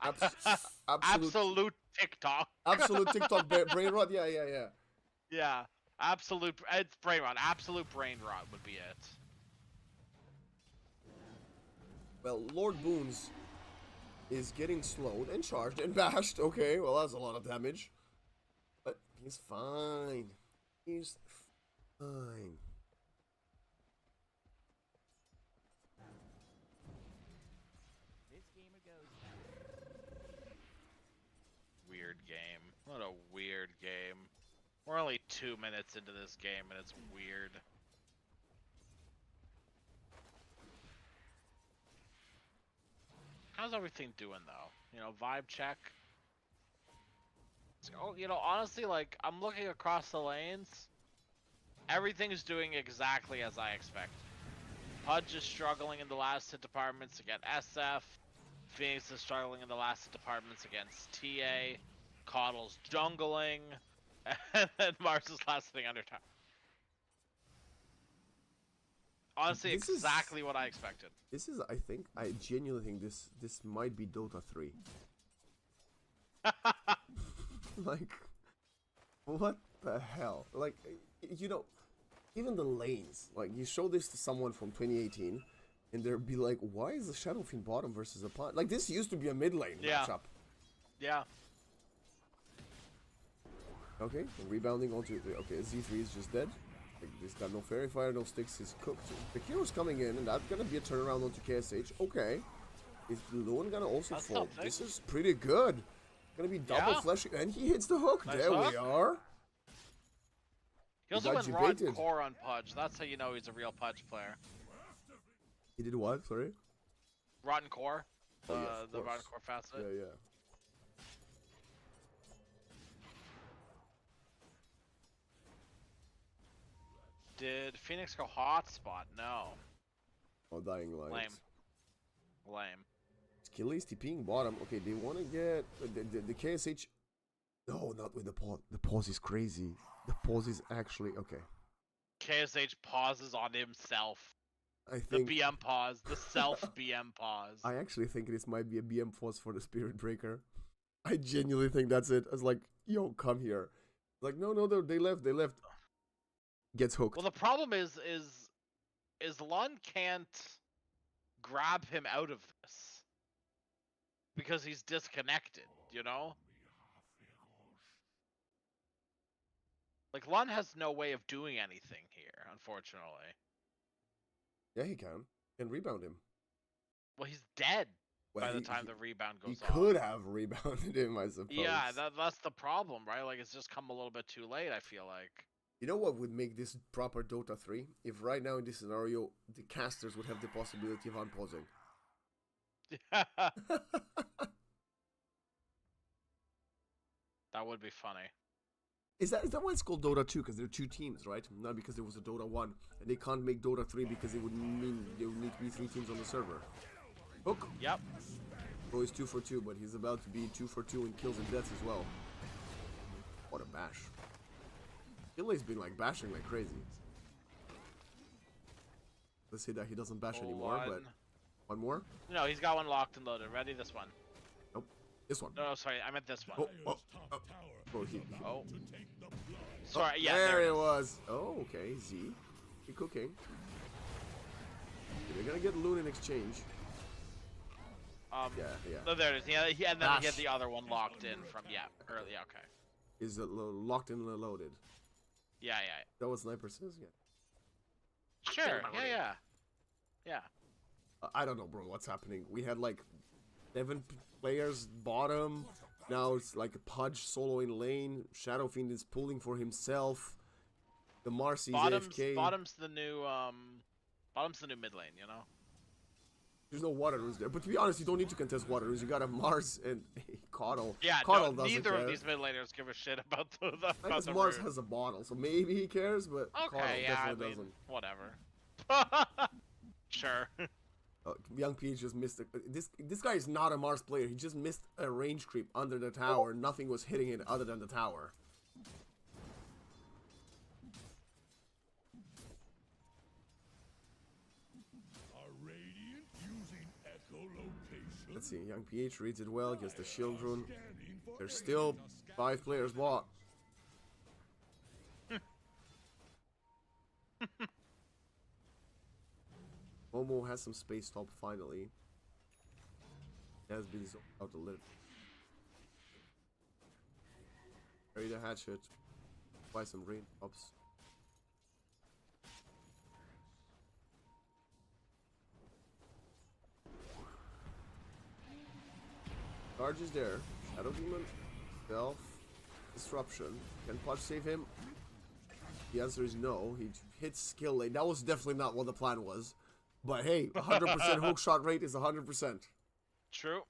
Hunter. absolute TikTok. Absolute TikTok brain rot? Yeah, yeah, yeah. Yeah, it's brain rot. Absolute brain rot would be it. Well, Lord Boons is getting slowed and charged and bashed. Okay, well, that's a lot of damage. But he's fine. He's fine. Weird game. What a weird game. We're only 2 minutes into this game and it's weird. How's everything doing though? You know, vibe check. Oh, you know, honestly, like I'm looking across the lanes. Everything's doing exactly as I expect. Pudge is struggling in the last hit departments against SF. Phoenix is struggling in the last hit departments against TA. Coddle's jungling. And then Mars is last hitting under time. Honestly, This is- exactly what I expected. This is, I genuinely think this might be Dota 3. Like, what the hell? Like, you know, even the lanes. Like, you show this to someone from 2018, and they'll be like, why is the Shadow Fiend bottom versus a pot? Like, this used to be a mid lane Yeah. matchup. Yeah. Okay, rebounding onto the, okay, Z3 is just dead. Like, he's got no fairy fire, no sticks, he's cooked. The hero's coming in, and that's gonna be a turnaround onto KSH. Okay. Is Luan gonna also That's fall? something. This is pretty good. Gonna be double Yeah. flashing, and he hits the hook. Nice There we hook. are. He also got went Rod debated. Core on Pudge. That's how you know he's a real Pudge player. He did what? Sorry. Rotten Core. Oh, yeah, of The Rotten course. Core facet. Yeah, yeah. Did Phoenix go hotspot? No. Oh, dying light. Lame. Lame. Skilly's TPing bottom. Okay, they want to get the KSH. No, not with the pause. The pause is crazy. The pause is actually okay. KSH pauses on himself. I The think BM pause. The self BM pause. I actually think this might be a BM pause for the Spirit Breaker. I genuinely think that's it. I was like, yo, come here. Like, no, they left. They left. Gets hooked. Well, the problem is Lun can't grab him out of this because he's disconnected. You know. Like, Lun has no way of doing anything here, unfortunately. Yeah, he can rebound him. Well, he's dead Well, by the he- time he- the rebound He goes off. could have rebounded him, I suppose. Yeah, that's the problem, right? Like, it's just come a little bit too late, I feel like. You know what would make this proper Dota 3? If right now in this scenario, the casters would have the possibility of unpausing. That would be funny. Is that why it's called Dota 2? Because there are 2 teams, right? Not because there was a Dota 1. And they can't make Dota 3 because it would mean there would need to be 3 teams on the server. Hook. Yep. Bro is 2 for 2, but he's about to be 2 for 2 in kills and deaths as well. What a bash. Killay's been like bashing like crazy. Let's say that he doesn't bash anymore, but... One more? No, he's got one locked and loaded. Ready? This one. Nope. This one. No, sorry, I meant this one. Oh, Top tower Bro, he... Oh. to take the blood. Sorry, yeah, there it it is. was. Oh, okay. Z. He cooking. They're gonna get Loon in exchange. Yeah. No, there it is. Yeah, and then Dash. he had the other one locked in from early. Okay. Is it locked in and loaded? Yeah. That what Sniper says? Yeah. Sure. Yeah. I don't know, bro. What's happening? We had like 7 players bottom. Now it's like a Pudge soloing lane. Shadow Fiend is pulling for himself. The Marcy's AFK. Bottom's the new mid lane. You know. There's no water runes there. But to be honest, you don't need to contest water runes. You got a Mars and a Coddle. Yeah. Coddle No, doesn't neither care. of these mid laners give a shit about the. I guess Mars has a bottle, so maybe he cares, but Coddle definitely doesn't. Whatever. Sure. Young Peach just missed this guy is not a Mars player. He just missed a range creep under the tower. Nothing was hitting it other than the tower. Are Radiant using echolocation? Let's see. Young PH reads it well, gets the shield rune. Scanning for There's still 5 players bought. Momo has some space top finally. He has been zoned out a little. Carry the hatchet. Buy some rain tops. Charge is there. Shadow Demon. Stealth. Disruption. Can Pudge save him? The answer is no. He hits skill lane. That was definitely not what the plan was. But hey, 100% hook shot rate is 100%. True.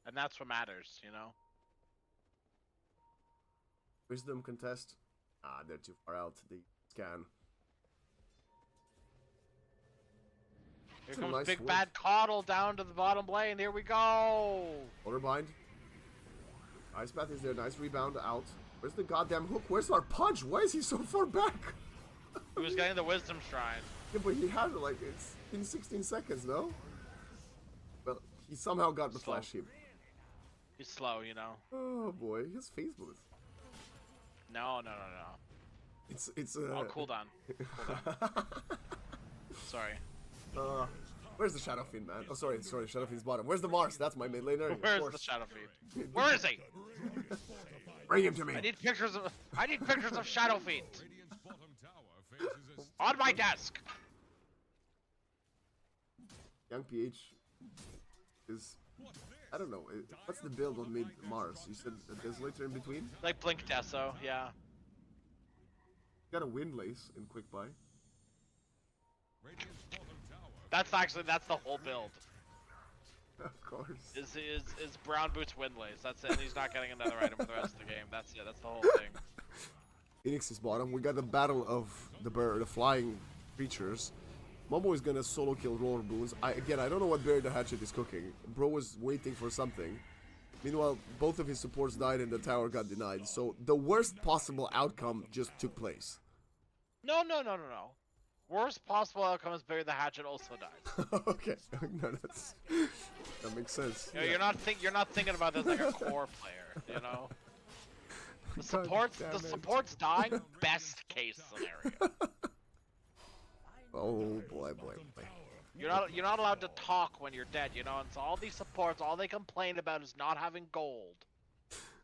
And that's what matters, you know? Wisdom contest. Ah, they're too far out. The scan. Here It's a comes nice Big win. Bad Coddle down to the bottom lane. Here we go. Water bind. Ice Path is there. Nice rebound out. Where's the goddamn hook? Where's our Pudge? Why is he so far back? He was getting the Wisdom Shrine. Yeah, but he had it like it's in 16 seconds, no? Well, he somehow got the Slow. flash hit. He's slow, you know? Oh boy, his face booth. No. It's Oh, cooldown. Sorry. Where's the Shadow Fiend, man? Oh, sorry, Shadow Fiend's bottom. Where's the Mars? That's my mid laner. Of Where's course. the Shadow Fiend? Where is he? Bring him to me. I need pictures of Shadow Fiend. Radiant's bottom tower faces a On my desk. Young PH is, I don't know. What's the build on mid Mars? You said a Desolator in between? Like Blink Deso, yeah. Got a Windlace in quick buy. Radiant's bottom tower. That's the whole build. Of course. Is Brown Boots Windlace. That's it. And he's not getting another item for the rest of the game. That's it. That's the whole thing. Phoenix is bottom. We got the battle of the flying creatures. Momo is gonna solo kill Roller Boons. I don't know what Barry the Hatchet is cooking. Bro was waiting for something. Meanwhile, both of his supports died and the tower got denied. So the worst possible outcome just took place. No. Worst possible outcome is Barry the Hatchet also dies. Okay, no, that makes sense. You know, you're not thinking about this like a core player, you know. The support's dying. Best case scenario. Oh boy. You're not allowed to talk when you're dead, you know. And so all these supports, all they complain about is not having gold.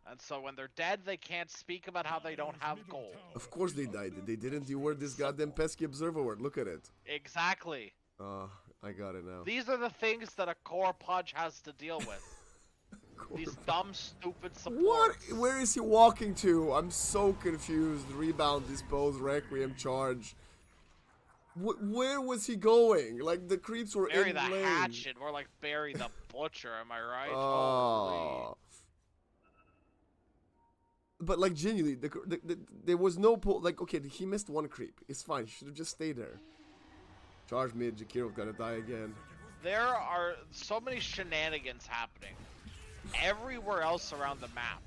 And so when they're dead, they can't speak about how they don't have gold. Of course they died. They didn't word this goddamn pesky observer word. Look at it. Exactly. I got it now. These are the things that a core Pudge has to deal with. These dumb, stupid supports. What? Where is he walking to? I'm so confused. Rebound, dispose, requiem, charge. Where was he going? Like the creeps were Bury in the lane. hatchet, more like bury the butcher. Am I right? Oh. But like genuinely, there was no pull. Like okay, he missed one creep. It's fine. He should have just stayed there. Charge mid. Jakiro gonna die again. There are so many shenanigans happening everywhere else around the map.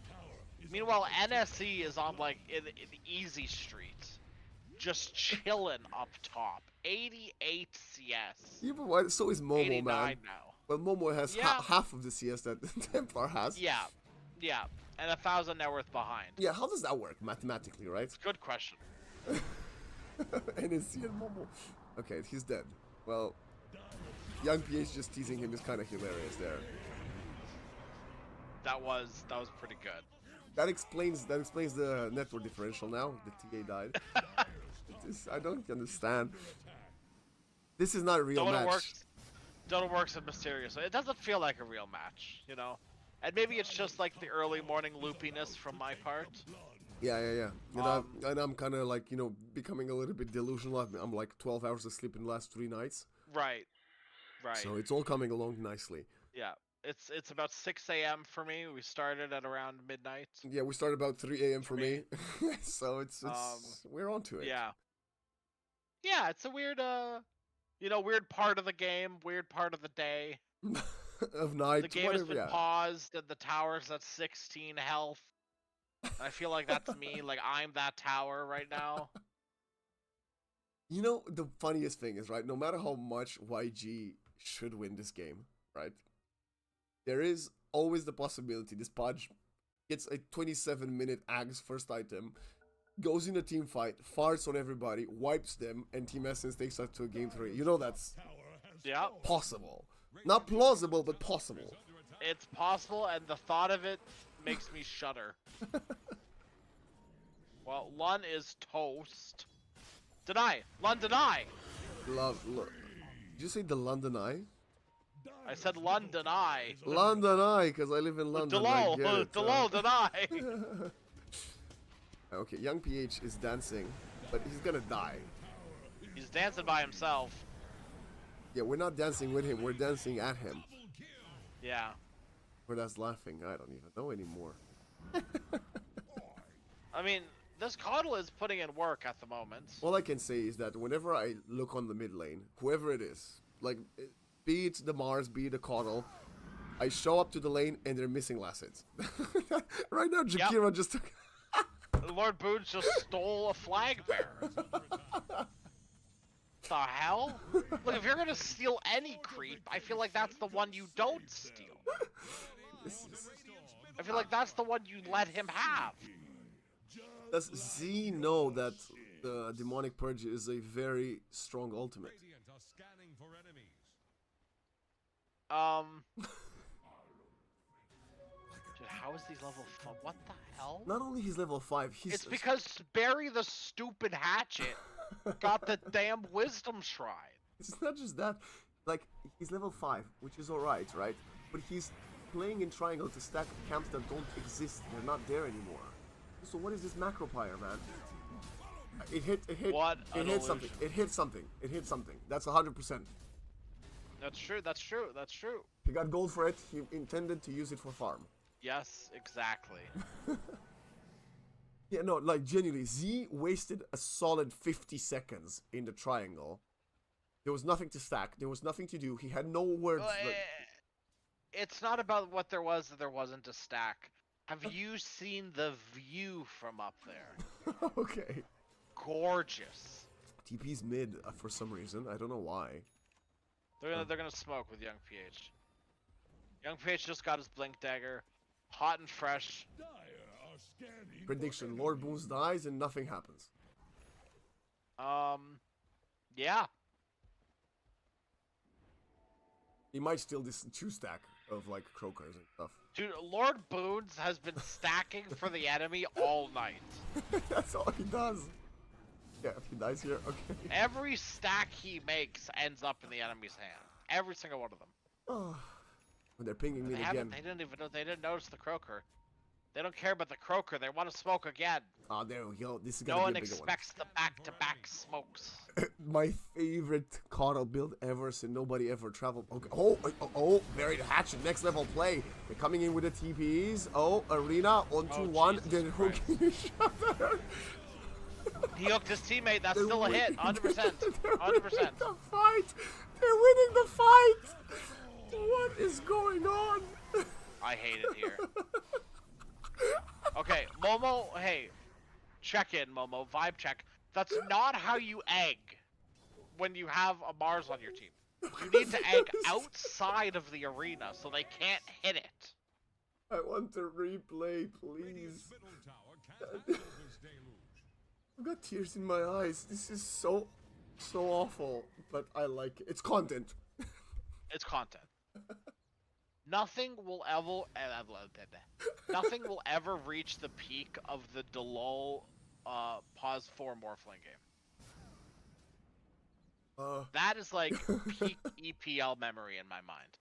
Meanwhile, NSE is on like in easy street, just chilling up top. 88 CS. Yeah, but why? So is Momo, 89 man. now. Well, Momo has Yeah. half of the CS that Templar has. Yeah, and 1,000 net worth behind. Yeah, how does that work mathematically, right? Good question. NSC and Momo. Okay, he's dead. Well, young PH just teasing him is kind of hilarious there. That was pretty good. That explains the network differential now. The TA died. I don't understand. This is not a real match. Dota works in mysterious. It doesn't feel like a real match, you know. And maybe it's just like the early morning loopiness from my part. Yeah. And I'm kind of like, you know, becoming a little bit delusional. I'm like 12 hours of sleep in the last 3 nights. Right. So it's all coming along nicely. Yeah. It's about 6 a.m. for me. We started at around midnight. Yeah, we started about 3 a.m. for me. So it's we're on to it. Yeah. Yeah, it's a weird weird part of the game, weird part of the day. Of night. The game has been paused and the tower's at 16 health. I feel like that's me, like I'm that tower right now. You know, the funniest thing is, right, no matter how much YG should win this game, right, there is always the possibility this Podge gets a 27-minute Ags first item, goes in a team fight, farts on everybody, wipes them, and Team Essence takes us to a game 3. You know that's possible. Not plausible, but possible. It's possible, and the thought of it makes me shudder. Well, Lun is toast. Deny! Lun, deny! Look. Did you say the London Eye? I said Lun, deny. London Eye, because I live in London. Delol, deny! Okay, young PH is dancing, but he's gonna die. He's dancing by himself. Yeah, we're not dancing with him, we're dancing at him. Yeah. Or that's laughing, I don't even know anymore. I mean, this Coddle is putting in work at the moment. All I can say is that whenever I look on the mid lane, whoever it is, like, be it the Mars, be it the Coddle, I show up to the lane and they're missing last hits. Right now, Jakira just took... Lord Boons just stole a flag bearer. The hell? Look, if you're gonna steal any creep, I feel like that's the one you don't steal. I feel like that's the one you let him have. Does Z know that the Demonic Purge is a very strong ultimate? Dude, how is he level 5? What the hell? Not only he's level 5, he's... It's because Barry the stupid hatchet got the damn wisdom shrine. It's not just that. Like, he's level 5, which is alright, right? But he's playing in triangle to stack camps that don't exist. They're not there anymore. So what is this macro pyre, man? It hit something. It hit something. That's 100%. That's true. He got gold for it. He intended to use it for farm. Yes, exactly. Yeah, no, like, genuinely, Z wasted a solid 50 seconds in the triangle. There was nothing to stack. There was nothing to do. He had no words. Like... It's not about what there was that there wasn't to stack. Have you seen the view from up there? Okay. Gorgeous. TP's mid for some reason. I don't know why. They're gonna smoke with Young PH. Young PH just got his blink dagger, hot and fresh. Prediction: Lord Boons dies and nothing happens. Yeah. He might steal this 2-stack of like Krokers and stuff. Dude, Lord Boons has been stacking for the enemy all night. That's all he does. Yeah, if he dies here, okay. Every stack he makes ends up in the enemy's hand. Every single one of them. Oh, when they're pinging me again. They didn't notice the Croaker. They don't care about the Croaker. They want to smoke again. Oh, there we go. This is gonna be a bigger one. No one expects the back-to-back smokes. My favorite Coddle build ever, so nobody ever traveled. Okay. Oh, buried hatchet, next level play. They're coming in with the TPs. Oh, Arena, 1-2-1. They're hooking each other. He hooked his teammate. That's They're still a hit. 100%. 100%. The fight. They're winning the fight. What is going on? I hate it here. Okay, Momo, hey, check in, Momo, vibe check. That's not how you egg when you have a Mars on your team. You need to egg outside of the arena so they can't hit it. I want to replay, please. I've got tears in my eyes. This is so awful, but I like it. It's content. It's content. Nothing will ever reach the peak of the Delol pause 4 Morphling game. That is like peak EPL memory in my mind.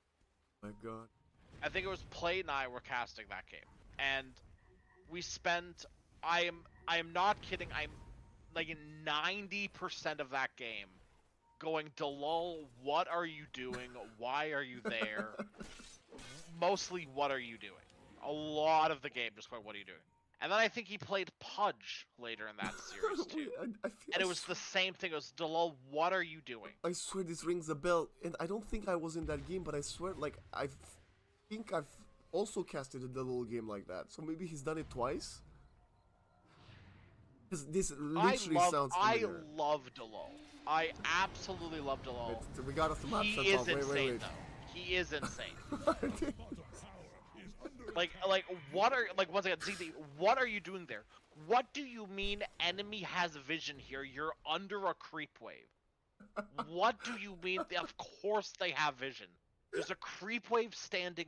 My God. I think it was Play and I were casting that game, and we spent. I am not kidding. I'm like 90% of that game going, Delol, what are you doing? Why are you there? Mostly, what are you doing? A lot of the game just going, what are you doing? And then I think he played Pudge later in that series too. I feel And it was the same thing. It was, Delol, what are you doing? I swear this rings a bell, and I don't think I was in that game, but I swear, like, I think I've also casted a little game like that. So maybe he's done it twice. Because this literally sounds familiar. I love Delol. I absolutely love Delol. Wait, we got off the map. He shut is off. insane Wait. though. He is insane. Bottom tower is under like what are once again, ZZ, what are you doing there? What do you mean enemy has vision here? You're under a creep wave. What do you mean? Of course they have vision. There's a creep wave standing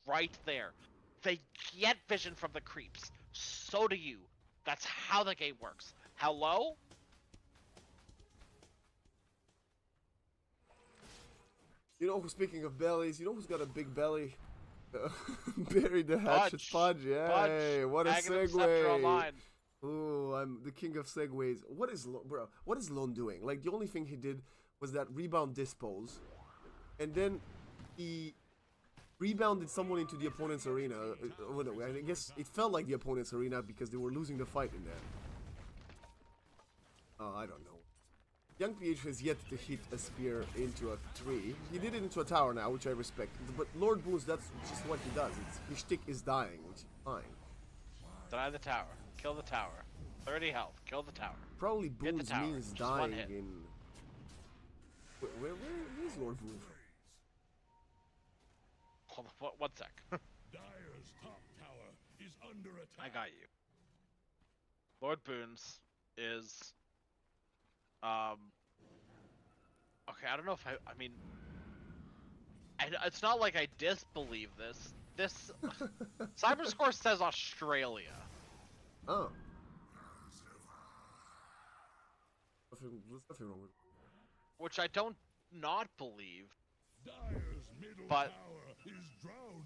right there. They get vision from the creeps. So do you. That's how the game works. Hello? You know, speaking of bellies, you know who's got a big belly? Buried the hatchet. Fudge. Yay, what a segue. Ooh, I'm the king of segues. What is Lone doing? Like, the only thing he did was that rebound dispose, and then he rebounded someone into the opponent's arena. I guess it felt like the opponent's arena because they were losing the fight in there. I don't know. Young PH has yet to hit a spear into a tree. He did it into a tower now, which I respect. But Lord Boons, that's just what he does. His shtick is dying, which is fine. Deny the tower. Kill the tower. 30 health. Kill the tower. Probably Boons tower. means Just dying one hit. in... Where is Lord Boons? Hold on, one sec. Dyer's top tower is under attack. I got you. Lord Boons is... Okay, I don't know if I mean... it's not like I disbelieve this. This... Cyberscore says Australia. Oh. There's nothing wrong with it. Which I don't not believe. Dyer's middle But- tower is drowning.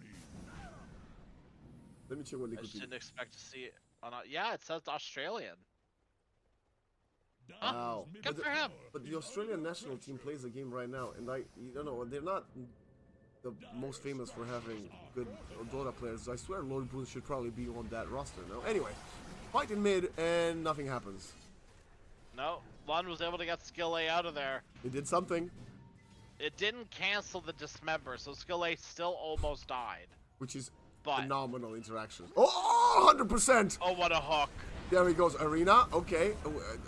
Let me check what I liquid just people. didn't expect to see it. Yeah, it says Australian. Dyer's Wow. middle Good for him. tower But the is Australian under national pressure. team plays a game right now, and you don't know, they're not the most famous for having good Dota players. I swear Lord Boone should probably be on that roster now. Anyway, fight in mid, and nothing happens. No, Lund was able to get Skill A out of there. It did something, It didn't cancel the dismember, so Skill A still almost died. which is But phenomenal interaction. Oh, 100%! oh, what a hook! There he goes, Arena. Okay,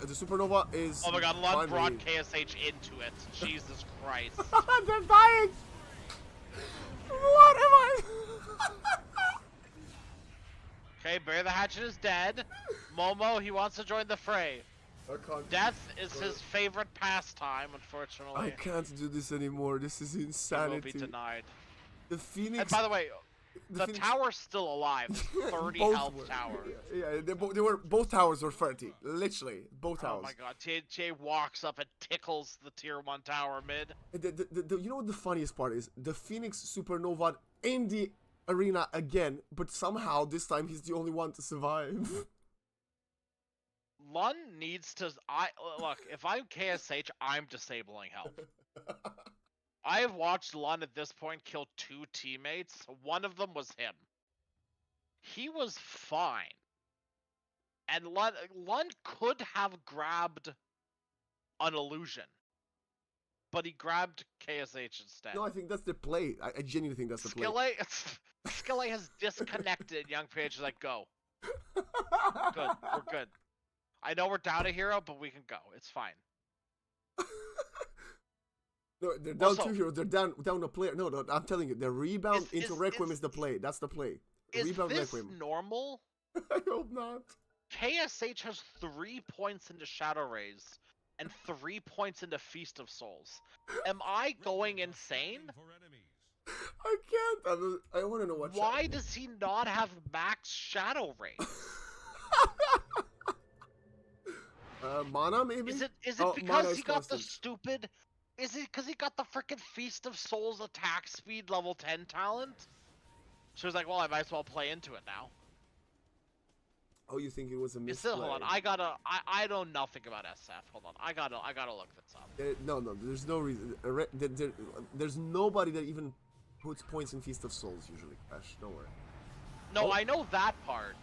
the Supernova is. Oh my God, Lund brought finally- KSH into it. Jesus Christ! They're dying! What am I? Okay, Bury the Hatchet is dead. Momo, he wants to join the fray. I can't. Death is his favorite pastime, unfortunately. I can't do this anymore. This is He will be insanity. denied. The Phoenix. And by the way, the Phoenix- tower's still alive. 30 Both health were. tower. Yeah, they were both towers were 30. Literally, both Oh towers. my God, TJ walks up and tickles the tier 1 tower mid. You know what the funniest part is? The Phoenix Supernova in the arena again, but somehow this time he's the only one to survive. Lund needs to. Look. If I'm KSH, I'm disabling help. I have watched Lund at this point kill 2 teammates. One of them was him. He was fine, and Lund could have grabbed an illusion, but he grabbed KSH instead. No, I think that's the play. I genuinely think that's the play. Skill A has disconnected. Young Page is like, go. Good. We're good. I know we're down a hero, but we can go. It's fine. No, they're down Also- 2 heroes. They're down a player. No, I'm telling you, the rebound Is- into is- Requiem is- is the play. That's the play. Is Rebound this Requiem. normal? I hope not. KSH has 3 points into Shadow Rays and 3 points into Feast of Souls. Am I going Radiant are insane? scanning for enemies. I can't. I want to know what. Why does he not have max Shadow Rays? Mana maybe? Is it Oh, because mana he is got the constant. stupid? Is it because he got the frickin' Feast of Souls attack speed level 10 talent? So he's like, well, I might as well play into it now. Oh, you think it was a It's misplay? still, hold on, I know nothing about SF. Hold on, I gotta look this up. No, there's no reason. There's nobody that even puts points in Feast of Souls usually. Crash, don't worry. No, Oh. I know that part.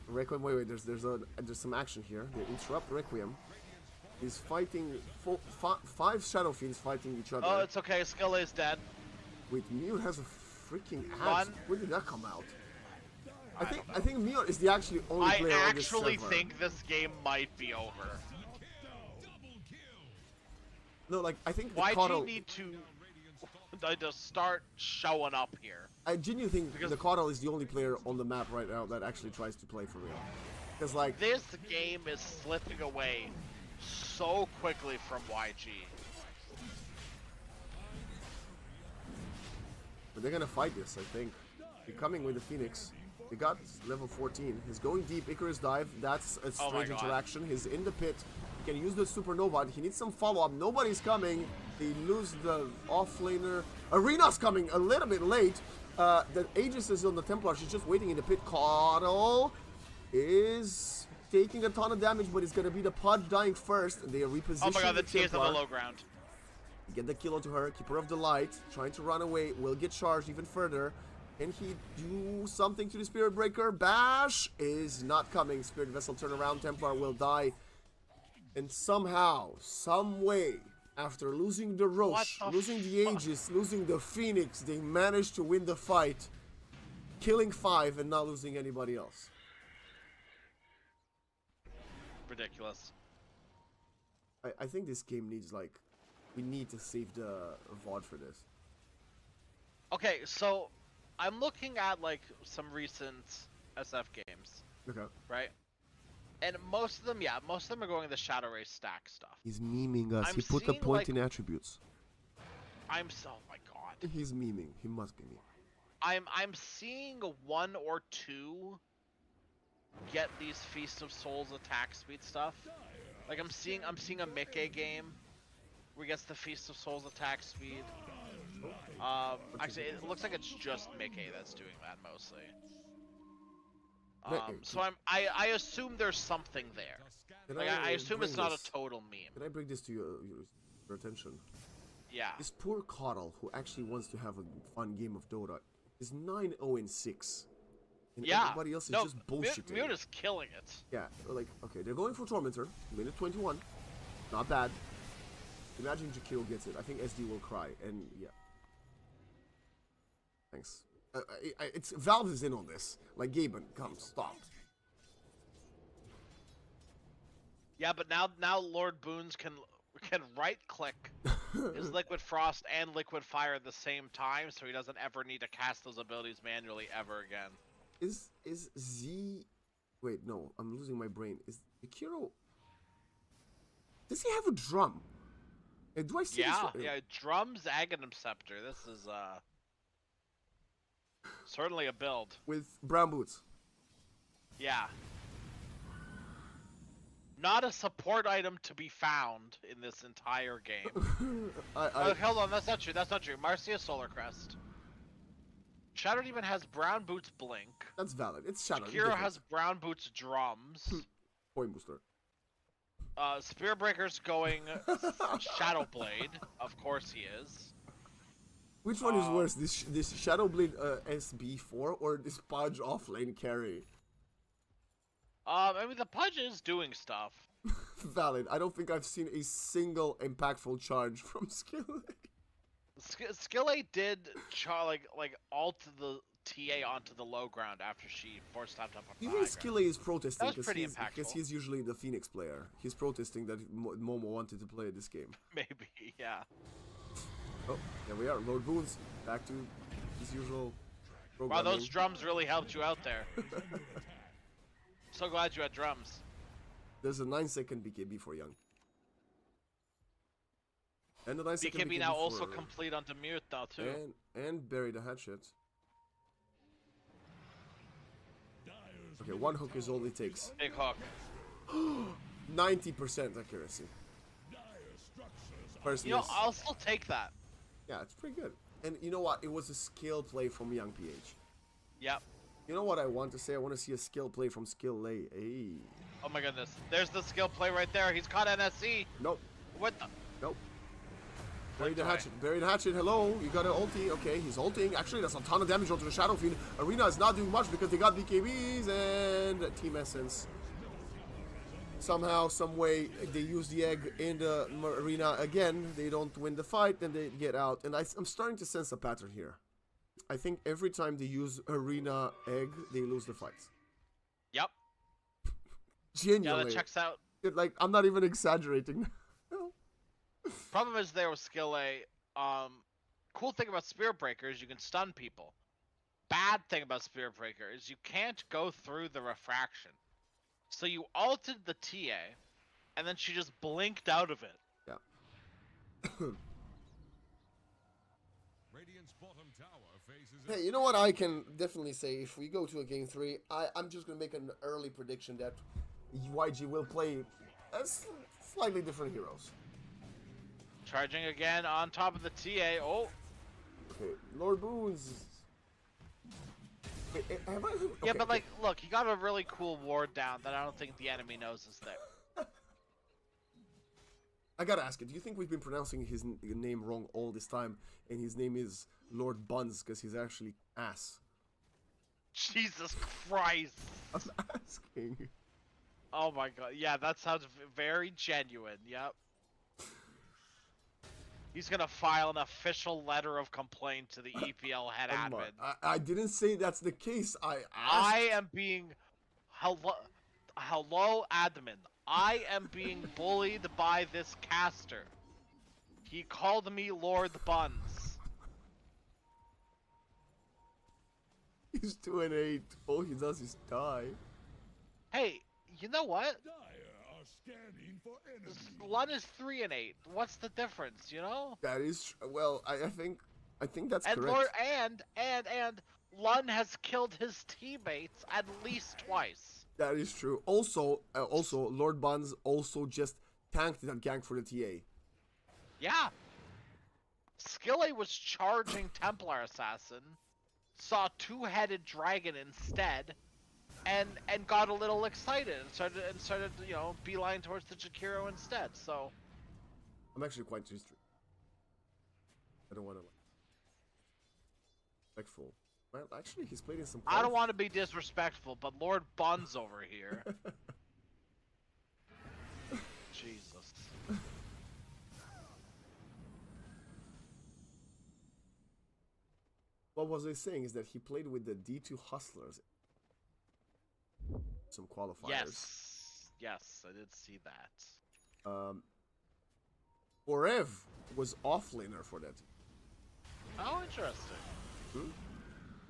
Requiem, wait, there's some action here. They interrupt Requiem. He's fighting 5 Shadow Fiends fighting each other. Oh, it's okay. Skill is dead. Wait, Mute has a freaking Run. axe. Where did that come out? I think Mute is the actually only I player on this actually server. think this game might be over. No, like I think the Why do Coddle. you need to start showing up here? I genuinely think Because- the Coddle is the only player on the map right now that actually tries to play for real. Because like This game is slipping away so quickly from YG. but they're gonna fight this, I think. They're coming with the Phoenix. They got level 14. He's going deep. Icarus dive. That's a Oh my strange God. interaction. He's in the pit. He can use the supernova. He needs some follow-up. Nobody's coming. They lose the offlaner. Arena's coming a little bit late. The Aegis is on the Templar. She's just waiting in the pit. Coddle is taking a ton of damage, but it's gonna be the Pudge dying first. And they are repositioning Oh my god, the T is on the Templar. low ground. Get the kill onto her, Keeper of the Light, trying to run away, will get charged even further. Can he do something to the Spirit Breaker? Bash is not coming. Spirit Vessel turn around, Templar will die. And somehow, some way, after losing the Roche, What the losing the Aegis, losing the Phoenix, they managed to win the fight, killing 5 and not losing anybody else. Ridiculous. I think this game needs, like, we need to save the VOD for this. Okay, so I'm looking at like some recent SF games, Okay. right? And most of them are going the Shadow Ray stack stuff. He's memeing us. I'm He put the seeing, point like- in attributes. Oh my god. He's memeing. He must be memeing. I'm seeing 1 or 2 get these Feast of Souls attack speed stuff. Like I'm seeing a Mickey game where he gets the Feast of Souls attack speed. Actually, it looks like it's just Mickey that's doing that mostly. So I assume there's something there. Can Like I assume bring it's not this- a total meme. Can I bring this to your attention? Yeah. This poor Coddle, who actually wants to have a fun game of Dota, is 9-0-6. And Yeah. everybody else is No, just bullshitting. Mute is killing it. Yeah, like, okay, they're going for Tormentor, minute 21. Not bad. Imagine Jakiro gets it. I think SD will cry, and yeah. Thanks. It's Valve is in on this. Like, Gaben, come, stop. Yeah, but now Lord Boons can right click his Liquid Frost and Liquid Fire at the same time, so he doesn't ever need to cast those abilities manually ever again. Is Z... Wait, no, I'm losing my brain. Is Jakiro... Does he have a drum? Do I see Yeah, this? yeah, Drums Aghanim Scepter. This is certainly a build. With brown boots. Yeah. Not a support item to be found in this entire game. Oh, hold on, that's not true. That's not true. Marcia Solar Crest. Shadow Demon has brown boots blink. That's valid. It's Shadow. Kira has brown boots drums. Point booster. Spear Breaker's going Shadow Blade. Of course he is. Which one is worse, this Shadow Blade SB4 or this Pudge offlane carry? I mean, the Pudge is doing stuff. Valid. I don't think I've seen a single impactful charge from Skill. Skill 8 did like ult the TA onto the low ground after she force tapped up on the high Even ground. Skill is protesting That was pretty because impactful. he's usually the Phoenix player. He's protesting that Momo wanted to play this game. Maybe, yeah. Oh, there we are. Lord Boons back to his usual Wow, programming. those drums really helped you out there. so glad you had drums. There's a 9-second BKB for Young. And a 9-second BKB now also for, complete onto mute now too. and bury the hatchet. Dire's Okay, one hook is all it takes. Big hook. 90% accuracy. dire structures are First You know, miss. I'll still take that. Yeah, it's pretty good. And you know what? It was a skill play from Young PH. Yep. You know what I want to say? I want to see a skill play from Skill Lay. Hey. Oh my goodness. There's the skill play right there. He's caught NSC. Nope. What the? Nope. Bury the That's right. hatchet. Bury the hatchet. Hello. You got an ulti. Okay, he's ulting. Actually, that's a ton of damage onto the Shadow Fiend. Arena is not doing much because they got BKBs and Team Essence. Somehow, some way, they use the egg in the arena again. They don't win the fight, then they get out. And I'm starting to sense a pattern here. I think every time they use arena egg, they lose the fights. Yep. Genuinely. Yeah, that checks out. Like, I'm not even exaggerating. Problem is there with skill A. Cool thing about Spirit Breaker is you can stun people. Bad thing about Spirit Breaker is you can't go through the refraction. So you ulted the TA, and then she just blinked out of it. Yeah. Radiant's bottom tower faces Hey, you know what I can definitely say? If we go to a game 3, I'm just going to make an early prediction that YG will play slightly different heroes. Charging again on top of the TA. Oh, Okay, Lord Boons. Wait, have I... yeah, okay, but like, look, he got a really cool ward down that I don't think the enemy knows is there. I gotta ask you, do you think we've been pronouncing his name wrong all this time, and his name is Lord Buns because he's actually ass? Jesus Christ. I'm asking. Oh my god. Yeah, that sounds very genuine. Yep. He's gonna file an official letter of complaint to the EPL head Come on. admin. I didn't say that's the case. I asked. I am being hello admin. I am being bullied by this caster. He called me Lord Buns. He's 2-8. All he does is die. Hey, you know what? dire are scanning for enemies. Lun is 3-8. What's the difference, you know? That is well. I think that's And correct. Lord and Lun has killed his teammates at least twice. That is true. Also, Lord Buns also just tanked that gank for the TA. Yeah. Skillet was charging Templar Assassin, saw two-headed dragon instead, and got a little excited and started you know, beeline towards the Jakiro instead. So I'm actually quite used to it. I don't want to respectful. Well, actually, he's played in some. I don't want to be disrespectful, but Lord Buns over here. Jesus. What was I saying is that he played with the D2 Hustlers. Some qualifiers. Yes, I did see that. Orev was offlaner for that. Oh, interesting.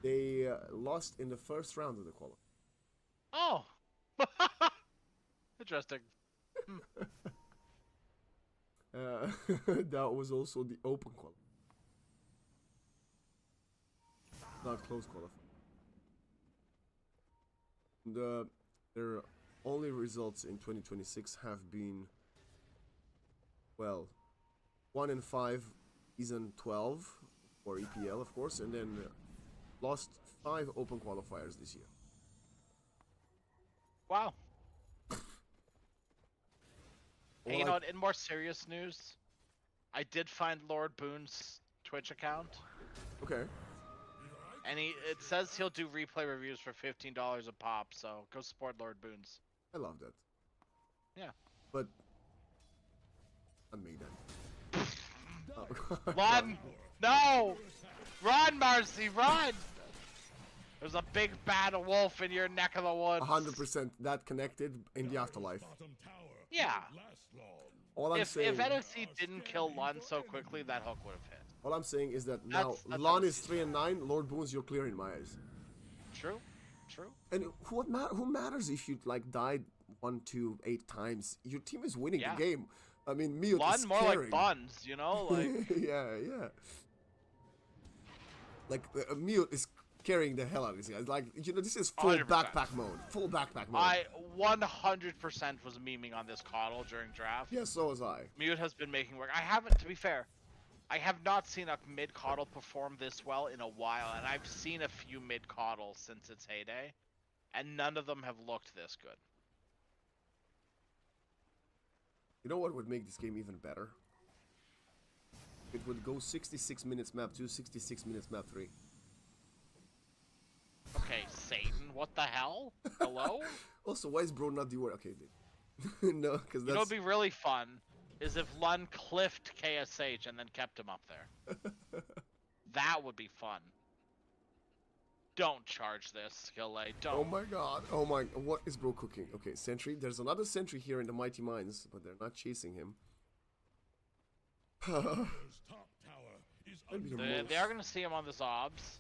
They lost in the first round of the qualifier. Oh. Interesting. That was also the open qualifier. Not close qualifier. Their only results in 2026 have been, well, 1-5, season 12 for EPL, of course, and then lost 5 open qualifiers this year. Wow. Hey, you Well, know what? In more serious news, I did find Lord Boone's Twitch account, Okay. and it says he'll do replay reviews for $15 a pop. So go support Lord Boone's. I love that. Yeah. But I made that. Oh, Run! No! Run, Marcy, run! There's a big bad wolf in your neck of the woods. 100% that connected in the afterlife. Bottom tower Yeah. won't last long. All I'm If saying, NFC didn't kill Lun so quickly, that hook would have hit. all I'm saying is that now That's Lon what is 3-9. Lord Boons, you're clear in my eyes. True. True. And who matters if you like died 1, 2, 8 times? Your team is winning Yeah. the game. I mean, Mute Lun is more carrying. like buns, you know, like yeah. Like Mute is carrying the hell out of this guy. Like this is full 100%. backpack mode. Full backpack mode. I 100% was memeing on this coddle during draft. Yeah, so was I. Mute has been making work. I haven't, to be fair, I have not seen a mid coddle perform this well in a while, and I've seen a few mid coddles since its heyday, and none of them have looked this good. You know what would make this game even better? It would go 66 minutes map 2, 66 minutes map 3. Okay, Satan, what the hell? Hello? Also, why is bro not the word? Okay, no, because You that's. know what'd be really fun is if Lun cliffed KSH and then kept him up there. That would be fun. Don't charge this, Skill A. Don't. Oh my god. Oh my. What is bro cooking? Okay, sentry. There's another sentry here in the Mighty Mines, but they're not chasing him. Emperor's top tower is That'd be the under most- They are gonna see him on this obs.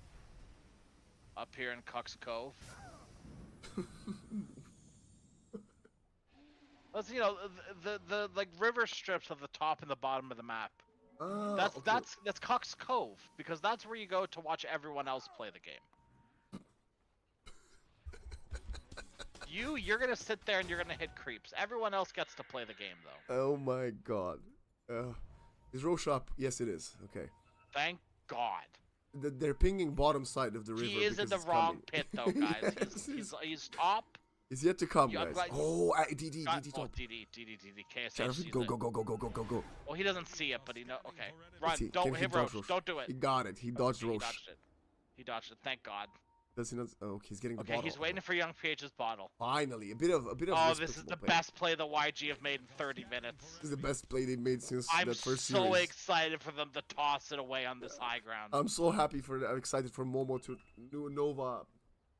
Up here in Cuck's Cove. Let's the like river strips of the top and the bottom of the map. Ah, That's okay. that's Cuck's Cove because that's where you go to watch everyone else play the game. You're gonna sit there and you're gonna hit creeps. Everyone else gets to play the game though. Oh my god. Is Roche up? Yes, it is. Okay. Thank God. They're pinging bottom side of the river. He is in because the it's wrong coming. pit though, guys. Yes, He's top. It's yet to come, Yeah, guys. like- Oh, DD Got, top. DD, KSH Sheriff, sees go, it. go, go, go, go, go, go, go. Well, he doesn't see it, but he know. Okay, Let's run. see. Don't Can he hit dodge Roche. Don't do it. He got it. He dodged He Roche. dodged it. He dodged it. Thank God. Does he not? Oh, okay, he's getting the Okay, bottle. he's waiting for Young PH's bottle. Finally, a bit of. Oh, this is respectable the play. best play the YG have made in 30 minutes. This is the best play they made since I'm that first so series. excited for them to toss it away on this high ground. I'm so happy for. I'm excited for Momo to do Nova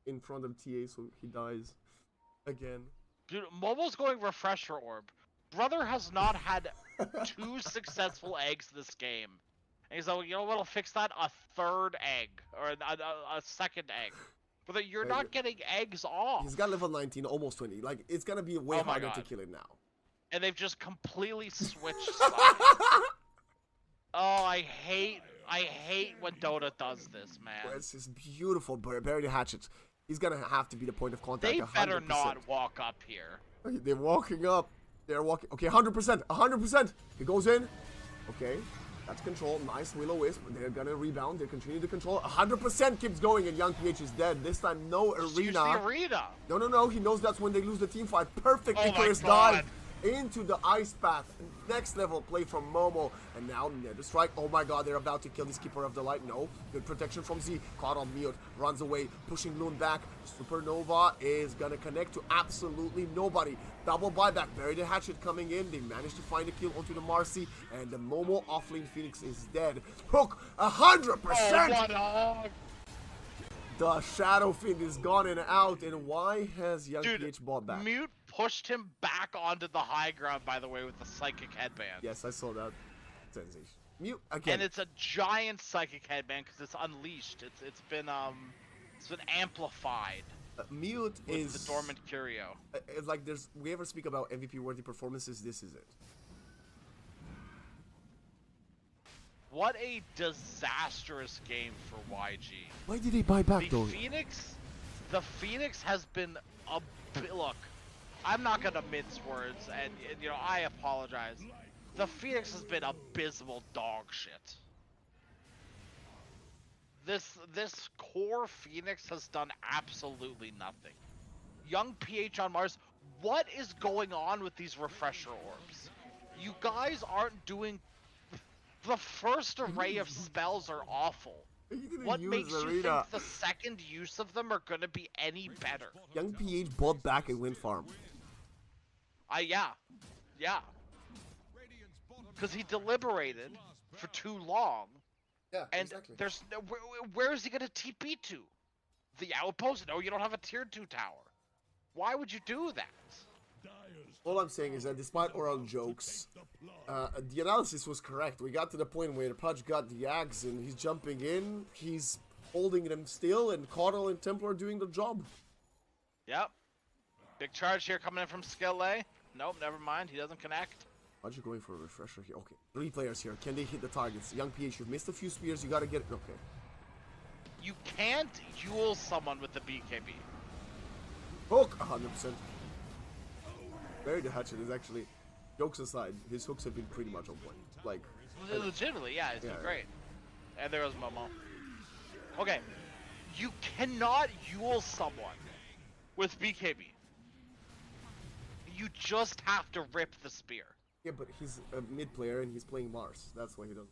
in front of TA, so he dies again. Dude, Momo's going refresher orb. Brother has not had 2 successful eggs this game. And he's like, you know what'll fix that? A third egg. Or a second egg. But you're not getting eggs off. He's got level 19, almost 20. Like, it's gonna be way Oh my harder to God. kill it now. And they've just completely switched sides. Oh, I hate when Dota does this, man. It's just beautiful. Bury the hatchet. He's gonna have to be the point of contact. They 100%. better not walk up here. Okay, they're walking up. They're walking. Okay, 100%. 100%. He goes in. Okay. That's control. Nice Will-O-Wisp. They're gonna rebound. They continue to control. 100% keeps going, and Young PH is dead. This time, no Just use arena. the arena. No. He knows that's when they lose the team fight. Perfect Oh my Icarus God. dive into the ice path. Next level play from Momo. And now Nether Strike. Oh my god, they're about to kill this Keeper of the Light. No. Good protection from Z. Caught on mute. Runs away. Pushing Loon back. Supernova is gonna connect to absolutely nobody. Double buyback. Bury the hatchet coming in. They managed to find a kill onto the Marcy. And the Momo offlane Phoenix is dead. Hook 100%! Oh, what a hog. The Shadow Fiend is gone and out, and why has Young Dude, PH bought back? Mute pushed him back onto the high ground, by the way, with the psychic headband. Yes, I saw that. Sensation. Mute again. And it's a giant psychic headband because it's unleashed. It's been amplified Mute with is the dormant curio. It's like we ever speak about MVP worthy performances. This is it. What a disastrous game for YG. Why did he buy back The though? Phoenix has been look. I'm not gonna mince words, and I apologize. The Phoenix has been abysmal dog shit. This core Phoenix has done absolutely nothing. Young PH on Mars, what is going on with these refresher orbs? You guys aren't doing. The first array of spells are awful. He didn't What use makes you arena. think the second use of them are gonna be any better? Young PH bought back and went farm. Yeah. Because he deliberated for too long, Yeah, and there's no, where is he gonna TP to? The outpost? No, you don't have a tier 2 tower. Why would you do that? All I'm saying is that despite oral jokes, the analysis was correct. We got to the point where Pudge got the Ags and he's jumping in, he's holding them still, and Caudle and Templar are doing the job. Yep. Big charge here coming in from Skill A. Nope, never mind. He doesn't connect. Aren't you going for a refresher here? Okay, 3 players here. Can they hit the targets? Young PH, you've missed a few spears. You gotta get it. Okay. You can't Yule someone with the BKB. Hook! 100%. Barry the Hatchet is actually, jokes aside, his hooks have been pretty much on point. Like, Legitimately, yeah, it's been Yeah. great. And there goes Momo. Okay, you cannot Yule someone with BKB. You just have to rip the spear. yeah, but he's a mid player and he's playing Mars. That's why he doesn't.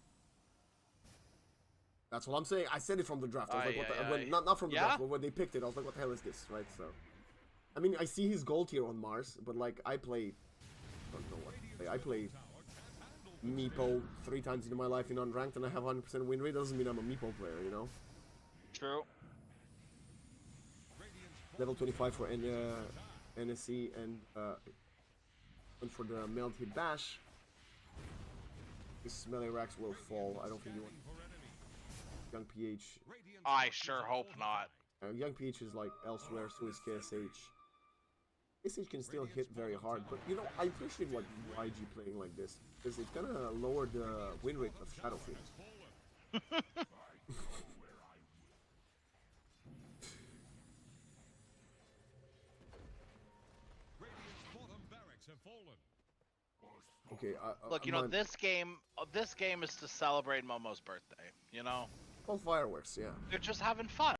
That's what I'm saying. I said it from the draft. I was like, what the, when, not from the Yeah? draft, but when they picked it, I was like, what the hell is this, right? So, I mean, I see his gold tier on Mars, but like, I play, I don't know what, I play Meepo 3 times in my life in unranked, and I have 100% win rate. Doesn't mean I'm a Meepo player, you know. True. Level 25 for NSC and for the meld hit bash. This melee racks will fall. I don't think you want Young PH. I sure hope not. Young PH is like elsewhere, so is KSH. KSH can still hit very hard, but you know, I appreciate like YG playing like this because it's gonna lower the win rate of Shadowfield. Radiant's bottom barracks have fallen. Okay, Look, you know, this game is to celebrate Momo's birthday. You know, all fireworks, yeah. they're just having fun.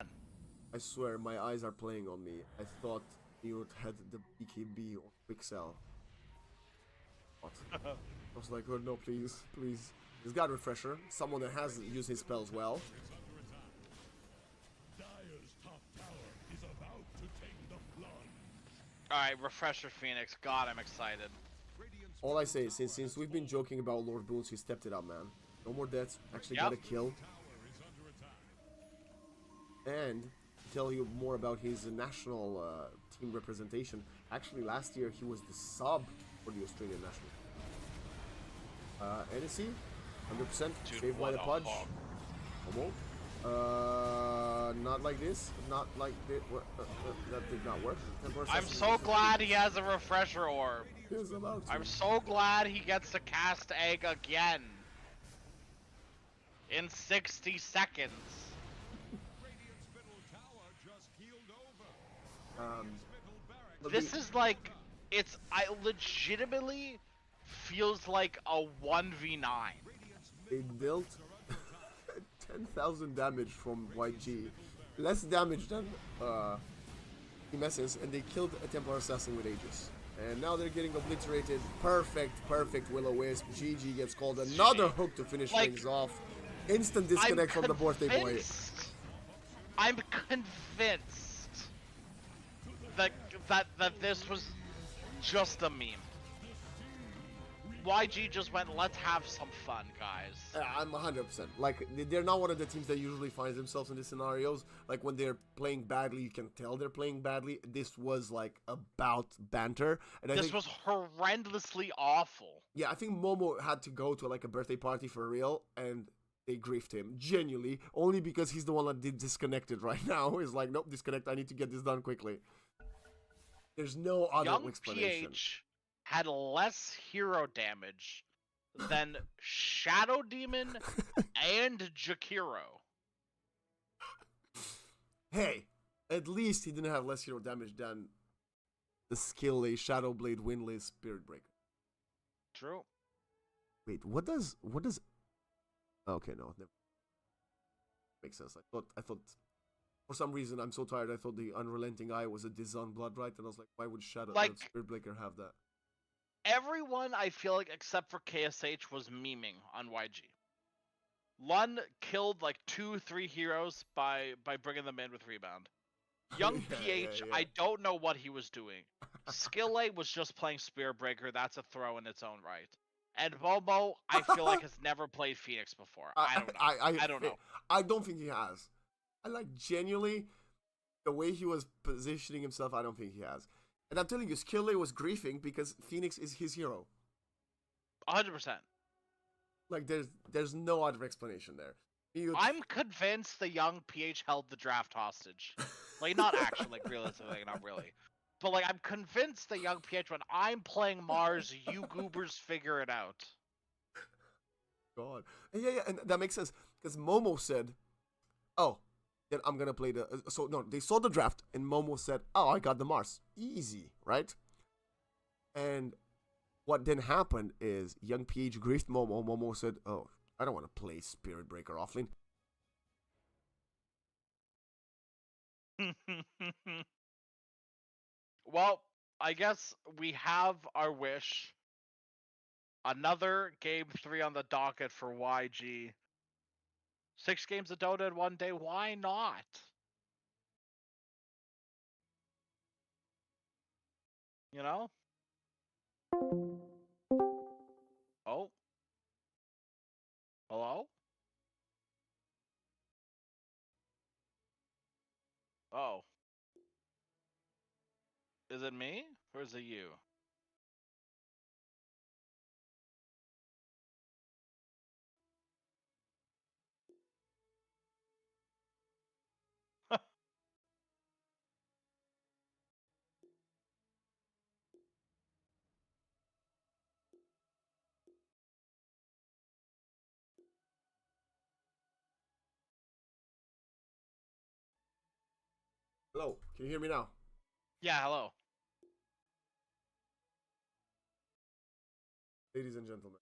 I swear, my eyes are playing on me. I thought you had the BKB or Pixel. What? I was like, oh no, please, please. He's got refresher. Someone that has used his spells well. Dire's top tower is about to take the plunge. All right, refresher Phoenix. God, I'm excited. All I say is, since we've been joking about Lord Boons, he stepped it up, man. No more deaths. Actually Yep. got a kill. And to tell you more about his national team representation. Actually, last year he was the sub for the Australian national team. NSC, 100%. Dude, Saved by what the a Pudge. hog. Homo. Not like this. Not like this. That did not work. I'm so glad he has a refresher orb. He was about to. I'm so glad he gets to cast egg again. In 60 seconds. Radiant's middle tower just keeled over. But This we- is like, I legitimately feels like a 1v9. They dealt 10,000 damage from YG. Less damage than Team Essence, and they killed a Templar Assassin with Aegis. And now they're getting obliterated. Perfect Will-O-Wisp. GG gets called. Another hook to finish Like, things off. Instant disconnect from the birthday boy. I'm convinced that this was just a meme. YG just went, let's have some fun, guys. I'm 100%. Like, they're not one of the teams that usually finds themselves in these scenarios. Like, when they're playing badly, you can tell they're playing badly. This was, like, about banter. And I This think, was horrendously awful. yeah, I think Momo had to go to, like, a birthday party for real, and they griefed him. Genuinely. Only because he's the one that did disconnected right now. He's like, nope, disconnect. I need to get this done quickly. There's no other Young explanation. PH had less hero damage than Shadow Demon and Jakiro. Hey, at least he didn't have less hero damage than the skill a Shadow Blade Winless Spirit Breaker. True. Wait, what does okay, no, never. Makes sense. I thought for some reason I'm so tired. I thought the Unrelenting Eye was a Dizon Blood, right? And I was like, why would Shadow Like- Spirit Breaker have that? Everyone, I feel like, except for KSH, was memeing on YG. Lun killed like 2-3 heroes by bringing them in with rebound. Young Yeah, PH, yeah. I don't know what he was doing. Skill A was just playing Spear Breaker. That's a throw in its own right. And Bobo, I feel like has never played Phoenix before. I don't know. I don't know. I don't think he has. I like genuinely the way he was positioning himself. I don't think he has. And I'm telling you, Skillay was griefing because Phoenix is his hero. 100%. Like there's no other explanation there. I'm convinced the young PH held the draft hostage. Like, not actually, like, realistically, like, not really. But, like, I'm convinced that young Pietro, when I'm playing Mars, you goobers figure it out. God. And yeah, and that makes sense. Because Momo said, oh, then I'm going to play the... so, no, they saw the draft, and Momo said, oh, I got the Mars. Easy, right? And what then happened is young PH griefed Momo. Momo said, oh, I don't want to play Spirit Breaker offlane. Well, I guess we have our wish. Another game 3 on the docket for YG. 6 games of Dota in one day. Why not? You know? Oh. Hello? Oh. Is it me? Or is it you? Hello, can you hear me now? Yeah, hello. Ladies and gentlemen,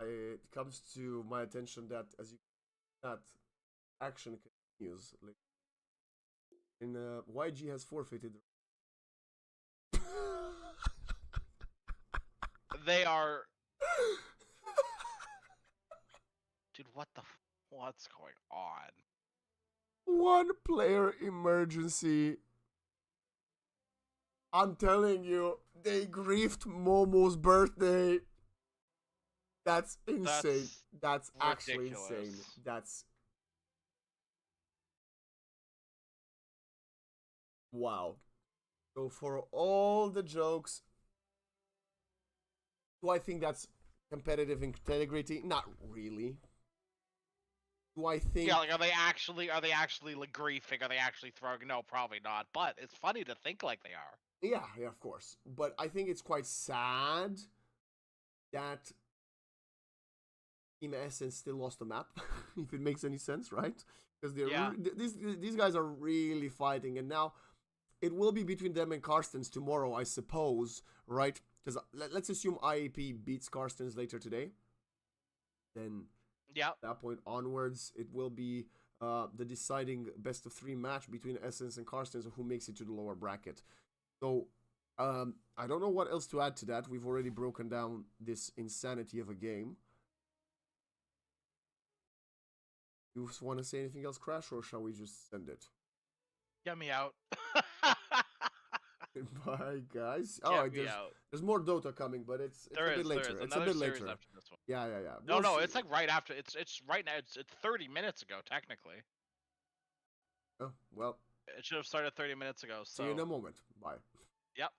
it comes to my attention that as you that action continues, like, and YG has forfeited. They are... Dude, what's going on? One player emergency. I'm telling you, they griefed Momo's birthday. That's insane. That's actually insane. ridiculous. That's wow. So for all the jokes, do I think that's competitive integrity? Not really. Do I think? Yeah, like, are they actually like griefing? Are they actually throwing? No, probably not. But it's funny to think like they are. Yeah, of course. But I think it's quite sad that Team Essence still lost the map, if it makes any sense, right? Because these guys are really fighting, and now it will be between them and Carstensz tomorrow, I suppose, right? Because let's assume IAP beats Carstensz later today. Then, at that point onwards, it will be the deciding best of 3 match between Essence and Carstensz, who makes it to the lower bracket. So, I don't know what else to add to that. We've already broken down this insanity of a game. You want to say anything else, Crash, or shall we just send it? Get me out. Bye, guys. There's more Dota coming, but it's a bit later. It's a bit later. After this one. Yeah. No, it's like right after. It's right now. It's 30 minutes ago, technically. Oh, well. It should have started 30 minutes ago. So. See you in a moment. Bye. Yep.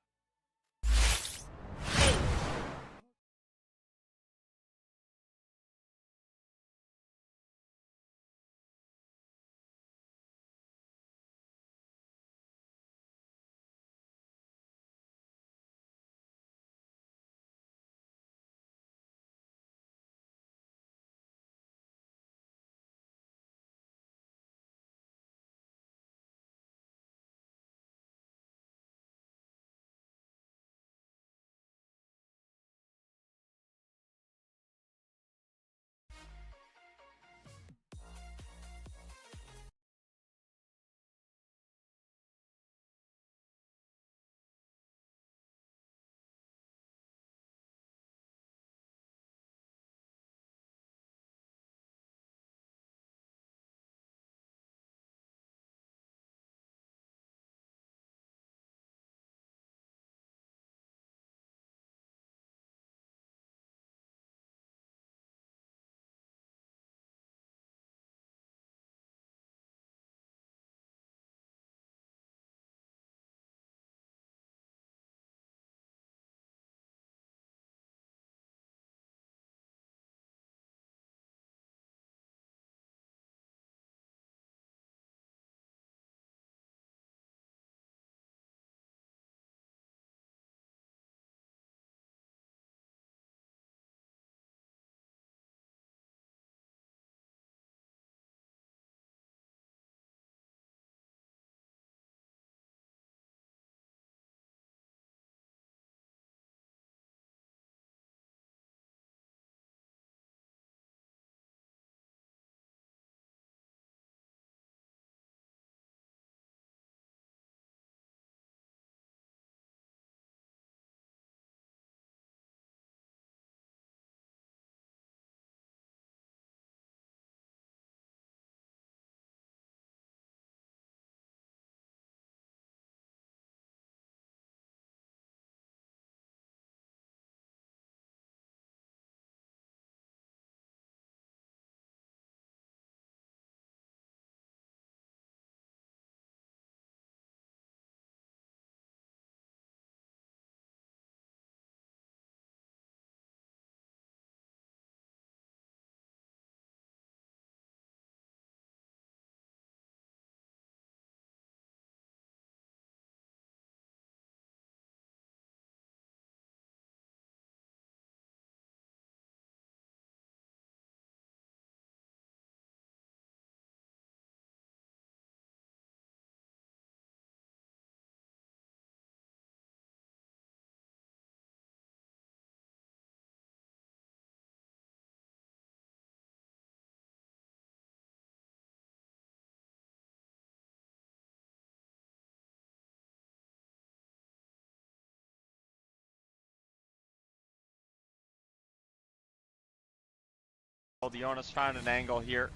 Oh, the Jonas found an angle here.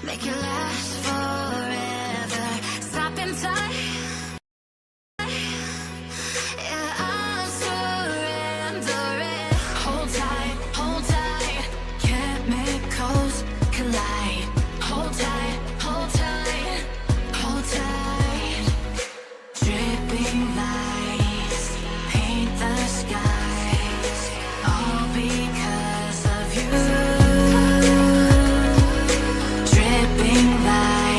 make it last forever. Stop in time. Yeah, I'm surrendering. Hold tight, chemicals collide. Hold tight, hold tight, hold tight. Dripping lights paint the skies, all because of you. Dripping lights.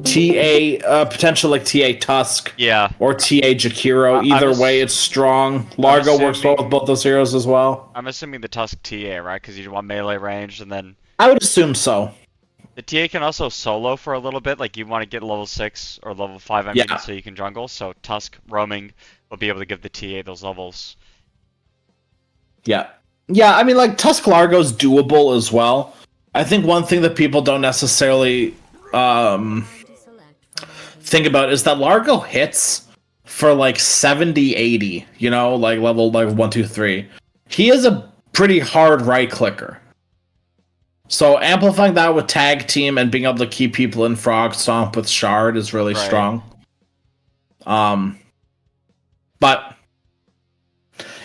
TA potential like TA Tusk. Yeah. Or TA Jakiro. Either way, it's strong. Largo works well with both those heroes as well. I'm assuming the Tusk TA, right? Because you want melee range, and then I would assume so. the TA can also solo for a little bit. Like you want to get level 6 or level 5, I mean, so you can jungle. So Tusk roaming will be able to give the TA those levels. Yeah. Yeah, I mean, like, Tusk Largo's doable as well. I think one thing that people don't necessarily think about is that Largo hits for, like, 70, 80, you know? Like, level, like, 1, 2, 3. He is a pretty hard right-clicker. So amplifying that with Tag Team and being able to keep people in Frog Stomp with Shard is really strong. But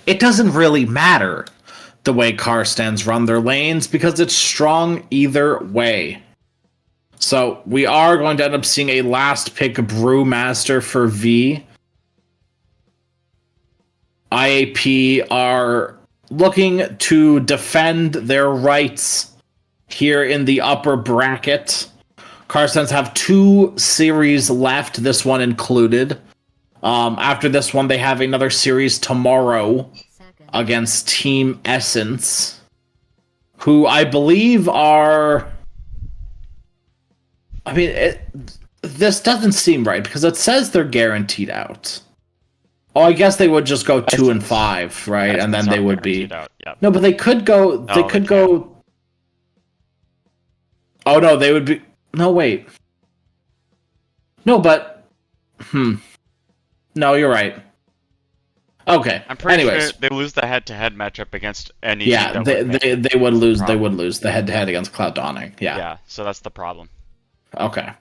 it doesn't really matter the way Carstensz run their lanes because it's strong either way. So we are going to end up seeing a last pick Brewmaster for V. IAP are looking to defend their rights here in the upper bracket. Carstensz have 2 series left, this one included. After this one, they have another series tomorrow against Team Essence, who I believe are... I mean, this doesn't seem right, because it says they're guaranteed out. Oh, I guess they would just go 2 and 5, right? And then they would be... Out. Yep. No, but they could go... No, they could go... Oh, no, they would be... No, wait. No, but... No, you're right. Okay. I'm pretty Anyways. sure they lose the head-to-head matchup against any Yeah, team they would lose. They would lose the head-to-head against Cloud Dawning. Yeah. Yeah, so that's the problem. Okay.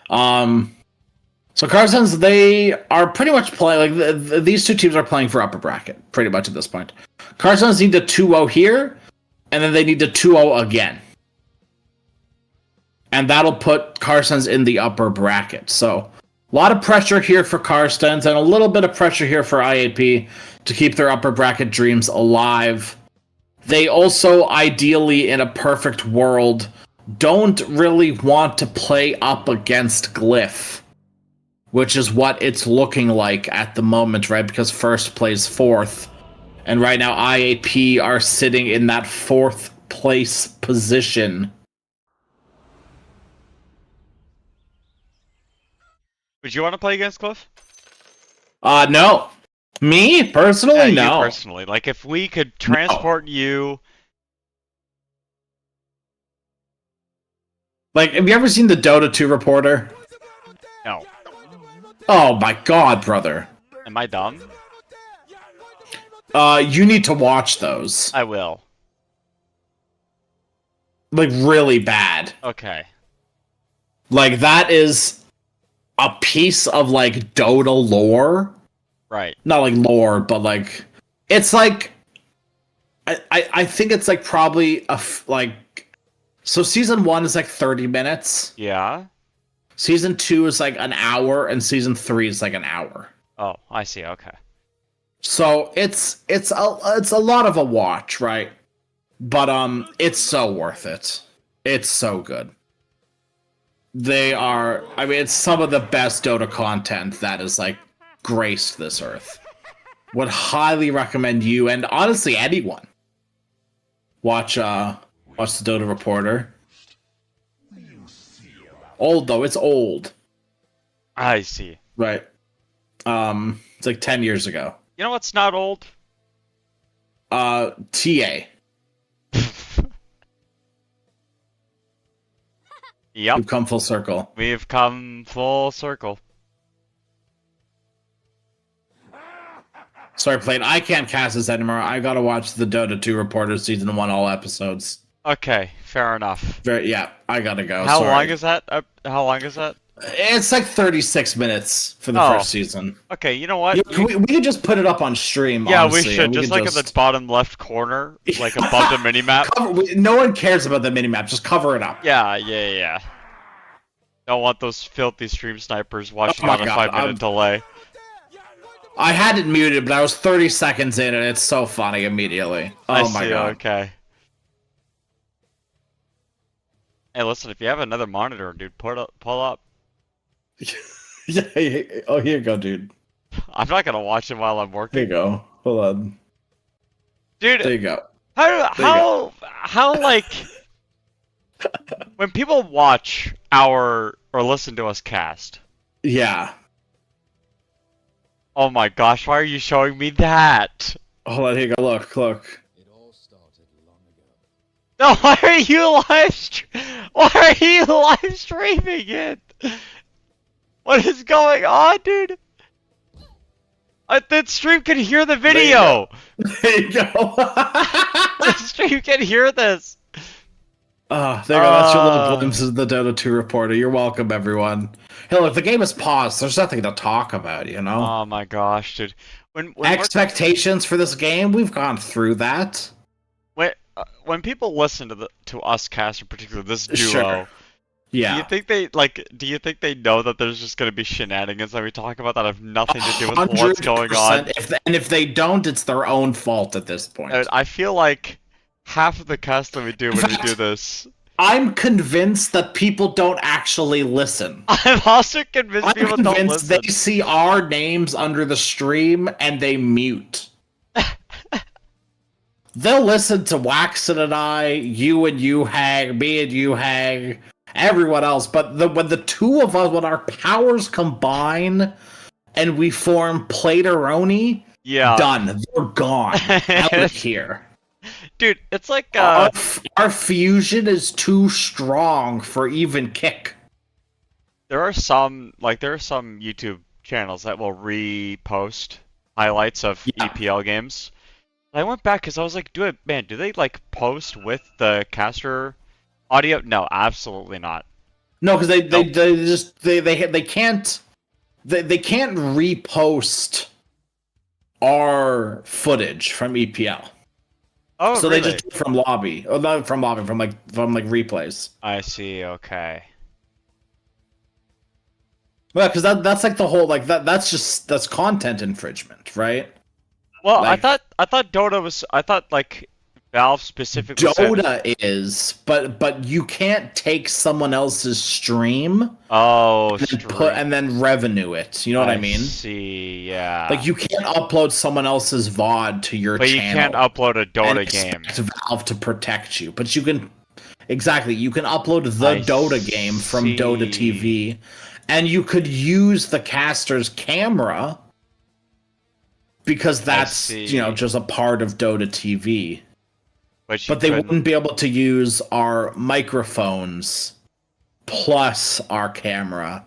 So Carstensz, they are pretty much playing like these two teams are playing for upper bracket pretty much at this point. Carstensz need to 2-0 here, and then they need to 2-0 again, and that'll put Carstensz in the upper bracket. So a lot of pressure here for Carstensz, and a little bit of pressure here for IAP to keep their upper bracket dreams alive. They also, ideally, in a perfect world, don't really want to play up against Glyph, which is what it's looking like at the moment, right? Because first plays 4th, and right now IAP are sitting in that 4th place position. Would you want to play against Cliff? No. Me? Personally, no. You personally. Like, if we could transport you... Like, have you ever seen the Dota 2 reporter? No. Oh my god, brother. Am I dumb? You need to watch those. I will. Like, really bad. Okay. Like, that is a piece of, like, Dota lore. Right. Not, like, lore, but, like... It's, like... I think it's, like, probably, like... So, Season 1 is, like, 30 minutes. Yeah? Season 2 is, like, an hour, and Season 3 is, like, an hour. Oh, I see, okay. So, it's a lot of a watch, right? But, it's so worth it. It's so good. They are... I mean, it's some of the best Dota content that is, like, graced this earth. Would highly recommend you, and honestly, anyone, watch the Dota Reporter. Old, though. It's old. I see. Right. It's like 10 years ago. You know what's not old? TA. Yep. We've come full circle. We've come full circle. Sorry, Plane. I can't cast this anymore. I gotta watch the Dota 2 Reporter Season 1 all episodes. Okay, fair enough. Yeah, I gotta go. How Sorry. long is that? How long is that? It's like 36 minutes for the first season. Okay, you know what? We could just put it up on stream. Yeah, honestly, we should. Just like in the bottom left corner, like above the minimap. No one cares about the minimap. Just cover it up. Yeah. Don't want those filthy stream snipers watching on a 5-minute delay. I had it muted, but I was 30 seconds in, and it's so funny immediately. Oh my god. Okay. Hey, listen, if you have another monitor, dude, pull up. Yeah. Oh, here you go, dude. I'm not gonna watch it while I'm Here you working. go. Hold on. Dude, There you go. how like when people watch our or listen to us cast, Yeah. oh my gosh, why are you showing me that? Hold on. Here you go. Look. It all started long ago. No, why are you why are you live streaming it? What is going on, dude? That stream can hear the There you video. There you go. The stream can hear this. There you go. That's your little glimpse of the Dota 2 reporter. You're welcome, everyone. Hey, look, the game is paused. There's nothing to talk about, you know? Oh my gosh, dude. When Expectations for this game, we've gone through that. when people listen to us cast, in particular this duo, Sure. Yeah. do you think they know that there's just gonna be shenanigans that we talk about that have nothing to do with what's going on? 100%. If they don't, it's their own fault at this point. Dude, I feel like half of the cast that we do when we do this. I'm convinced that people don't actually listen. I'm also convinced I'm people don't convinced listen. they see our names under the stream and they mute. They'll listen to Waxon and I, you and you hag, me and you hag, everyone else. But when the two of us, when our powers combine and we form Plateroni, Yeah. done. They're gone. Out of here. Dude, it's like Our fusion is too strong for even kick. there are some YouTube channels that will repost highlights of EPL games. And I went back because I was like, do they like post with the caster audio? No, absolutely not. No, because they can't repost our footage from EPL. Oh, so really? they just do it from lobby, or not from lobby, from replays. I see. Okay. Well, because that's like the whole that's content infringement, right? Well, Like- I thought Dota was. I thought like Valve specifically said. Dota is, but you can't take someone else's stream Oh, and then revenue it. You know what I mean? See, yeah. Like you can't upload someone else's VOD to your But channel. you can't upload a Dota and game. expect Valve to protect you, but you can you can upload the I Dota game from see. Dota TV, and you could use the caster's camera because that's see. just a part of Dota TV. But they wouldn't be able to use our microphones plus our camera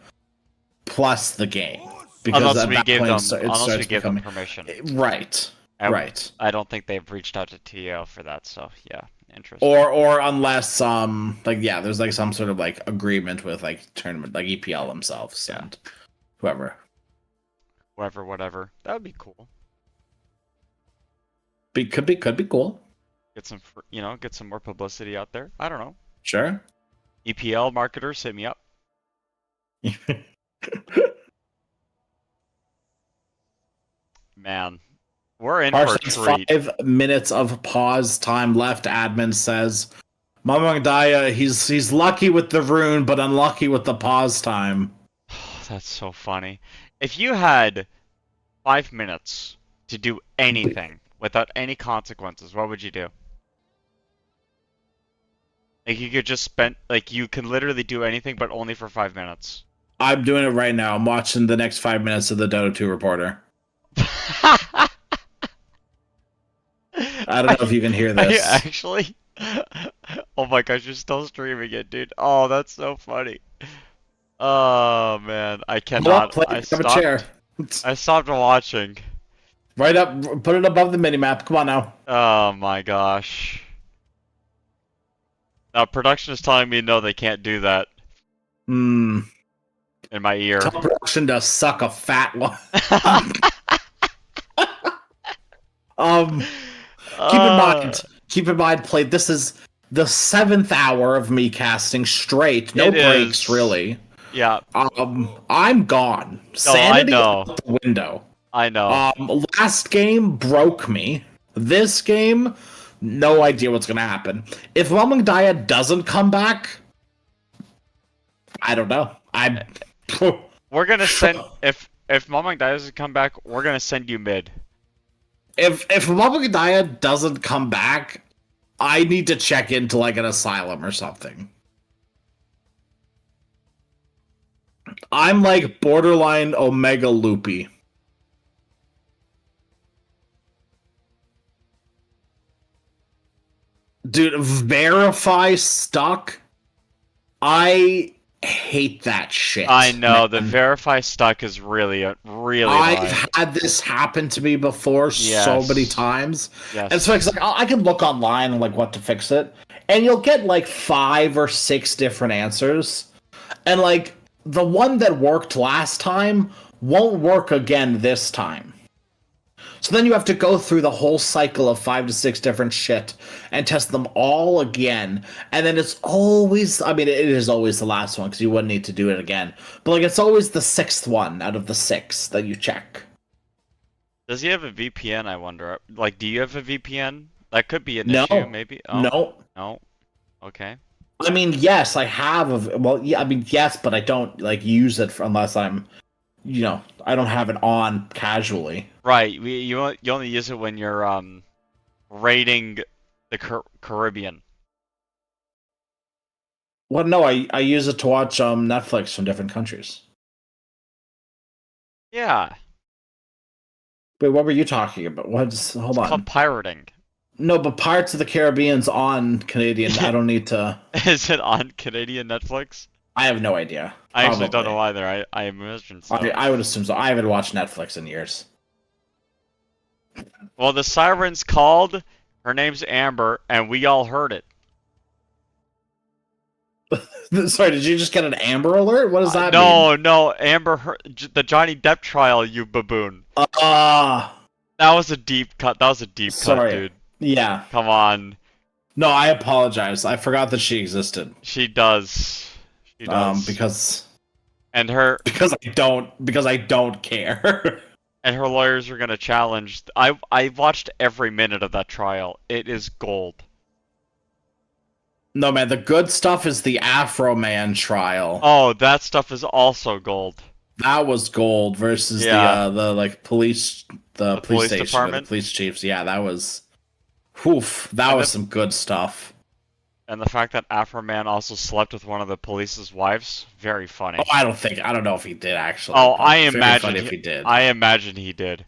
plus the game because unless at we that give point them, becoming permission. right. Right. I don't think they've reached out to TO for that, so yeah, interesting. Or unless there's like some sort of like agreement with like tournament like EPL themselves and whatever. That would be cool. Could be cool. Get some more publicity out there. I don't know. Sure. EPL marketers, hit me up. Man, we're in for a treat. 5 minutes of pause time left. Admin says, Mamangdaya, he's lucky with the rune, but unlucky with the pause time. That's so funny. If you had 5 minutes to do anything without any consequences, what would you do? Like you could just you can literally do anything, but only for 5 minutes. I'm doing it right now. I'm watching the next 5 minutes of the Dota 2 reporter. I don't know if you can hear this. Actually? Oh my gosh, you're still streaming it, dude. Oh, that's so funny. Oh man, I cannot. Grab a chair. I stopped watching. Right up, put it above the minimap. Come on now. Oh my gosh. Now production is telling me no, they can't do that. Hmm. In my ear. Tell production to suck a fat one. Keep in mind, play. This is the 7th hour of me casting straight. No breaks, really. Yeah. I'm gone. Sanity out the window. I know. Last game broke me. This game, no idea what's gonna happen. If Mamangdaya doesn't come back, I don't know. We're gonna send if Mamang Daya doesn't come back, we're gonna send you mid. If Mamagdaya doesn't come back, I need to check into like an asylum or something. I'm like borderline Omega loopy. Dude, verify stuck. I hate that shit. I know, man. the verify stuck is really annoying. I've had this happen to me before so many Yes. times. Yes. And so it's like I can look online and like what to fix it, and you'll get like 5 or 6 different answers, and like the one that worked last time won't work again this time. So then you have to go through the whole cycle of 5 to 6 different shit and test them all again. And then it's always, I mean, it is always the last one because you wouldn't need to do it again. But like, it's always the 6th one out of the 6 that you check. Does he have a VPN, I wonder? Like, do you have a VPN? That could be an No. issue, maybe? Oh, No. no. Okay. I mean, yes, I have. Well, yeah, I mean, yes, but I don't like use it unless I'm, I don't have it on casually. Right. You only use it when you're raiding the Caribbean. Well, no, I use it to watch Netflix from different countries. Yeah. Wait, what were you talking about? Hold It's on. called pirating. No, but Pirates of the Caribbean's on Canadian. I don't need to. Is it on Canadian Netflix? I have no idea. I actually don't Probably. know either. I imagine so. I would assume so. I haven't watched Netflix in years. Well, the siren's called. Her name's Amber, and we all heard it. Sorry, did you just get an Amber Alert? What does that mean? No, Amber, the Johnny Depp trial, you baboon. Ah, That was a deep cut. That was a deep sorry. cut, dude. Yeah. Come on. No, I apologize. I forgot that she existed. She does. She does. Because and her I don't care. and her lawyers are gonna challenge. I watched every minute of that trial. It is gold. No, man, the good stuff is the Afro Man trial. Oh, that stuff is also gold. That was gold versus Yeah. the like police The police police station, or the department? police chiefs. Yeah, that was that And was some good stuff. And the fact that Afro Man also slept with one of the police's wives, very funny. Oh, I don't know if he did actually. Oh, but I very imagine funny if he did. I imagine he did.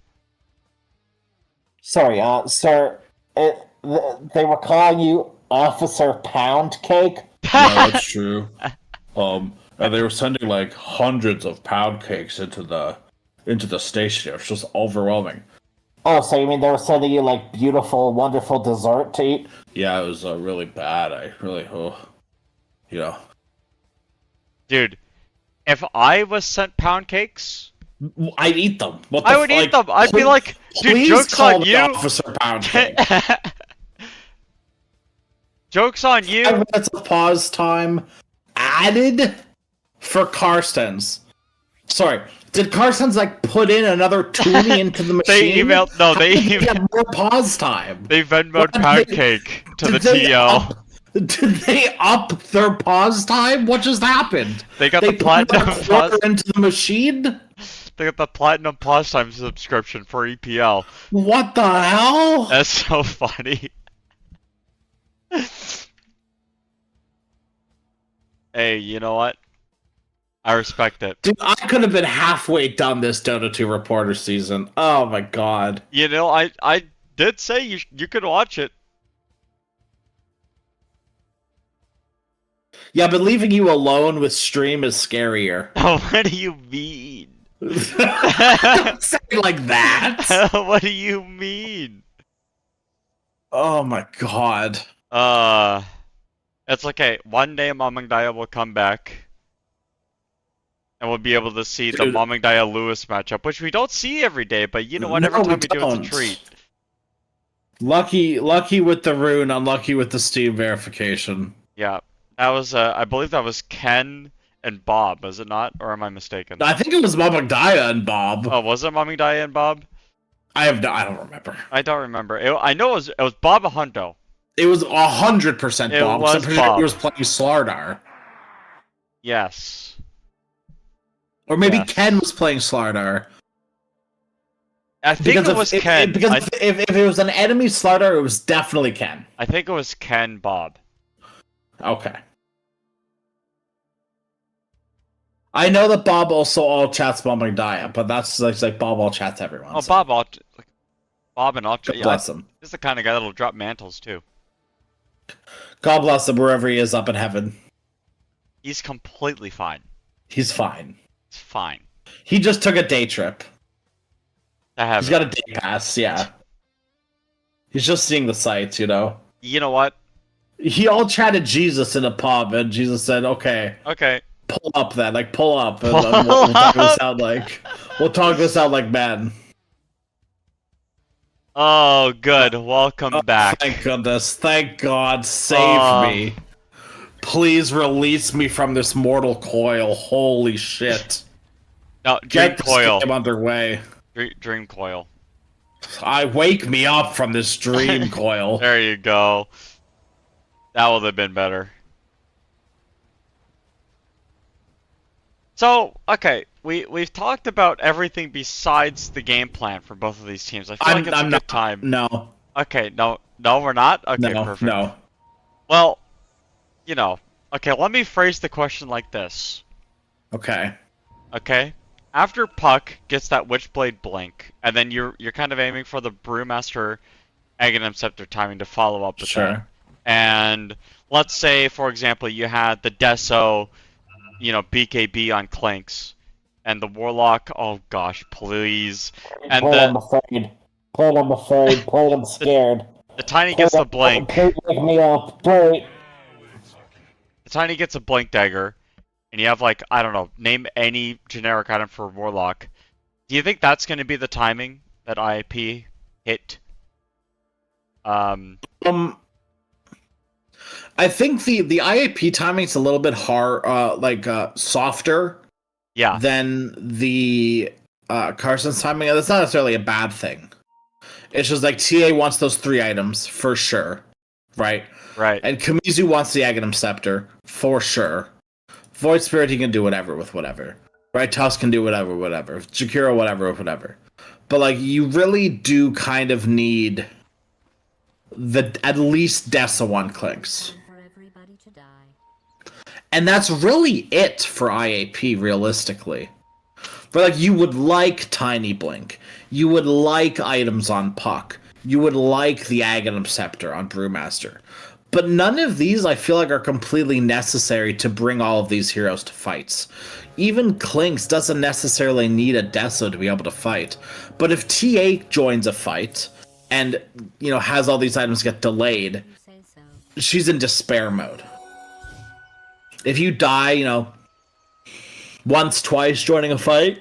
Sorry, sir. They were calling you Officer Pound Cake. No, that's true. And they were sending like hundreds of pound cakes into the station. It was just overwhelming. Oh, so you mean they were sending you like beautiful, wonderful dessert to eat? Yeah, it was really bad. I really, Dude, if I was sent pound cakes, I'd eat them. What the I would eat them. I'd be like, dude, please joke's call on me you. Officer Pound Cake. Joke's on 5 you. minutes of pause time added for Carstensz. Sorry, did Carstensz like put in another toonie into the They machine? emailed. No, they How did he emailed. get more pause time. They Venmoed What did pound they- cake to the Did they TL. Did they up their pause time? What just happened? They got They the put platinum another pause. quarter into the machine? They got the platinum pause time subscription for EPL. What the hell? That's so funny. Hey, you know what? I respect it. Dude, I could have been halfway done this Dota 2 reporter season. Oh my god. You know, I did say you could watch it. Yeah, but leaving you alone with stream is scarier. What do you mean? Don't say it like that. What do you mean? Oh my god. It's okay. One day Mamangdaya will come back. And we'll be able to see the Dude. Mamangdaya Lewis matchup, which we don't see every day, but you know what? Every No, we time we do, it's don't. a treat. Lucky with the rune, unlucky with the Steam verification. Yeah. That was, I believe that was Ken and Bob, was it not? Or am I mistaken? I think it was Mamagdaya and Bob. Oh, was it Mamangdaya and Bob? I don't remember. I don't remember. I know it was Bob Hundo. It was 100% It Bob. was I'm pretty sure Bob. he was playing Slardar. Yes. Or maybe Yes. Ken was playing Slardar. I think it was Ken. Because if it was an enemy Slardar, it was definitely Ken. I think it was Ken Bob. Okay. I know that Bob also all chats bombing Dia, but that's like Bob all chats everyone. Oh, so. Bob and all. God Yeah, bless him. he's the kind of guy that'll drop mantles too. God bless him wherever he is up in heaven. He's completely fine. He's fine. It's fine. He just took a day trip. He's got a day pass, yeah. He's just seeing the sights, you know. You know what? He all chatted Jesus in a pub, and Jesus said, "Okay, Okay. pull up then, like pull up, and we'll talk this out like we'll talk this out like men." Oh, good. Welcome back. Thank goodness. Thank God. Save me. Please release me from this mortal coil. Holy shit. No, Dream Get this Coil. game underway. Dream Coil. Wake me up from this dream coil. There you go. That would have been better. So, okay, we've talked about everything besides the game plan for both of these teams. I feel like it's a good time. No. Okay, no, we're not? Okay, No, perfect. no. Well, you know, okay, let me phrase the question like this. Okay. Okay? After Puck gets that Witchblade blink, and then you're kind of aiming for the Brewmaster Aghanim Scepter timing to follow up with that. And let's say, for example, you had the Deso, you know, BKB on Clinks, and the Warlock, oh gosh, please. And I'm afraid. I'm afraid. I'm scared. The Tiny gets the blink. Wake me up. Play. The Tiny gets a blink dagger, and you have like, I don't know, name any generic item for Warlock. Do you think that's going to be the timing that IAP hit? I think the IAP timing's a little bit hard, softer. Yeah. Than the Carstensz timing. That's not necessarily a bad thing. It's just like TA wants those 3 items for sure, right? Right. And Kamizu wants the Aghanim Scepter for sure. Void Spirit, he can do whatever with whatever, right? Tusk can do whatever. Jakiro, whatever. But like, you really do kind of need at least Dessa 1 Clinks. And that's really it for IAP, realistically. But like, you would like Tiny Blink. You would like items on Puck. You would like the Aghanim Scepter on Brewmaster. But none of these, I feel like, are completely necessary to bring all of these heroes to fights. Even Clinks doesn't necessarily need a Deso to be able to fight. But if TA joins a fight, and, you know, has all these items get delayed, she's in despair mode. If you die, you know, once, twice joining a fight,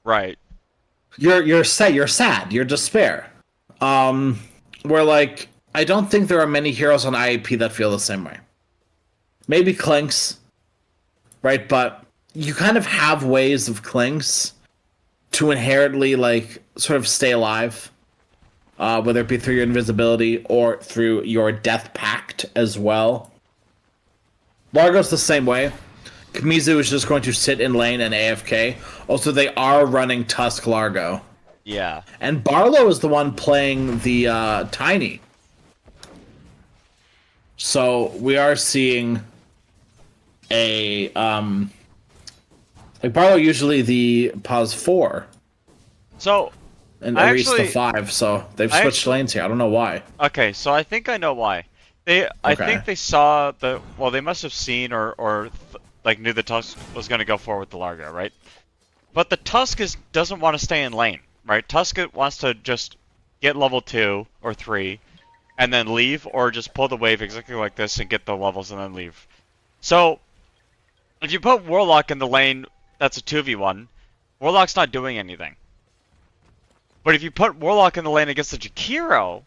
right, you're sad, you're despair. Where like, I don't think there are many heroes on IAP that feel the same way. Maybe Clinks, right? But you kind of have ways of Clinks to inherently like sort of stay alive, whether it be through your invisibility or through your death pact as well. Largo's the same way. Kamizu is just going to sit in lane and AFK. Also, they are running Tusk Largo. Yeah. And Barlow is the one playing the Tiny. So we are seeing a like Barlow usually the pause 4. So and Ares the 5, so they've switched lanes here. I don't know why. Okay, so I think I know why. I think they saw they must have seen or like knew the Tusk was going to go forward with the Largo, right? But the Tusk doesn't want to stay in lane, right? Tusk wants to just get level 2 or 3 and then leave, or just pull the wave exactly like this and get the levels and then leave. So if you put Warlock in the lane, that's a 2v1. Warlock's not doing anything. But if you put Warlock in the lane against the Jakiro,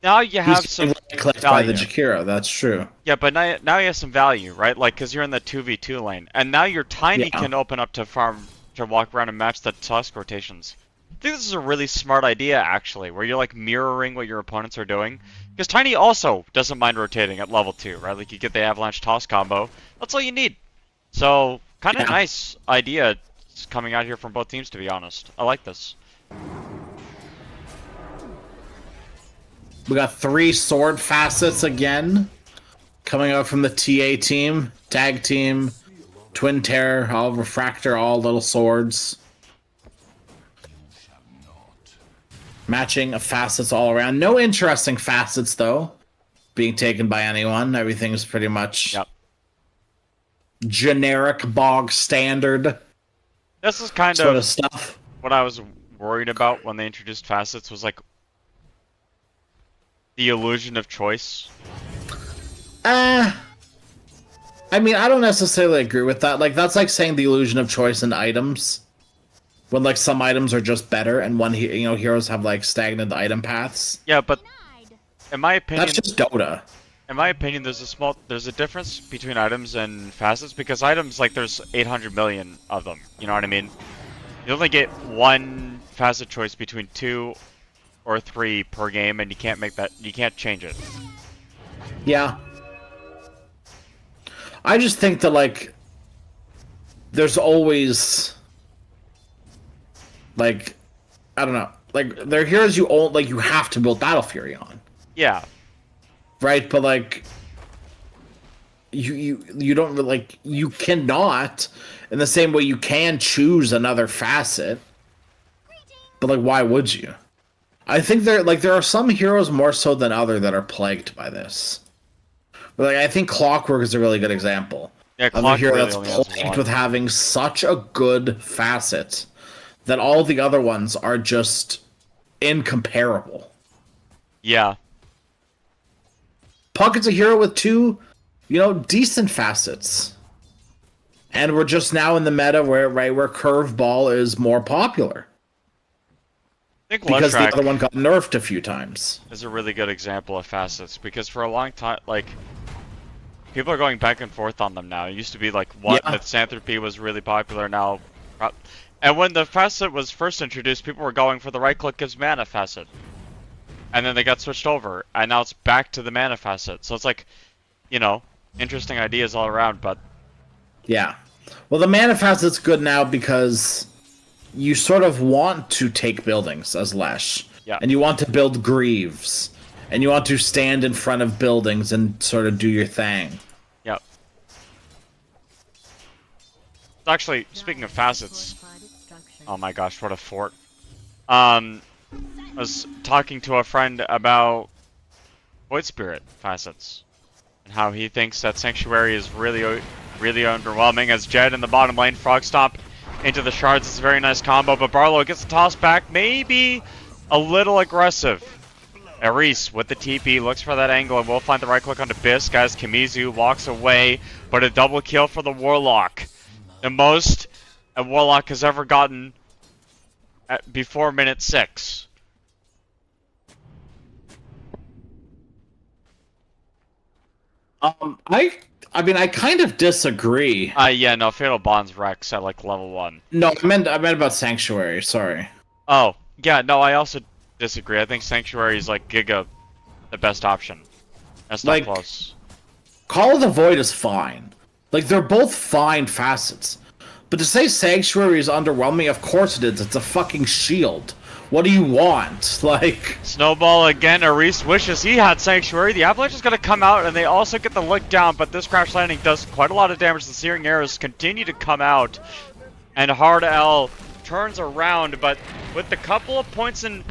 now you have some clicked by the Jakiro, that's true. Yeah, but now you have some value, right? Like, because you're in the 2v2 lane. And now your Tiny can open up to farm, to walk around and match the Tusk rotations. I think this is a really smart idea, actually, where you're, like, mirroring what your opponents are doing. Because Tiny also doesn't mind rotating at level 2, right? Like, you get the Avalanche Toss combo. That's all you need. So, kind of Yeah. nice idea coming out here from both teams, to be honest. I like this. We got 3 sword facets again coming out from the TA team, tag team, twin terror, all refractor, all little swords. Matching facets all around. No interesting facets though being taken by anyone. Everything's pretty much Yep. generic bog standard This is kind sort of of stuff. what I was worried about when they introduced facets was like the illusion of choice. I mean, I don't necessarily agree with that. Like, that's like saying the illusion of choice in items. When, like, some items are just better, and heroes have, like, stagnant item paths. Yeah, but in my opinion, That's just Dota. in my opinion, there's a difference between items and facets because items, like, there's 800 million of them. You know what I mean? You only get one facet choice between 2 or 3 per game, and you can't change it. Yeah. I just think that, like, there's always, like, I don't know, like, there are heroes you have to build Battle Fury on, Yeah. right? But, like, you don't really, like, you cannot, in the same way you can choose another facet, but, like, why would you? I think there are some heroes more so than other that are plagued by this. But, like, I think Clockwork is a really good example. Yeah, Of a Clockwork hero really that's only has plagued one. with having such a good facet that all the other ones are just incomparable. Yeah. Puck is a hero with 2, decent facets. And we're just now in the meta where Curveball is more popular. I think Because the Leshrac other one got nerfed a few times. is a really good example of facets because for a long time, like, people are going back and forth on them now. It used to be like Mythsanthropy was really popular now. And when the facet was first introduced, people were going for the right click gives mana facet. And then they got switched over, and now it's back to the mana facet. So it's like, interesting ideas all around, but Yeah. Well, the mana facet's good now because you sort of want to take buildings as Lesh. Yeah. And you want to build Greaves. And you want to stand in front of buildings and sort of do your thing. yep. Actually, speaking of facets, oh my gosh, what a fort. I was talking to a friend about Void Spirit facets and how he thinks that Sanctuary is really underwhelming as Jed in the bottom lane, Frog Stomp into the shards. It's a very nice combo, but Barlow gets the toss back, maybe a little aggressive. Aris with the TP looks for that angle and will find the right click onto Bisk as Kimizu walks away, but a double kill for the Warlock. The most a Warlock has ever gotten before minute 6. I mean, I kind of disagree. Yeah, no, Fatal Bonds Rex at like level 1. No, I meant about Sanctuary. Sorry. Oh, yeah, no, I also disagree. I think Sanctuary is like Giga the best option. That's not Like- close. Call of the Void is fine. Like, they're both fine facets. But to say Sanctuary is underwhelming, of course it is. It's a fucking shield. What do you want? Like, Snowball again. Aris wishes he had Sanctuary. The Avalanche is going to come out, and they also get the lick down, but this crash landing does quite a lot of damage. The Searing Arrows continue to come out, and Hard L turns around, but with the couple of points in...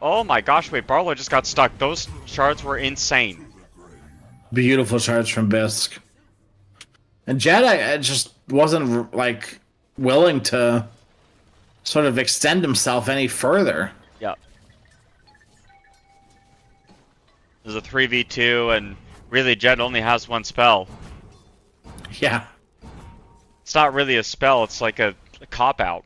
Oh my gosh, wait, Barlow just got stuck. Those shards were insane. beautiful charge from Bisk. And Jedi just wasn't, like, willing to sort of extend himself any further. Yep. There's a 3v2, and really Jed only has one spell. Yeah. It's not really a spell, it's like a cop-out.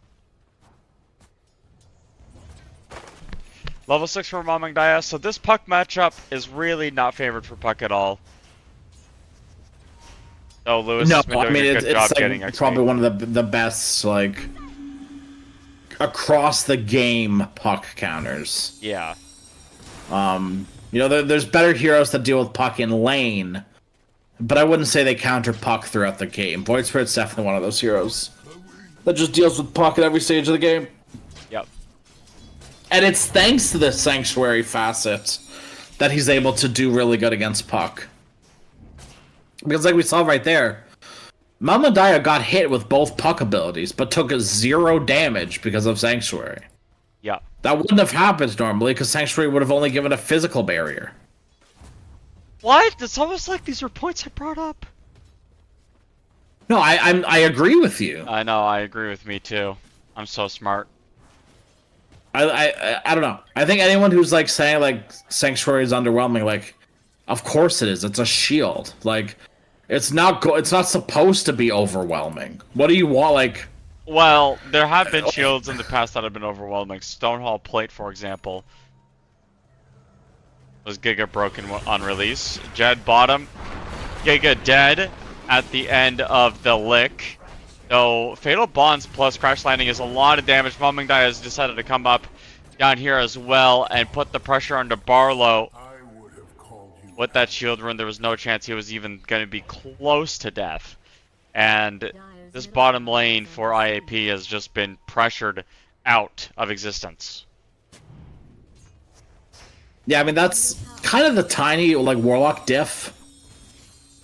Level 6 for Mamang Dia, so this Puck matchup is really not favored for Puck at all. Oh, Lewis No, has been I doing mean, a good job it's getting like XP. probably one of the best, like, across the game Puck counters. Yeah. There's better heroes that deal with Puck in lane but I wouldn't say they counter Puck throughout the game. Void Spirit's definitely one of those heroes that just deals with Puck at every stage of the game. Yep. And it's thanks to this Sanctuary facet that he's able to do really good against Puck. Because like we saw right there, Malmadaya got hit with both Puck abilities, but took 0 damage because of Sanctuary. Yeah. That wouldn't have happened normally, because Sanctuary would have only given a physical barrier. What? It's almost like these were points I brought up. No, I agree with you. I know, I agree with me too. I'm so smart. I don't know. I think anyone who's like saying like Sanctuary is underwhelming, like, of course it is. It's a shield. Like, it's not it's not supposed to be overwhelming. What do you want? Like, Well, there have been shields in the past that have been overwhelming. Stonehall Plate, for example, was Giga broken on release. Jed bottom, Giga dead at the end of the lick. So Fatal Bonds plus Crash Landing is a lot of damage. Malmingdai has decided to come up down here as well and put the pressure onto Barlow. With that shield rune, there was no chance he was even going to be close to death. And this bottom lane for IAP has just been pressured out of existence. yeah, I mean that's kind of the tiny like Warlock diff.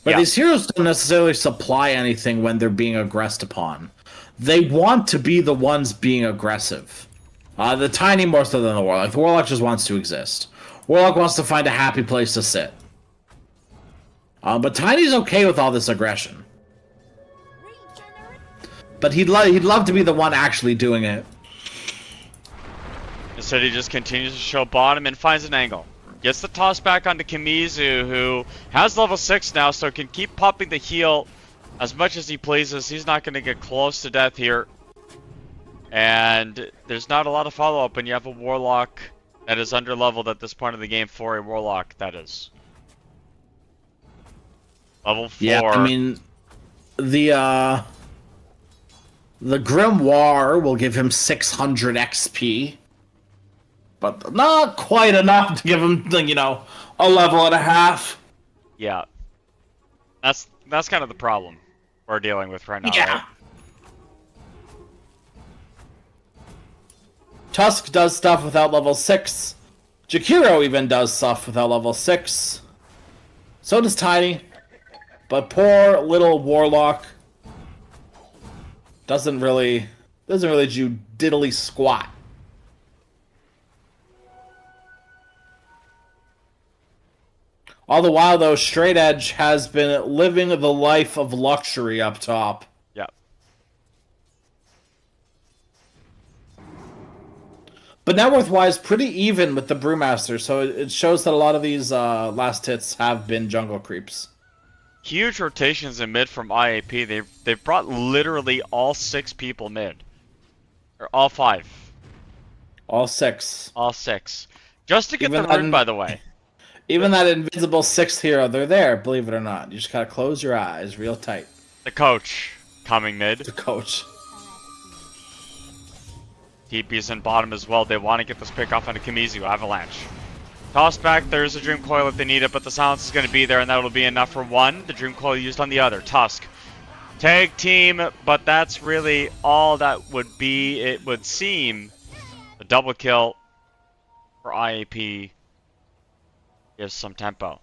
But Yeah. these heroes don't necessarily supply anything when they're being aggressed upon. They want to be the ones being aggressive. The Tiny more so than the Warlock. The Warlock just wants to exist. Warlock wants to find a happy place to sit. But Tiny's okay with all this aggression. But he'd love to be the one actually doing it. Instead, he just continues to show bottom and finds an angle. Gets the toss back onto Kimizu, who has level 6 now, so can keep popping the heal as much as he pleases. He's not going to get close to death here. And there's not a lot of follow-up when you have a Warlock that is under-leveled at this point of the game for a Warlock, that is. Level 4. Yeah, I mean, the Grimoire will give him 600 XP. But not quite enough to give him, you know, a level and a half. Yeah. That's kind of the problem we're dealing with right now, Yeah. right? Tusk does stuff without level 6. Jakiro even does stuff without level 6. So does Tiny. But poor little Warlock doesn't really do diddly squat. All the while, though, Straight Edge has been living the life of luxury up top. Yeah. But net worth-wise, pretty even with the Brewmaster, so it shows that a lot of these last hits have been jungle creeps. Huge rotations in mid from IAP. They've brought literally all 6 people mid. Or all 5. All 6. All 6. Just to get Even the rune, by the way. Even that invisible 6th hero, they're there, believe it or not. You just gotta close your eyes real tight. The coach coming mid. The coach. TP's in bottom as well. They want to get this pick off onto Kimizu. Avalanche. Toss back. There's a Dream Coil if they need it, but the silence is going to be there, and that'll be enough for one. The Dream Coil used on the other. Tusk. Tag team, but that's really all that would be, it would seem. A double kill for IAP gives some tempo.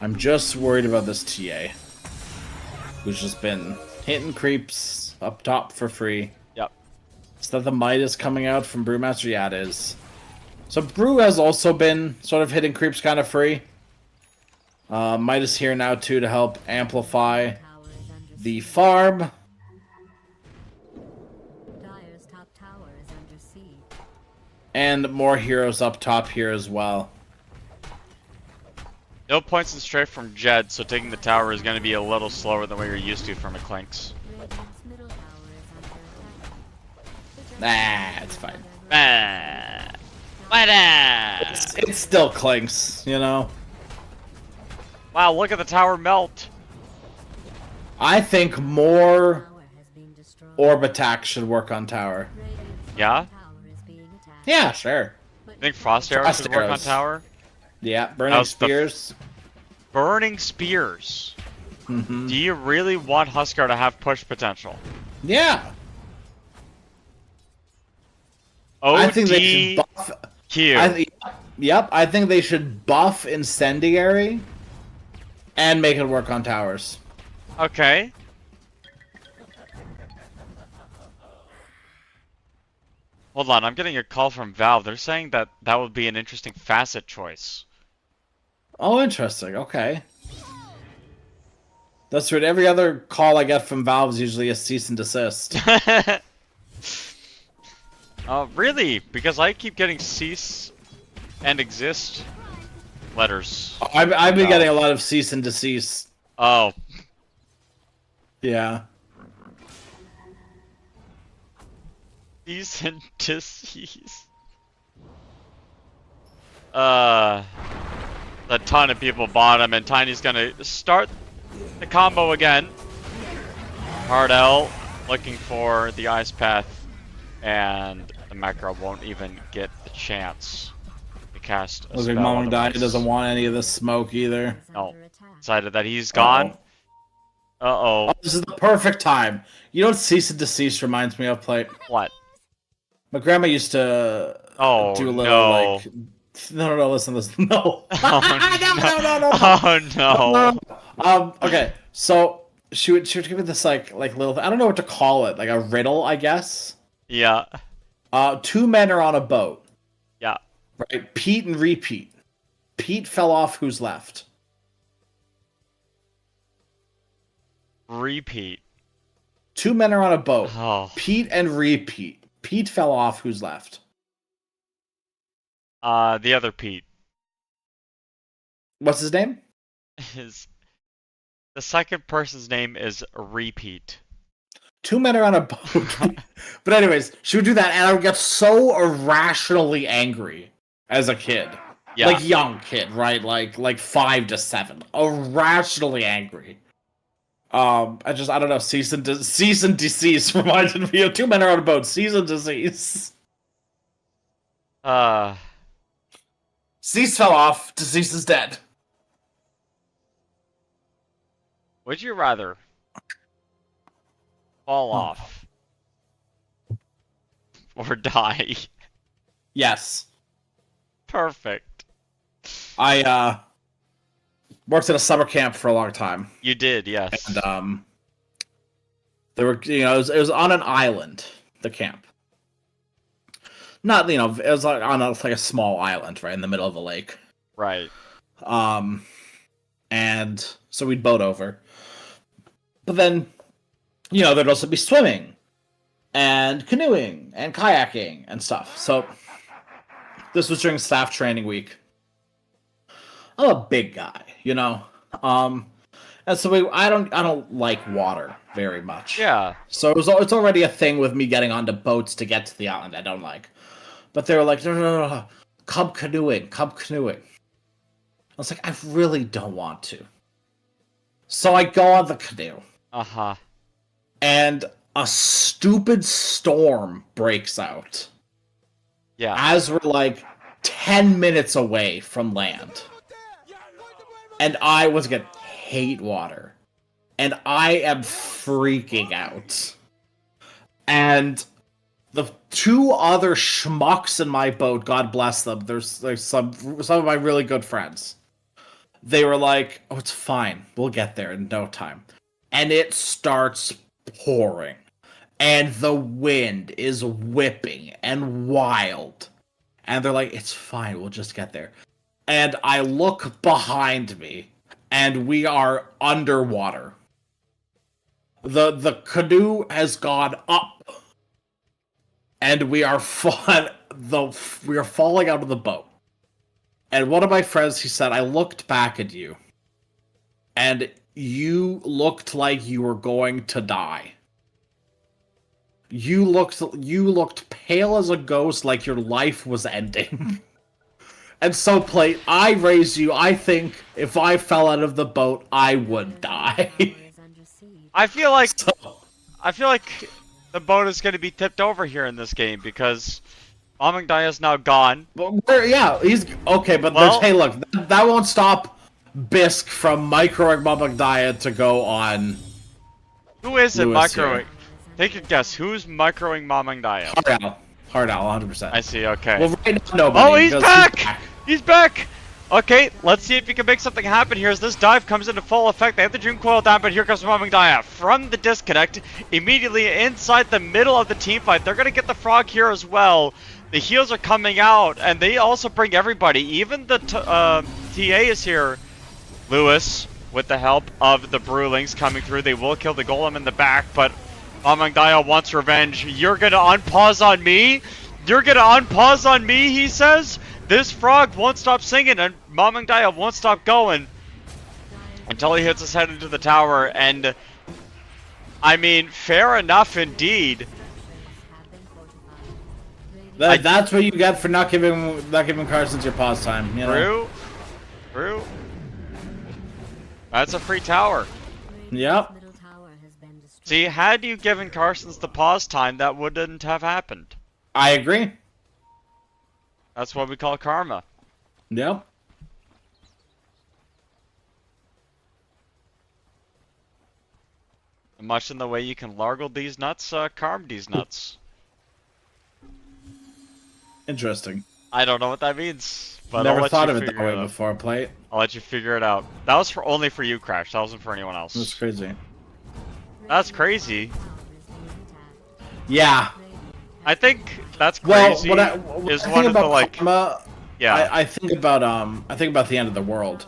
I'm just worried about this TA, who's just been hitting creeps up top for free. Yep. Is that the Midas coming out from Brewmaster? Yeah, it is. So Brew has also been sort of hitting creeps kind of free. Midas here now too to help amplify the farm. Dire's top tower is under siege. And more heroes up top here as well. No points in strafe from Jed, so taking the tower is going to be a little slower than what you're used to from a Clinks. Radiant's middle tower is under attack. Nah, it's fine. It's still Clinks, you know? Wow, look at the tower melt. I think more Tower has been destroyed. orb attack should work on tower. Radiant's Yeah? tower is Yeah, sure. I think frost arrows Frost would work on arrows. tower. Yeah, burning How's the- spears. Burning spears. Mm-hmm. Do you really want Huskar to have push potential? Yeah. OD I think they should buff. Q. Yep, I think they should buff incendiary and make it work on towers. Okay. Hold on, I'm getting a call from Valve. They're saying that that would be an interesting facet choice. Oh, interesting. Okay. That's right. Every other call I get from Valve is usually a cease and desist. Really? Because I keep getting cease and exist letters. I've been getting a lot of cease and desist. Oh. Yeah. Cease and desist. A ton of people bought him, and Tiny's gonna start the combo again. Hard L looking for the ice path, and the macro won't even get the chance to cast a Looks like spell Mama on the Died ice. doesn't want any of this smoke either. No. Decided that he's gone. Uh-oh. Oh, this is the perfect time. You know what cease and desist reminds me of, Plate? What? My grandma used to do a little no. like. No, listen. No. Oh no. Okay, so she would give me this like little. I don't know what to call it, like a riddle, I guess. Yeah. Two men are on a boat. Yeah. Right. Pete and repeat. Pete fell off. Who's left? Repeat. Two men are on a boat. Oh. Pete and repeat. Pete fell off. Who's left? The other Pete. What's his name? The second person's name is Repeat. Two men are on a boat. But anyways, she would do that, and I would get so irrationally angry as a kid. Yeah. Like young kid, right? Like 5 to 7. Irrationally angry. I don't know. Cease and desist reminded me of two men are on a boat. Cease and desist. Cease fell off. Desist is dead. Would you rather fall off or die? Yes. Perfect. I worked at a summer camp for a long time. You did, yes. And there were, it was on an island, the camp. Not, it was like on a small island, right in the middle of a lake. Right. And so we'd boat over. But then, there'd also be swimming and canoeing and kayaking and stuff. So this was during staff training week. I'm a big guy, and so I don't like water very much. Yeah. So it's already a thing with me getting onto boats to get to the island I don't like. But they were like, no, come canoeing. I was like, I really don't want to. So I go on the canoe. Uh-huh. And a stupid storm breaks out. Yeah. As we're like 10 minutes away from land. And I was gonna hate water. And I am freaking out. And the two other schmucks in my boat, God bless them, there's some of my really good friends. They were like, oh, it's fine. We'll get there in no time. And it starts pouring. And the wind is whipping and wild. And they're like, it's fine. We'll just get there. And I look behind me. And we are underwater. The canoe has gone up. And we are falling out of the boat. And one of my friends, he said, I looked back at you. And you looked like you were going to die. You looked pale as a ghost, like your life was ending. And so, Plate, I raise you. I think if I fell out of the boat, I would die. I feel like the boat is going to be tipped over here in this game because Amangdaya is now gone. Yeah, he's okay, but Well- hey, look, that won't stop Bisk from microing Mamangdaya to go on Who is it Lewis microing? here. Take a guess. Who's microing Mamangdaya? Hard out, 100%. I see. Okay. Well, right now, nobody. Oh, he's because back! He's back! Okay, let's see if he can make something happen here as this dive comes into full effect. They have the Dream Coil down, but here comes Mamangdaya from the disconnect. Immediately inside the middle of the team fight. They're going to get the frog here as well. The heals are coming out, and they also bring everybody. Even the TA is here. Lewis, with the help of the Brewlings coming through. They will kill the Golem in the back, but Mamangdaya wants revenge. You're going to unpause on me? You're going to unpause on me, he says? This frog won't stop singing, and Mamangdaya won't stop going until he hits his head into the tower. And I mean, fair enough indeed. That's what you get for not giving Carstensz your pause time. You know? True. That's a free tower. Yep. See, had you given Carstensz the pause time, that wouldn't have happened. I agree. That's what we call karma. Yep. Much in the way you can largle these nuts, karm these nuts. Interesting. I don't know what that means, but Never I'll let thought you of it that figure way it out. before. Play it. I'll let you figure it out. That was only for you, Crash. That wasn't for anyone else. That's crazy. That's crazy. Yeah. I think that's Well, crazy. what I is think one of the about like, karma, yeah. I think about the end of the world.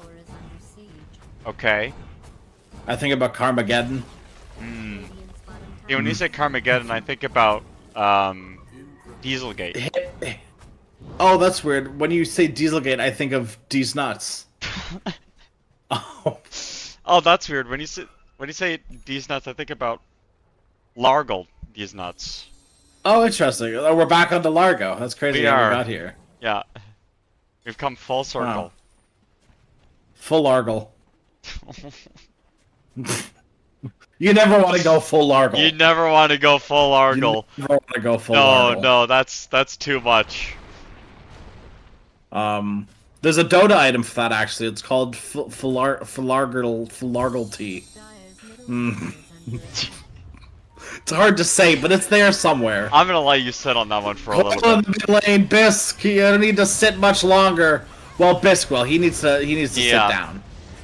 Okay. I think about Carmageddon. Yeah, when you say Carmageddon, I think about Dieselgate. Oh, that's weird. When you say Dieselgate, I think of D's nuts. Oh. Oh, that's weird. When you say these nuts, I think about Largle these nuts. Oh, interesting. Oh, we're back onto Largo. That's crazy We how are. we got here. Yeah. We've come full circle. Wow. Full Largle. You never want to go full Largle. You never want to go full Largle. You never want to go full No, Largle. no, that's too much. There's a Dota item for that actually. It's called Filargle tea. It's hard to say, but it's there somewhere. I'm gonna let you sit on that one for a Hold little on, bit. mid lane, Bisk. You don't need to sit much longer. Well, Bisk will. He needs to sit down.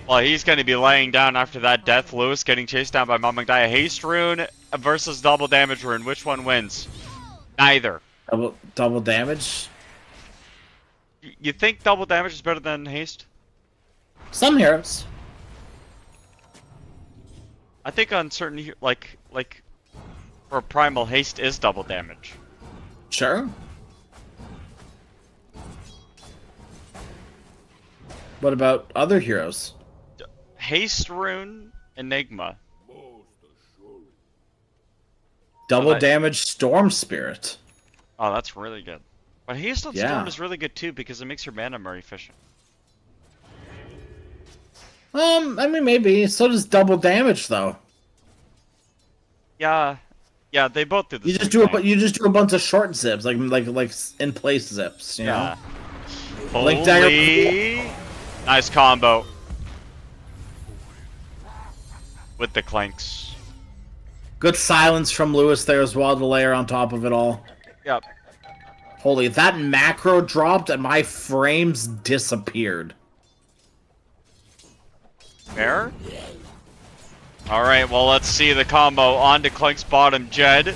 Well, he's gonna be laying down after that death. Lewis getting chased down by Mamangdaya. Haste Rune versus Double Damage Rune. Which one wins? Neither. Double damage. You think Double Damage is better than Haste? Some heroes. I think on certain like for Primal, Haste is double damage. Sure. What about other heroes? Haste Rune, Enigma. Double that- damage Storm Spirit. Oh, that's really good. But Haste on Yeah. Storm is really good too because it makes your mana more efficient. I mean maybe. So does double damage though. Yeah, they both do the You same just do thing. you just do a bunch of short zips, like in place zips, you know? Like dagger- Holy... Nice combo. With the clanks. Good silence from Lewis there as well to layer on top of it all. Yep. Holy, that macro dropped and my frames disappeared. Fair? Alright, well let's see the combo onto Clink's bottom Jed.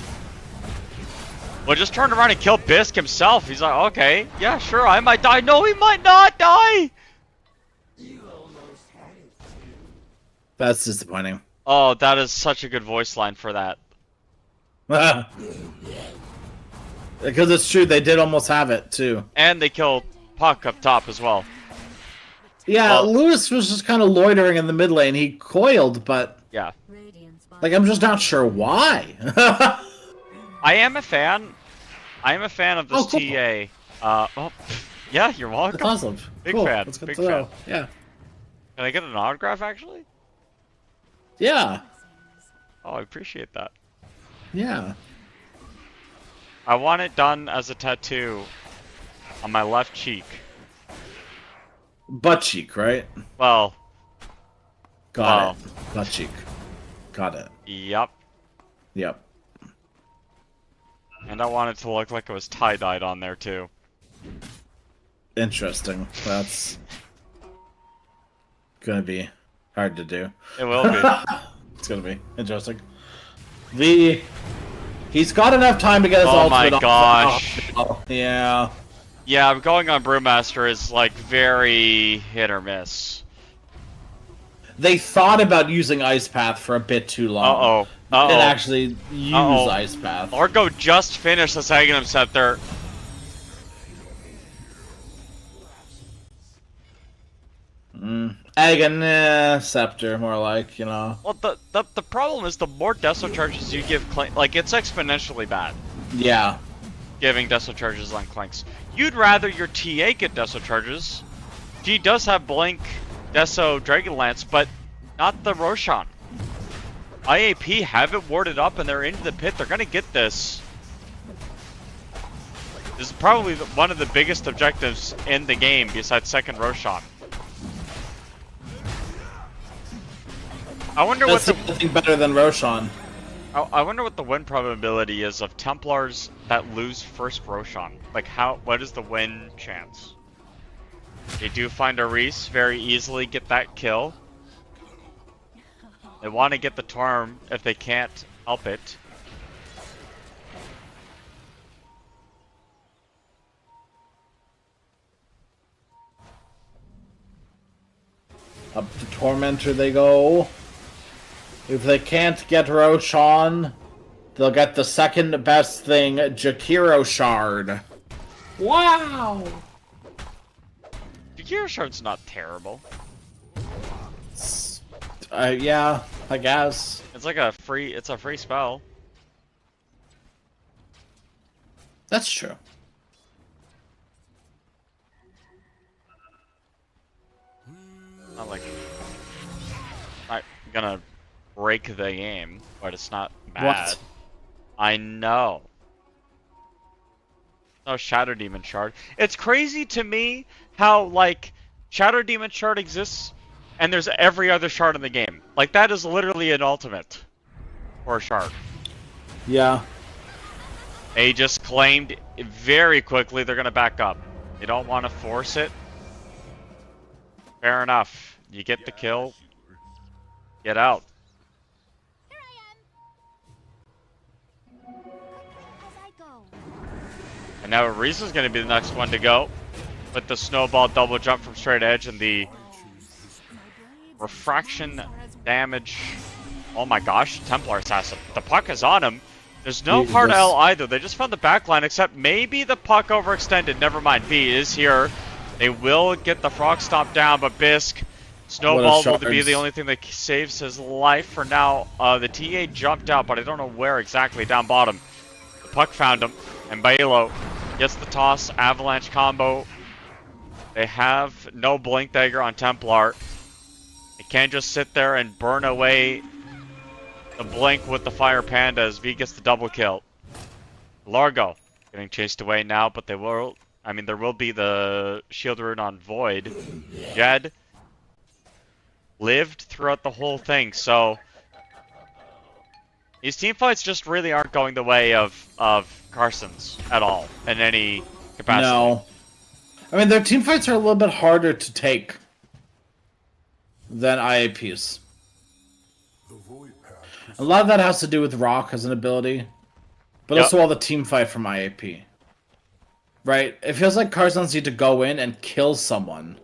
Well, just turn around and kill Bisk himself. He's like, okay, yeah, sure, I might die. No, he might not die! That's disappointing. Oh, that is such a good voice line for that. Because it's true, they did almost have it too. And they killed Puck up top as well. Yeah, Well- Lewis was just kind of loitering in the mid lane. He coiled, but Yeah. like I'm just not sure why. I am a fan. I am a fan of this Oh, cool. TA. Oh, yeah, you're welcome. That's awesome. Big Cool. fan, That's good big to know. Yeah. Can I get an autograph actually? Yeah. Oh, I appreciate that. Yeah. I want it done as a tattoo On my left cheek. Butt cheek, right? Well. Got it. Butt cheek. Got it. Yep. Yep. And I want it to look like it was tie-dyed on there too. Interesting. That's gonna be hard to do. It will be. It's gonna be interesting. He's got enough time to get his ultimate my gosh. off. Yeah. Yeah, going on Brewmaster is like very hit or miss. They thought about using Ice Path for a bit too long. They didn't actually use Ice Path. Largo just finished the Aghanim Scepter. Aghanim Scepter, more like, you know. Well, the problem is the more Deso charges you give Clank, like it's exponentially bad. Yeah. Giving Deso charges on Clanks. You'd rather your TA get Deso charges. He does have Blink, Deso, Dragonlance, but not the Roshan. IAP have it warded up and they're into the pit. They're gonna get this. This is probably one of the biggest objectives in the game besides second Roshan. I wonder That's what something better than Roshan. I wonder what the win probability is of Templars that lose first Roshan. Like what is the win chance? They do find a Reese, very easily get that kill. They want to get the Torm if they can't help it. Up to Tormentor they go. If they can't get Roshan, they'll get the second best thing, Jakiro Shard. Wow! Jakiro Shard's not terrible. Yeah, I guess. It's like a free spell. That's true. Not like I'm gonna break the game, but it's not bad. What? I know. No Shadow Demon Shard. It's crazy to me how like Shadow Demon Shard exists and there's every other shard in the game. Like that is literally an ultimate for a shard. Yeah. They just claimed very quickly they're gonna back up. They don't want to force it. Fair enough. You get the kill. Get out. Here I am. As I go. And now Arisa's going to be the next one to go. With the snowball double jump from straight edge and the refraction damage. Oh my gosh, Templar Assassin. The puck is on him. There's no hard L either. They just found the backline, except maybe the puck overextended. Never mind. B is here. They will get the frog stomp down, but Bisk, snowball will be the only thing that saves his life for now. The TA jumped out, but I don't know where exactly down bottom. The puck found him, and Bailo gets the toss, avalanche combo. They have no blink dagger on Templar. They can't just sit there and burn away the blink with the fire panda as V gets the double kill. Largo getting chased away now, but they will. I mean, there will be the shield rune on Void. Jed lived throughout the whole thing, so these teamfights just really aren't going the way of Carstensz at all in any capacity. No. I mean, their teamfights are a little bit harder to take than IAP's. A lot of that has to do with Rock as an ability, but also all the team fight from IAP. Right? It feels like Carstensz need to go in and kill someone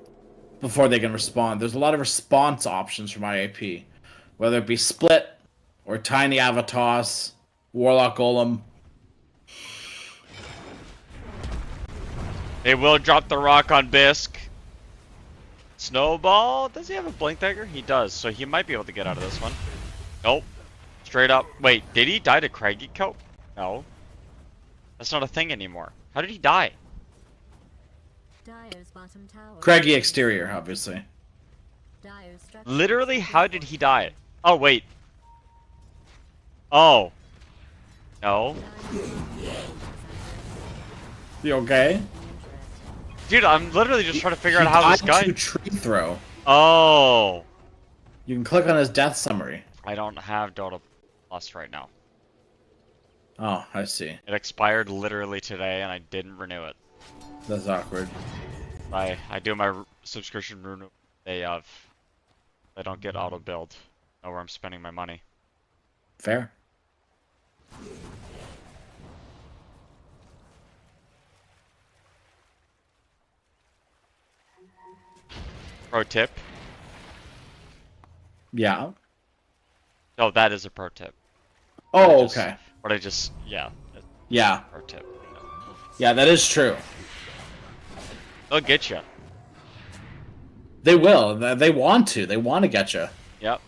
before they can respond. There's a lot of response options from IAP, whether it be Split or Tiny Avatos, Warlock Golem. They will drop the rock on Bisk. Snowball, does he have a blink dagger? He does, so he might be able to get out of this one. Nope. Straight up. Wait, did he die to Craggy Coat? No. That's not a thing anymore. How did he die? Dyer's bottom tower. Craggy exterior, obviously. Dyer's structure. Literally, how did he die? Oh, wait. Oh. No. You okay? Dude, I'm literally just trying to figure out how this guy. To tree throw. Oh. You can click on his death summary. I don't have Dota Plus right now. Oh, I see. It expired literally today, and I didn't renew it. That's awkward. I do my subscription renewal day of. I don't get auto billed. Know where I'm spending my money. Fair. Pro tip. Yeah. Oh, that is a pro tip. Oh, okay. What I just, yeah. Yeah. Pro tip. Yeah, that is true. They'll get you. They will. They want to. They want to get you. Yep.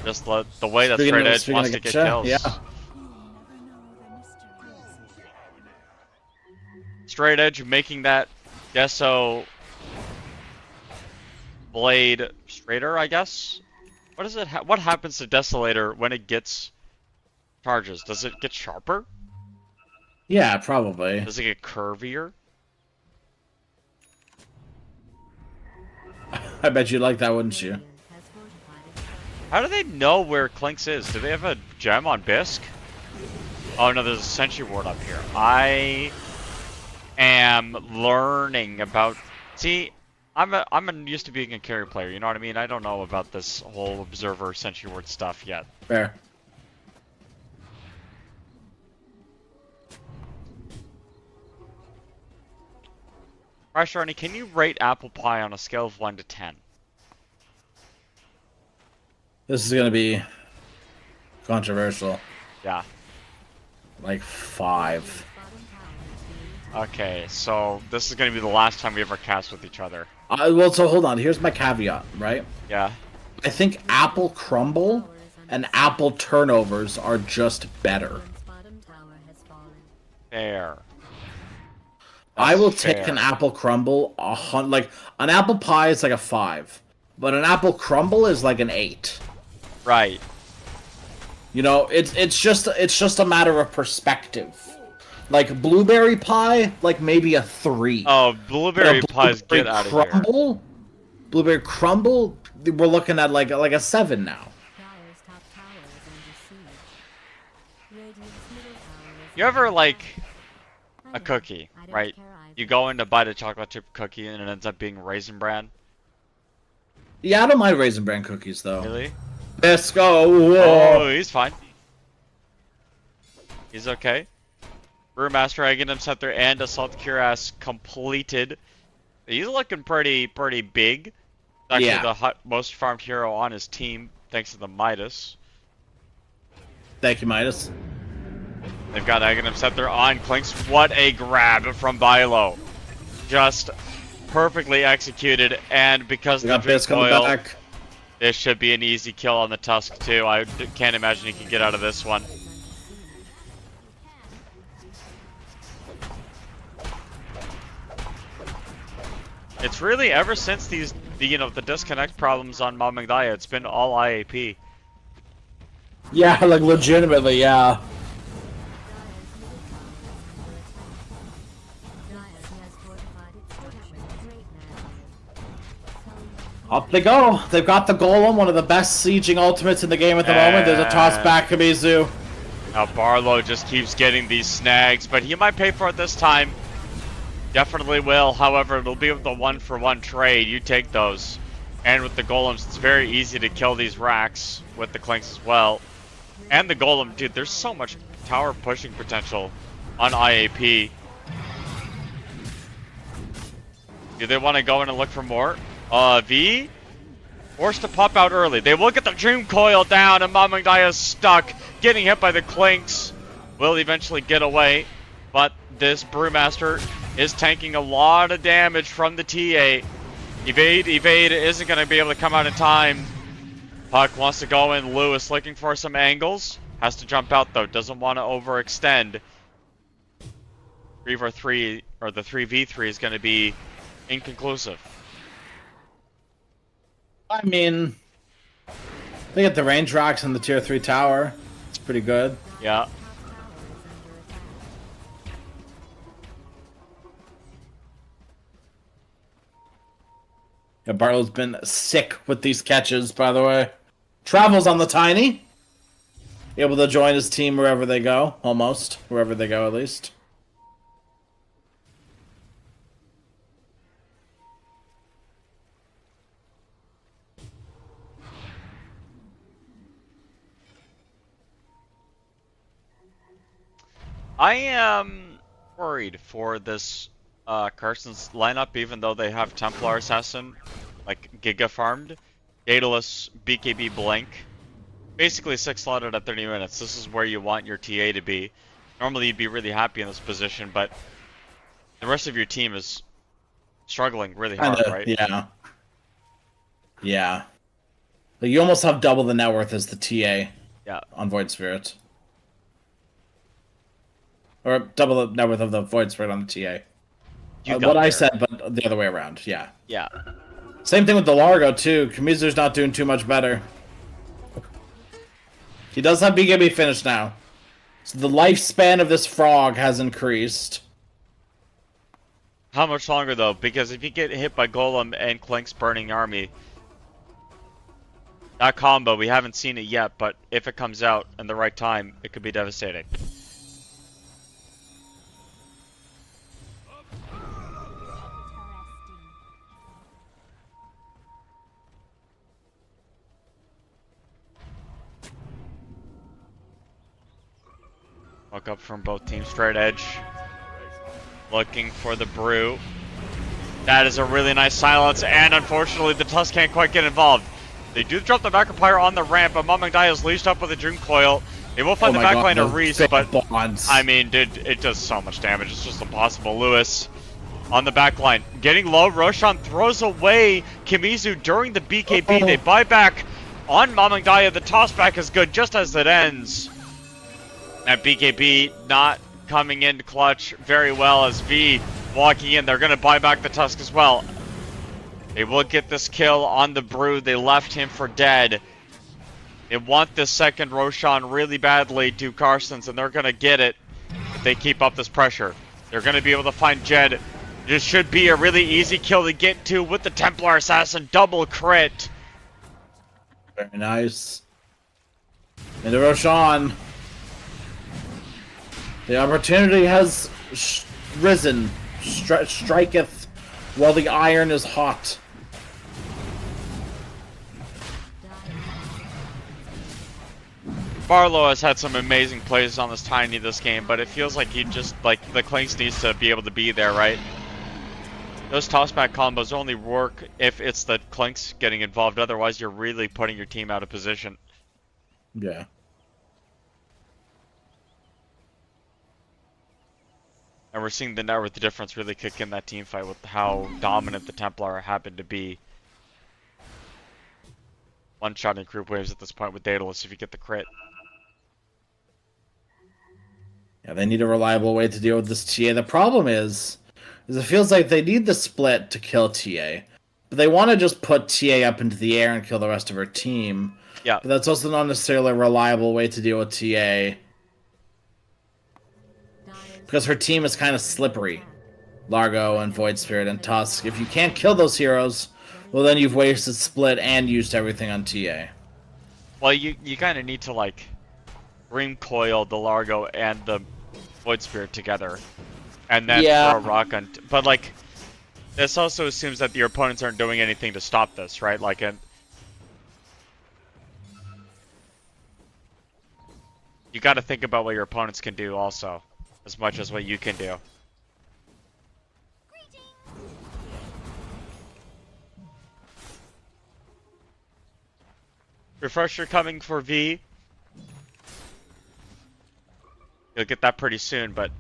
Just the way that Speaking Straight of- Edge speaking wants of to get getcha, kills. yeah. Straight Edge making that Deso blade straighter, I guess. What is it? What happens to Desolator when it gets charges? Does it get sharper? Yeah, probably. Does it get curvier? I bet you'd like that, wouldn't you? How do they know where Clinks is? Do they have a gem on Bisque? Oh no, there's a Sentry Ward up here. I am learning about. See, I'm used to being a carry player. You know what I mean? I don't know about this whole Observer Sentry Ward stuff yet. Fair. Alright, Sharni, can you rate apple pie on a scale of 1 to 10? This is gonna be controversial. Yeah. Like 5. Okay, so this is gonna be the last time we ever cast with each other. Well, so hold on. Here's my caveat, right? Yeah. I think apple crumble and apple turnovers are just better. Fair. I will That's take fair. an apple crumble like an apple pie is like a 5, but an apple crumble is like an 8. Right. You know, it's just a matter of perspective. Like blueberry pie, like maybe a 3. Oh, blueberry But a pies, blueberry get out of here. crumble, blueberry crumble, we're looking at like a 7 now. You ever like a cookie, right? You go in to buy the chocolate chip cookie and it ends up being Raisin Bran. Yeah, I don't mind Raisin Bran cookies though. Really? Let's go. Oh, Whoa. he's fine. He's okay. Brewmaster, Aghanim Scepter, and Assault Cuirass completed. He's looking pretty big. Actually, Yeah. the most farmed hero on his team, thanks to the Midas. Thank you, Midas. They've got Aghanim Scepter on Clinks. What a grab from Bilo. Just perfectly executed, and because We of got the Bisque on the coil, back. this should be an easy kill on the Tusk too. I can't imagine he can get out of this one. It's really ever since the disconnect problems on Mamangdaya, it's been all IAP. Yeah, like legitimately, yeah. Up they go. They've got the Golem, one of the best sieging ultimates in the game at the moment. There's a toss back, Kamizu. Now Barlow just keeps getting these snags, but he might pay for it this time. Definitely will. However, it'll be with the 1-for-1 trade. You take those. And with the Golems, it's very easy to kill these racks with the Clinks as well. And the Golem, dude, there's so much tower pushing potential on IAP. Do they want to go in and look for more? V? Forced to pop out early. They will get the Dream Coil down, and Mamangdaya is stuck, getting hit by the Clinks. Will eventually get away, but this Brewmaster is tanking a lot of damage from the TA. Evade isn't going to be able to come out in time. Puck wants to go in. Lewis looking for some angles. Has to jump out though. Doesn't want to overextend. 3v3 or the 3v3 is going to be inconclusive. I mean, they get the range rocks in the tier 3 tower. It's pretty good. Yeah. Yeah, Barlow's been sick with these catches, by the way. Travels on the Tiny. Able to join his team wherever they go, almost. Wherever they go, at least. I am worried for this Carstensz lineup, even though they have Templar Assassin, like Giga farmed, Daedalus, BKB Blink. Basically 6 slotted at 30 minutes. This is where you want your TA to be. Normally you'd be really happy in this position, but the rest of your team is struggling really hard, right? Yeah. Yeah. Like, you almost have double the net worth as the TA on Void Spirit. Or double the net worth of the Void Spirit on the TA. What I said, but the other way around, yeah. Yeah. Same thing with the Largo, too. Kamizu's not doing too much better. He does have BKB finish now. So the lifespan of this frog has increased. How much longer, though? Because if you get hit by Golem and Klink's Burning Army, that combo, we haven't seen it yet, but if it comes out in the right time, it could be devastating. Look up from both teams, straight edge. Looking for the brew. That is a really nice silence, and unfortunately the Tusk can't quite get involved. They do drop the Vampire on the ramp, but Mamangdai is leashed up with a Dream Coil. They will find the backline to Reese, but I mean, dude, it does so much damage. It's just impossible. Lewis on the backline, getting low. Roshan throws away Kamizu during the BKB. They buy back on Mamangdai. The toss back is good just as it ends. That BKB not coming in clutch very well as V walking in. They're going to buy back the Tusk as well. They will get this kill on the Brood. They left him for dead. They want this second Roshan really badly to Carstensz, and they're going to get it if they keep up this pressure. They're going to be able to find Jed. This should be a really easy kill to get to with the Templar Assassin double crit. Very nice. Into Roshan. The opportunity has risen. Striketh while the iron is hot. Barlow has had some amazing plays on this Tiny this game, but it feels like he just, like, the Clinks needs to be able to be there, right? Those tossback combos only work if it's the Clinks getting involved, otherwise you're really putting your team out of position. Yeah. And we're seeing the net worth difference really kick in that team fight with how dominant the Templar happened to be. One shot in group waves at this point with Daedalus if you get the crit. Yeah, they need a reliable way to deal with this TA. The problem is it feels like they need the split to kill TA. But they want to just put TA up into the air and kill the rest of her team. Yeah. But that's also not necessarily a reliable way to deal with TA. Because her team is kind of slippery. Largo and Void Spirit and Tusk. If you can't kill those heroes, well then you've wasted split and used everything on TA. Well, you kind of need to, like, Dream Coil the Largo and the Void Spirit together. And then throw a rock on... But, like, this also assumes that your opponents aren't doing anything to stop this, right? Like, you got to think about what your opponents can do also, as much as what you can do. Refresher coming for V. You'll get that pretty soon, but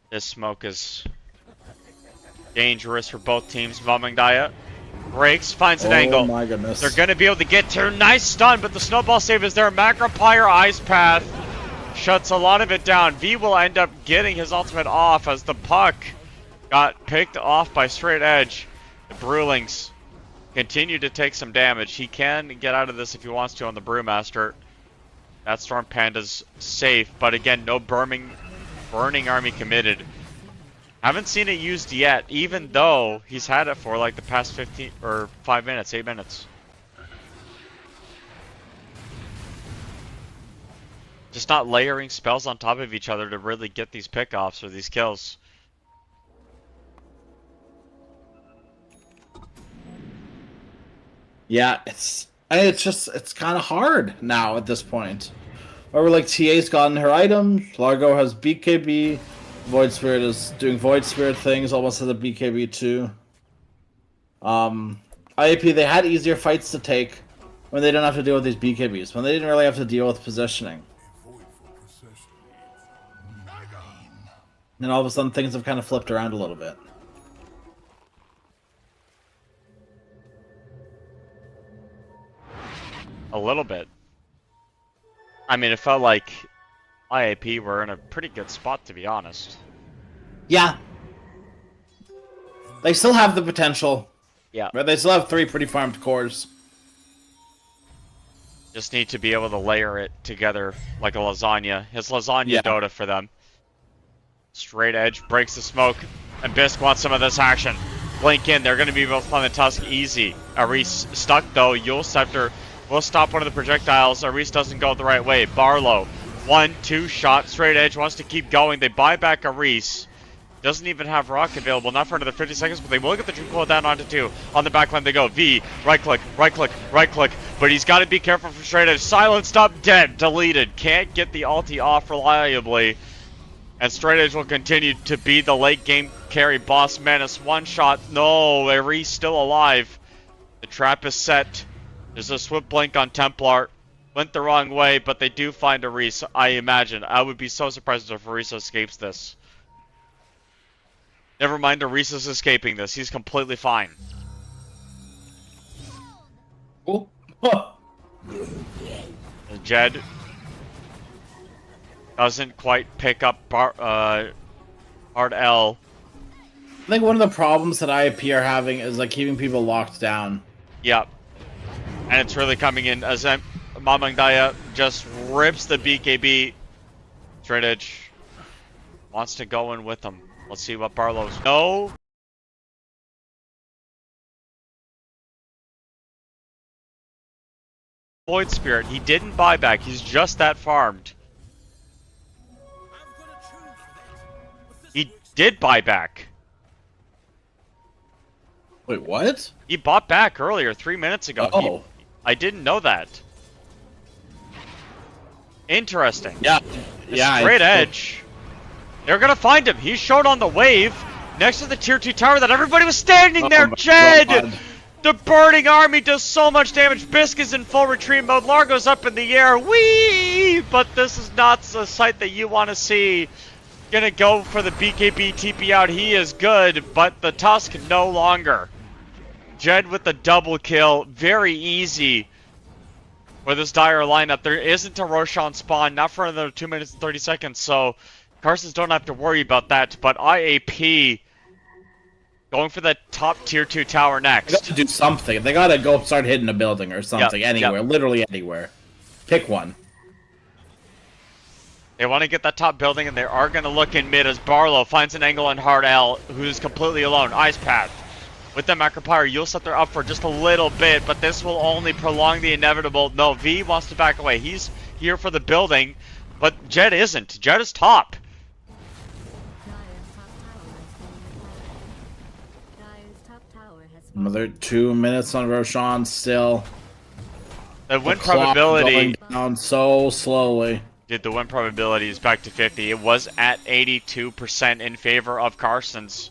this smoke is dangerous for both teams. Mamangdaya breaks, finds an angle. Oh my goodness. They're going to be able to get to her. Nice stun, but the snowball save is there. Macropire Ice Path shuts a lot of it down. V will end up getting his ultimate off as the puck got picked off by Straight Edge. The Brewlings continue to take some damage. He can get out of this if he wants to on the Brewmaster. That Storm Panda's safe, but again, no burning army committed. Haven't seen it used yet, even though he's had it for like the past 15 or 5 minutes, 8 minutes. Just not layering spells on top of each other to really get these pickoffs or these kills. Yeah, it's kind of hard now at this point. Where like TA's gotten her items, Largo has BKB, Void Spirit is doing Void Spirit things, almost has a BKB too. IAP, they had easier fights to take when they didn't have to deal with these BKBs, when they didn't really have to deal with positioning. And all of a sudden things have kind of flipped around a little bit. A little bit. I mean, it felt like IAP were in a pretty good spot, to be honest. Yeah. They still have the potential. Yeah. But they still have 3 pretty farmed cores. Just need to be able to layer it together like a lasagna. It's lasagna Yeah. Dota for them. Straight Edge breaks the smoke, and Bisk wants some of this action. Blink in, they're going to be both on the Tusk easy. Aris stuck though, Yule Scepter will stop one of the projectiles. Aris doesn't go the right way. Barlow, 1-2 shot. Straight Edge wants to keep going. They buy back Aris. Doesn't even have Rock available, not for another 50 seconds, but they will get the Dream Coil down onto 2. On the backline they go. V, right click, right click, right click. But he's got to be careful for Straight Edge. Silenced up, dead, deleted. Can't get the ulti off reliably. And Straight Edge will continue to be the late game carry. Boss Menace, 1 shot. No, Ares still alive. The trap is set. There's a swift blink on Templar. Went the wrong way, but they do find Ares, I imagine. I would be so surprised if Ares escapes this. Never mind, Ares is escaping this. He's completely fine. Oh. Jed doesn't quite pick up Hard L. I think one of the problems that IAP are having is like keeping people locked down. Yep. And it's really coming in as Mamangdaya just rips the BKB. Straight Edge wants to go in with them. Let's see what Barlow's. No. Void Spirit. He didn't buy back. He's just that farmed. He did buy back. Wait, what? He bought back earlier, 3 minutes ago. Oh. I didn't know that. Interesting. Yeah. Yeah. Straight Edge. They're gonna find him. He's shown on the wave next to the tier 2 tower that everybody was standing there. my Jed! God. The burning army does so much damage. Bisk is in full retreat mode. Largo's up in the air. Whee! But this is not a sight that you want to see. Gonna go for the BKB TP out. He is good, but the Tusk no longer. Jed with the double kill. Very easy for this dire lineup. There isn't a Roshan spawn, not for another 2 minutes and 30 seconds, so Carstensz don't have to worry about that. But IAP going for the top tier 2 tower They got next. to do something. They gotta go start hitting a building or something. Yep, Anywhere. yep. Literally anywhere. Pick one. They want to get that top building, and they are going to look in mid as Barlow finds an angle on Hard L, who's completely alone. Ice Path with the Macropyre. You'll set her up for just a little bit, but this will only prolong the inevitable. No, V wants to back away. He's here for the building, but Jed isn't. Jed is top. Dire's top tower has Another 2 minutes on Roshan still. The win The clock probability, going down so slowly. dude, the win probability is back to 50. It was at 82% in favor of Carstensz.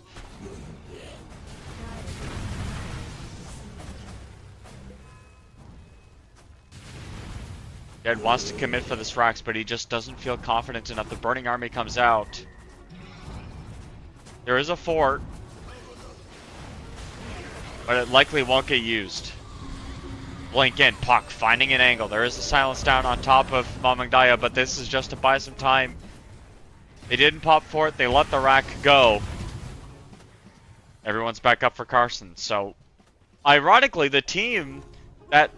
Jed wants to commit for this Rax, but he just doesn't feel confident enough. The Burning Army comes out. There is a fort, but it likely won't get used. Blink in, Puck finding an angle. There is a silence down on top of Mamangdaya, but this is just to buy some time. They didn't pop fort, they let the rack go. Everyone's back up for Carstensz. So, ironically, the team that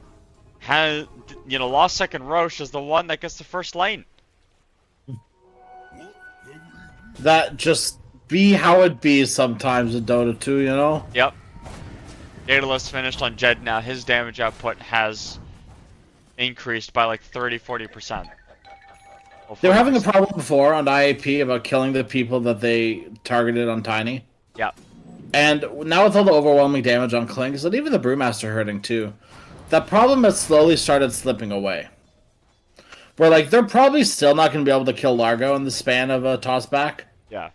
has, lost second Roche is the one that gets the first lane. That just be how it be sometimes in Dota 2, you know? Yep. Daedalus finished on Jed now. His damage output has increased by like 30-40%. They were having a problem before on IAP about killing the people that they targeted on Tiny. Yep. And now with all the overwhelming damage on Klings, and even the Brewmaster hurting too, that problem has slowly started slipping away. Where, like, they're probably still not going to be able to kill Largo in the span of a tossback. Yeah.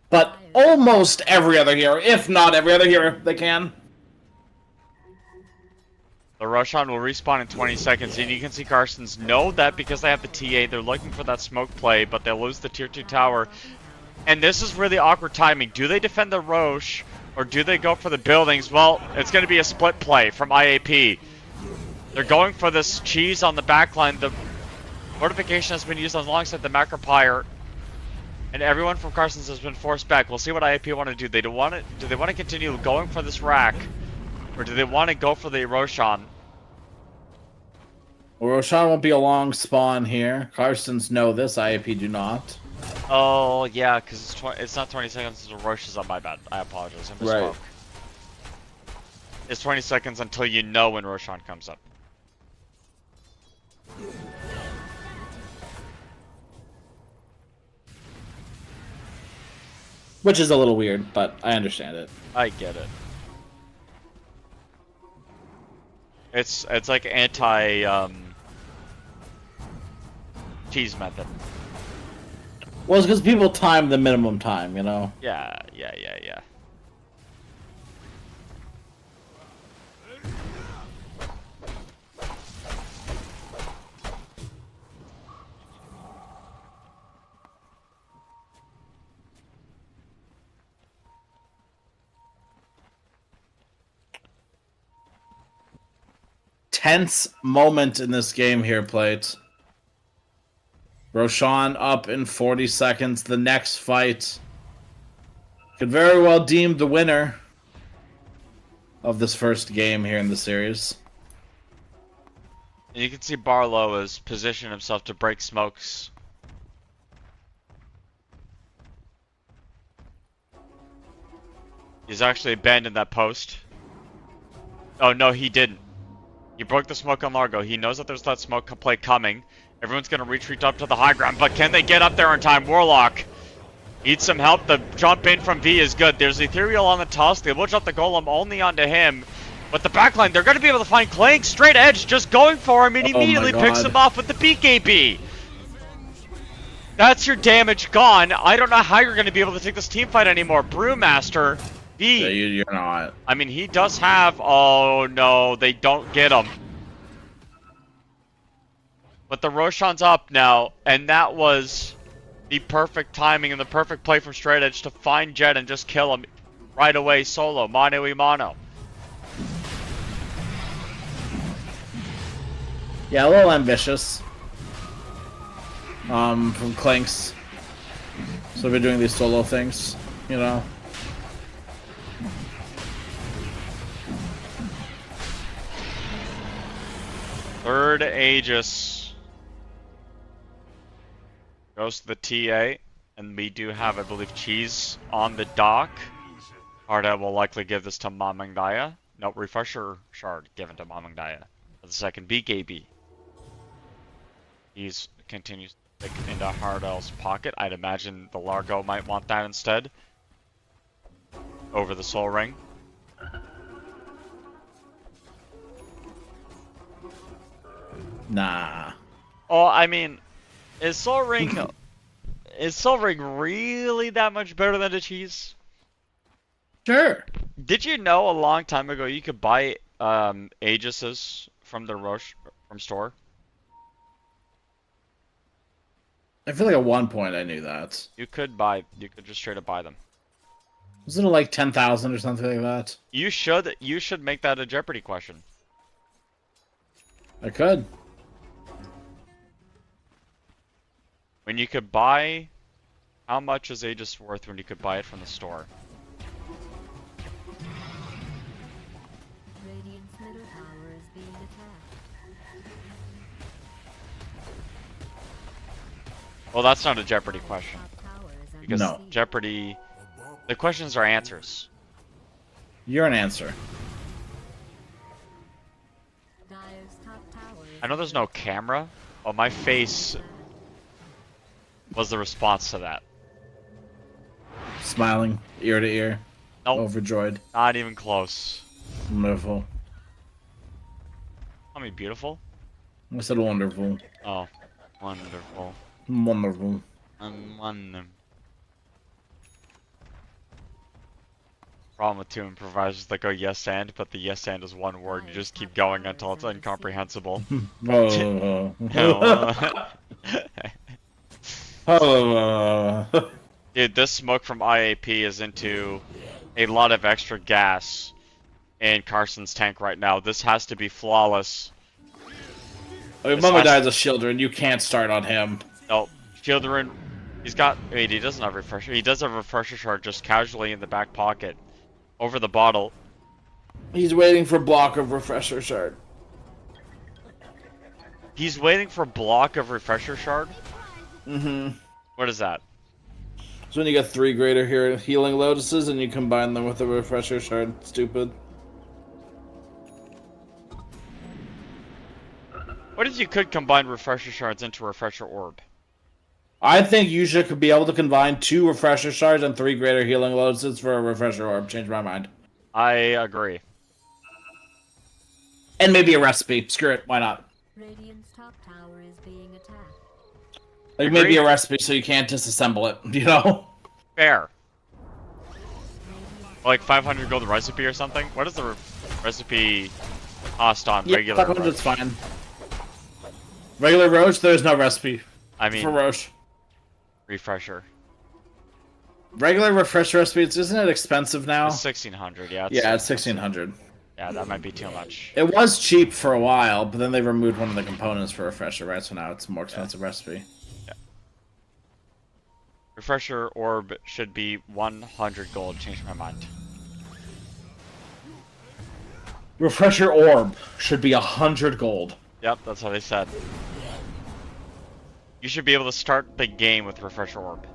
But almost every other hero, if not every other hero, they can. The Roshan will respawn in 20 seconds, and you can see Carstensz know that because they have the TA, they're looking for that smoke play, but they'll lose the tier 2 tower. And this is really awkward timing. Do they defend the Rosh, or do they go for the buildings? Well, it's going to be a split play from IAP. They're going for this cheese on the backline. The fortification has been used alongside the Macropire, and everyone from Carstensz has been forced back. We'll see what IAP want to do. Do they want to continue going for this rack, or do they want to go for the Roshan? Well, Roshan won't be a long spawn here. Carstensz know this, IAP do not. Oh, yeah, because it's not 20 seconds until Rosh is up. My bad. I apologize. I misspoke. Right. It's 20 seconds until you know when Roshan comes up. Which is a little weird, but I understand it. I get it. It's like cheese method. Well, it's because people time the minimum time, you know? Yeah. Tense moment in this game here, Plate. Roshan up in 40 seconds. The next fight could very well deem the winner of this first game here in the series. And you can see Barlow has positioned himself to break smokes. He's actually abandoned that post. Oh no, he didn't. He broke the smoke on Largo. He knows that there's that smoke play coming. Everyone's going to retreat up to the high ground, but can they get up there in time? Warlock needs some help. The jump in from V is good. There's Ethereal on the toss. They will jump the Golem only onto him. But the backline, they're going to be able to find Clank. Straight edge, just going for him, and immediately picks him off with the BKB. That's your damage gone. I don't know how you're going to be able to take this team fight anymore. Brewmaster, V. Yeah, you're not. I mean, he does have... Oh, no, they don't get him. But the Roshan's up now, and that was the perfect timing and the perfect play from Straight Edge to find Jet and just kill him right away solo, mano y mano. Yeah, a little ambitious. From Clanks. So we're doing these solo things, you know. Third Aegis goes to the TA, and we do have, I believe, Cheese on the dock. Arda will likely give this to Mamangdaya. No, Refresher Shard given to Mamangdaya for the second BKB. He's continues to stick into Hardel's pocket. I'd imagine the Largo might want that instead. Over the Soul Ring. Nah. Oh, I mean, is Soul Ring really that much better than the Cheese? Sure. Did you know a long time ago you could buy Aegises from the Roche from store? I feel like at one point I knew that. You could just straight up buy them. Wasn't it like 10,000 or something like that? You should make that a Jeopardy question. I could. When you could buy, how much is Aegis worth when you could buy it from the store? Radiant's middle tower is being attacked. Well, that's not a Jeopardy question. Top tower is under Because No. Jeopardy The questions are answers. You're an answer. Dire's top tower is I know there's no camera, but my face was the response to that. Smiling, ear to ear, Nope, overjoyed, not even close. wonderful. I mean, beautiful. I said wonderful. Oh, wonderful. Wonderful. Wonderful. Problem with two improvisers that go yes and, but the yes and is one word and you just keep going until it's incomprehensible. Dude, this smoke from IAP is into a lot of extra gas in Carstensz's tank right now. This has to be flawless. Mama dies a shielder and you can't start on him. No, Shielderin, he's got. Wait, he doesn't have refresher. He does have refresher shard just casually in the back pocket, over the bottle. He's waiting for block of refresher shard. He's waiting for block of refresher shard. Mm-hmm. What is that? So when you get 3 greater healing lotuses and you combine them with a refresher shard, stupid. What if you could combine refresher shards into refresher orb? I think you should be able to combine 2 refresher shards and 3 greater healing lotuses for a refresher orb. Change my mind. I agree. And maybe a recipe. Screw it. Why not? Radiant's top tower is being attacked. Like maybe a recipe so you can't disassemble it. You know? Fair. Like 500 gold recipe or something? What is the recipe cost on regular 500's Roche? fine. Regular Roche, there's no recipe. I mean, for Roche. refresher. Regular refresher recipes, isn't it expensive now? It's 1600, yeah. Yeah, it's 1600. Yeah, that might be too much. It was cheap for a while, but then they removed one of the components for refresher, right? So now it's a more expensive recipe. Yeah. Refresher orb should be 100 gold. Changed my mind. Refresher orb should be 100 gold. Yep, that's what I said. You should be able to start the game with refresher orb.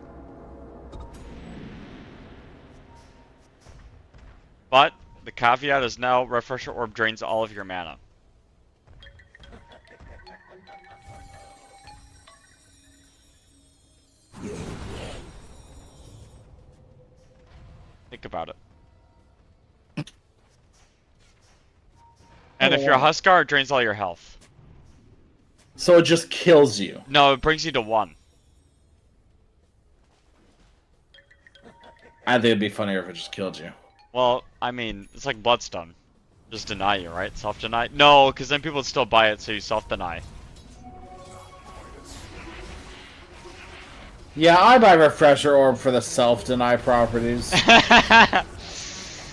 But the caveat is now refresher orb drains all of your mana. Think about it. And if you're a Huskar, it drains all your health. So it just kills you. No, it brings you to 1. I think it'd be funnier if it just killed you. Well, I mean, it's like Bloodstone. Just deny you, right? Self-deny? No, because then people would still buy it, so you self-deny. Yeah, I buy refresher orb for the self-deny properties.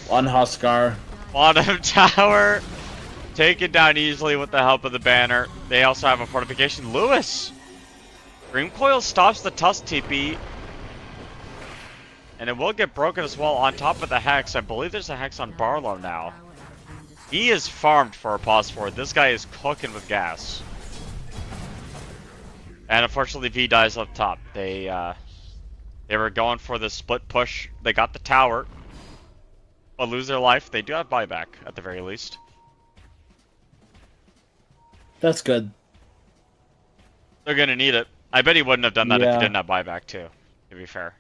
One Huskar. Bottom tower. Taken down easily with the help of the banner. They also have a fortification. Lewis! Dream Coil stops the Tusk TP. And it will get broken as well on top of the Hex. I believe there's a Hex on Barlow now. He is farmed for a pause forward. This guy is cooking with gas. And unfortunately V dies up top. They were going for the split push. They got the tower. But lose their life. They do have buyback at the very least. That's good. They're gonna need it. I bet he wouldn't have done that if Yeah. he didn't have buyback too, to be fair.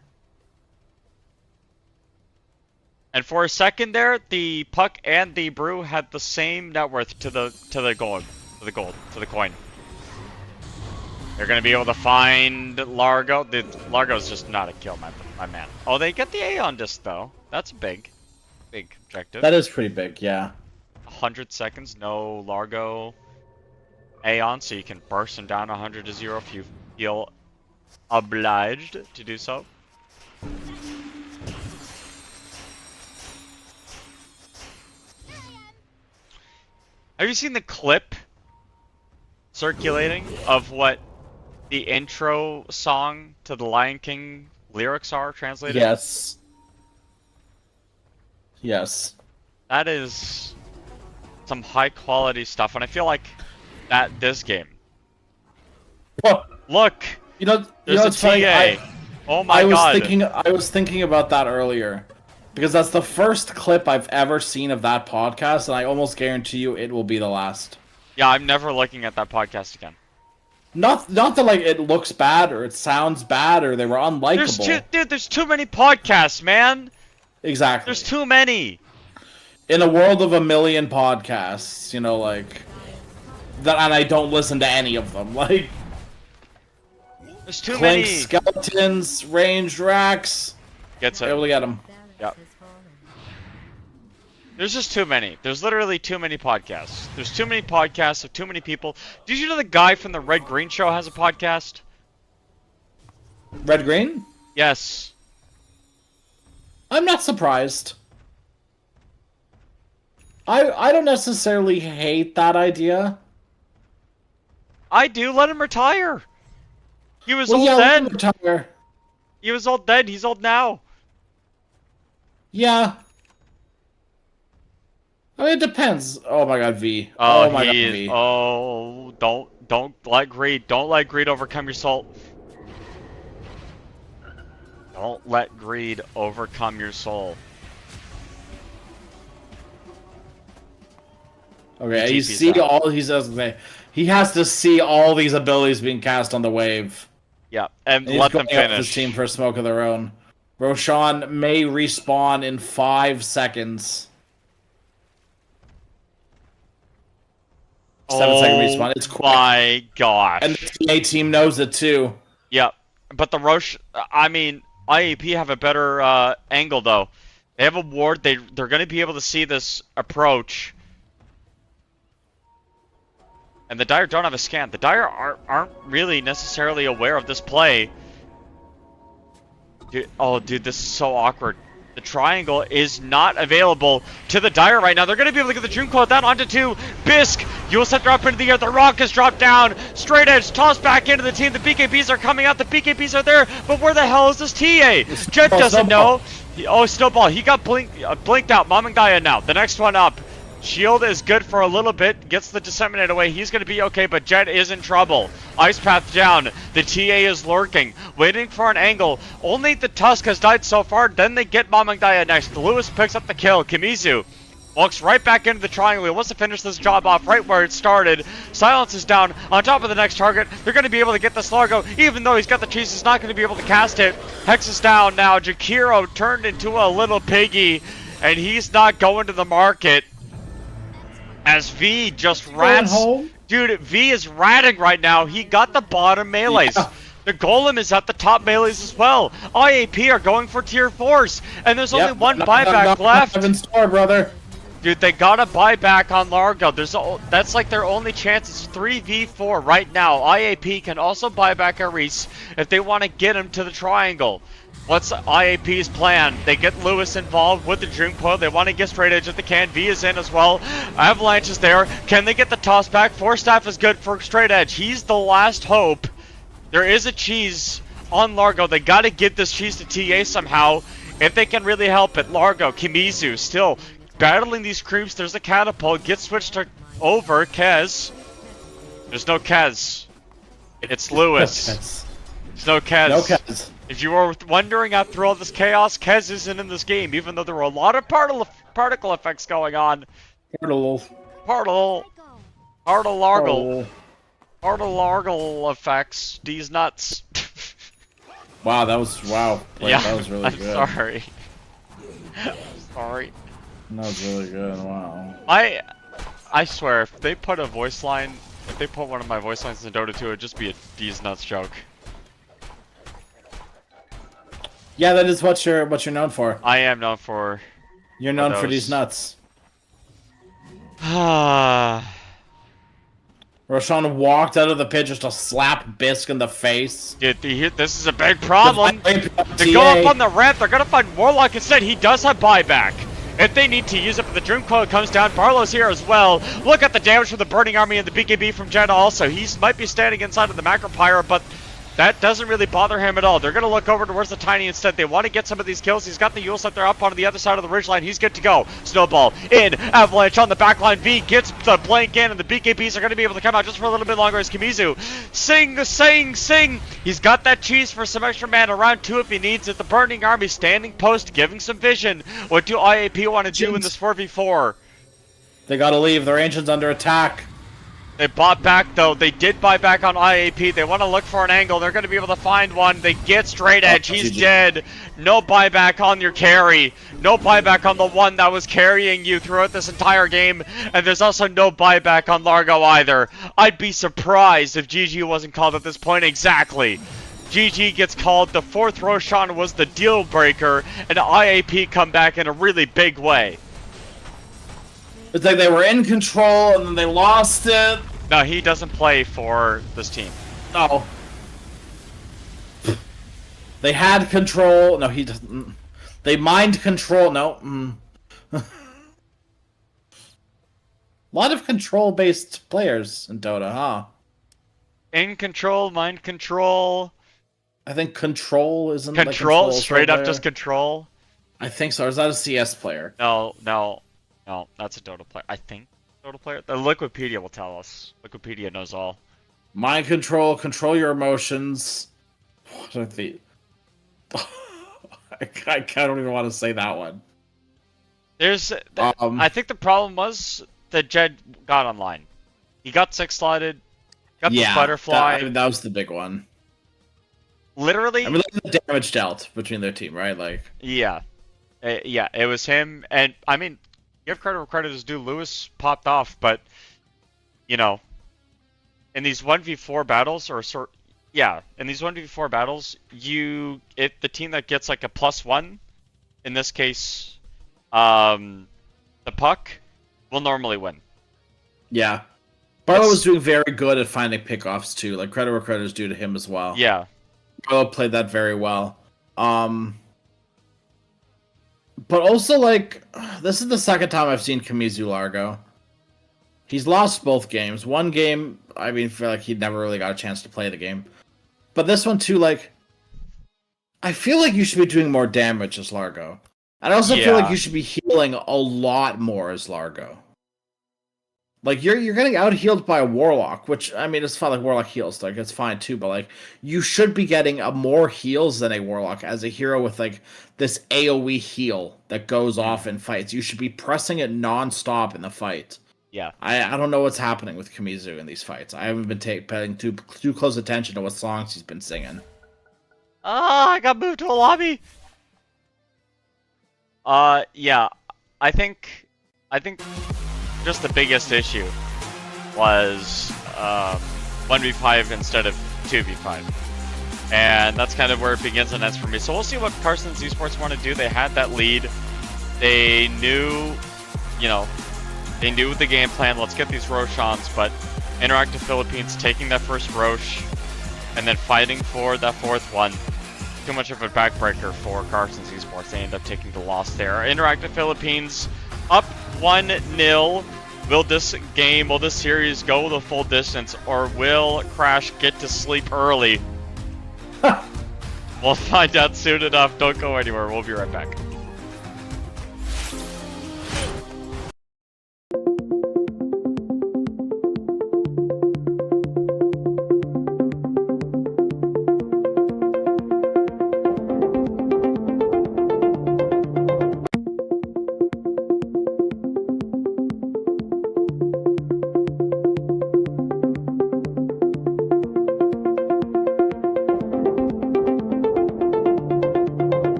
And for a second there, the Puck and the Brew had the same net worth to the coin. They're gonna be able to find Largo. Largo's just not a kill, my man. Oh, they get the Aeon disc though. That's big. Big objective. That is pretty big, yeah. 100 seconds, no Largo Aeon, so you can burst him down 100 to 0 if you feel obliged to do so. Have you seen the clip circulating of what the intro song to the Lion King lyrics are translated? Yes. Yes. That is some high quality stuff, and I feel like that this game. Well, Look, you know there's a what's funny? TA. Oh my god. I was thinking about that earlier. Because that's the first clip I've ever seen of that podcast, and I almost guarantee you it will be the last. Yeah, I'm never looking at that podcast again. Not that like it looks bad or it sounds bad or they were unlikable. There's too many podcasts, man. Exactly. There's too many. In a world of a million podcasts, you know, like that, and I don't listen to any of them. Like, there's too Clink, many. Skeletons, Ranged Racks. Gets Able it. to get them. Yep. There's just too many. There's literally too many podcasts. There's too many podcasts of too many people. Did you know the guy from the Red Green Show has a podcast? Red Green? Yes. I'm not surprised. I don't necessarily hate that idea. I do. Let him retire. He was Well, old yeah, let him then. retire. He was old then. He's old now. Yeah. I mean, it depends. Oh my god, V. Oh my god, V. Oh, don't let greed. Don't let greed overcome your soul. Don't let greed overcome your soul. Okay, you TP's see out. all he has to see all these abilities being cast on the wave. Yeah, and And let he's them going up finish. his team for a smoke of their own. Roshan may respawn in 5 seconds. 7-second respawn. It's quick. My gosh. And the TA team knows it too. Yeah, but the IAP have a better angle though. They have a ward. They're going to be able to see this approach. And the Dire don't have a scan. The Dire aren't really necessarily aware of this play. Dude, this is so awkward. The triangle is not available to the Dire right now. They're going to be able to get the Dream Coil down onto 2. Bisk, you'll set her up into the air. The Rock is dropped down. Straight Edge tossed back into the team. The BKBs are coming out. The BKBs are there. But where the hell is this TA? Jet doesn't know. Snowball. He got blinked out. Mamangaya now. The next one up. Shield is good for a little bit. Gets the Disseminate away. He's going to be okay, but Jet is in trouble. Ice Path down. The TA is lurking. Waiting for an angle. Only the Tusk has died so far. Then they get Mamangaya next. Lewis picks up the kill. Kimizu walks right back into the triangle. He wants to finish this job off right where it started. Silence is down on top of the next target. They're going to be able to get this Largo. Even though he's got the cheese, he's not going to be able to cast it. Hex is down now. Jakiro turned into a little piggy, and he's not going to the market. As V just rats. Dude, V is ratting right now. He got the bottom melees. Yeah. The Golem is at the top melees as well. IAP are going for tier 4s. And there's only one buyback left. In store, brother. Dude, they got a buyback on Largo. That's like their only chance. It's 3v4 right now. IAP can also buy back Aris if they want to get him to the triangle. What's IAP's plan? They get Lewis involved with the Dream Coil. They want to get Straight Edge if they can. V is in as well. Avalanche is there. Can they get the toss back? Force Staff is good for Straight Edge. He's the last hope. There is a cheese on Largo. They got to get this cheese to TA somehow if they can really help it. Largo, Kimizu still battling these creeps. There's a catapult. Gets switched over. Kez. There's no Kez. It's Lewis. There's no Kez. No Kez. If you were wondering after all this chaos, Kez isn't in this game, even though there were a lot of particle effects going on. Particle Largle effects. These nuts. Wow, that was Yeah, that was really I'm good. sorry. Sorry. That was really good. Wow. I swear, if they put a voice line, if they put one of my voice lines in Dota 2, it'd just be a D's nuts joke. Yeah, that is what you're known for. I am known for. You're known for these nuts. Roshan walked out of the pit just to slap Bisk in the face. Dude, this is a big problem. To go up on the ramp, they're gonna find Warlock instead. He does have buyback. If they need to use it, but the Dream Coil comes down. Barlow's here as well. Look at the damage from the Burning Army and the BKB from Jenna also. He might be standing inside of the Macropyre, but that doesn't really bother him at all. They're going to look over towards the Tiny instead. They want to get some of these kills. He's got the Yule Scepter up on the other side of the ridgeline. He's good to go. Snowball in. Avalanche on the backline. V gets the blank in, and the BKBs are going to be able to come out just for a little bit longer as Kimizu. Sing. He's got that cheese for some extra mana. Round 2 if he needs it. The Burning Army standing post, giving some vision. What do IAP want to do in this 4v4? They gotta leave. Their ancient's under attack. They bought back, though. They did buy back on IAP. They want to look for an angle. They're going to be able to find one. They get straight edge. He's dead. No buyback on your carry. No buyback on the one that was carrying you throughout this entire game. And there's also no buyback on Largo either. I'd be surprised if GG wasn't called at this point. Exactly. GG gets called. The 4th Roshan was the deal breaker. And IAP come back in a really big way. It's like they were in control and then they lost it. No, he doesn't play for this team. No. They had control. No, he doesn't. They mind control. No. A lot of control-based players in Dota, huh? In control, mind control. I think control isn't Control, like straight up player. just control. I think so. Or is that a CS player? No, that's a Dota player. I think Dota player. The Liquipedia will tell us. Liquipedia knows all. Mind control your emotions. What are the? I don't even want to say that one. There's. I think the problem was that Jed got online. He got 6-slotted. Got the butterfly. That was the big one. Literally. I mean, look at the damage dealt between their team, right? Like. Yeah, it was him, and I mean. Give credit where credit is due. Lewis popped off, but you know, in these 1v4 battles, in these 1v4 battles, the team that gets like a +1, in this case, the puck, will normally win. Yeah, Barlow was doing very good at finding pickoffs too. Like credit where credit is due to him as well. Yeah, Barlow played that very well. But also, like, this is the second time I've seen Kimizu Largo. He's lost both games. One game, I mean, I feel like he never really got a chance to play the game. But this one, too, like, I feel like you should be doing more damage as Largo. And I also feel like you should be healing a lot more as Largo. Like, you're getting out-healed by a Warlock, which, I mean, it's fine, like, Warlock heals, like, it's fine, too, but, like, you should be getting more heals than a Warlock as a hero with, like, this AoE heal that goes off in fights. You should be pressing it non-stop in the fight. Yeah. I don't know what's happening with Kimizu in these fights. I haven't been paying too close attention to what songs he's been singing. I got moved to a lobby! Yeah, I think just the biggest issue was 1v5 instead of 2v5. And that's kind of where it begins and ends for me. So we'll see what Carstensz Esports want to do. They had that lead. They knew, they knew the game plan. Let's get these Roshans, but Interactive Philippines taking that first Roche and then fighting for that 4th one. Too much of a backbreaker for Carstensz Esports. They end up taking the loss there. Interactive Philippines up 1-0. Will this series go the full distance, or will Crash get to sleep early? We'll find out soon enough. Don't go anywhere. We'll be right back.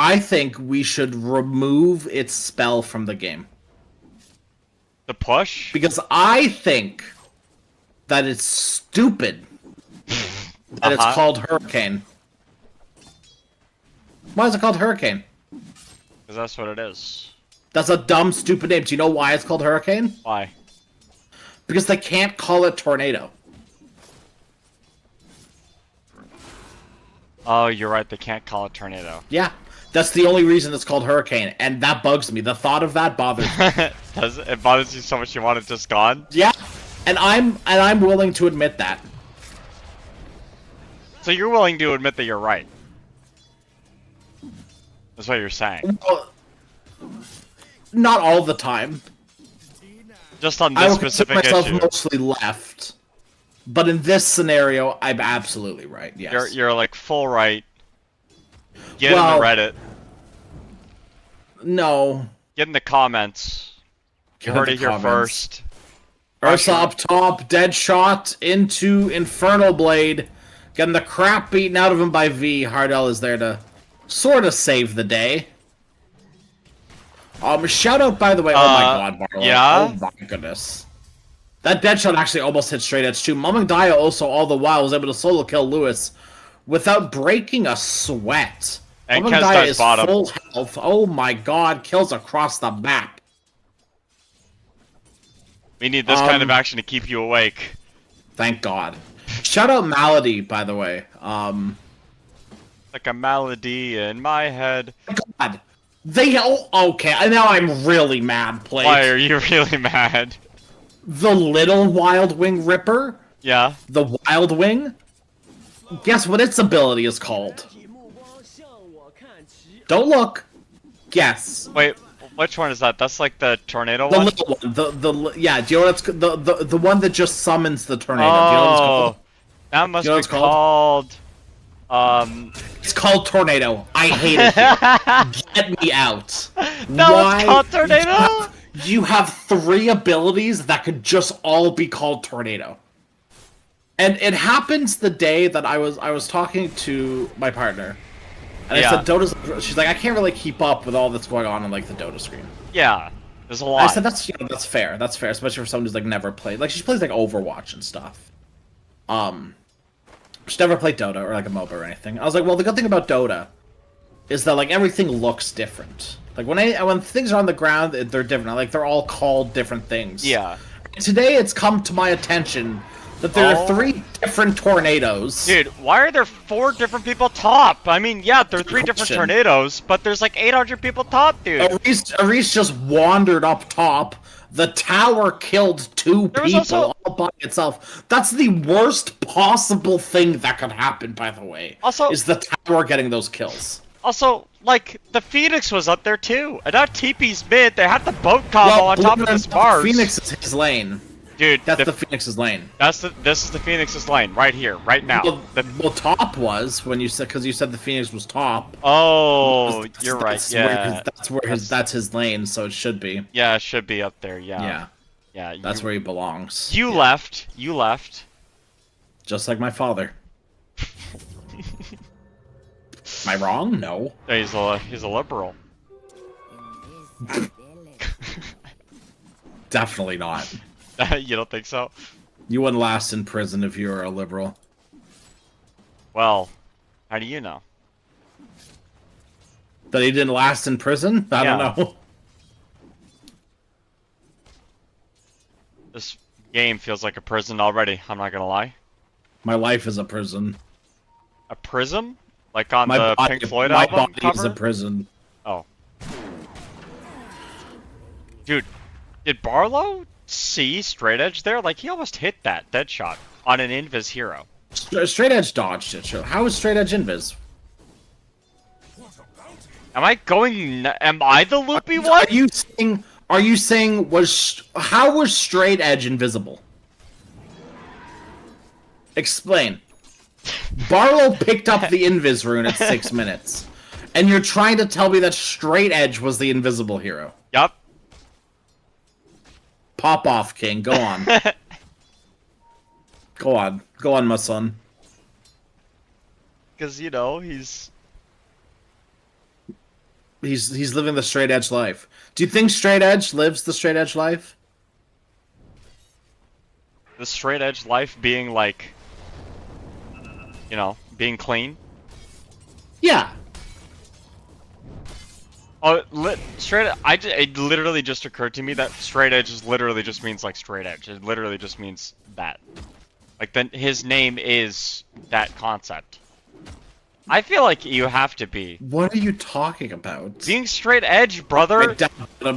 I think we should remove its spell from the game. The push? Because I think that it's stupid that it's called Hurricane. Why is it called Hurricane? Because that's what it is. That's a dumb, stupid name. Do you know why it's called Hurricane? Why? Because they can't call it Tornado. Oh, you're right. They can't call it tornado. Yeah. That's the only reason it's called Hurricane, and that bugs me. The thought of that bothers me. Does it bothers you so much you want it just gone? Yeah. And I'm willing to admit that. So you're willing to admit that you're right. That's what you're saying. Well, not all the time. Just on I this will consider specific myself issue. mostly left. But in this scenario, I'm absolutely right, yes. You're like full right. Get in Well, the Reddit. No. Get in the comments. You heard it here first. Ursa up top, dead shot into Infernal Blade. Getting the crap beaten out of him by V. Hardell is there to sort of save the day. Shout out, by the way. Oh my god, Barlow. Yeah? Oh my goodness. That dead shot actually almost hit straight edge too. Mamangdaya also all the while was able to solo kill Lewis without breaking a sweat. And Mamangdaya Kenzai's is bottom. full health. Oh my god, kills across the map. We need this kind of action to keep you awake. Thank god. Shout out Malady, by the way. Like a malady in my head. God. Okay, now I'm really mad, Plate. Why are you really mad? The little Wild Wing Ripper, Yeah. the Wild Wing, guess what its ability is called? Don't look. Guess. Wait, which one is that? That's like the tornado The one? little one. Yeah, do you know what it's the one that just summons the tornado? Do you know what it's called? That must Do you know be what it's called? called. It's called Tornado. I hate it here. Get me out. No, Why? it's called Tornado? You have 3 abilities that could just all be called Tornado. And it happens the day that I was talking to my partner. And I said Dota's, she's like, I can't really keep up with all that's going on like the Dota screen. Yeah. There's a lot. I said that's that's fair. That's fair, especially for someone who's like never played. Like she plays like Overwatch and stuff. She's never played Dota or like a MOBA or anything. I was like, well, the good thing about Dota is that like everything looks different. Like when things are on the ground, they're different. Like they're all called different things. Yeah. Today, it's come to my attention that there are 3 different tornadoes. Dude, why are there 4 different people top? I mean, yeah, there are 3 different Question. tornadoes, but there's like 800 people top, dude. Aris just wandered up top. The tower killed 2 There was people also- all by itself. That's the worst possible thing that could happen, by the way. Also- is the tower getting those kills. Also, like, the Phoenix was up there too. And now TP's mid, they had the boat combo on top of the Mars. Phoenix is his lane. Dude, That's the Phoenix's lane. this is the Phoenix's lane, right here, right now. Well, top was when you said, because you said the Phoenix was top. Oh, you're right, yeah. That's his lane, so it should be. Yeah, it should be up there, yeah. Yeah. Yeah, That's where he belongs. You left. Just like my father. Am I wrong? No. He's a liberal. Definitely not. You don't think so? You wouldn't last in prison if you were a liberal. Well, how do you know? That he didn't last in prison? I don't know. This game feels like a prison already, I'm not gonna lie. My life is a prison. A prism? Like on My the body, Pink Floyd my album body cover? is a prison. Oh. Dude, did Barlow see straight edge there? Like, he almost hit that dead shot on an invis hero. Straight edge dodged it. How is straight edge invis? Am I the loopy one? Are you saying how was straight edge invisible? Explain. Barlow picked up the invis rune at 6 minutes, and you're trying to tell me that straight edge was the invisible hero. Yup. Pop off, King. Go on. Go on. Go on, my son. Because, you know, he's... He's living the straight edge life. Do you think straight edge lives the straight edge life? The straight edge life being like, you know, being clean. Yeah. Oh, it literally just occurred to me that straight edge is literally just means like straight edge. It literally just means that. Like, then his name is that concept. I feel like you have to be. What are you talking about? Being straight edge, brother.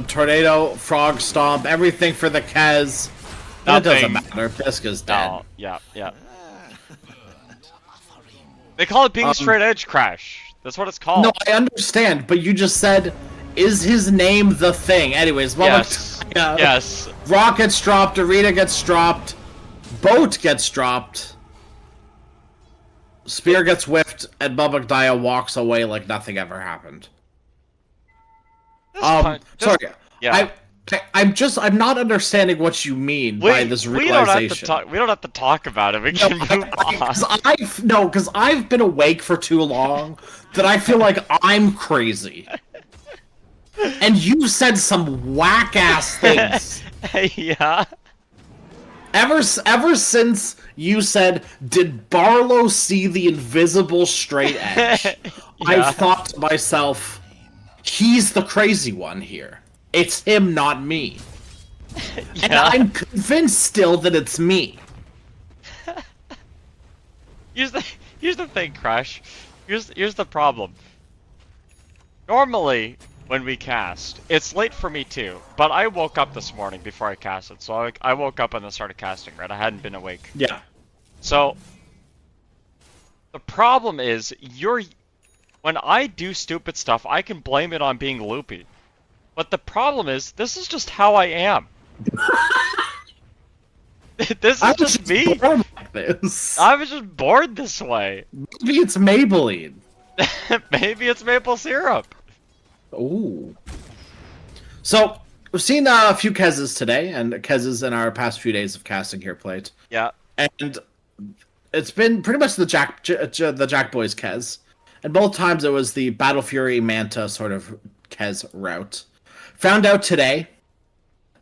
Tornado, frog stomp, everything for the Kez. It doesn't matter. Fiska's dead. Oh, yeah. They call it being straight edge, Crash. That's what it's called. No, I understand, but you just said, is his name the thing? Anyways, yes. Yes. Rock gets dropped, Arena gets dropped, Boat gets dropped, Spear gets whiffed, and Bubba Daya walks away like nothing ever happened. Sorry. Yeah. I'm not understanding what you mean by this realization. We don't have to talk about it. We can move on. Because I've been awake for too long that I feel like I'm crazy. And you said some whack-ass things. Yeah. Ever since you said, did Barlow see the invisible straight edge? Yeah. I've thought to myself, he's the crazy one here. It's him, not me. Yeah. And I'm convinced still that it's me. Here's the thing, Crash. Here's the problem. Normally, when we cast, it's late for me too, but I woke up this morning before I casted, so I woke up and then started casting, right? I hadn't been awake. Yeah. So, the problem is, when I do stupid stuff, I can blame it on being loopy. But the problem is, this is just how I am. This is just me. Like this. I was just bored this way. Maybe it's Maybelline. Maybe it's maple syrup. Ooh. So, we've seen a few Kezes today, and Kezes in our past few days of casting here played. Yeah. And it's been pretty much the Jack Boys Kez. And both times it was the Battle Fury Manta sort of Kez route. Found out today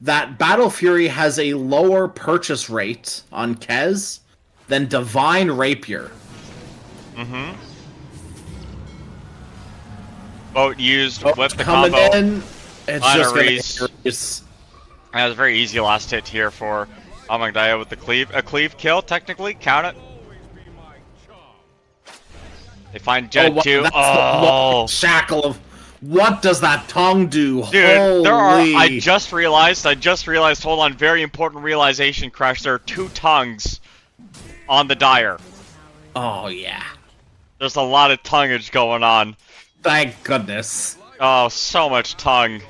that Battle Fury has a lower purchase rate on Kez than Divine Rapier. Mm-hmm. Boat used with the coming combo. In, it's on just a gonna Reese. That was a very easy last hit here for Amagdaya with the cleave. A cleave kill, technically. Count it. They find Jet 2. Oh! Shackle of... What does that tongue do? Dude, Holy... I just realized, hold on, very important realization, Crash. There are 2 tongues on the Dire. Oh, yeah. There's a lot of tonguage going on. Thank goodness. Oh, so much tongue.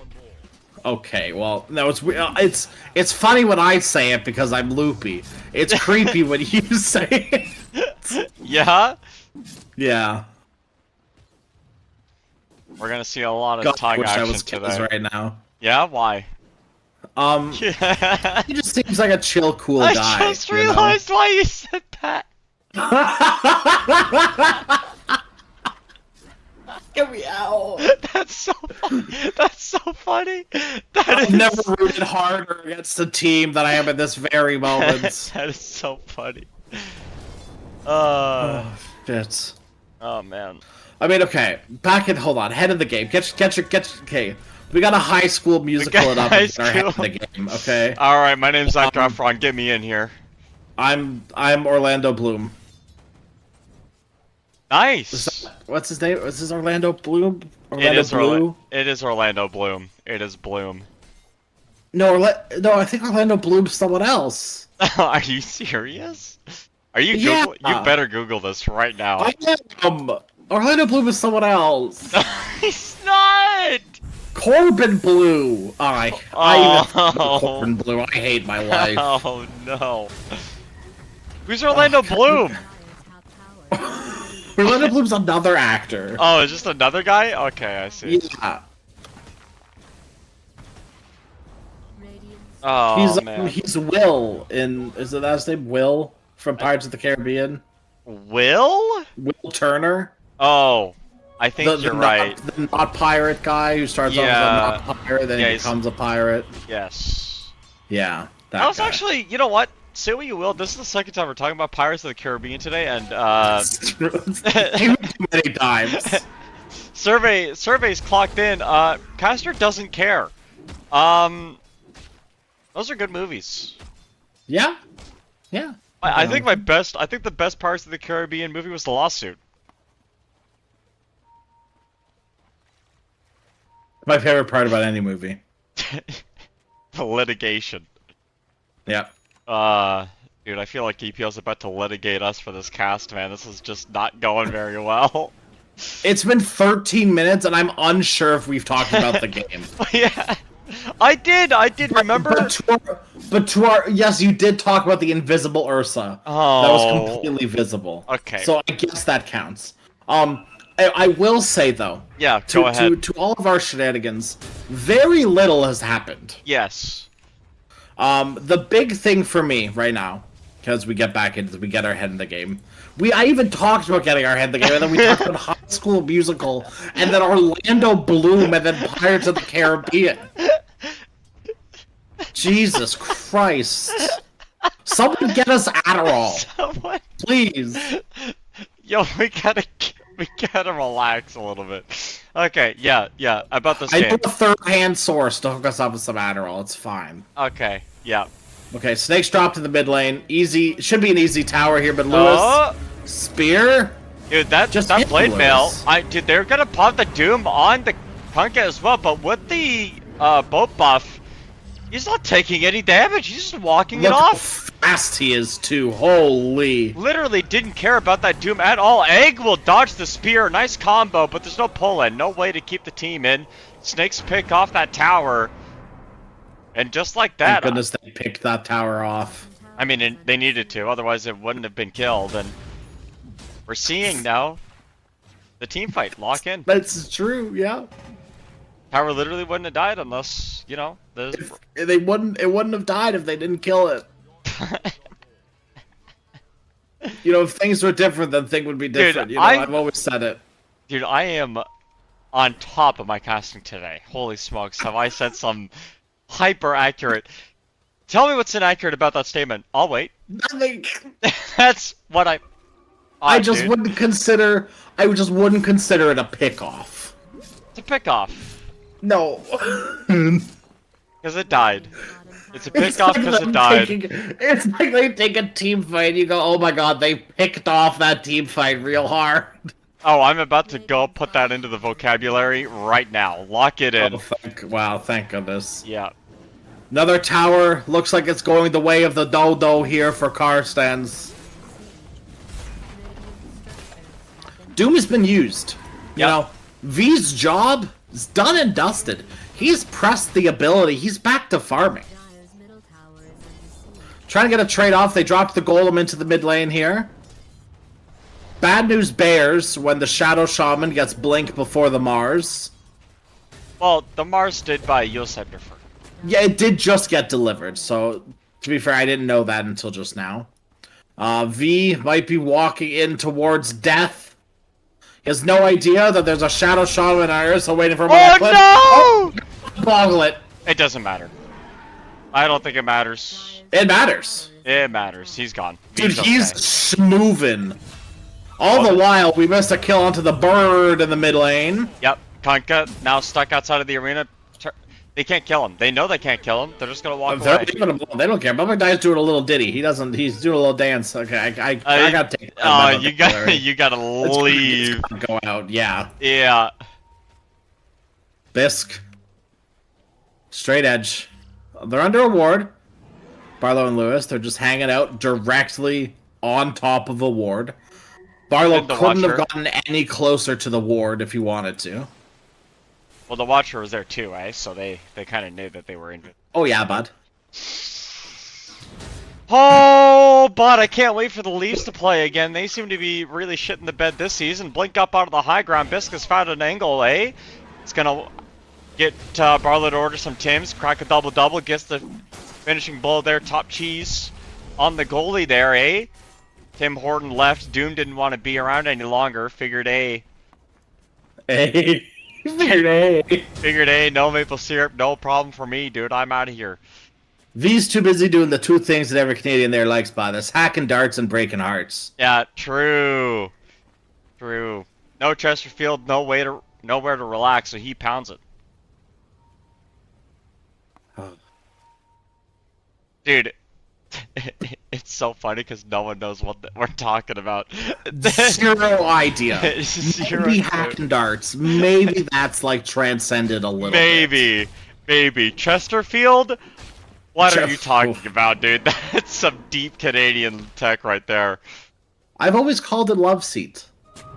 Okay, well, no, it's funny when I say it because I'm loopy. It's creepy when you say it. Yeah? Yeah. We're gonna see a lot of tongue action I was today. right now. Yeah? Why? He just seems like a chill, cool guy. I just realized why you said that. Get me out. That's so funny. That's so funny. I've never rooted harder against a team than I am at this very moment. That is so funny. Shit. Oh man. I mean, okay. Hold on. Head of the game. Okay. We got a high school musical it up in our head of the game. Okay. All right. My name's Zach Efron. Get me in here. I'm Orlando Bloom. Nice. What's his name? What's his Orlando Bloom? It is Orlando Bloom. It is Bloom. No, I think Orlando Bloom's someone else. Are you serious? Are you Yeah. You better Google this right now. I am. Orlando Bloom is someone else. He's not. Corbin Blue. I even Corbin Blue. I hate my life. Oh no. Who's Orlando Bloom? Orlando Bloom's another actor. Oh, is just another guy? Okay, I see. Yeah. Oh man. He's Will in. Is that his name? Will from Pirates of the Caribbean. Will? Will Turner. Oh. I think you're right. The not pirate guy who starts off as a not pirate, then he becomes a pirate. Yes. Yeah, that was guy. actually, you know what? Say what you will, this is the second time we're talking about Pirates of the Caribbean today, and too many times. Surveys clocked in. Castor doesn't care. Those are good movies. Yeah. Yeah. I think the best Pirates of the Caribbean movie was The Lawsuit. My favorite part about any movie. The litigation. Yeah. Dude, I feel like EPL's about to litigate us for this cast, man. This is just not going very well. It's been 13 minutes, and I'm unsure if we've talked about the game. Yeah. I did, remember? But yes, you did talk about the invisible Ursa. Oh. That was completely visible. Okay. So I guess that counts. I will say, though. Yeah, go ahead. To all of our shenanigans, very little has happened. Yes. The big thing for me right now, because we get our head in the game. I even talked about getting our head in the game, and then we talked about High School Musical, and then Orlando Bloom, and then Pirates of the Caribbean. Jesus Christ! Someone get us Adderall, please. Yo, we gotta relax a little bit. Okay, yeah, about this I game. put a third-hand source to hook us up with some Adderall. It's fine. Okay, yeah. Okay, snakes dropped to the mid lane. Easy, should be an easy tower here, but Lewis, spear. Dude, that blade mail. Dude, they're gonna pop the Doom on the Kunkka as well, but with the boat buff, he's not taking any damage. He's just walking it off. How fast he is too. Holy. Literally didn't care about that Doom at all. Egg will dodge the spear. Nice combo, but there's no pull-in. No way to keep the team in. Snakes pick off that tower. And just like that... Thank goodness they picked that tower off. I mean, they needed to. Otherwise, it wouldn't have been killed. And we're seeing now the team fight lock in. That's true, yeah. Tower literally wouldn't have died unless, you know... It wouldn't have died if they didn't kill it. You know, if things were different, then things would be different. Dude, I've always said it. Dude, I am on top of my casting today. Holy smokes, have I said some hyper accurate... Tell me what's inaccurate about that statement. I'll wait. Nothing. That's what I just wouldn't consider it a pick-off. It's a pick-off. No. Because it died. It's a pick-off because it died. It's like they take a team fight, you go, oh my god, they picked off that team fight real hard. Oh, I'm about to go put that into the vocabulary right now. Lock it in. Wow, thank goodness. Yeah. Another tower. Looks like it's going the way of the dodo here for Carstensz. Doom has been used. You know, V's job is done and dusted. He's pressed the ability. He's back to farming. Trying to get a trade off. They dropped the golem into the mid lane here. Bad news bears when the Shadow Shaman gets blink before the Mars. Well, the Mars did by Yosef first. Yeah, it did just get delivered, so to be fair, I didn't know that until just now. V might be walking in towards death. He has no idea that there's a Shadow Shaman and Ursa waiting for him. Oh no! Boggle it. It doesn't matter. I don't think it matters. It matters. It matters. He's gone. Dude, he's schmoovin'. All the while, we missed a kill onto the bird in the mid lane. Yep, Kunkka now stuck outside of the arena. They can't kill him. They know they can't kill him. They're just gonna walk away. They don't care. Bubba Die's doing a little ditty. He's doing a little dance. Okay, I gotta take. Oh, you gotta leave. Go out. Yeah. Yeah. Bisk. Straight edge. They're under a ward. Barlow and Lewis. They're just hanging out directly on top of a ward. Barlow couldn't have gotten any closer to the ward if he wanted to. Well, the Watcher was there too, eh? So they kind of knew that they were in. Oh yeah, bud. Oh, but I can't wait for the Leafs to play again. They seem to be really shitting the bed this season. Blink up out of the high ground. Bisk has found an angle, eh? It's gonna get Barlow to order some Tims, crack a double-double, gets the finishing blow there. Top cheese on the goalie there, eh? Tim Horton left. Doom didn't want to be around any longer. Figured, Hey, figured A. Figured A, no maple syrup, no problem for me, dude. I'm out of here. V's too busy doing the two things that every Canadian there likes, by this: hacking darts and breaking hearts. Yeah, true. True. No Chesterfield, nowhere to relax, so he pounds it. Dude, it's so funny because no one knows what we're talking about. Zero idea. Zero Maybe clue. hacking darts. Maybe that's like transcended a little bit. Maybe. Chesterfield? What are you Oof. talking about, dude? That's some deep Canadian tech right there. I've always called it love seat.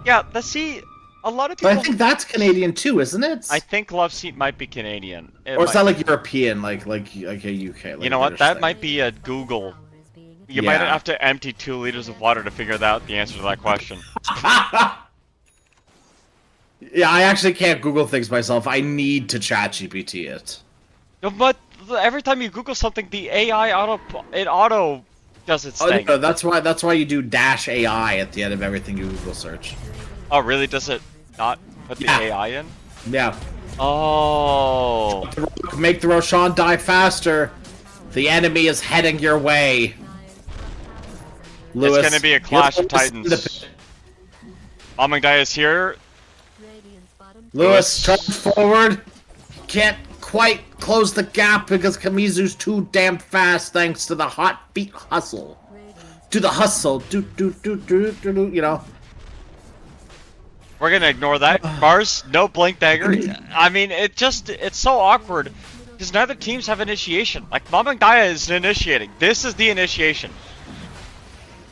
Yeah, see, a lot of But people. I think that's Canadian too, isn't it? I think love seat might be Canadian. It or is might that be. like European, like a UK? Like You know what? British That thing? might be a Google. You might Yeah. have to empty 2 liters of water to figure out the answer to that question. Yeah, I actually can't Google things myself. I need to chat GPT it. No, but every time you Google something, the AI auto does its Oh, thing. no, that's why you do -AI at the end of everything you Google search. Oh, really? Does it not put the Yeah. AI in? Yeah. Oh. Make the Roshan die faster. The enemy is heading your way. Lewis, It's gonna be a clash of Lewis in the titans. pit. Amangdaya is here. Lewis, charge forward. Can't quite close the gap because Kamizu's too damn fast thanks to the hot feet hustle. Do the hustle. Do, you know. We're gonna ignore that. Mars, no blink dagger. I mean, it's so awkward because neither teams have initiation. Like, Amangdaya is initiating. This is the initiation.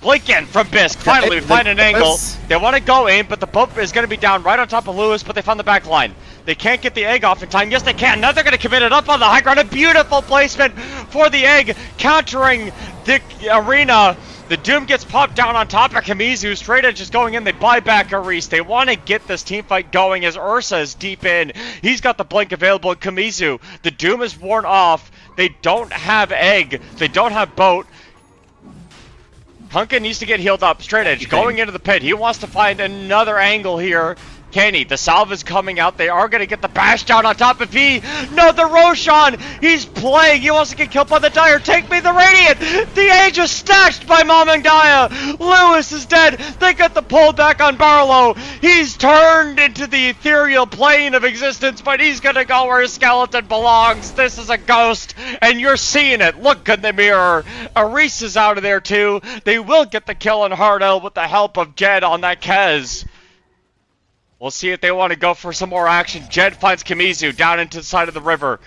Blink in from Bisk. Finally, we find an angle. They want to go in, but the boat is going to be down right on top of Lewis, but they found the back line. They can't get the egg off in time. Yes, they can. Now they're going to commit it up on the high ground. A beautiful placement for the egg, countering the arena. The Doom gets popped down on top of Kamizu. Straight Edge is going in. They buy back Aris. They want to get this team fight going as Ursa is deep in. He's got the blink available at Kamizu. The Doom is worn off. They don't have egg. They don't have boat. Hunka needs to get healed up. Straight Edge going into the pit. He wants to find another angle here. Can he? The salve is coming out. They are going to get the bash down on top of V. No, the Roshan. He's playing. He wants to get killed by the Dire. Take me the Radiant. The Age is snatched by Amangdaya. Lewis is dead. They got the pull back on Barlow. He's turned into the ethereal plane of existence, but he's going to go where his skeleton belongs. This is a ghost, and you're seeing it. Look in the mirror. Aris is out of there, too. They will get the kill on Hardell with the help of Jed on that Kez. We'll see if they want to go for some more action. Jed finds Kamizu down into the side of the river.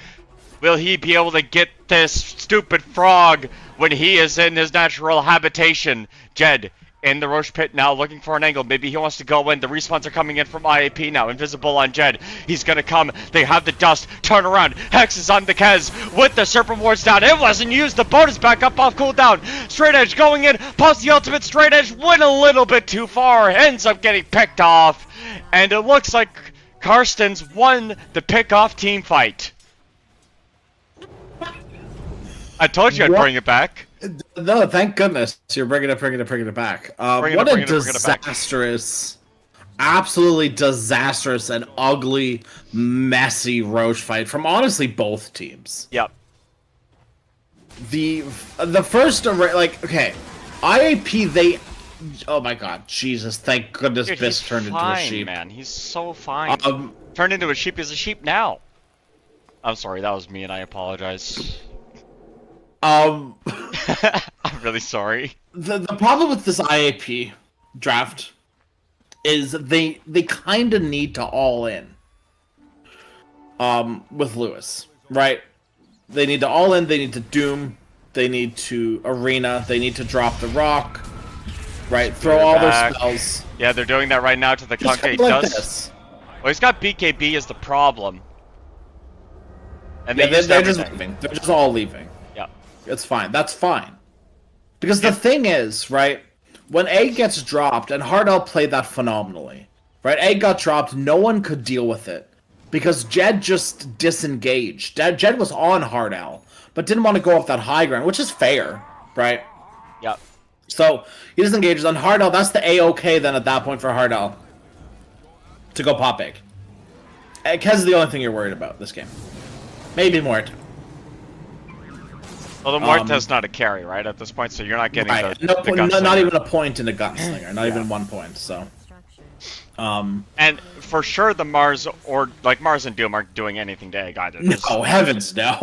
Will he be able to get this stupid frog when he is in his natural habitation? Jed in the Roche pit now looking for an angle. Maybe he wants to go in. The respawns are coming in from IAP now. Invisible on Jed. He's going to come. They have the dust. Turn around. Hex is on the Kez with the Serpent Wards down. It wasn't used. The boat is back up off cooldown. Straight Edge going in. Pops the ultimate. Straight Edge went a little bit too far. Ends up getting picked off. And it looks like Carstensz won the pick-off team fight. I told you I'd bring it back. No, thank goodness you're bringing it back. What a disastrous, absolutely disastrous and ugly, messy Roche fight from honestly both teams. Yep. The first, like, okay, IAP, they, oh my god, Jesus, thank goodness Dude, Bisk turned into a sheep. Man, he's so fine. Um, Turned into a sheep. He's a sheep now. I'm sorry, that was me, and I apologize. I'm really sorry. The problem with this IAP draft is they kind of need to all in. With Lewis, right? They need to all in. They need to Doom. They need to Arena. They need to drop the Rock. Right? Throw all their spells. Yeah, they're doing that right now to the Just Kunkka. like this. Well, he's got BKB as the problem. And Yeah, used they're just everything. leaving. They're just all leaving. Yeah. It's fine. That's fine. Because the thing is, right, when Egg gets dropped, and Hardell played that phenomenally, right? Egg got dropped, no one could deal with it. Because Jed just disengaged. Jed was on Hardell, but didn't want to go up that high ground, which is fair, right? Yep. So, he disengages on Hardell. That's the A-OK then at that point for Hardell to go pop Egg. Kez is the only thing you're worried about this game. Maybe Mort. Well, the Morta's not a carry, right, at this point, so you're not getting Right. the Not gunslinger. even a point in the gunslinger. Not even 1 point. So. And for sure, the Mars Mars and Doom aren't doing anything to egg either. No, heavens no.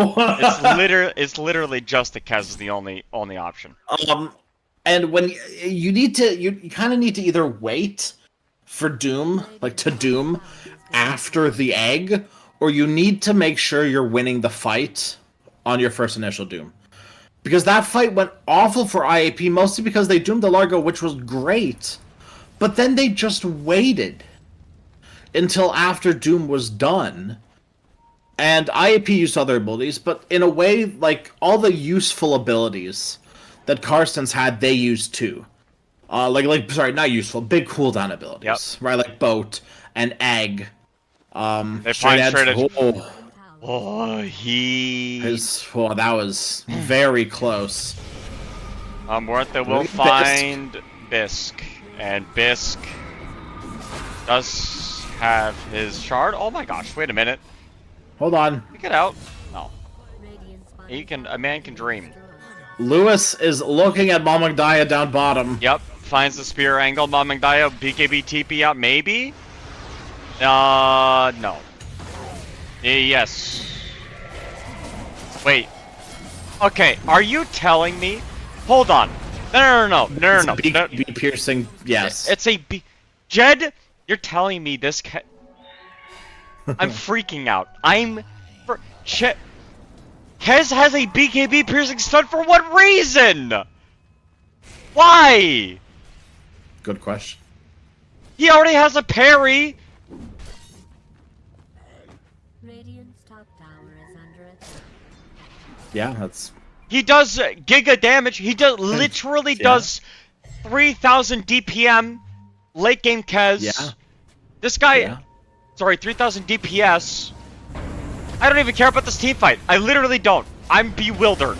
It's literally just the Kez is the only option. And when you kind of need to either wait for Doom, like to Doom, after the egg, or you need to make sure you're winning the fight on your first initial Doom. Because that fight went awful for IAP, mostly because they doomed the Largo, which was great. But then they just waited until after Doom was done. And IAP used other abilities, but in a way, like, all the useful abilities that Carstensz had, they used too. Sorry, not useful, big cooldown abilities. Yep. Right, like Boat and Egg. They Straight find Edge. straight edge. Oh, He. that was very close. Morta will Bisk. find Bisk. And Bisk does have his shard. Oh my gosh, wait a minute. Hold on. Get out. No. A man can dream. Lewis is looking at Mamagdaya down bottom. Yep, finds the spear angle. Mamagdaya, BKB TP out, maybe? No. Yes. It's Okay, are you telling me? Hold on. No. B piercing, yes. It's a B. Jed, you're telling me this. I'm freaking out. Kez has a BKB piercing stun for what reason? Why? Good question. He already has a parry. Radiant's top tower is under attack. Yeah, that's. He does giga damage. He literally does 3,000 DPM late game Kez. Yeah. This guy, Yeah. sorry, 3,000 DPS. I don't even care about this team fight. I literally don't. I'm bewildered.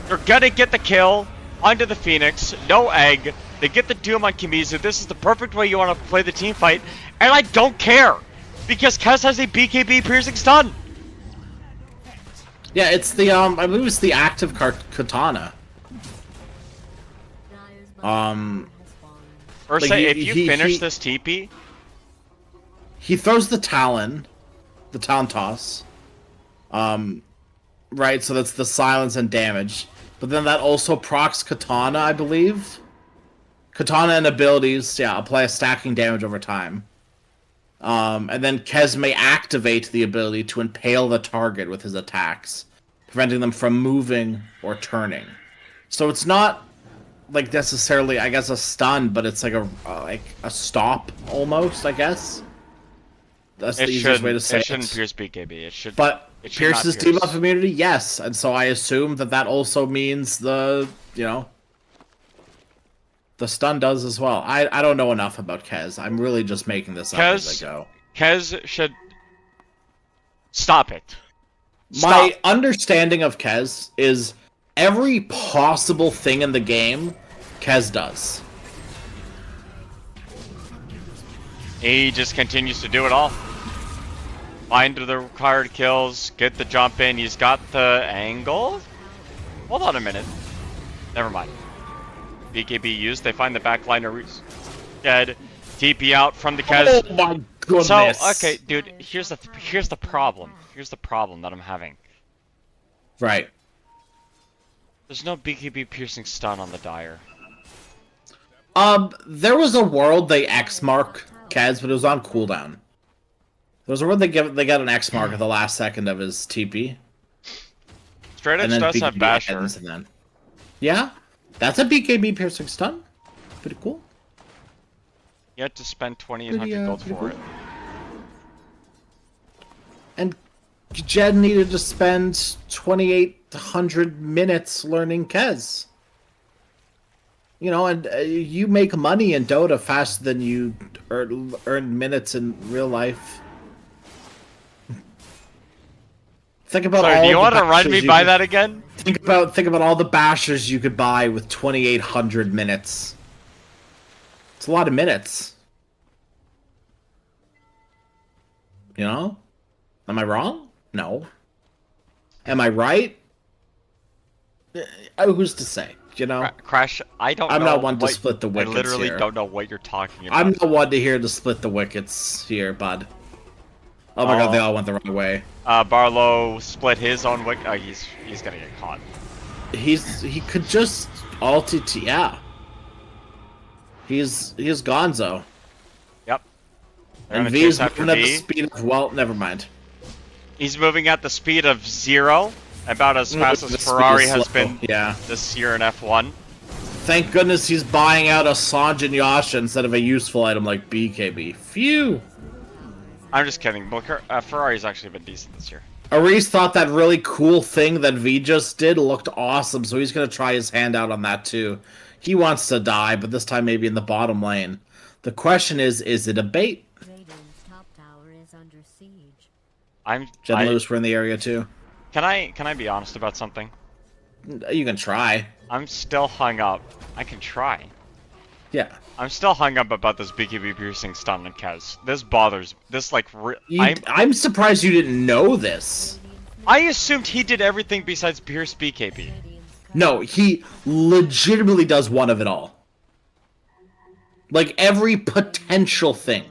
They're gonna get the kill onto the Phoenix. No egg. They get the Doom on Kimizu. This is the perfect way you want to play the team fight. And I don't care. Because Kez has a BKB piercing stun. Yeah, it's the I believe it's the active katana. First, Like, if you finish this TP, he throws the Talon toss. Right, so that's the silence and damage. But then that also procs katana, I believe. Katana and abilities, yeah, apply a stacking damage over time. And then Kez may activate the ability to impale the target with his attacks, preventing them from moving or turning. So it's not like necessarily, I guess, a stun, but it's like a stop almost, I guess. That's the easiest way to say it. It shouldn't pierce BKB. It should. But it should pierces not pierce. debuff immunity, yes, and so I assume that also means the stun does as well. I don't know enough about Kez. I'm really just making this up as I go. Kez should stop it. My understanding of Kez is every possible thing in the game, Kez does. He just continues to do it all. Find the required kills, get the jump in. He's got the angle. Hold on a minute. Never mind. BKB used. They find the backliner dead. TP out from the Kez. Oh my goodness. So okay, dude. Here's the problem. Here's the problem that I'm having. Right. There's no BKB piercing stun on the Dire. There was a world they X mark Kez, but it was on cooldown. There was a world they got an X mark at the last second of his TP. Straight Edge does have Basher. And then, yeah, that's a BKB piercing stun. Pretty cool. You had to spend 2,800 gold for cool. it. And Jed needed to spend 2,800 minutes learning Kez. You know, and you make money in Dota faster than you earn minutes in real life. Think about all. Do you want to run me by could, that again? Think about all the bashers you could buy with 2,800 minutes. It's a lot of minutes. You know? Am I wrong? No. Am I right? Who's to say? You know? Crash, I don't I'm know. not one to split the wickets I literally here. don't know what you're talking about. I'm not one to hear to split the wickets here, bud. Oh my god, they all went the wrong way. Barlow split his own wicket. Oh, he's gonna get caught. He could just alt it. Yeah. He's Gonzo. Yep. They're And gonna V's chase after moving at the V. speed of, well, never mind. He's moving at the speed of 0, about as fast The as speed Ferrari is has slow, been yeah. this year in F1. Thank goodness he's buying out a Sanj and Yasha instead of a useful item like BKB. Phew! I'm just kidding. Ferrari's actually been decent this year. Aris thought that really cool thing that V just did looked awesome, so he's gonna try his hand out on that too. He wants to die, but this time maybe in the bottom lane. The question is it a bait? Radiant's top tower is under siege. Jen Lewis were in the area too. Can I be honest about something? You can try. I'm still hung up. I can try. Yeah. I'm still hung up about this BKB piercing stun and Kez. This bothers. This like. I'm surprised you didn't know this. I assumed he did everything besides pierce BKB. No, he legitimately does one of it all. Like every potential thing.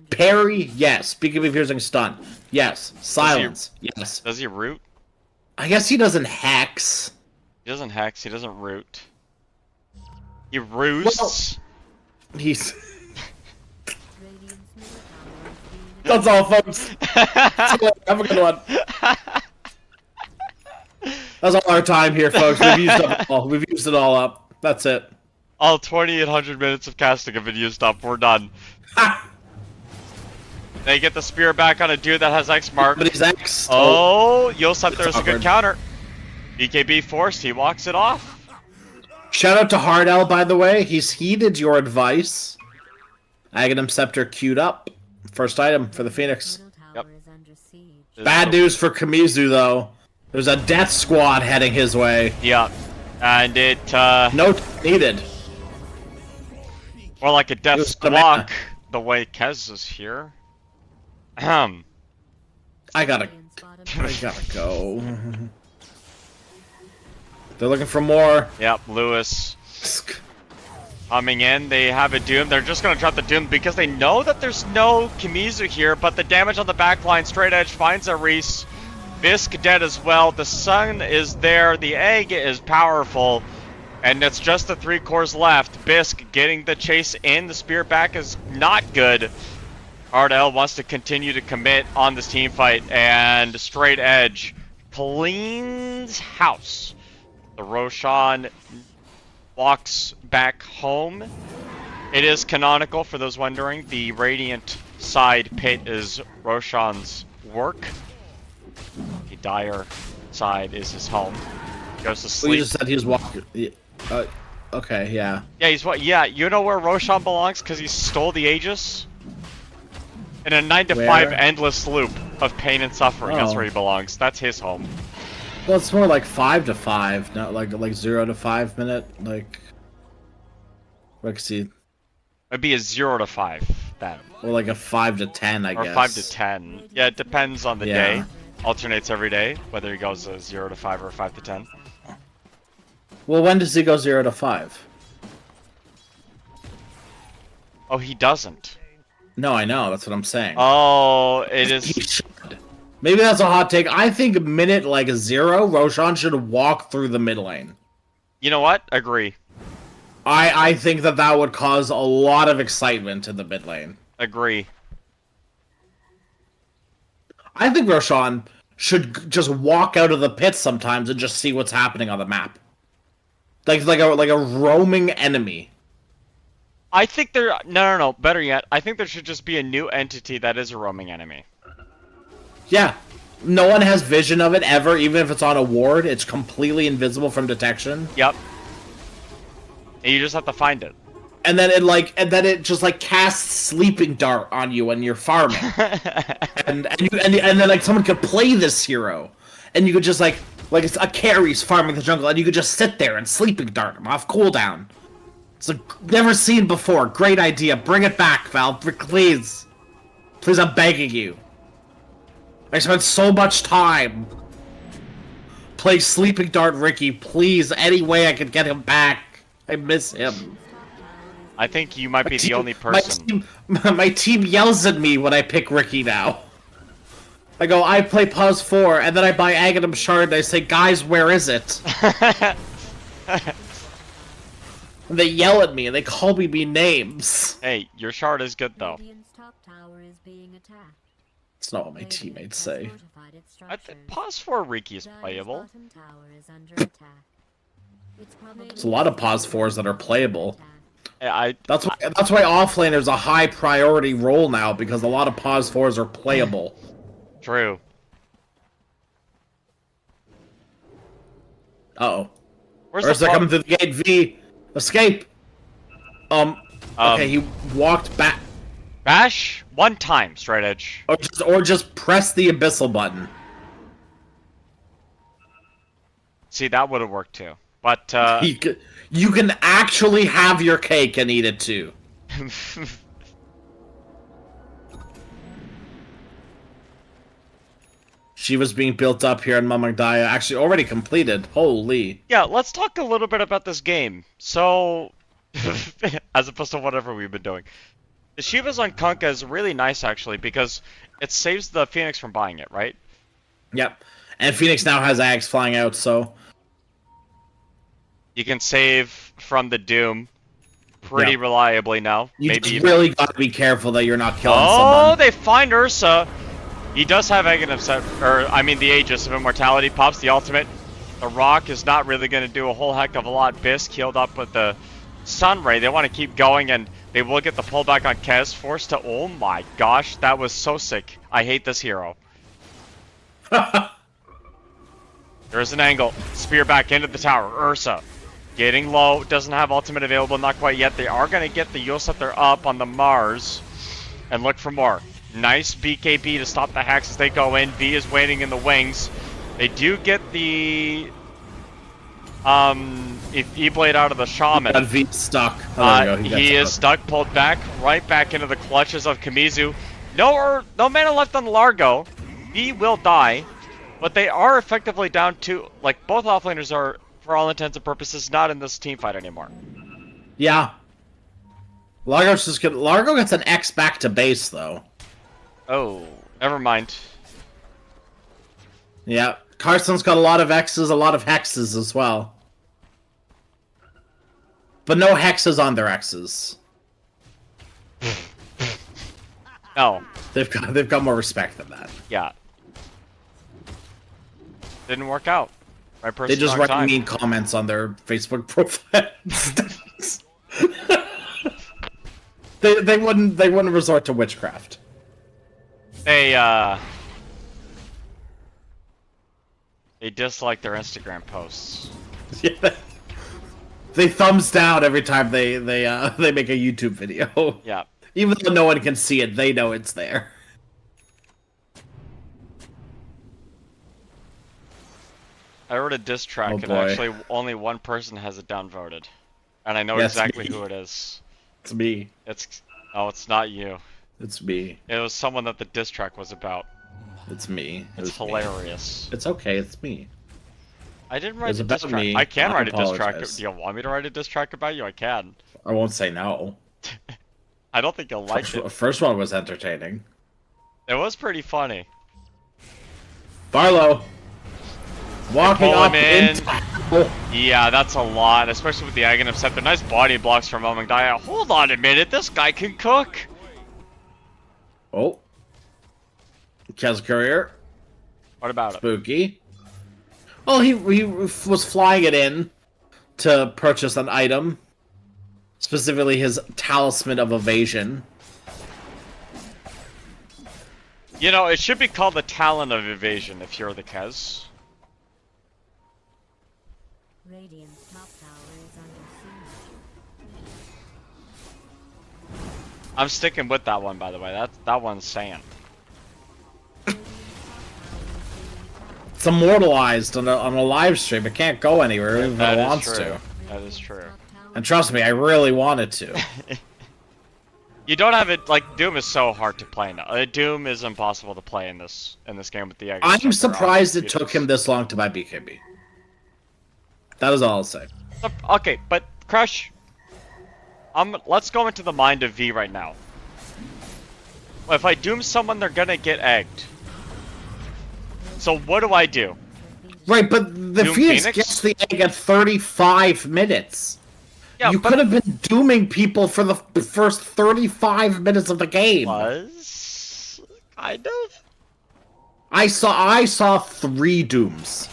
Parry, yes. BKB piercing stun, yes. Silence, yes. Does he root? I guess he doesn't hex. He doesn't hex. He doesn't root. He roosts. Well, he's. That's all, folks. Have a good one. That's all our time here, folks. We've used up all. We've used it all up. That's it. All 2,800 minutes of casting have been used up. We're done. They get the spear back on a dude that has X mark. But he's X. Oh, Yosef, there's a awkward. good counter. BKB forced. He walks it off. Shout out to Hardell, by the way. He's heeded your advice. Aghanim Scepter queued up. First item for the Phoenix. Yep. Bad news for Kamizu, though. There's a death squad heading his way. Yeah. And it, No needed. Or like a death It was squawk, the way Kez is here. I gotta go. They're looking for more. Yep, Lewis. Coming in, they have a Doom. They're just gonna drop the Doom because they know that there's no Kamizu here, but the damage on the backline, straight edge finds a Reese. Bisk dead as well. The sun is there. The egg is powerful. And it's just the 3 cores left. Bisk getting the chase in. The spear back is not good. Ardell wants to continue to commit on this team fight. And straight edge cleans house. The Roshan walks back home. It is canonical for those wondering. The Radiant side pit is Roshan's work. The Dire side is his home. Goes to sleep. We just said he was walking. Okay, yeah. Yeah, he's what? Yeah, you know where Roshan belongs because he stole the Aegis. In a 9 to 5 Where? endless loop of pain and suffering. That's Oh. where he belongs. That's his home. Well, it's more like 5 to 5, not like 0 to 5 minute. Like, see, It'd be a 0 to 5 then, or like a 5 to 10, I or guess. 5 to 10. Yeah, it depends on the Yeah. day. Alternates every day, whether he goes 0 to 5 or 5 to 10. Well, when does he go 0 to 5? Oh, he doesn't. No, I know. That's what I'm saying. Oh, it He is. should. Maybe that's a hot take. I think minute like 0, Roshan should walk through the mid lane. You know what? Agree. I think that would cause a lot of excitement in the mid lane. Agree. I think Roshan should just walk out of the pit sometimes and just see what's happening on the map. Like a roaming enemy. I think there. No. Better yet, I think there should just be a new entity that is a roaming enemy. Yeah. No one has vision of it ever, even if it's on a ward. It's completely invisible from detection. Yep. And you just have to find it. And then it just like casts sleeping dart on you when you're farming. and then like someone could play this hero, and you could just like it's a carry's farming the jungle, and you could just sit there and sleeping dart him off cooldown. It's like never seen before. Great idea. Bring it back, Val. Please, I'm begging you. I spent so much time. Play Sleeping Dart Ricky, please. Any way I could get him back. I miss him. I think you might be the only person. My team yells at me when I pick Ricky now. I go, I play Pause 4, and then I buy Aghanim Shard, and I say, guys, where is it? And they yell at me, and they call me names. Hey, your shard is good, though. Radiant's top tower is being attacked. It's not what my teammates say. Pause 4 Riki is playable. There's a lot of Pause 4s that are playable. Yeah, That's why offlaner's a high priority role now, because a lot of Pause 4s are playable. True. Uh-oh. Where's Ursa coming through the gate, V! Escape! Okay, he walked back. Bash? One time, straight edge. Or just press the Abyssal button. See, that would have worked too. But, you can actually have your cake and eat it too. She was being built up here in Mamagdaya. Actually, already completed. Holy. Yeah, let's talk a little bit about this game. So, as opposed to whatever we've been doing. The Shivas on Kunkka is really nice, actually, because it saves the Phoenix from buying it, right? Yep. And Phoenix now has Ags flying out, so... You can save from the Doom pretty reliably now. You Maybe just even... really gotta be careful that you're not killing someone. Oh, they find Ursa! He does have Aghanim set, or I mean the Aegis of Immortality, pops the ultimate. The Rock is not really going to do a whole heck of a lot. Bisk healed up with the Sunray. They want to keep going, and they will get the pullback on Kez. Forced to, oh my gosh, that was so sick. I hate this hero. There's an angle. Spear back into the tower. Ursa getting low. Doesn't have ultimate available, not quite yet. They are going to get the Yosefter up on the Mars and look for more. Nice BKB to stop the hacks as they go in. V is waiting in the wings. They do get the E-Blade out of the Shaman. And V's stuck. Oh, he is stuck, pulled back, right back into the clutches of Kamizu. No mana left on Largo. V will die, but they are effectively down to, like, both offlaners are, for all intents and purposes, not in this team fight anymore. Yeah. Largo gets an X back to base, though. Oh, never mind. Yeah, Carstensz got a lot of X's, a lot of hexes as well. But no hexes on their X's. No. They've got more respect than that. Yeah. Didn't work out. Right person, they just wrong write time. mean comments on their Facebook profiles. they wouldn't resort to witchcraft. They dislike their Instagram posts. Yeah. They thumbs down every time they make a YouTube video. Yeah. Even though no one can see it, they know it's there. I wrote a diss track, and actually only one person has it downvoted, and I know exactly who it is. It's me. It's not you. It's me. It was someone that the diss track was about. It's me. It's hilarious. It's okay. It's me. I didn't write a diss track. I can write a diss track. Do you want me to write a diss track about you? I can. I won't say no. I don't think you'll like it. First one was entertaining. It was pretty funny. Barlow. Walking up in. Yeah, that's a lot, especially with the Aghanim Scepter. Nice body blocks from Mamagdaya. Hold on a minute, this guy can cook. Oh. Kez Courier. What about Spooky. Well, he was flying it in to purchase an item. Specifically his Talisman of Evasion. You know, it should be called the Talon of Evasion if you're the Kez. Radiant's top tower is under siege. I'm sticking with that one, by the way. That one's saying. It's immortalized on a live stream. It can't go anywhere even if it wants to. That is true. And trust me, I really wanted to. You don't have it like Doom is so hard to play now. Doom is impossible to play in this game with the egg. I'm surprised it took him this long to buy BKB. That is all I'll say. Okay, but Crush, let's go into the mind of V right now. If I Doom someone, they're gonna get egged. So what do I do? Right, but the Doom Phoenix Phoenix? gets the egg at 35 minutes. Yeah, You could have been dooming people for the first 35 minutes of the game. Was kind of. I saw 3 dooms.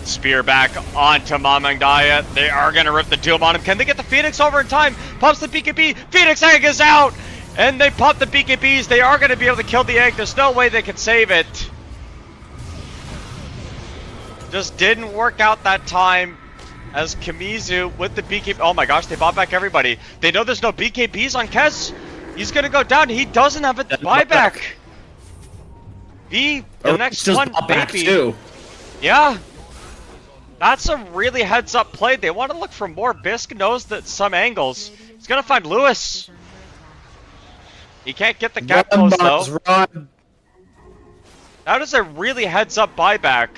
Spear back onto Mamangdaya. They are gonna rip the Doom on him. Can they get the Phoenix over in time? Pops the BKB. Phoenix egg is out! And they pop the BKBs. They are gonna be able to kill the egg. There's no way they can save it. Just didn't work out that time. As Kamizu with the BKB. Oh my gosh, they bought back everybody. They know there's no BKBs on Kez. He's gonna go down. He doesn't have a buyback. The next just one, bought back maybe. too. Yeah. That's a really heads up play. They want to look for more. Bisk knows that some angles. He's gonna find Lewis. He can't get the gap Run, close Bugs, though. run. That is a really heads up buyback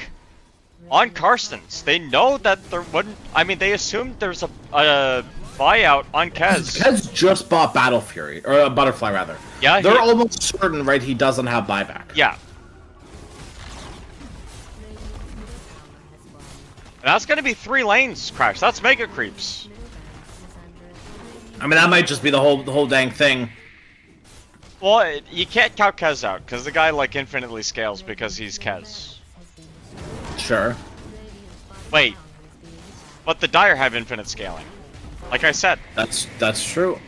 on Carstensz. They know that there wouldn't. I mean, they assumed there's a buyout on Kez. Kez just bought Battle Fury, or Butterfly rather. Yeah, they're almost certain, right? He doesn't have buyback. Yeah. And that's gonna be 3 lanes, Crash. That's mega creeps. I mean, that might just be the whole dang thing. Well, you can't count Kez out because the guy like infinitely scales because he's Kez. Sure. Wait, but the Dire have infinite scaling. Like I said. That's true.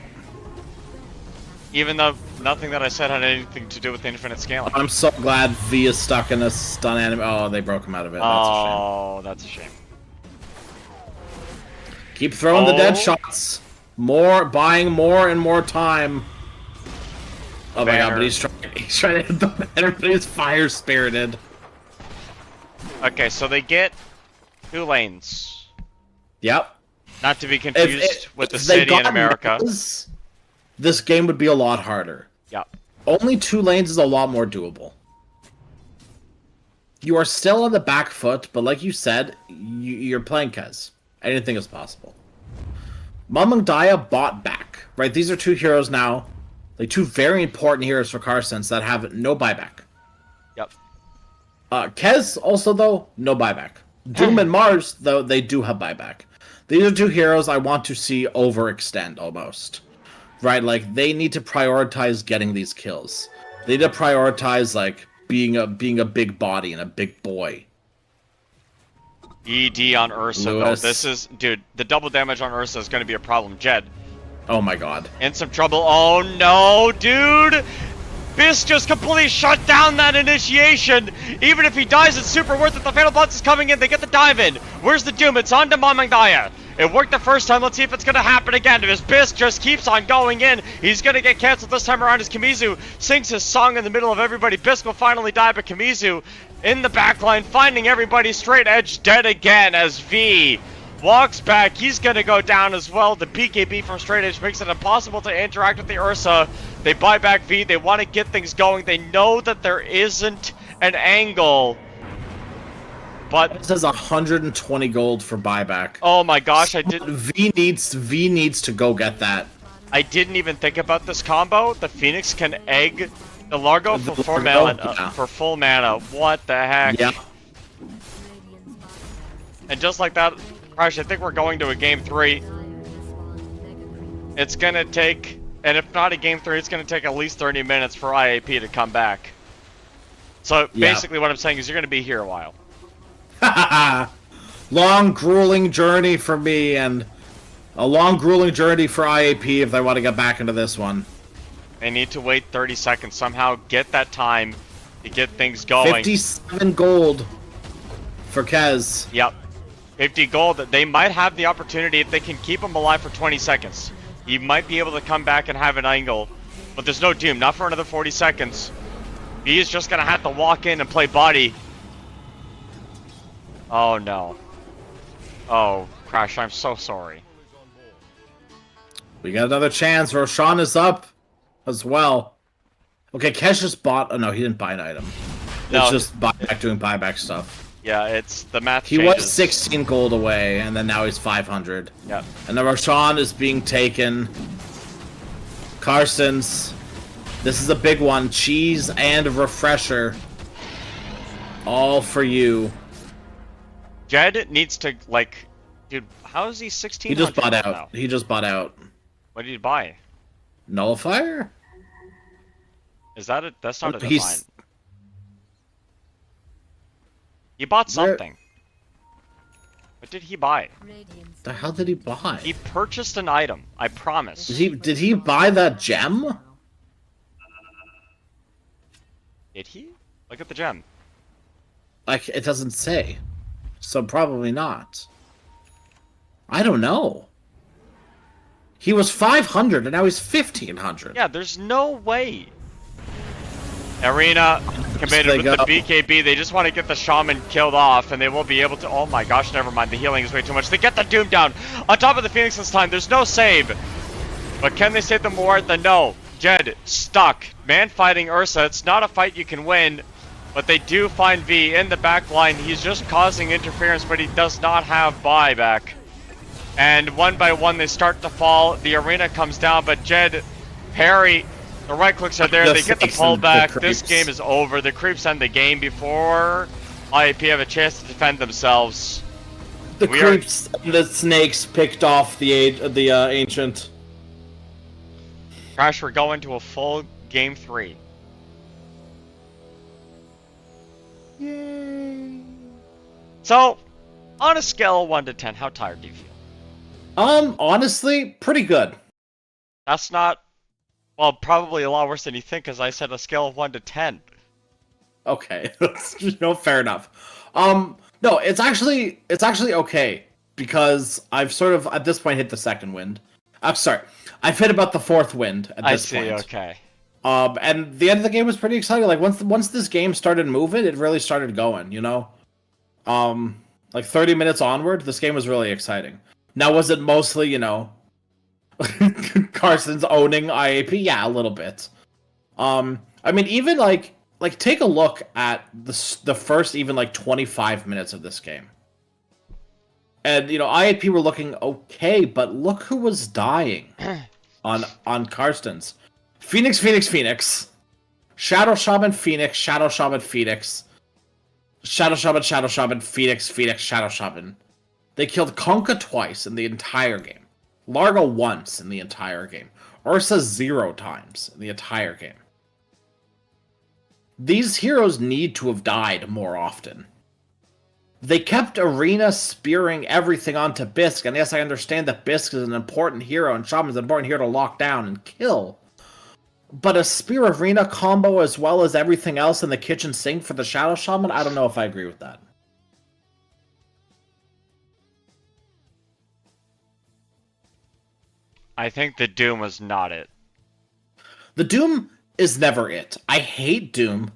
Even though nothing that I said had anything to do with infinite scaling. I'm so glad V is stuck in a stun anime. Oh, they broke him out of it. That's a shame. Oh, that's a shame. Keep throwing the dead shots. Buying more and more time. Oh my god, but he's trying to hit the banner, but he's fire spirited. Okay, so they get 2 lanes. Yep. Not to be confused with the if they city in got America. This game would be a lot harder. Yep. Only 2 lanes is a lot more doable. You are still on the back foot, but like you said, you're playing Kez. Anything is possible. Mamangdaya bought back, right? These are 2 heroes now. Like 2 very important heroes for Carstensz that have no buyback. Yep. Kez also, though, no buyback. Doom and Mars, though, they do have buyback. These are 2 heroes I want to see overextend, almost. Right, like, they need to prioritize getting these kills. They need to prioritize, like, being a big body and a big boy. ED on Ursa, Lewis. though. This is... Dude, the double damage on Ursa is going to be a problem. Jed. Oh my god. In some trouble. Oh no, dude! Biss just completely shut down that initiation! Even if he dies, it's super worth it. The Fatal Blitz is coming in. They get the dive in. Where's the Doom? It's on to Mamangdaya. It worked the first time. Let's see if it's going to happen again. If Biss just keeps on going in, he's going to get canceled this time around as Kamizu sings his song in the middle of everybody. Biss will finally die, but Kamizu in the backline, finding everybody straight edge dead again as V walks back. He's going to go down as well. The BKB from straight edge makes it impossible to interact with the Ursa. They buy back V. They want to get things going. They know that there isn't an angle. But it says 120 gold for buyback. Oh my gosh, I didn't. V needs to go get that. I didn't even think about this combo. The Phoenix can egg the Largo for full mana. Yeah. For full mana. What the heck? Yeah. And just like that, Crash, I think we're going to a game 3. It's gonna take, and if not a game 3, it's gonna take at least 30 minutes for IAP to come back. So basically, what I'm saying is you're gonna be here a while. Long, grueling journey for me, and a long, grueling journey for IAP if they want to get back into this one. They need to wait 30 seconds, somehow get that time to get things going. 57 gold for Kez. Yep. 50 gold. They might have the opportunity, if they can keep him alive for 20 seconds. He might be able to come back and have an angle. But there's no Doom, not for another 40 seconds. He is just going to have to walk in and play body. Oh no. Oh, Crash, I'm so sorry. We got another chance. Roshan is up. as well. Okay, Kesh just bought. Oh no, he didn't buy an item. No. It's just buyback doing buyback stuff. Yeah, it's the math He changes. was 16 gold away, and then now he's 500. Yep. And the Roshan is being taken. Carstensz. This is a big one. Cheese and refresher. All for you. Jed needs to, like... Dude, how is he 16? He just bought now? out. He just bought out. What did he buy? Nullifier? Is that a... That's not a divine. He's- He bought Where- something. What did he buy? The hell did he buy? He purchased an item. I promise. Did he buy that gem? Did he? Look at the gem. Like, it doesn't say. So probably not. I don't know. He was 500 and now he's 1500. Yeah, there's no way. Arena committed they with go. the BKB. They just want to get the shaman killed off, and they will be able to. Oh my gosh, never mind. The healing is way too much. They get the Doom down on top of the Phoenix this time. There's no save. But can they save the Mort? Then no. Jed stuck. Man fighting Ursa. It's not a fight you can win. But they do find V in the back line. He's just causing interference, but he does not have buyback. And one by one, they start to fall. The arena comes down, but Jed, parry, the right clicks are there. The They get the snakes and the pullback. This creeps. game is over. The creeps end the game before IAP have a chance to defend themselves. The We are- creeps and the snakes picked off the ancient. Crash, we're going to a full game 3. Yay. So, on a scale of 1 to 10, how tired do you feel? Honestly, pretty good. That's not, well, probably a lot worse than you think, because I said a scale of 1 to 10. Okay. Fair enough. No, it's actually okay because I've sort of at this point hit the second wind. I'm sorry. I've hit about the fourth wind at this point. Okay. And the end of the game was pretty exciting. Like once this game started moving, it really started going, you know? Like 30 minutes onward, this game was really exciting. Now was it mostly, you know, Carstensz owning IAP? Yeah, a little bit. I mean, even like take a look at the first even like 25 minutes of this game. And you know, IAP were looking okay, but look who was dying on Carstensz. Phoenix, Shadow Shaman, Phoenix, Shadow Shaman, Phoenix, Shadow Shaman, Phoenix, Shadow Shaman. They killed Konka twice in the entire game. Largo once in the entire game. Ursa 0 times in the entire game. These heroes need to have died more often. They kept Arena spearing everything onto Bisk, and yes, I understand that Bisk is an important hero and Shaman's an important hero to lock down and kill. But a Spear Arena combo as well as everything else in the kitchen sink for the Shadow Shaman, I don't know if I agree with that. I think the Doom was not it. The Doom is never it. I hate Doom.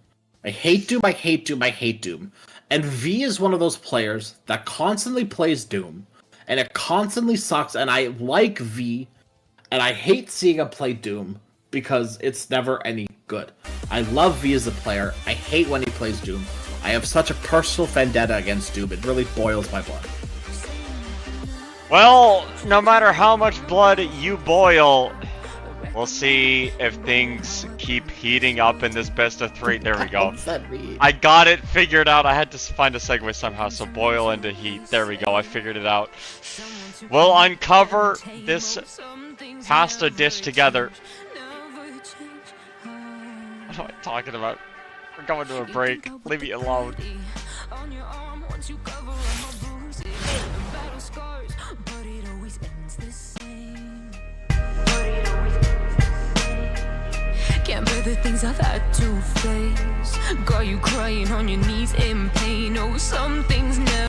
I hate Doom. And V is one of those players that constantly plays Doom, and it constantly sucks, and I like V, and I hate seeing him play Doom, because it's never any good. I love V as a player. I hate when he plays Doom. I have such a personal vendetta against Doom. It really boils my blood. Well, no matter how much blood you boil, we'll see if things keep heating up in this best of 3. There we go. What's that mean? I got it figured out. I had to find a segue somehow, so boil into heat. There we go. I figured it out. We'll uncover this pasta dish together. What am I talking about? We're going to a break. Leave me alone. On your arm once you cover up my bruises and battle scars, but it always ends the same. Can't bear the things I've had to face. Got you crying on your knees in pain. Oh, some things never.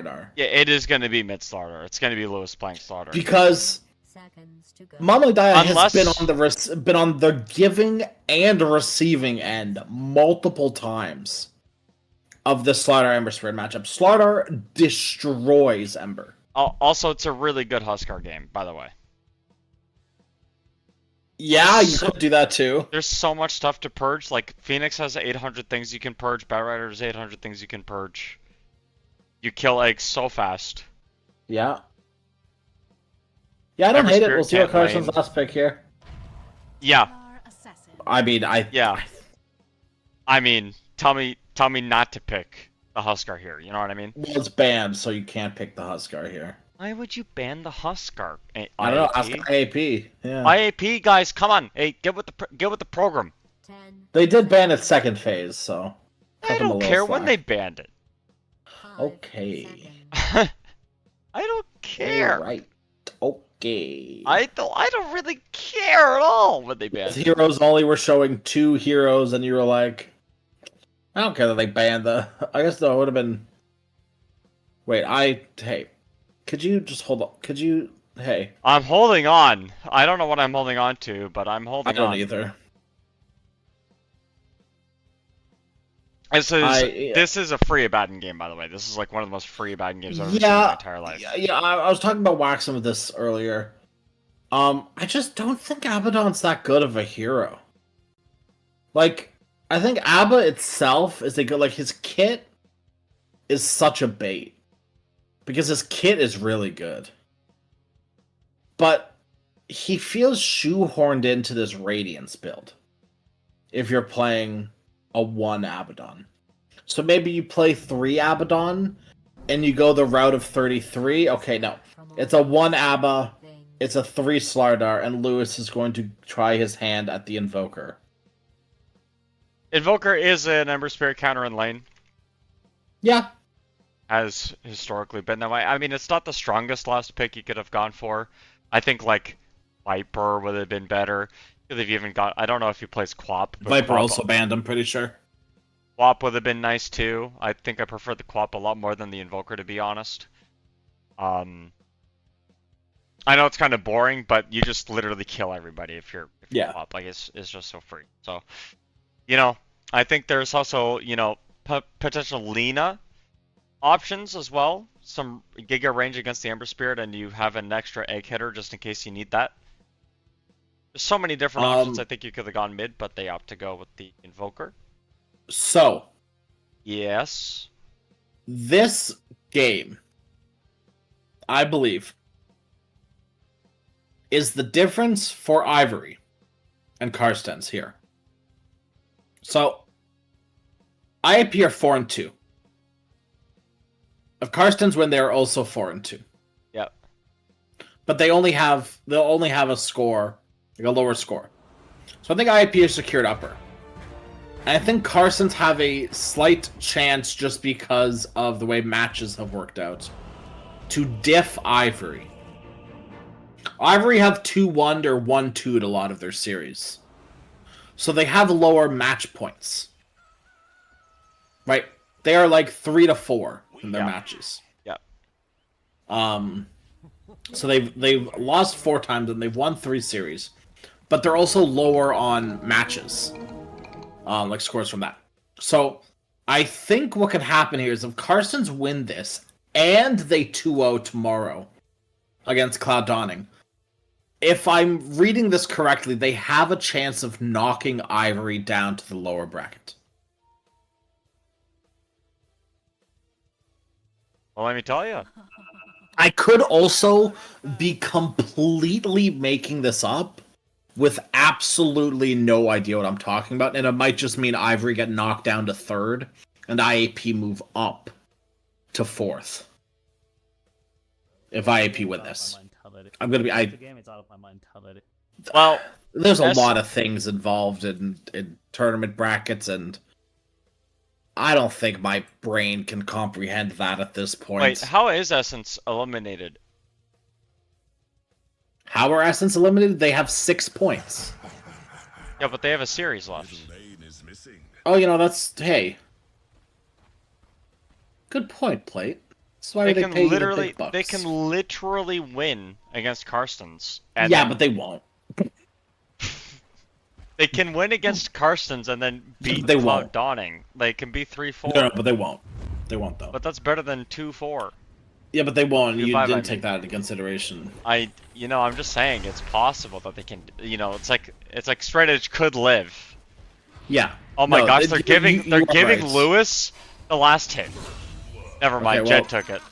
Slaughter. Yeah, it is going to be mid Slaughter. It's going to be Lewis playing Slaughter. Because Mamadaya has been on the giving and receiving end multiple times of the Slaughter Ember Spirit matchup. Slaughter destroys Ember. Also, it's a really good Huskar game, by the way. Yeah, you could do that too. There's so much stuff to purge. Like, Phoenix has 800 things you can purge. Batrider has 800 things you can purge. You kill eggs so fast. Yeah. Yeah, I don't Ember hate it. Spirit We'll see what can't Carson's lane. last pick here. Yeah. I mean, Yeah. I mean, tell me not to pick the Huskar here. You know what I mean? Well, it's banned, so you can't pick the Huskar here. Why would you ban the Huskar? I don't know. Ask IAP. Yeah. IAP guys, come on! Hey, get with the program. They did ban it second phase, so. I don't care when they banned it. Okay. I don't care. Right. Okay. I don't really care at all when they banned it. Heroes only were showing 2 heroes, and you were like, I don't care that they banned the. I guess though it would have been. Wait, hey, could you just hold on? Could you? Hey. I'm holding on. I don't know what I'm holding on to, but I'm holding on. I don't either. This is a free Abaddon game, by the way. This is like one of the most free Abaddon games I've ever seen in my entire life. Yeah, I was talking about waxing with this earlier. I just don't think Abaddon's that good of a hero. Like, I think Abba itself is a good, like, his kit is such a bait. Because his kit is really good. But he feels shoehorned into this Radiance build. If you're playing a 1 Abaddon. So maybe you play 3 Abaddon and you go the route of 33. Okay, no. It's a 1 Abba, it's a 3 Slardar, and Lewis is going to try his hand at the Invoker. Invoker is an Ember Spirit counter in lane. Yeah. Has historically been that way. I mean, it's not the strongest last pick you could have gone for. I think, like, Viper would have been better. They've even got, I don't know if he plays Quap. But Viper Quap, also banned, I'm pretty sure. Quap would have been nice too. I think I prefer the Quap a lot more than the Invoker, to be honest. I know it's kind of boring, but you just literally kill everybody if you're Quap. Like, it's just so free. So, you know, I think there's also, you know, potential Lina options as well. Some Giga range against the Ember Spirit, and you have an extra egg hitter just in case you need that. There's so many different options. I think you could have gone mid, but they opt to go with the Invoker. So. Yes. This game, I believe, is the difference for Ivory and Carstensz here. So, IAP are 4-2. If Carstensz win, they're also 4-2. Yep. But they'll only have a score. Like a lower score. So I think IAP has secured upper. And I think Carstensz have a slight chance just because of the way matches have worked out to diff Ivory. Ivory have 2-1 or 1-2 at a lot of their series. So they have lower match points. Right? They are like 3-4 in their matches. Yep. So they've lost 4 times and they've won 3 series. But they're also lower on matches. Like scores from that. So I think what could happen here is if Carstensz win this and they 2-0 tomorrow against Cloud Dawning, if I'm reading this correctly, they have a chance of knocking Ivory down to the lower bracket. Well, let me tell you. I could also be completely making this up with absolutely no idea what I'm talking about, and it might just mean Ivory get knocked down to 3rd, and IAP move up to 4th. If IAP win this. I'm gonna be... It's out of my mentality. Well, there's a lot of things involved in tournament brackets, and I don't think my brain can comprehend that at this point. Wait, how is Essence eliminated? How are Essence eliminated? They have 6 points. Yeah, but they have a series left. Oh, you know, that's... Hey. Good point, Plate. That's why they pay you the big bucks. they can literally win against Carstensz. And Yeah, then but they won't. they can win against Carstensz and then beat They Cloud won't. Dawning. They can be 3-4. No, but they won't. They won't though. But that's better than 2-4. Yeah, but they won't. You 2-5, didn't take that into consideration. I'm just saying it's possible that they can. It's like Straight Edge could live. Yeah. Oh my No, gosh, they're giving you are right. Lewis the last hit. Never mind, Okay, Jed well- took it.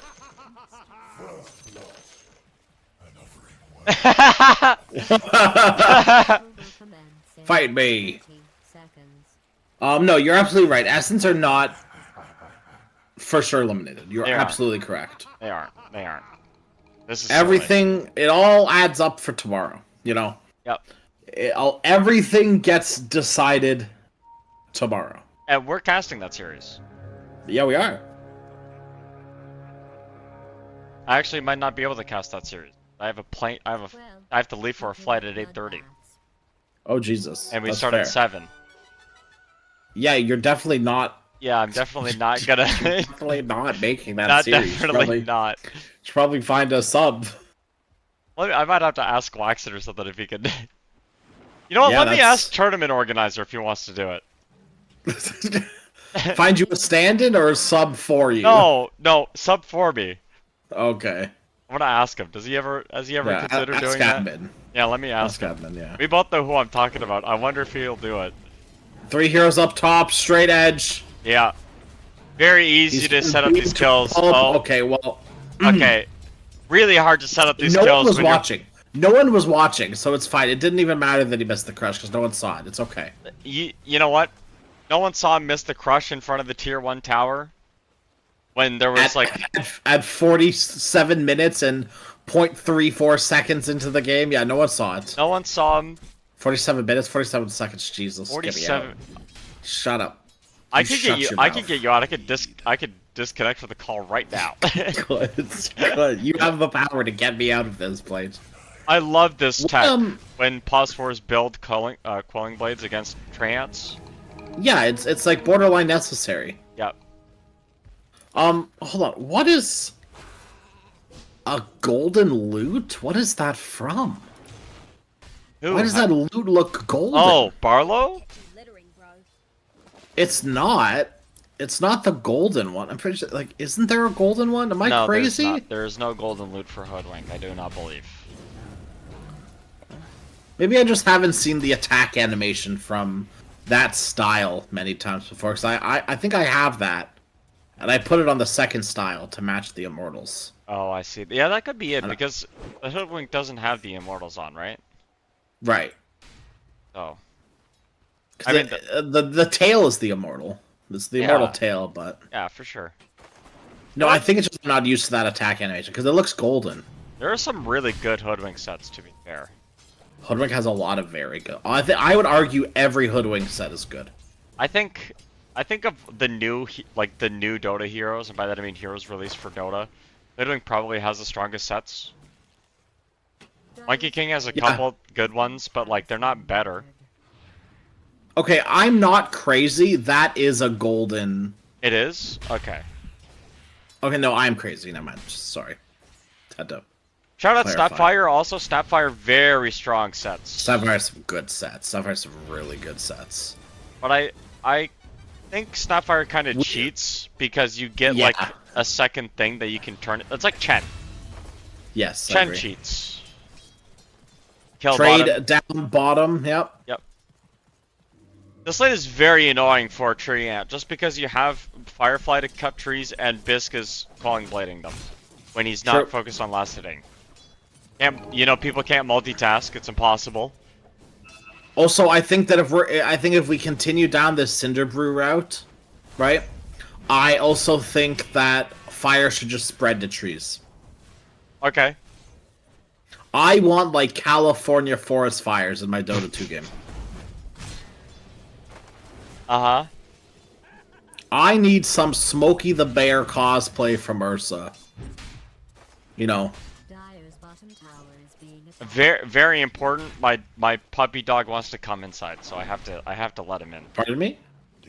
Fight me. No, you're absolutely right. Essence are not for sure eliminated. You're They aren't. absolutely correct. They aren't. They aren't. This is Everything, it all adds up for tomorrow. You know. Yep. Everything gets decided tomorrow. And we're casting that series. Yeah, we are. I actually might not be able to cast that series. I have a plane. I have to leave for a flight at 8:30, Oh Jesus. and we That's start fair. at 7. Yeah, you're definitely not. Yeah, I'm definitely not gonna. Definitely not making that Not series. definitely not. Should probably find a sub. I might have to ask Waxit or something if he could. You know what? Yeah, Let me that's- ask tournament organizer if he wants to do it. Find you a stand-in or a sub for you? No, sub for me. Okay. I'm gonna ask him. Has he ever Yeah, considered ask doing that? admin. Yeah, let me ask him. Admin, yeah. We both know who I'm talking about. I wonder if he'll do it. 3 heroes up top, straight edge. Yeah. Very easy He's to set up these kills. Oh, okay, well. okay. Really hard to set up these No kills. one was when you're- watching. No one was watching, so it's fine. It didn't even matter that he missed the crush because no one saw it. It's okay. You know what? No one saw him miss the crush in front of the tier 1 tower. When there was at 47 minutes and 0.34 seconds into the game, yeah, no one saw it. No one saw him. 47 minutes, 47 seconds. Jesus, 47. Get me out. Shut up. I You could shut get you. your I mouth. could get you out. I could disconnect from the call right now. Good. Good. You have the power to get me out of this place. I love this tech Um, when Pos4s build quelling blades against Trance. Yeah, it's like borderline necessary. Yep. Hold on. What is a golden loot? What is that from? Who? Why does that loot look golden? Oh, Barlow? It's not. It's not the golden one. I'm pretty sure. Like, isn't there a golden one? Am I No, crazy? there's not. There is no golden loot for Hoodwink. I do not believe. Maybe I just haven't seen the attack animation from that style many times before. Because I think I have that, and I put it on the second style to match the Immortals. Oh, I see. Yeah, that could be it because the Hoodwink doesn't have the Immortals on, right? Right. Oh. 'Cause the tail is the Immortal. It's the Immortal tail, but yeah, for sure. no, I think it's just not used to that attack animation because it looks golden. There are some really good Hoodwink sets, to be fair. Hoodwink has a lot of very good. I would argue every Hoodwink set is good. I think of the new Dota heroes, and by that I mean heroes released for Dota. Hoodwink probably has the strongest sets. Monkey King has a couple good ones, but like they're not better. Okay, I'm not crazy. That is a golden. It is? Okay. Okay, no, I'm crazy. Never mind. Sorry. Had to Shout out clarify. Snapfire. Also, Snapfire very strong sets. Snapfire has some good sets. Snapfire has some really good sets. But I think Snapfire kind of cheats because you get like a second thing that you can turn. It's like Chen. Yes, I Chen agree. cheats. Kill Trade bottom. down bottom. Yep. Yep. This lane is very annoying for a tree ant, just because you have Firefly to cut trees and Bisque is calling blading them when he's not True. focused on last hitting. People can't multitask. It's impossible. Also, I think that if we continue down this Cinder Brew route, right? I also think that fire should just spread to trees. Okay. I want like California forest fires in my Dota 2 game. Uh-huh. I need some Smokey the Bear cosplay from Ursa. You know. Very, very important. My puppy dog wants to come inside, so I have to let him in. Pardon me?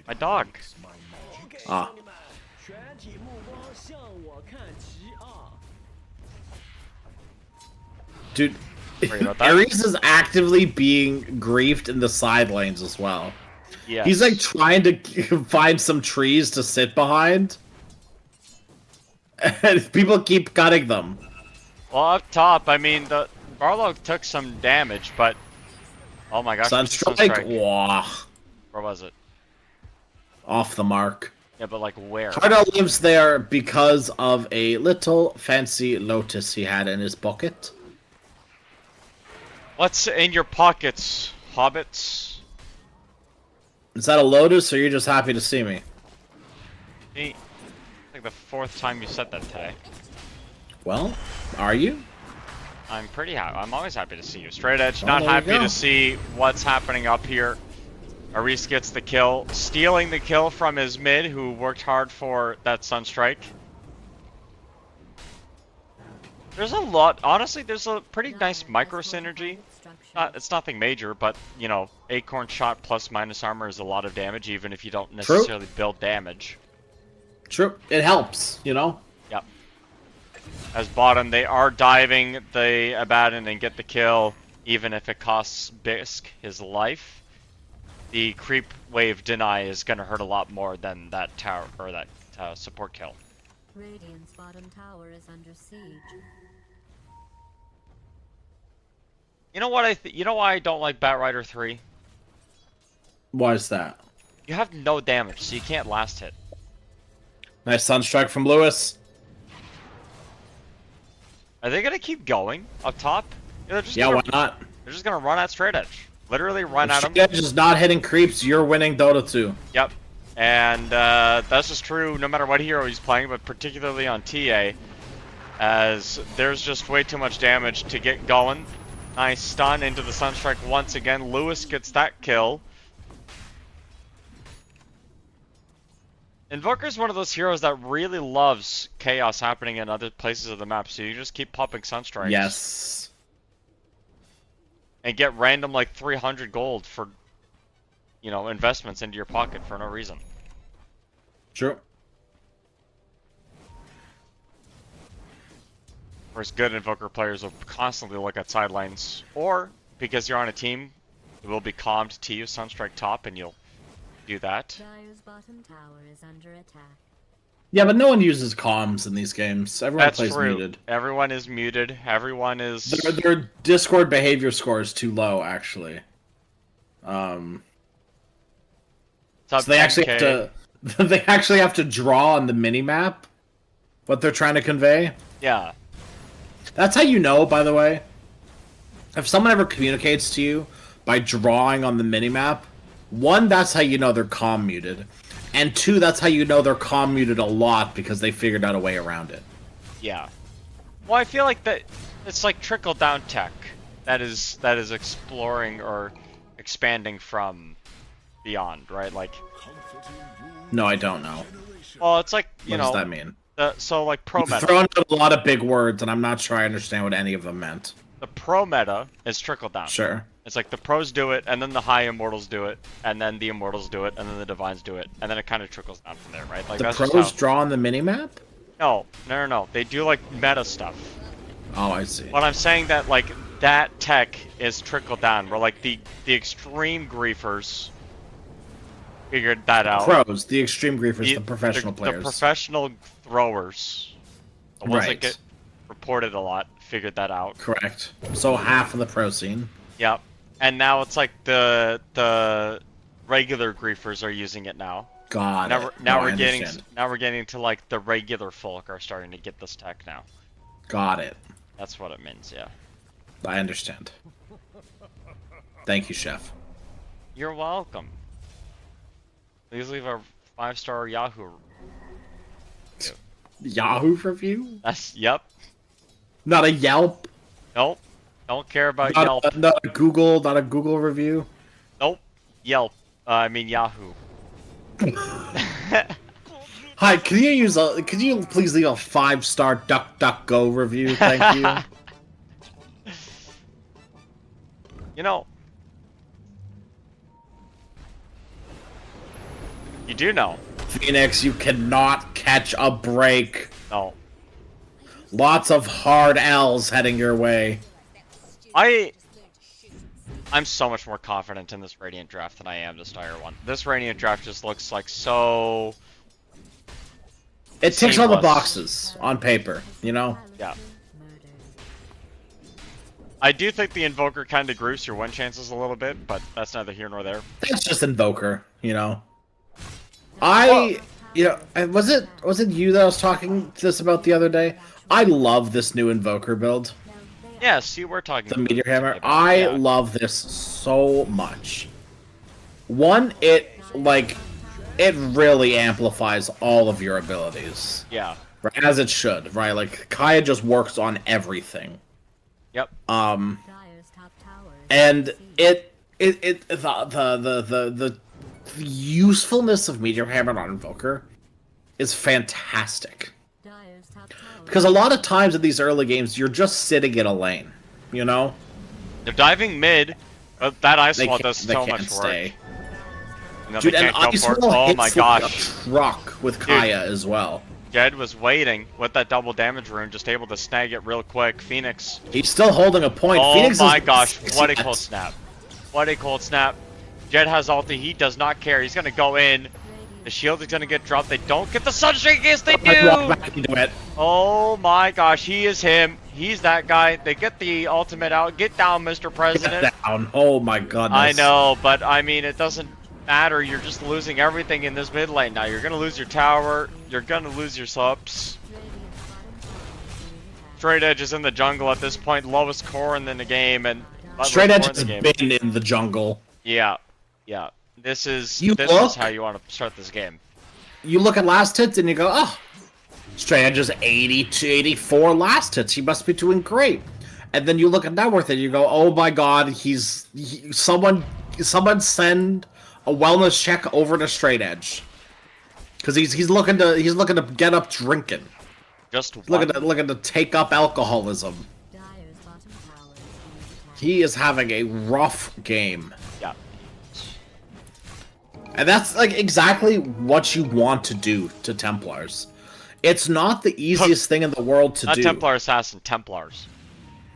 My dog. Ah. Dude, Worry about that. Ares is actively being griefed in the side lanes as well. Yes. He's like trying to find some trees to sit behind. And people keep cutting them. Well, up top, I mean, the Barlow took some damage, but oh my gosh, what's the Sunstrike, wow, where was it? off the mark. Yeah, but like where? Cardo lives there because of a little fancy lotus he had in his pocket. What's in your pockets, hobbits? Is that a lotus, or you're just happy to see me? Hey, like the 4th time you said that today. Well, are you? I'm pretty happy. I'm always happy to see you. Straight edge, Oh, not there you happy go. to see what's happening up here. Aris gets the kill, stealing the kill from his mid, who worked hard for that Sunstrike. There's a lot, honestly, there's a pretty nice micro synergy. It's nothing major, but, you know, Acorn shot plus minus armor is a lot of damage, even if you don't necessarily build damage. True, it helps, you know? Yep. As bottom, they are diving the Abaddon and get the kill, even if it costs Bisk his life. The creep wave deny is gonna hurt a lot more than that tower or that support kill. Radiant's bottom tower is under siege. You know what you know why I don't like Batrider 3? Why is that? You have no damage, so you can't last hit. Nice Sunstrike from Lewis. Are they gonna keep going up top? They're just Yeah, gonna, why not? They're just gonna run at straight edge. Literally run at If them. Edge is not hitting creeps, you're winning Dota 2. Yep. And that's just true no matter what hero he's playing, but particularly on TA, as there's just way too much damage to get going. Nice stun into the Sunstrike once again. Lewis gets that kill. Invoker's one of those heroes that really loves chaos happening in other places of the map, so you just keep popping Sunstrikes. Yes. And get random like 300 gold for, you know, investments into your pocket for no reason. True. Whereas good Invoker players will constantly look at sidelines, or because you're on a team, it will be calmed to use Sunstrike top, and you'll do that. Dire's bottom tower is under attack. Yeah, but no one uses comms in these games. Everyone That's plays true. muted. Everyone is muted. Everyone is. Their Discord behavior score is too low, actually. So they actually have to. They actually have to draw on the mini map what they're trying to convey. Yeah. That's how you know, by the way. If someone ever communicates to you by drawing on the minimap, one, that's how you know they're comm muted. And two, that's how you know they're comm muted a lot because they figured out a way around it. Yeah. Well, I feel like that it's like trickle down tech that is exploring or expanding from beyond, right? Like. No, I don't know. Well, it's like you know. What does that mean? So like pro You've meta. thrown out a lot of big words, and I'm not sure I understand what any of them meant. The pro meta is trickle down. Sure. It's like the pros do it, and then the high immortals do it, and then the immortals do it, and then the divines do it, and then it kind of trickles down from there, right? Like The that's just pros how... draw on the minimap? No. They do like meta stuff. Oh, I see. But I'm saying that like that tech is trickle down, where like the extreme griefers figured that out. Pros, the extreme griefers, the professional players. The professional throwers, the ones Right. that get reported a lot, figured that out. Correct. So half of the pro scene. Yep. And now it's like the regular griefers are using it now. God. Now we're getting to like the regular folk are starting to get this tech now. Got it. That's what it means, yeah. I understand. Thank you, Chef. You're welcome. Please leave a 5-star Yahoo. Yahoo review? Yep. Not a Yelp? Nope. Don't care about Yelp. Not a Google review? Nope. Yelp. I mean Yahoo. Hi, could you please leave a 5-star DuckDuckGo review? Thank you. You know. You do know Phoenix, you cannot catch a break. No. Lots of hard L's heading your way. I'm so much more confident in this Radiant draft than I am this Dire one. This Radiant draft just looks like so... It ticks all the seamless. boxes on paper, you know? Yeah. I do think the Invoker kind of groups your win chances a little bit, but that's neither here nor there. That's just Invoker, you know? Was it you that I was talking to this about the other day? I love this new Invoker build. Yeah, see, we're talking The about Meteor this Hammer. today, I yeah. love this so much. One, it really amplifies all of your abilities. Yeah. Right, as it should, right? Like, Kaya just works on everything. Yep. And the usefulness of Meteor Hammer on Invoker is fantastic. Because a lot of times in these early games, you're just sitting in a lane, you know? They're diving mid, but that Ice Wall does they so can't much stay. work. No, Dude, they and can't go Ice for it. Wall Oh hits my like gosh. a truck with Kaya as well. Jed was waiting with that double damage rune, just able to snag it real quick. Phoenix. He's still holding a point. Oh Phoenix my is gosh, what a 60 cold snap. What a cold snap. Jed has ulti, he does not care. He's gonna go in. The shield is gonna get dropped. They don't get the sunshine. Yes, they do! Back into it. Oh my gosh, he is him. He's that guy. They get the ultimate out. Get down, Mr. President. Get down. Oh my goodness. I know, but I mean, it doesn't matter. You're just losing everything in this mid lane now. You're gonna lose your tower. You're gonna lose your subs. Straight Edge is in the jungle at this point, lowest core in the game, and Straight Edge has been in the jungle. Yeah, yeah. This is how you want to start this game. You look at last hits and you go, oh, Straight Edge is 80 to 84 last hits. He must be doing great. And then you look at net worth and you go, oh my god, someone send a wellness check over to Straight Edge, because he's looking to get up drinking. Just looking to take up alcoholism. He is having a rough game. Yeah. And that's like exactly what you want to do to Templars. It's not the easiest thing in the world to do. Not Templar Assassin, Templars.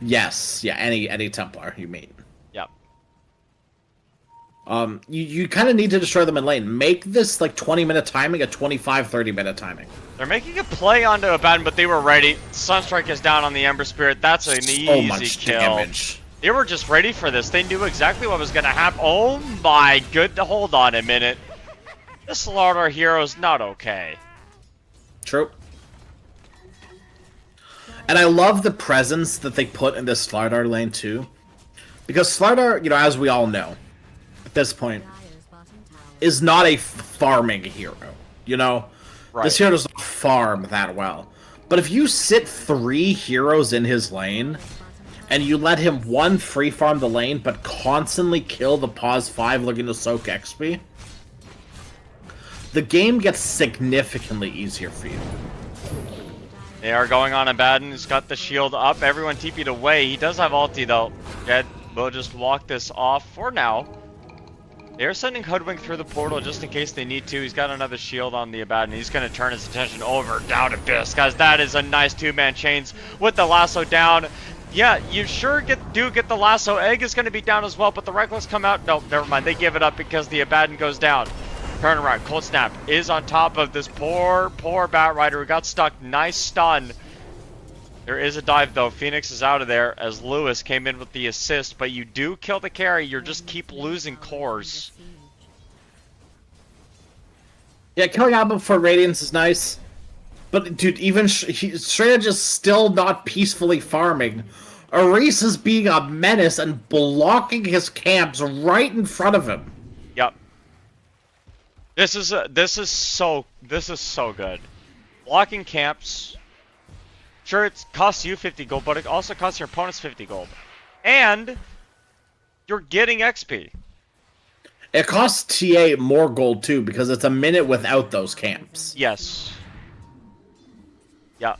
Yes, yeah, any Templar you meet. Yep. You kind of need to destroy them in lane. Make this like 20-minute timing a 25-30-minute timing. They're making a play onto a Abaddon, but they were ready. Sunstrike is down on the Ember Spirit. That's an easy kill. Damage. They were just ready for this. They knew exactly what was going to happen. Oh my good. Hold on a minute. This Slardar hero's not okay. True. And I love the presence that they put in this Slardar lane too. Because Slardar, as we all know, at this point, is not a farming hero. Right. This hero does not farm that well. But if you sit 3 heroes in his lane, and you let him, one, free farm the lane, but constantly kill the pause 5 looking to soak XP, the game gets significantly easier for you. They are going on Abaddon. He's got the shield up. Everyone TP'd away. He does have ulti though. Jed will just walk this off for now. They're sending Hoodwink through the portal just in case they need to. He's got another shield on the Abaddon. He's going to turn his attention over down Abyss. Guys, that is a nice 2-man chains with the lasso down. Yeah, you sure do get the lasso. Egg is going to be down as well, but the Reckless come out. No, never mind. They give it up because the Abaddon goes down. Turn around. Cold Snap is on top of this poor Bat Rider who got stuck. Nice stun. There is a dive though. Phoenix is out of there as Lewis came in with the assist, but you do kill the carry. You just keep losing cores. Yeah, killing Album for Radiance is nice. But, dude, even Straight Edge is still not peacefully farming. Aris is being a menace and blocking his camps right in front of him. Yep. This is so good. Blocking camps. Sure, it costs you 50 gold, but it also costs your opponents 50 gold. And you're getting XP. It costs TA more gold, too, because it's a minute without those camps. Yes. Yeah.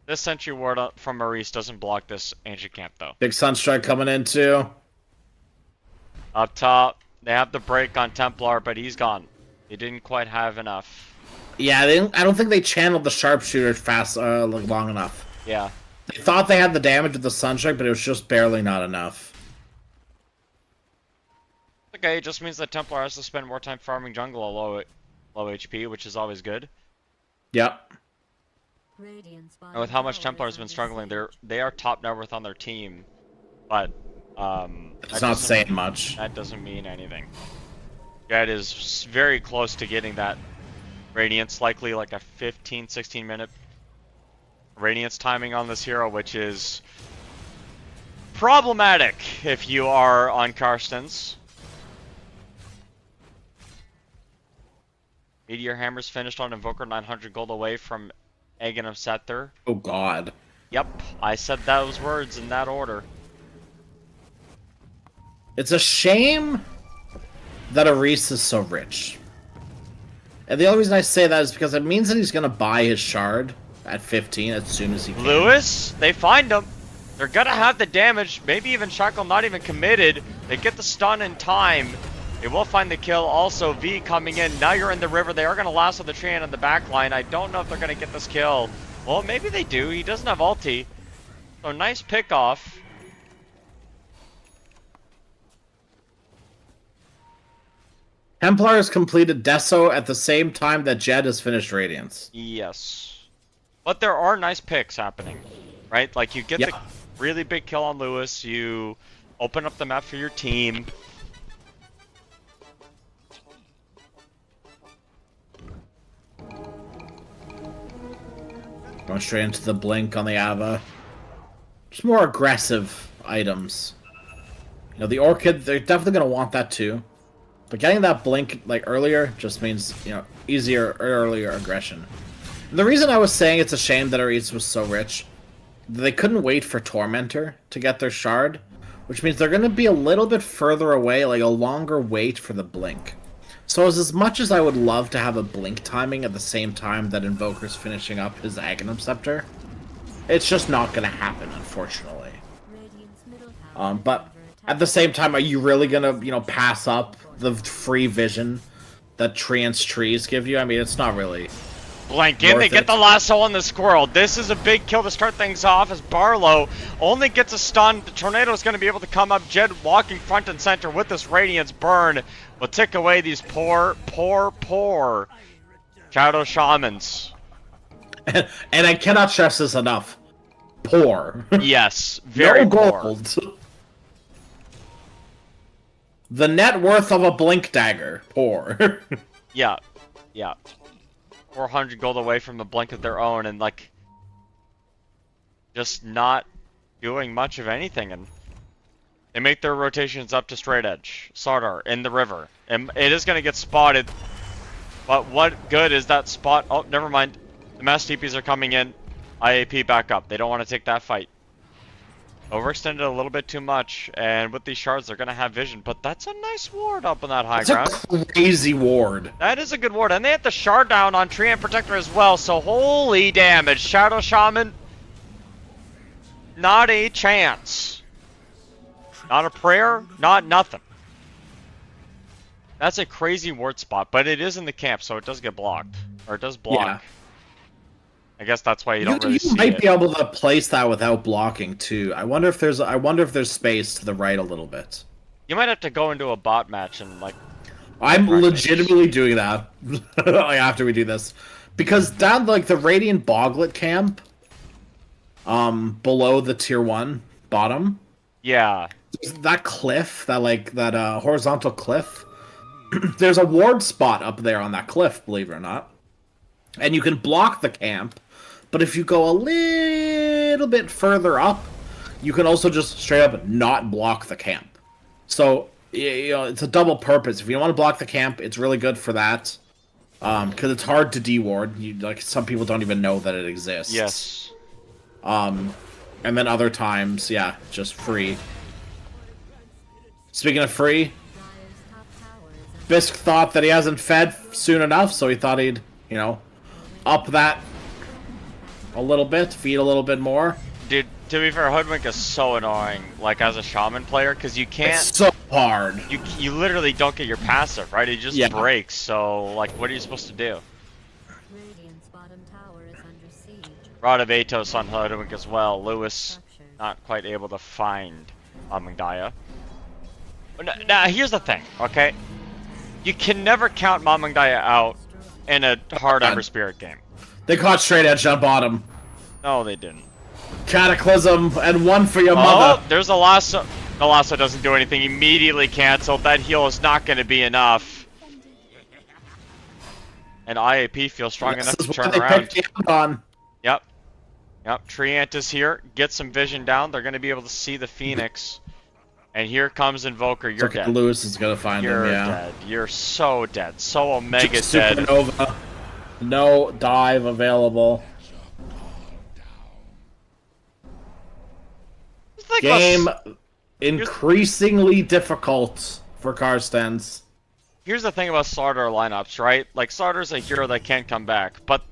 This Sentry Ward from Maurice doesn't block this ancient camp, though. Big Sunstrike coming in, too. Up top, they have the break on Templar, but he's gone. He didn't quite have enough. Yeah, I don't think they channeled the sharpshooter fast, like long enough. Yeah. They thought they had the damage with the Sunstrike, but it was just barely not enough. Okay, it just means that Templar has to spend more time farming jungle at low HP, which is always good. Yep. And with how much Templar has been struggling, they are top net worth on their team, but it's not saying much. That doesn't mean anything. Jed is very close to getting that Radiance, likely like a 15-16 minute Radiance timing on this hero, which is problematic if you are on Carstensz. Meteor Hammer's finished on Invoker, 900 gold away from Aghanim Scepter. Oh god. Yep, I said those words in that order. It's a shame that Aris is so rich. And the only reason I say that is because it means that he's going to buy his shard at 15 as soon as he can. Lewis, they find him. They're going to have the damage. Maybe even Shackle not even committed. They get the stun in time. They will find the kill. Also, V coming in. Now you're in the river. They are going to lasso the Treant on the back line. I don't know if they're going to get this kill. Well, maybe they do. He doesn't have ulti. So nice pick off. Templar has completed Deso at the same time that Jed has finished Radiance. Yes. But there are nice picks happening, right? Like, you get the really big kill on Lewis, you open up the map for your team. Going straight into the blink on the Ava. Just more aggressive items. You know, the Orchid, they're definitely going to want that too. But getting that blink like earlier just means, you know, easier, earlier aggression. And the reason I was saying it's a shame that Ares was so rich, they couldn't wait for Tormentor to get their shard, which means they're going to be a little bit further away, like a longer wait for the blink. So as much as I would love to have a blink timing at the same time that Invoker's finishing up his Aghanim Scepter, it's just not going to happen, unfortunately. But at the same time, are you really going to, you know, pass up the free vision that Treant's trees give you? I mean, it's not really Blank in, they get the lasso on the squirrel. This is a big kill to start things off as Barlow only gets a stun. The tornado is going to be able to come up. Jed walking front and center with this Radiance burn will tick away these poor Shadow Shamans. And I cannot stress this enough. Poor. Yes, very no gold. Poor. The net worth of a blink dagger. Poor. Yeah. 400 gold away from the blink of their own, and like just not doing much of anything. And they make their rotations up to straight edge. Sardar in the river, and it is going to get spotted. But what good is that spot? Oh, never mind. The mass TPs are coming in. IAP back up. They don't want to take that fight. Overextended a little bit too much, and with these shards, they're going to have vision. But that's a nice ward up on that high ground. That's a crazy ward. That is a good ward, and they have the shard down on Treant Protector as well, so holy damage. Shadow Shaman, not a chance. Not a prayer, not nothing. That's a crazy ward spot, but it is in the camp, so it does get blocked. Or it does block. Yeah. I guess that's why you don't really see it. You might be able to place that without blocking too. I wonder if there's space to the right a little bit. You might have to go into a bot match and like. I'm legitimately doing that after we do this, because down like the Radiant Boglet camp, below the tier 1 bottom. Yeah. That cliff, that horizontal cliff. There's a ward spot up there on that cliff, believe it or not. And you can block the camp, but if you go a little bit further up, you can also just straight up not block the camp. So, you know, it's a double purpose. If you don't want to block the camp, it's really good for that. Because it's hard to de-ward. Like, some people don't even know that it exists. Yes. And then other times, yeah, just free. Speaking of free, Bisk thought that he hasn't fed soon enough, so he thought he'd, you know, up that a little bit, feed a little bit more. Dude, to be fair, Hoodwink is so annoying, like as a Shaman player, because you can't. It's so hard. You literally don't get your passive, right? It just breaks. So like, what are you supposed to do? Radiant's bottom tower is under siege. Rod of Atos on Hoodwink as well. Lewis not quite able to find Mamangdaya. Now here's the thing, okay? You can never count Mamangdaya out in a hard Ember Spirit game. They caught straight edge on bottom. No, they didn't. Cataclysm and one for your mother. Oh, there's a lasso. The lasso doesn't do anything. Immediately canceled. That heal is not going to be enough. And IAP feels strong enough to turn around. Yep. Yep. Treant is here. Get some vision down. They're going to be able to see the Phoenix. And here comes Invoker. You're dead. Lewis is going to find him, You're dead. You're so dead. So Omega dead. Supernova. No dive available. Like game increasingly difficult for Carstensz. Here's the thing about Slardar lineups, right? Like, Sardar's a hero that can't come back, but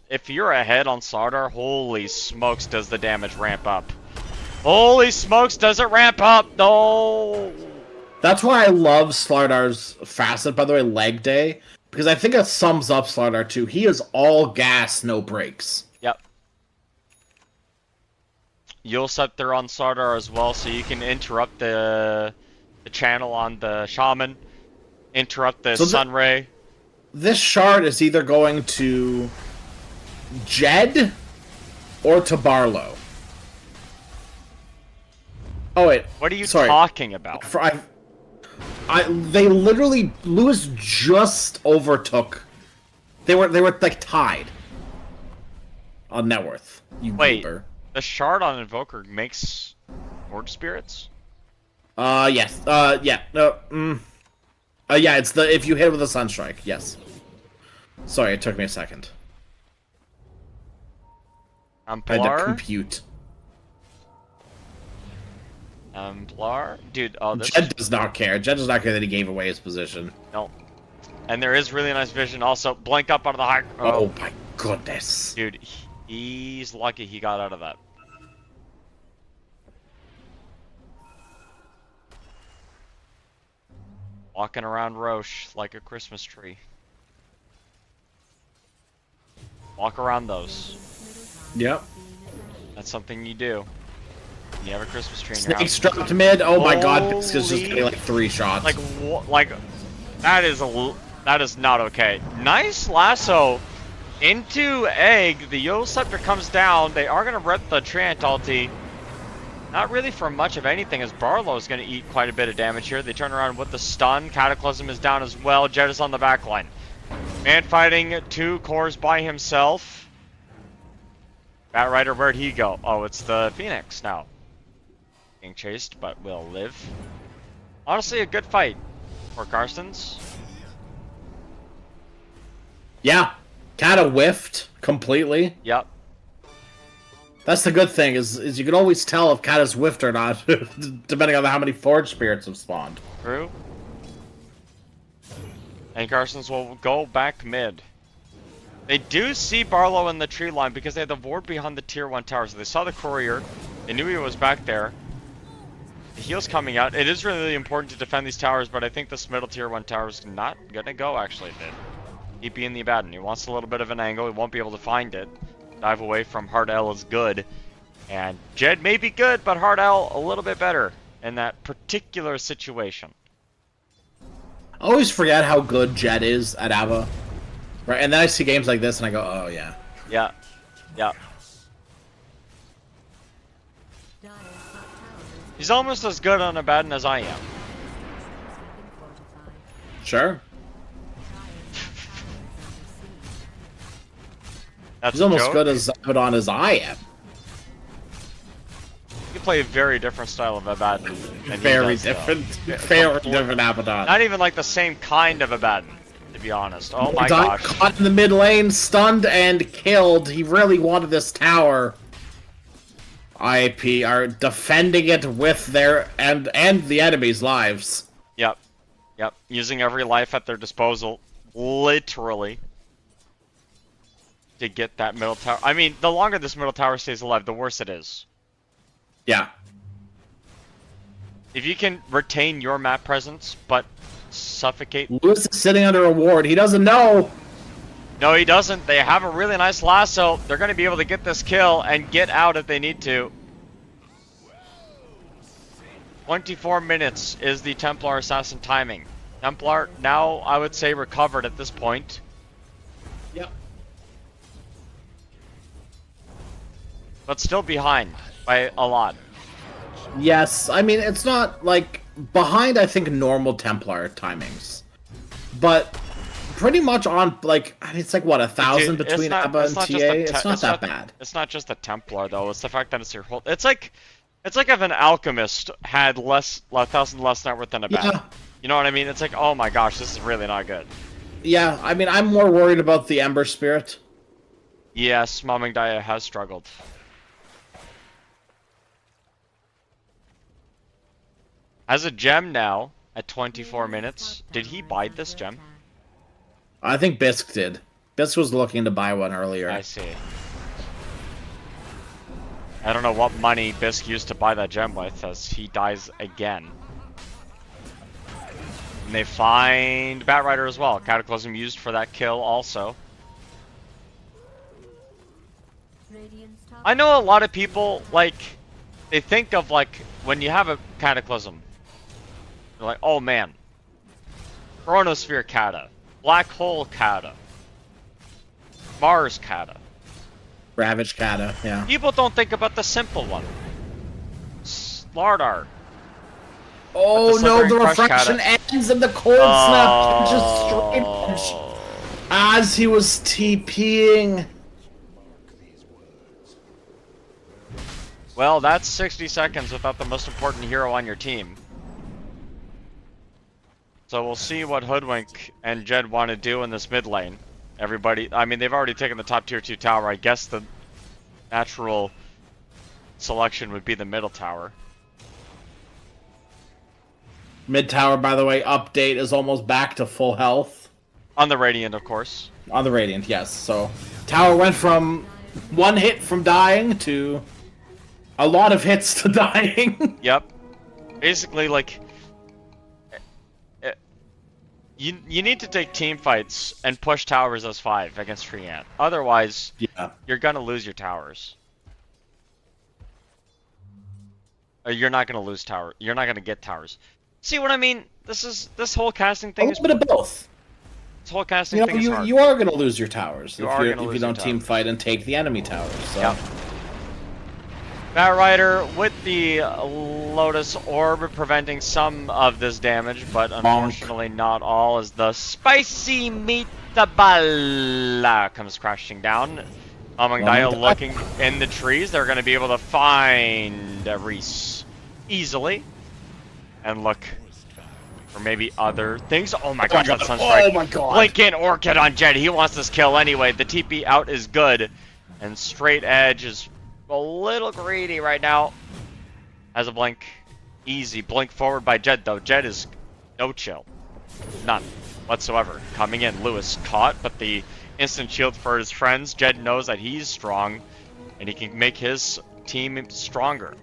if you're ahead on Slardar, holy smokes does the damage ramp up. Holy smokes does it ramp up! No! That's why I love Slardar's facet, by the way, leg day, because I think it sums up Slardar too. He is all gas, no brakes. Yep. You'll set there on Slardar as well, so you can interrupt the channel on the Shaman, interrupt the Sunray. This shard is either going to Jed or to Barlow. Oh wait, what are you talking about? They literally, Lewis just overtook. They were like tied on net worth. Wait. Goober. The shard on Invoker makes Horde Spirits? Yes. Yeah. No. Yeah. It's if you hit it with a Sunstrike. Yes. Sorry, it took me a second. I had to compute. Blar? Dude, this... Jed does not care. Jed does not care that he gave away his position. No. And there is really nice vision also. Blink up out of the high... Oh my goodness. Dude, he's lucky he got out of that. Walking around Roche like a Christmas tree. Walk around those. Yep. That's something you do. You have a Christmas tree in your house. Snake struck mid. Oh my god, it's just getting like 3 shots. Like that is not okay. Nice lasso into egg. The Yodel Scepter comes down. They are gonna rep the Treant ulti. Not really for much of anything, as Barlow is gonna eat quite a bit of damage here. They turn around with the stun. Cataclysm is down as well. Jed is on the back line. Man fighting 2 cores by himself. Batrider, where'd he go? Oh, it's the Phoenix now. Being chased, but will live. Honestly, a good fight for Carstensz. Yeah, Kata whiffed completely. Yep. That's the good thing is you can always tell if Kata's whiffed or not, depending on how many Forge Spirits have spawned. True. And Carstensz will go back mid. They do see Barlow in the tree line because they had the ward behind the tier 1 tower, so they saw the courier. They knew he was back there. The heal's coming out. It is really important to defend these towers, but I think this middle tier 1 tower is not gonna go, actually. He'd be in the Abaddon. He wants a little bit of an angle. He won't be able to find it. Dive away from Hard L is good. And Jed may be good, but Hard L a little bit better in that particular situation. I always forget how good Jed is at ABBA. Right, and then I see games like this and I go, oh yeah. Yeah. Yeah. He's almost as good on Abaddon as I am. Sure. That's He's almost good as Abaddon as I am. You play a very different style of Abaddon. Very different. Very different Abaddon. Not even like the same kind of Abaddon, to be honest. Oh my gosh. Caught in the mid lane, stunned and killed. He really wanted this tower. IAP are defending it with their and the enemy's lives. Yep. Yep. Using every life at their disposal. Literally. To get that middle tower. I mean, the longer this middle tower stays alive, the worse it is. Yeah. If you can retain your map presence, but suffocate... Lewis is sitting under a ward. He doesn't know. No, he doesn't. They have a really nice lasso. They're going to be able to get this kill and get out if they need to. 24 minutes is the Templar Assassin timing. Templar now, I would say, recovered at this point. Yep. But still behind by a lot. Yes, I mean, it's not, like, behind, I think, normal Templar timings. But pretty much on, like, I mean, it's like, what, 1,000 between ABBA and TA? It's not that bad. It's not just the Templar, though. It's the fact that it's your whole... It's like if an alchemist had 1,000 less net worth than a bat. Yeah. You know what I mean? It's like, oh my gosh, this is really not good. Yeah, I mean, I'm more worried about the Ember Spirit. Yes, Mamangdaya has struggled. Has a gem now at 24 minutes. Did he buy this gem? I think Bisk did. Bisk was looking to buy one earlier. I see. I don't know what money Bisk used to buy that gem with, as he dies again. And they find Batrider as well. Cataclysm used for that kill also. I know a lot of people, like, they think of, like, when you have a Cataclysm, they're like, oh man, Chronosphere Kata, Black Hole Kata, Mars Kata. Ravage Kata, yeah. People don't think about the simple one. Slardar. Oh no, the Crush refraction Kata. ends and the cold snap just straight edge as he was TPing. Well, that's 60 seconds without the most important hero on your team. So we'll see what Hoodwink and Jed want to do in this mid lane. Everybody, I mean, they've already taken the top tier 2 tower. I guess the natural selection would be the middle tower. Mid tower, by the way, update is almost back to full health. On the Radiant, of course. On the Radiant, yes. So, tower went from one hit from dying to a lot of hits to dying. Yep. Basically, like, you need to take team fights and push towers as 5 against Treant. Otherwise, yeah, you're gonna lose your towers. Or you're not gonna lose tower. You're not gonna get towers. See what I mean? This whole casting thing is a little bit of both. This whole casting thing is hard. You are gonna lose your towers You if you don't team fight and take the enemy towers. So. Yep. Batrider with the Lotus Orb preventing some of this damage, but unfortunately not all, as the spicy meatball comes crashing down. Mamangdaya looking in the trees. They're going to be able to find Reese easily. And look for maybe other things. Oh my gosh, that Sunstrike. Oh my god. Lincoln Orchid on Jed. He wants this kill anyway. The TP out is good. And Straight Edge is a little greedy right now. Has a blink. Easy. Blink forward by Jed, though. Jed is no chill. None whatsoever. Coming in. Lewis caught, but the instant shield for his friends. Jed knows that he's strong, and he can make his team stronger.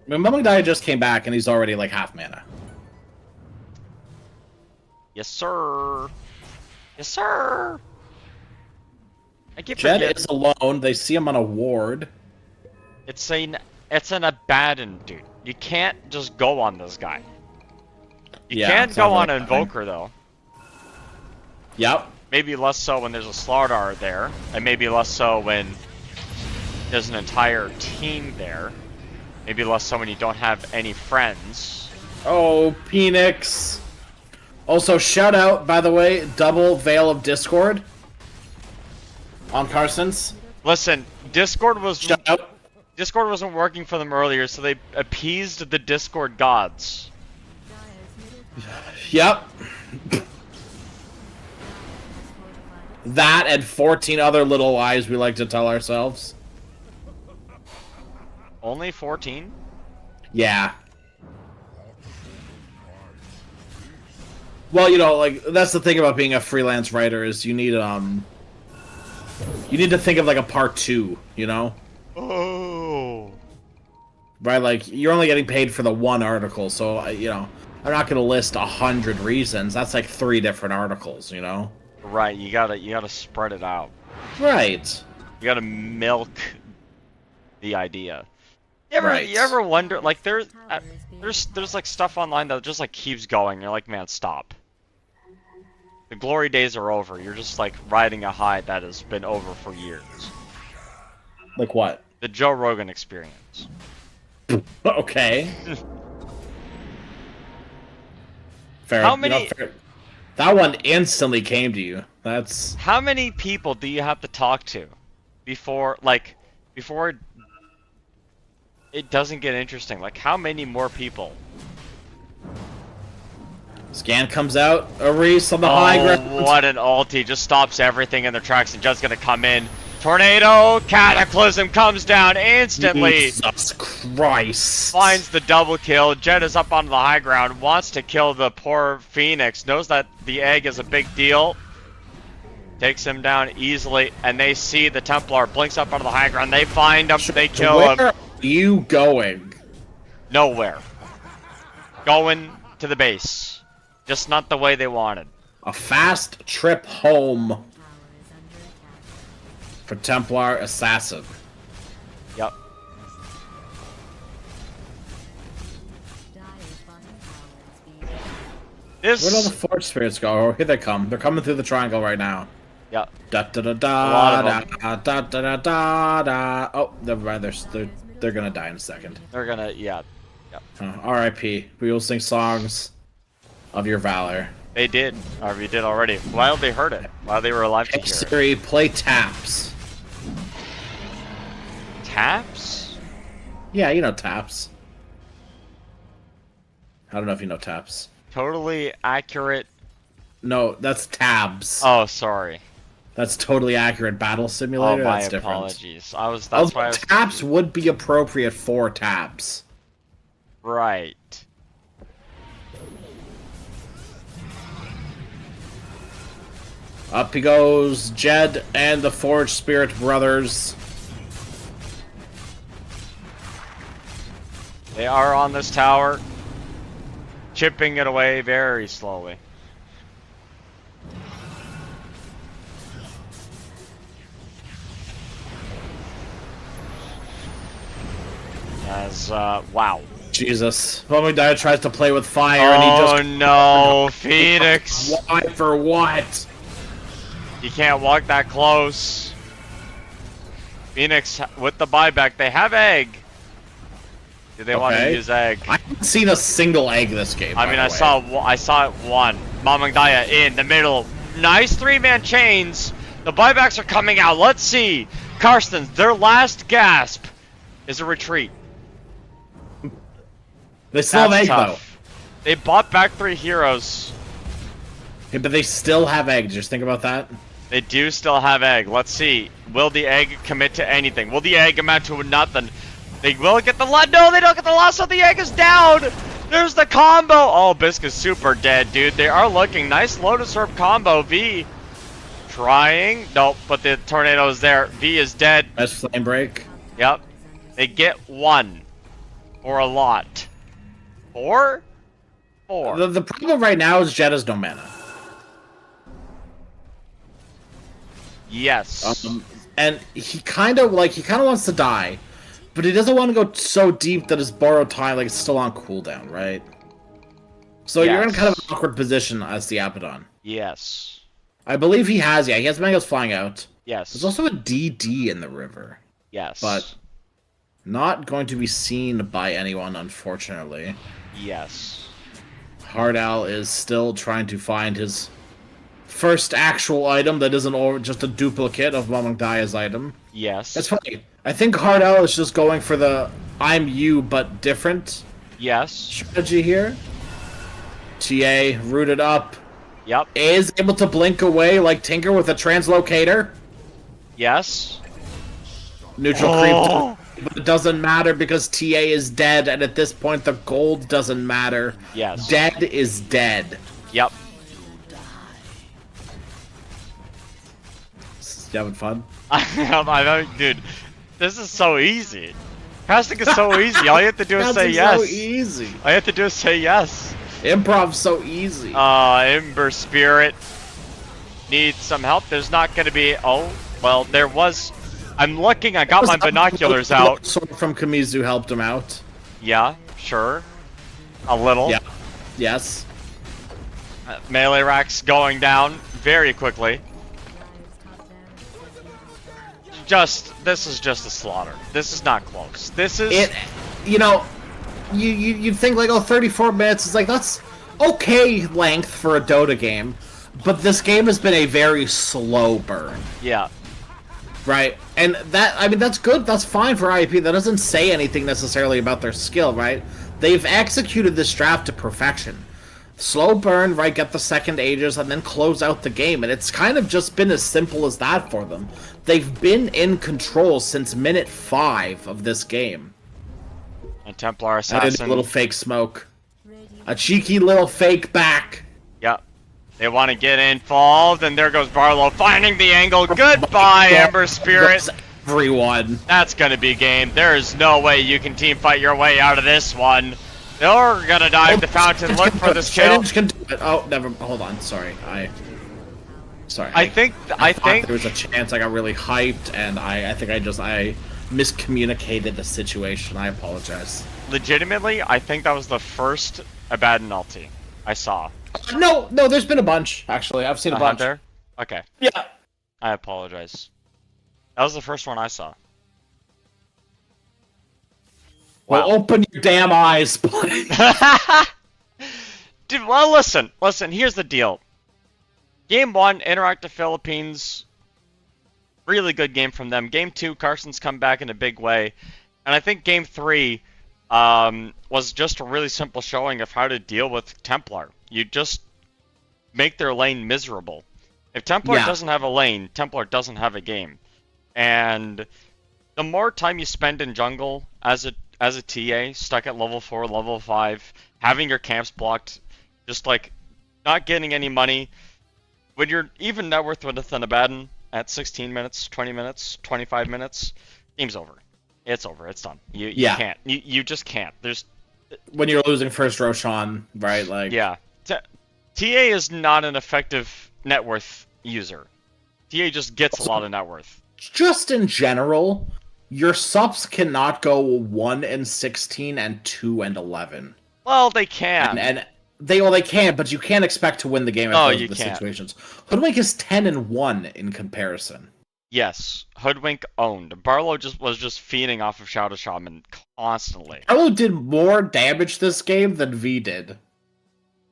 I mean, Mamangdaya just came back, and he's already like half mana. Yes, sir. Yes, sir. I keep Jed forgetting. is alone. They see him on a ward. It's an Abaddon, dude. You can't just go on this guy. You can go on an Invoker, though. Yep. Maybe less so when there's a Slardar there, and maybe less so when there's an entire team there. Maybe less so when you don't have any friends. Oh, Phoenix. Also, shout out, by the way, double Veil of Discord on Carstensz. Listen, Discord Shout out. Discord wasn't working for them earlier, so they appeased the Discord gods. Yep. That and 14 other little lies we like to tell ourselves. Only 14? Yeah. Well, you know, like, that's the thing about being a freelance writer is you need to think of like a part 2, you know? Oh. right? Like, you're only getting paid for the one article, so, you know, I'm not gonna list 100 reasons. That's like 3 different articles, you know? Right, you gotta spread it out. Right. You gotta milk the idea. Right. You ever wonder, like, there's like stuff online that just like keeps going. You're like, man, stop. The glory days are over. You're just like riding a high that has been over for years. Like what? The Joe Rogan experience. Okay. Fair. How many? You know, fair. That one instantly came to you. That's. How many people do you have to talk to before it doesn't get interesting? Like, how many more people? Scan comes out, a Reese on the high ground. What an ulti, just stops everything in their tracks and just gonna come in. Tornado, Cataclysm comes down instantly. Jesus Christ. Finds the double kill. Jet is up onto the high ground, wants to kill the poor Phoenix, knows that the egg is a big deal. Takes him down easily, and they see the Templar, blinks up onto the high ground. They find him, they kill him. Where are you going? Nowhere. Going to the base. Just not the way they wanted. A fast trip home for Templar Assassin. Yep. Where do all the Forge Spirits go? Oh, here they come. They're coming through the triangle right now. Yep. Da da da lot da of da da da da da da. Oh, never mind. They're gonna die in a second. They're gonna, yeah. Yep. R.I.P. We will sing songs of your valor. They did. Or we did already. While they heard it. While they were alive to Hey hear it. Siri, play taps. Taps? Yeah, you know taps. I don't know if you know taps. Totally accurate. No, that's tabs. Oh, sorry. That's totally accurate battle simulator. Oh, my That's different. apologies. That's why I was taps would be appropriate for tabs. right. Up he goes, Jed and the Forge Spirit brothers. They are on this tower, chipping it away very slowly. As, wow. Jesus. Homidai tries to play with fire and he just... Oh no, Phoenix! Why for what? You can't walk that close. Phoenix with the buyback. They have egg. Do they want to use egg? I haven't seen a single egg this game. I mean, I saw it one. Mamangdaya in the middle. Nice 3-man chains. The buybacks are coming out. Let's see. Carstensz, their last gasp is a retreat. They still have egg though. They bought back 3 heroes. Yeah, but they still have egg. Just think about that. They do still have egg. Let's see. Will the egg commit to anything? Will the egg amount to nothing? They will get the loss. No, they don't get the loss, so the egg is down. There's the combo. Oh, Bisque is super dead, dude. They are looking. Nice Lotus Orb combo. V trying. Nope, but the tornado is there. V is dead. Nice flame break. Yep. They get 1. Or a lot. 4? 4. The problem right now is Jed has no mana. Yes. And he kind of wants to die, but he doesn't want to go so deep that his borrowed time, like, it's still on cooldown, right? So you're in kind of an awkward position as the Abaddon. Yes. I believe he has Mangoes flying out. Yes. There's also a DD in the river. Yes. But not going to be seen by anyone, unfortunately. Yes. Hardal is still trying to find his first actual item that isn't just a duplicate of Mamangdaya's item. Yes. It's funny. I think Hardal is just going for the I'm you but different strategy here. TA rooted up. Yep. Is able to blink away like Tinker with a translocator. Yes. Neutral creep. But it doesn't matter because TA is dead, and at this point the gold doesn't matter. Yes. Dead is dead. Yep. You having fun? I know, dude. This is so easy. Casting is so easy. All you have to do is say Casting's yes. so easy. All you have to do is say yes. Improv's so easy. Ember Spirit needs some help. There's not going to be. Oh, well, there was. I'm looking. I got my binoculars out. Sword from Kamizu helped him out. Yeah, sure. A little. Yeah. Yes. Melee racks going down very quickly. This is just a slaughter. This is not close. This is. You know, you'd think like, oh, 34 minutes is like, that's okay length for a Dota game, but this game has been a very slow burn. Yeah. Right, and I mean, that's good, that's fine for IAP, that doesn't say anything necessarily about their skill, right? They've executed this draft to perfection. Slow burn, right, get the second Aegis, and then close out the game, and it's kind of just been as simple as that for them. They've been in control since minute 5 of this game. And Templar Assassin. A little fake smoke. A cheeky little fake back. Yep. They want to get involved, and there goes Barlow finding the angle. Goodbye, Ember Spirit. Everyone. That's going to be game. There is no way you can team fight your way out of this one. They're going to dive the fountain, look for this kill. Oh, never. Hold on. Sorry. Sorry. I think there was a chance. I got really hyped, and I think I miscommunicated the situation. I apologize. Legitimately, I think that was the first Abaddon ulti I saw. No, there's been a bunch, actually. I've seen a bunch. There? Okay. Yeah. I apologize. That was the first one I saw. Well, open your damn eyes, buddy. Dude, well, listen, here's the deal. Game 1, Interactive Philippines, really good game from them. Game 2, Carstensz come back in a big way. And I think Game 3 was just a really simple showing of how to deal with Templar. You just make their lane miserable. If Templar doesn't have a lane, Templar doesn't have a game. And the more time you spend in jungle as a TA, stuck at level 4, level 5, having your camps blocked, just like not getting any money, when you're even net worth with an Abaddon at 16 minutes, 20 minutes, 25 minutes, game's over. It's over. It's done. You can't. You just can't. There's when you're losing first Roshan, right? Like TA is not an effective net worth user. TA just gets a lot of net worth. Just in general, your subs cannot go 1-16 and 2-11. Well, they can. And they can, but you can't expect to win the game in those situations. Hoodwink is 10-1 in comparison. Yes, Hoodwink owned. Barlow was just feeding off of Shadow Shaman constantly. Barlow did more damage this game than V did.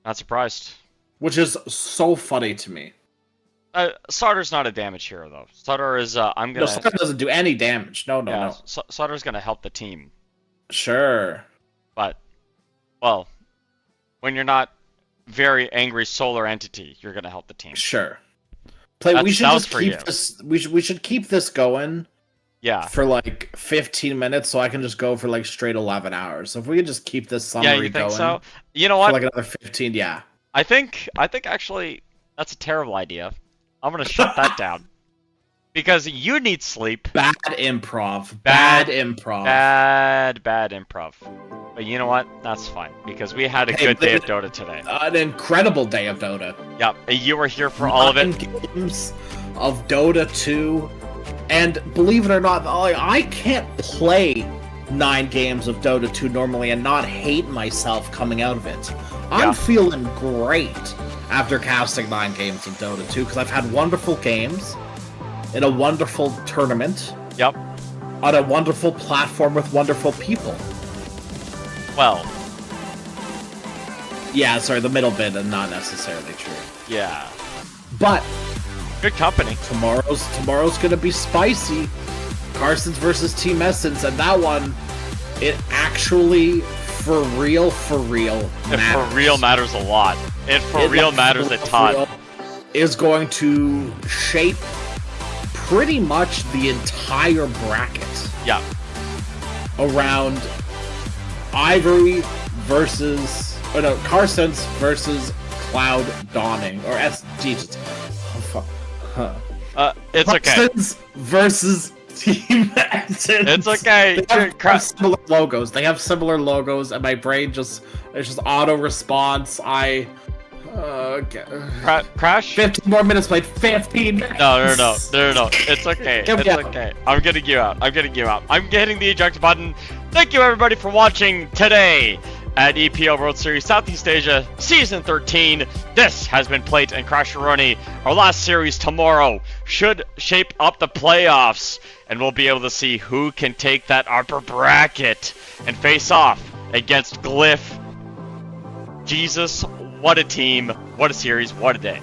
Not surprised. Which is so funny to me. Sardar's not a damage hero, though. Sardar is, No, Sardar doesn't do any damage. No. Sardar's gonna help the team. Sure. But, well, when you're not very angry solar entity, you're gonna help the team. Sure. We should just keep this. We should keep this going. Yeah. For like 15 minutes, so I can just go for like straight 11 hours. So if we could just keep this summary going. Yeah, you think so? You know what? For like another 15, yeah. I think actually that's a terrible idea. I'm gonna shut that down. Because you need sleep. Bad improv. Bad improv. Bad improv. But you know what? That's fine. Because we had a good day of Dota today. An incredible day of Dota. Yep. You were here for all of it. Games of Dota 2. And believe it or not, I can't play 9 games of Dota 2 normally and not hate myself coming out of it. I'm feeling great after casting 9 games of Dota 2 because I've had wonderful games in a wonderful tournament. Yep. On a wonderful platform with wonderful people. Well. Yeah, sorry, the middle bit is not necessarily true. Yeah. But good company. Tomorrow's gonna be spicy. Carstensz versus Team Essence, and that one, it actually for real matters. It for real matters a lot. It for real matters a ton. Is going to shape pretty much the entire bracket. Yeah. Around Ivory versus Carstensz versus Cloud Dawning it's okay. Carstensz versus Team Essence. It's okay. They have similar logos. They have similar logos, and my brain it's just auto response. Crash. 15 more minutes played. 15 minutes. No. It's okay. It's okay. I'm getting you out. I'm getting the eject button. Thank you everybody for watching today at EPL World Series Southeast Asia Season 13. This has been Plate and Crasheroni. Our last series tomorrow should shape up the playoffs, and we'll be able to see who can take that upper bracket and face off against Glyph. Jesus, what a team, what a series, what a day.